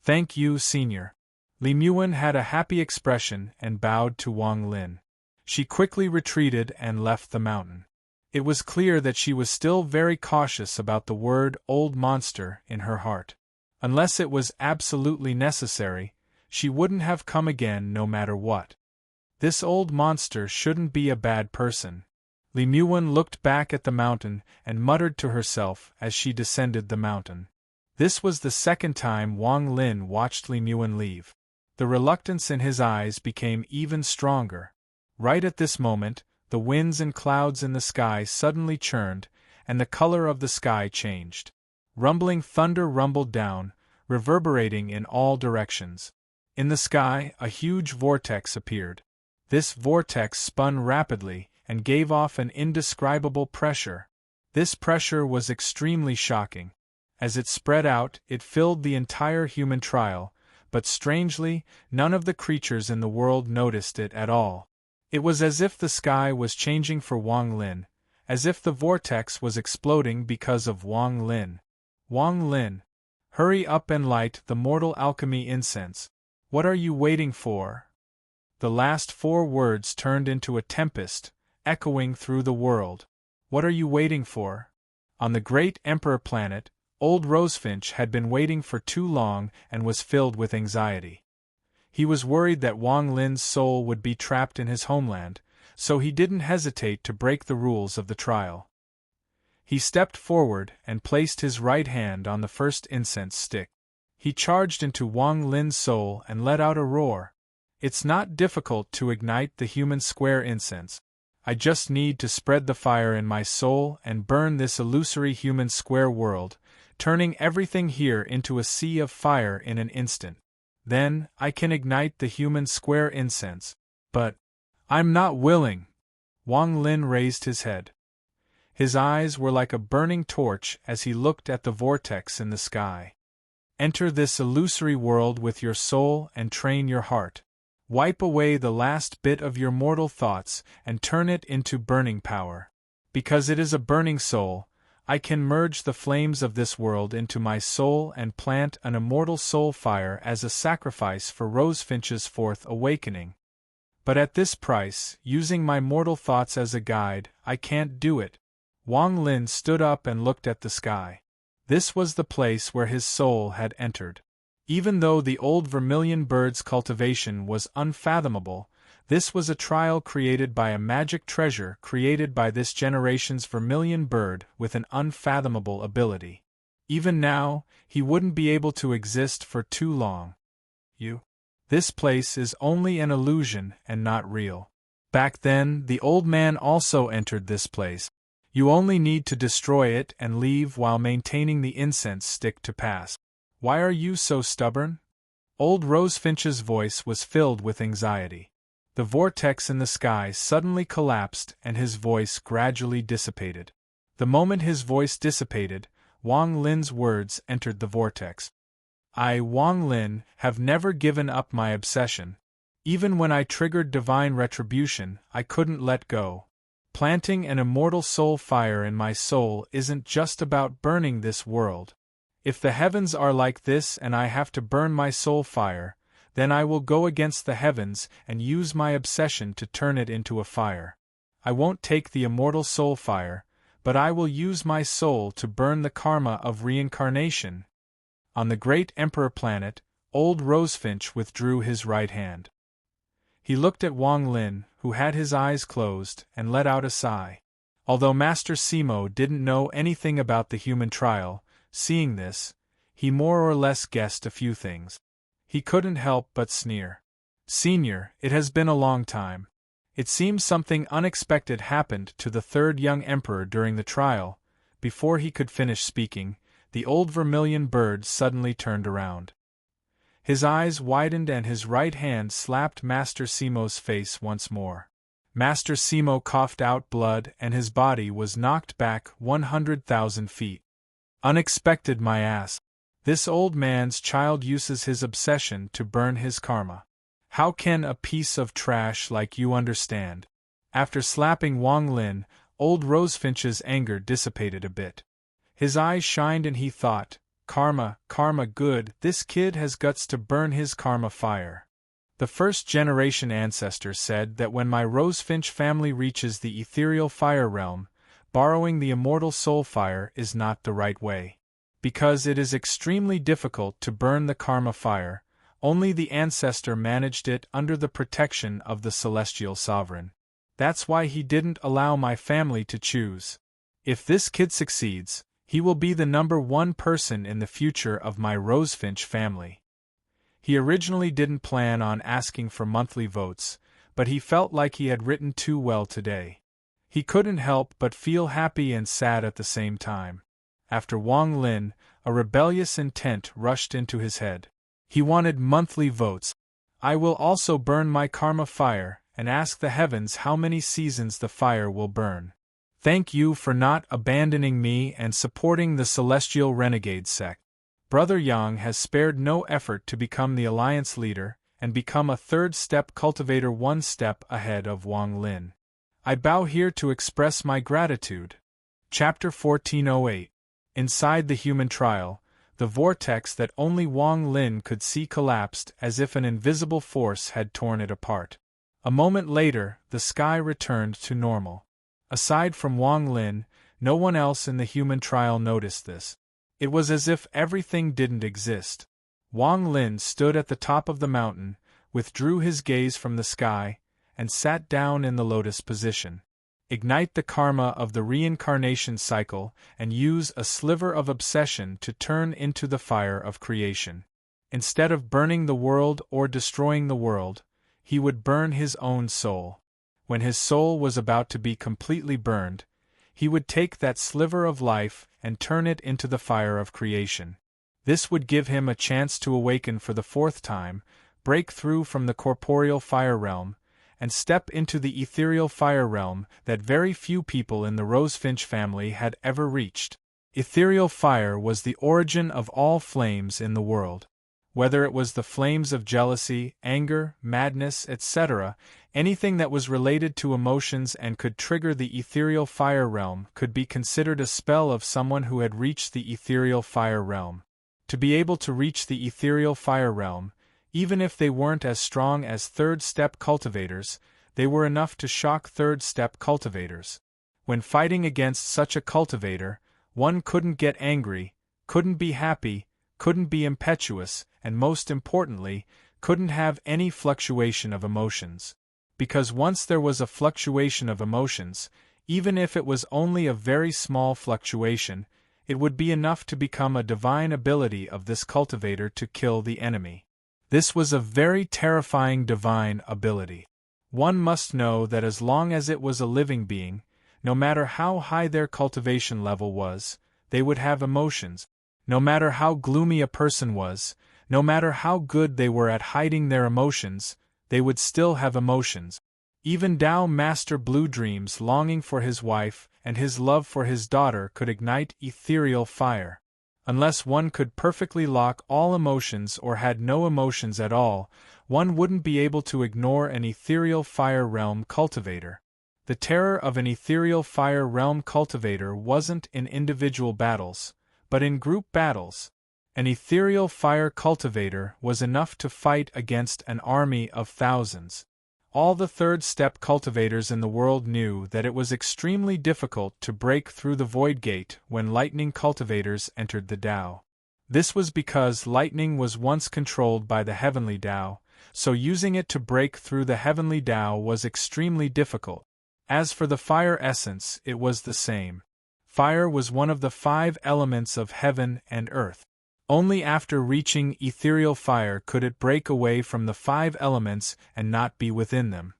"Thank you, Senior." Li Muan had a happy expression and bowed to Wang Lin. She quickly retreated and left the mountain. It was clear that she was still very cautious about the word "old monster" in her heart. Unless it was absolutely necessary, she wouldn't have come again no matter what. This old monster shouldn't be a bad person. Li Muan looked back at the mountain and muttered to herself as she descended the mountain. This was the second time Wang Lin watched Li Muan leave. The reluctance in his eyes became even stronger. Right at this moment, the winds and clouds in the sky suddenly churned, and the color of the sky changed. Rumbling thunder rumbled down, reverberating in all directions. In the sky, a huge vortex appeared. This vortex spun rapidly and gave off an indescribable pressure. This pressure was extremely shocking. As it spread out, it filled the entire human trial, but strangely, none of the creatures in the world noticed it at all. It was as if the sky was changing for Wang Lin, as if the vortex was exploding because of Wang Lin. Wang Lin, hurry up and light the mortal alchemy incense. What are you waiting for? The last 4 words turned into a tempest, echoing through the world. What are you waiting for? On the great Emperor planet, old Rosefinch had been waiting for too long and was filled with anxiety. He was worried that Wang Lin's soul would be trapped in his homeland, so he didn't hesitate to break the rules of the trial. He stepped forward and placed his right hand on the first incense stick. He charged into Wang Lin's soul and let out a roar. It's not difficult to ignite the human square incense. I just need to spread the fire in my soul and burn this illusory human square world, turning everything here into a sea of fire in an instant. Then, I can ignite the human square incense. But I'm not willing. Wang Lin raised his head. His eyes were like a burning torch as he looked at the vortex in the sky. Enter this illusory world with your soul and train your heart. Wipe away the last bit of your mortal thoughts and turn it into burning power. Because it is a burning soul, I can merge the flames of this world into my soul and plant an immortal soul fire as a sacrifice for Rosefinch's 4th awakening. But at this price, using my mortal thoughts as a guide, I can't do it. Wang Lin stood up and looked at the sky. This was the place where his soul had entered. Even though the old vermilion bird's cultivation was unfathomable, this was a trial created by a magic treasure created by this generation's vermilion bird with an unfathomable ability. Even now, he wouldn't be able to exist for too long. This place is only an illusion and not real. Back then, the old man also entered this place. You only need to destroy it and leave while maintaining the incense stick to pass. Why are you so stubborn? Old Rosefinch's voice was filled with anxiety. The vortex in the sky suddenly collapsed and his voice gradually dissipated. The moment his voice dissipated, Wang Lin's words entered the vortex. I, Wang Lin, have never given up my obsession. Even when I triggered divine retribution, I couldn't let go. Planting an immortal soul fire in my soul isn't just about burning this world. If the heavens are like this and I have to burn my soul fire, then I will go against the heavens and use my obsession to turn it into a fire. I won't take the immortal soul fire, but I will use my soul to burn the karma of reincarnation. On the great Emperor planet, old Rosefinch withdrew his right hand. He looked at Wang Lin, who had his eyes closed, and let out a sigh. Although Master Simo didn't know anything about the human trial, seeing this, he more or less guessed a few things. He couldn't help but sneer. Senior, it has been a long time. It seems something unexpected happened to the 3rd young emperor during the trial. Before he could finish speaking, the old vermilion bird suddenly turned around. His eyes widened and his right hand slapped Master Simo's face once more. Master Simo coughed out blood and his body was knocked back 100,000 feet. Unexpected, my ass. This old man's child uses his obsession to burn his karma. How can a piece of trash like you understand? After slapping Wang Lin, old Rosefinch's anger dissipated a bit. His eyes shined and he thought, karma, good, this kid has guts to burn his karma fire. The 1st generation ancestor said that when my Rosefinch family reaches the ethereal fire realm, borrowing the immortal soul fire is not the right way. Because it is extremely difficult to burn the karma fire, only the ancestor managed it under the protection of the celestial sovereign. That's why he didn't allow my family to choose. If this kid succeeds, he will be the number 1 person in the future of my Rosefinch family. He originally didn't plan on asking for monthly votes, but he felt like he had written too well today. He couldn't help but feel happy and sad at the same time. After Wang Lin, a rebellious intent rushed into his head. He wanted monthly votes. I will also burn my karma fire, and ask the heavens how many seasons the fire will burn. Thank you for not abandoning me and supporting the celestial renegade sect. Brother Yang has spared no effort to become the alliance leader and become a third-step cultivator, one step ahead of Wang Lin. I bow here to express my gratitude. Chapter 1408. Inside the human trial, the vortex that only Wang Lin could see collapsed as if an invisible force had torn it apart. A moment later, the sky returned to normal. Aside from Wang Lin, no one else in the human trial noticed this. It was as if everything didn't exist. Wang Lin stood at the top of the mountain, withdrew his gaze from the sky, and sat down in the lotus position. Ignite the karma of the reincarnation cycle and use a sliver of obsession to turn into the fire of creation. Instead of burning the world or destroying the world, he would burn his own soul. When his soul was about to be completely burned, he would take that sliver of life and turn it into the fire of creation. This would give him a chance to awaken for the fourth time, break through from the corporeal fire realm, and step into the ethereal fire realm that very few people in the Rosefinch family had ever reached. Ethereal fire was the origin of all flames in the world. Whether it was the flames of jealousy, anger, madness, etc., anything that was related to emotions and could trigger the ethereal fire realm could be considered a spell of someone who had reached the ethereal fire realm. To be able to reach the ethereal fire realm, even if they weren't as strong as third-step cultivators, they were enough to shock third-step cultivators. When fighting against such a cultivator, one couldn't get angry, couldn't be happy, couldn't be impetuous, and most importantly, couldn't have any fluctuation of emotions. Because once there was a fluctuation of emotions, even if it was only a very small fluctuation, it would be enough to become a divine ability of this cultivator to kill the enemy. This was a very terrifying divine ability. One must know that as long as it was a living being, no matter how high their cultivation level was, they would have emotions. No matter how gloomy a person was, no matter how good they were at hiding their emotions, they would still have emotions. Even Tao Master Blue Dream's longing for his wife and his love for his daughter could ignite ethereal fire. Unless one could perfectly lock all emotions or had no emotions at all, one wouldn't be able to ignore an ethereal fire realm cultivator. The terror of an ethereal fire realm cultivator wasn't in individual battles, but in group battles. An ethereal fire cultivator was enough to fight against an army of thousands. All the third-step cultivators in the world knew that it was extremely difficult to break through the void gate when lightning cultivators entered the Tao. This was because lightning was once controlled by the heavenly Tao, so using it to break through the heavenly Tao was extremely difficult. As for the fire essence, it was the same. Fire was one of the 5 elements of heaven and earth. Only after reaching ethereal fire could it break away from the 5 elements and not be within them.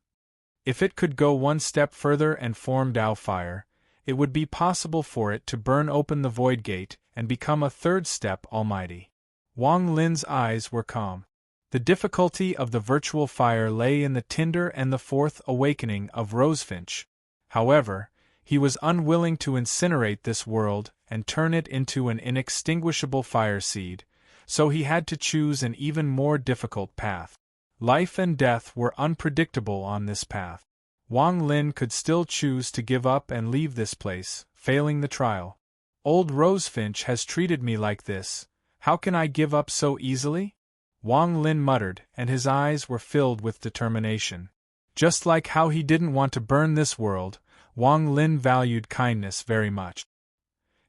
If it could go one step further and form Tao fire, it would be possible for it to burn open the void gate and become a third-step almighty. Wang Lin's eyes were calm. The difficulty of the virtual fire lay in the tinder and the 4th awakening of Rosefinch. However, he was unwilling to incinerate this world and turn it into an inextinguishable fire seed, so he had to choose an even more difficult path. Life and death were unpredictable on this path. Wang Lin could still choose to give up and leave this place, failing the trial. Old Rosefinch has treated me like this, how can I give up so easily? Wang Lin muttered, and his eyes were filled with determination. Just like how he didn't want to burn this world, Wang Lin valued kindness very much.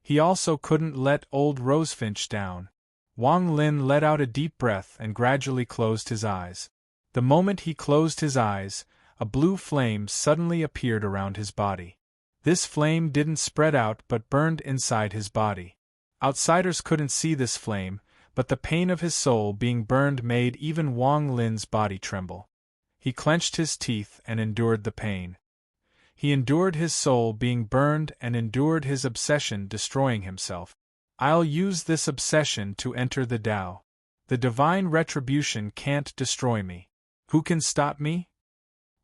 He also couldn't let old Rosefinch down. Wang Lin let out a deep breath and gradually closed his eyes. The moment he closed his eyes, a blue flame suddenly appeared around his body. This flame didn't spread out but burned inside his body. Outsiders couldn't see this flame, but the pain of his soul being burned made even Wang Lin's body tremble. He clenched his teeth and endured the pain. He endured his soul being burned and endured his obsession destroying himself. I'll use this obsession to enter the Tao. The divine retribution can't destroy me. Who can stop me?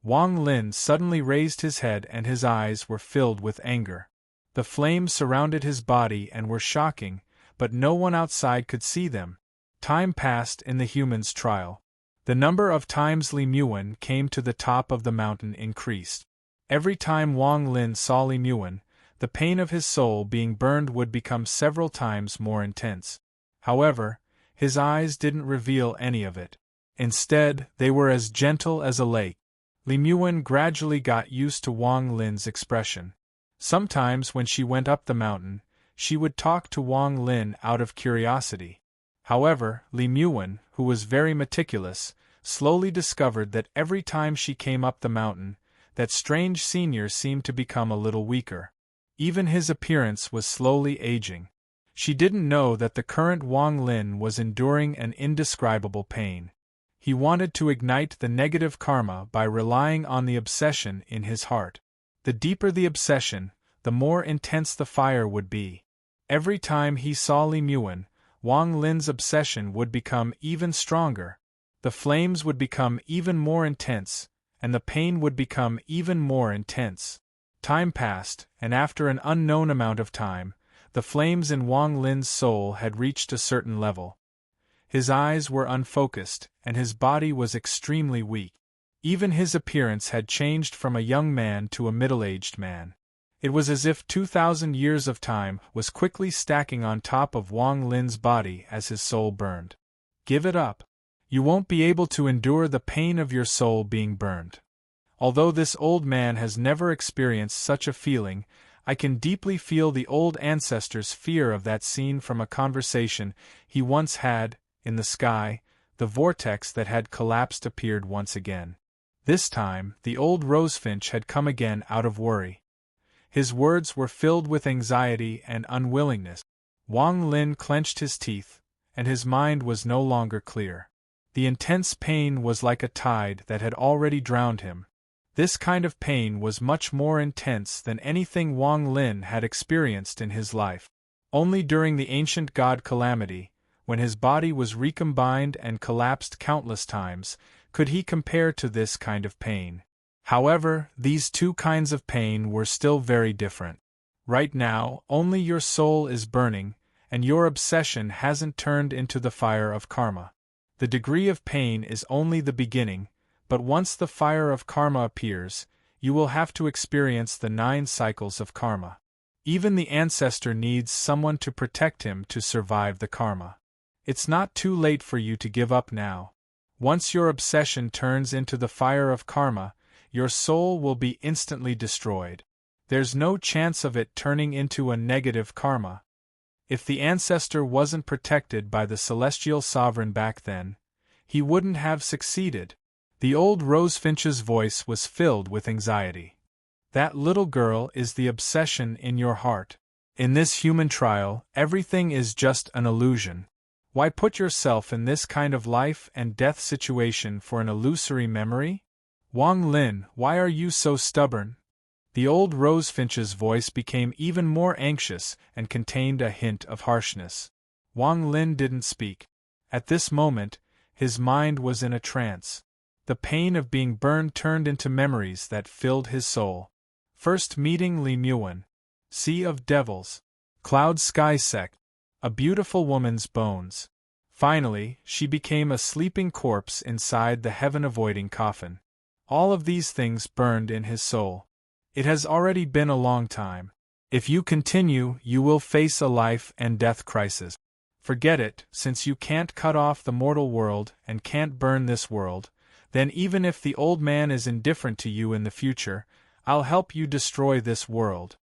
Wang Lin suddenly raised his head and his eyes were filled with anger. The flames surrounded his body and were shocking, but no one outside could see them. Time passed in the human's trial. The number of times Li Muan came to the top of the mountain increased. Every time Wang Lin saw Li Muan, the pain of his soul being burned would become several times more intense. However, his eyes didn't reveal any of it. Instead, they were as gentle as a lake. Li Muan gradually got used to Wang Lin's expression. Sometimes when she went up the mountain, she would talk to Wang Lin out of curiosity. However, Li Muan, who was very meticulous, slowly discovered that every time she came up the mountain, that strange senior seemed to become a little weaker. Even his appearance was slowly aging. She didn't know that the current Wang Lin was enduring an indescribable pain. He wanted to ignite the negative karma by relying on the obsession in his heart. The deeper the obsession, the more intense the fire would be. Every time he saw Li Muan, Wang Lin's obsession would become even stronger. The flames would become even more intense, and the pain would become even more intense. Time passed, and after an unknown amount of time, the flames in Wang Lin's soul had reached a certain level. His eyes were unfocused, and his body was extremely weak. Even his appearance had changed from a young man to a middle-aged man. It was as if 2,000 years of time was quickly stacking on top of Wang Lin's body as his soul burned. Give it up. You won't be able to endure the pain of your soul being burned. Although this old man has never experienced such a feeling, I can deeply feel the old ancestor's fear of that scene from a conversation he once had. In the sky, the vortex that had collapsed appeared once again. This time, the old rosefinch had come again out of worry. His words were filled with anxiety and unwillingness. Wang Lin clenched his teeth, and his mind was no longer clear. The intense pain was like a tide that had already drowned him. This kind of pain was much more intense than anything Wang Lin had experienced in his life. Only during the ancient god calamity, when his body was recombined and collapsed countless times, could he compare to this kind of pain. However, these two kinds of pain were still very different. Right now, only your soul is burning, and your obsession hasn't turned into the fire of karma. The degree of pain is only the beginning, but once the fire of karma appears, you will have to experience the 9 cycles of karma. Even the ancestor needs someone to protect him to survive the karma. It's not too late for you to give up now. Once your obsession turns into the fire of karma, your soul will be instantly destroyed. There's no chance of it turning into a negative karma. If the ancestor wasn't protected by the celestial sovereign back then, he wouldn't have succeeded. The old rosefinch's voice was filled with anxiety. That little girl is the obsession in your heart. In this human trial, everything is just an illusion. Why put yourself in this kind of life and death situation for an illusory memory? Wang Lin, why are you so stubborn? The old rosefinch's voice became even more anxious and contained a hint of harshness. Wang Lin didn't speak. At this moment, his mind was in a trance. The pain of being burned turned into memories that filled his soul. First meeting Li Muan. Sea of Devils. Cloud Sky Sect. A beautiful woman's bones. Finally, she became a sleeping corpse inside the heaven-avoiding coffin. All of these things burned in his soul. It has already been a long time. If you continue, you will face a life and death crisis. Forget it, since you can't cut off the mortal world and can't burn this world, then even if the old man is indifferent to you in the future, I'll help you destroy this world.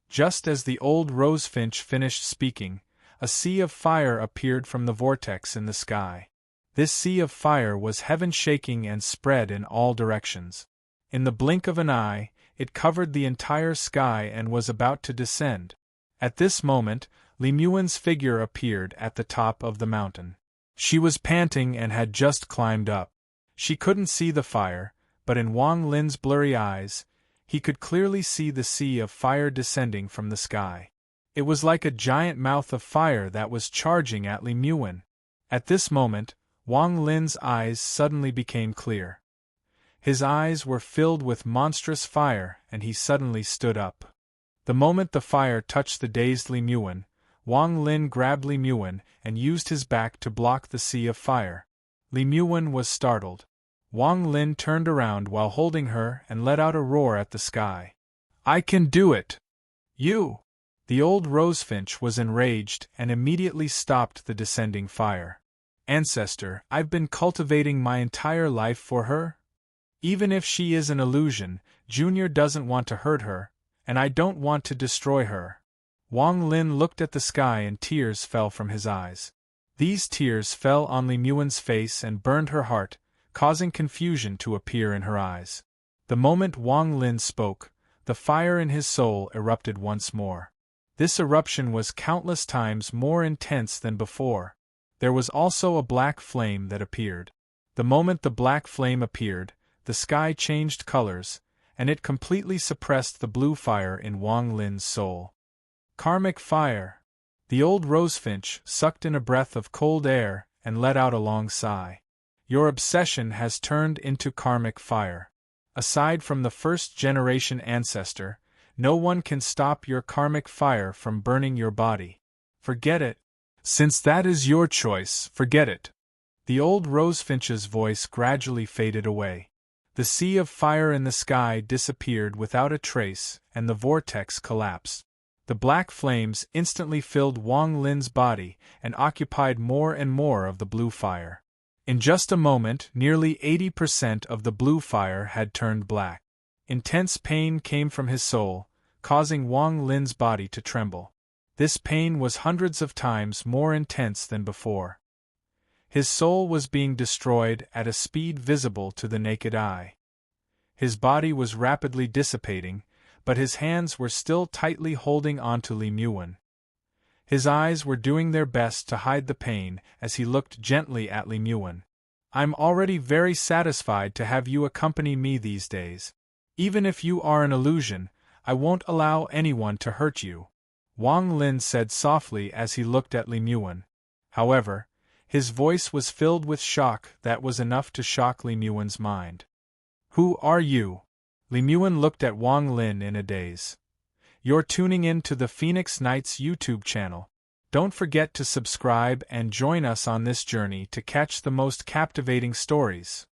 Just as the old rosefinch finished speaking, a sea of fire appeared from the vortex in the sky. This sea of fire was heaven-shaking and spread in all directions. In the blink of an eye, it covered the entire sky and was about to descend. At this moment, Li Muan's figure appeared at the top of the mountain. She was panting and had just climbed up. She couldn't see the fire, but in Wang Lin's blurry eyes, he could clearly see the sea of fire descending from the sky. It was like a giant mouth of fire that was charging at Li Muan. At this moment, Wang Lin's eyes suddenly became clear. His eyes were filled with monstrous fire and he suddenly stood up. The moment the fire touched the dazed Li Muan, Wang Lin grabbed Li Muan and used his back to block the sea of fire. Li Muan was startled. Wang Lin turned around while holding her and let out a roar at the sky. "I can do it! You!" The old rosefinch was enraged and immediately stopped the descending fire. "Ancestor, I've been cultivating my entire life for her? Even if she is an illusion, Junior doesn't want to hurt her, and I don't want to destroy her." Wang Lin looked at the sky and tears fell from his eyes. These tears fell on Li Muan's face and burned her heart, causing confusion to appear in her eyes. The moment Wang Lin spoke, the fire in his soul erupted once more. This eruption was countless times more intense than before. There was also a black flame that appeared. The moment the black flame appeared, the sky changed colors, and it completely suppressed the blue fire in Wang Lin's soul. Karmic fire! The old rosefinch sucked in a breath of cold air and let out a long sigh. Your obsession has turned into karmic fire. Aside from the first-generation ancestor, no one can stop your karmic fire from burning your body. Forget it. Since that is your choice, forget it. The old rosefinch's voice gradually faded away. The sea of fire in the sky disappeared without a trace, and the vortex collapsed. The black flames instantly filled Wang Lin's body and occupied more and more of the blue fire. In just a moment, nearly 80% of the blue fire had turned black. Intense pain came from his soul, causing Wang Lin's body to tremble. This pain was hundreds of times more intense than before. His soul was being destroyed at a speed visible to the naked eye. His body was rapidly dissipating, but his hands were still tightly holding onto Li Muan. His eyes were doing their best to hide the pain as he looked gently at Li Muan. "I'm already very satisfied to have you accompany me these days. Even if you are an illusion, I won't allow anyone to hurt you," Wang Lin said softly as he looked at Li Muan. However, his voice was filled with shock that was enough to shock Li Muan's mind. "Who are you?" Li Muan looked at Wang Lin in a daze. "You're tuning in to the Phoenix Knights YouTube channel. Don't forget to subscribe and join us on this journey to catch the most captivating stories.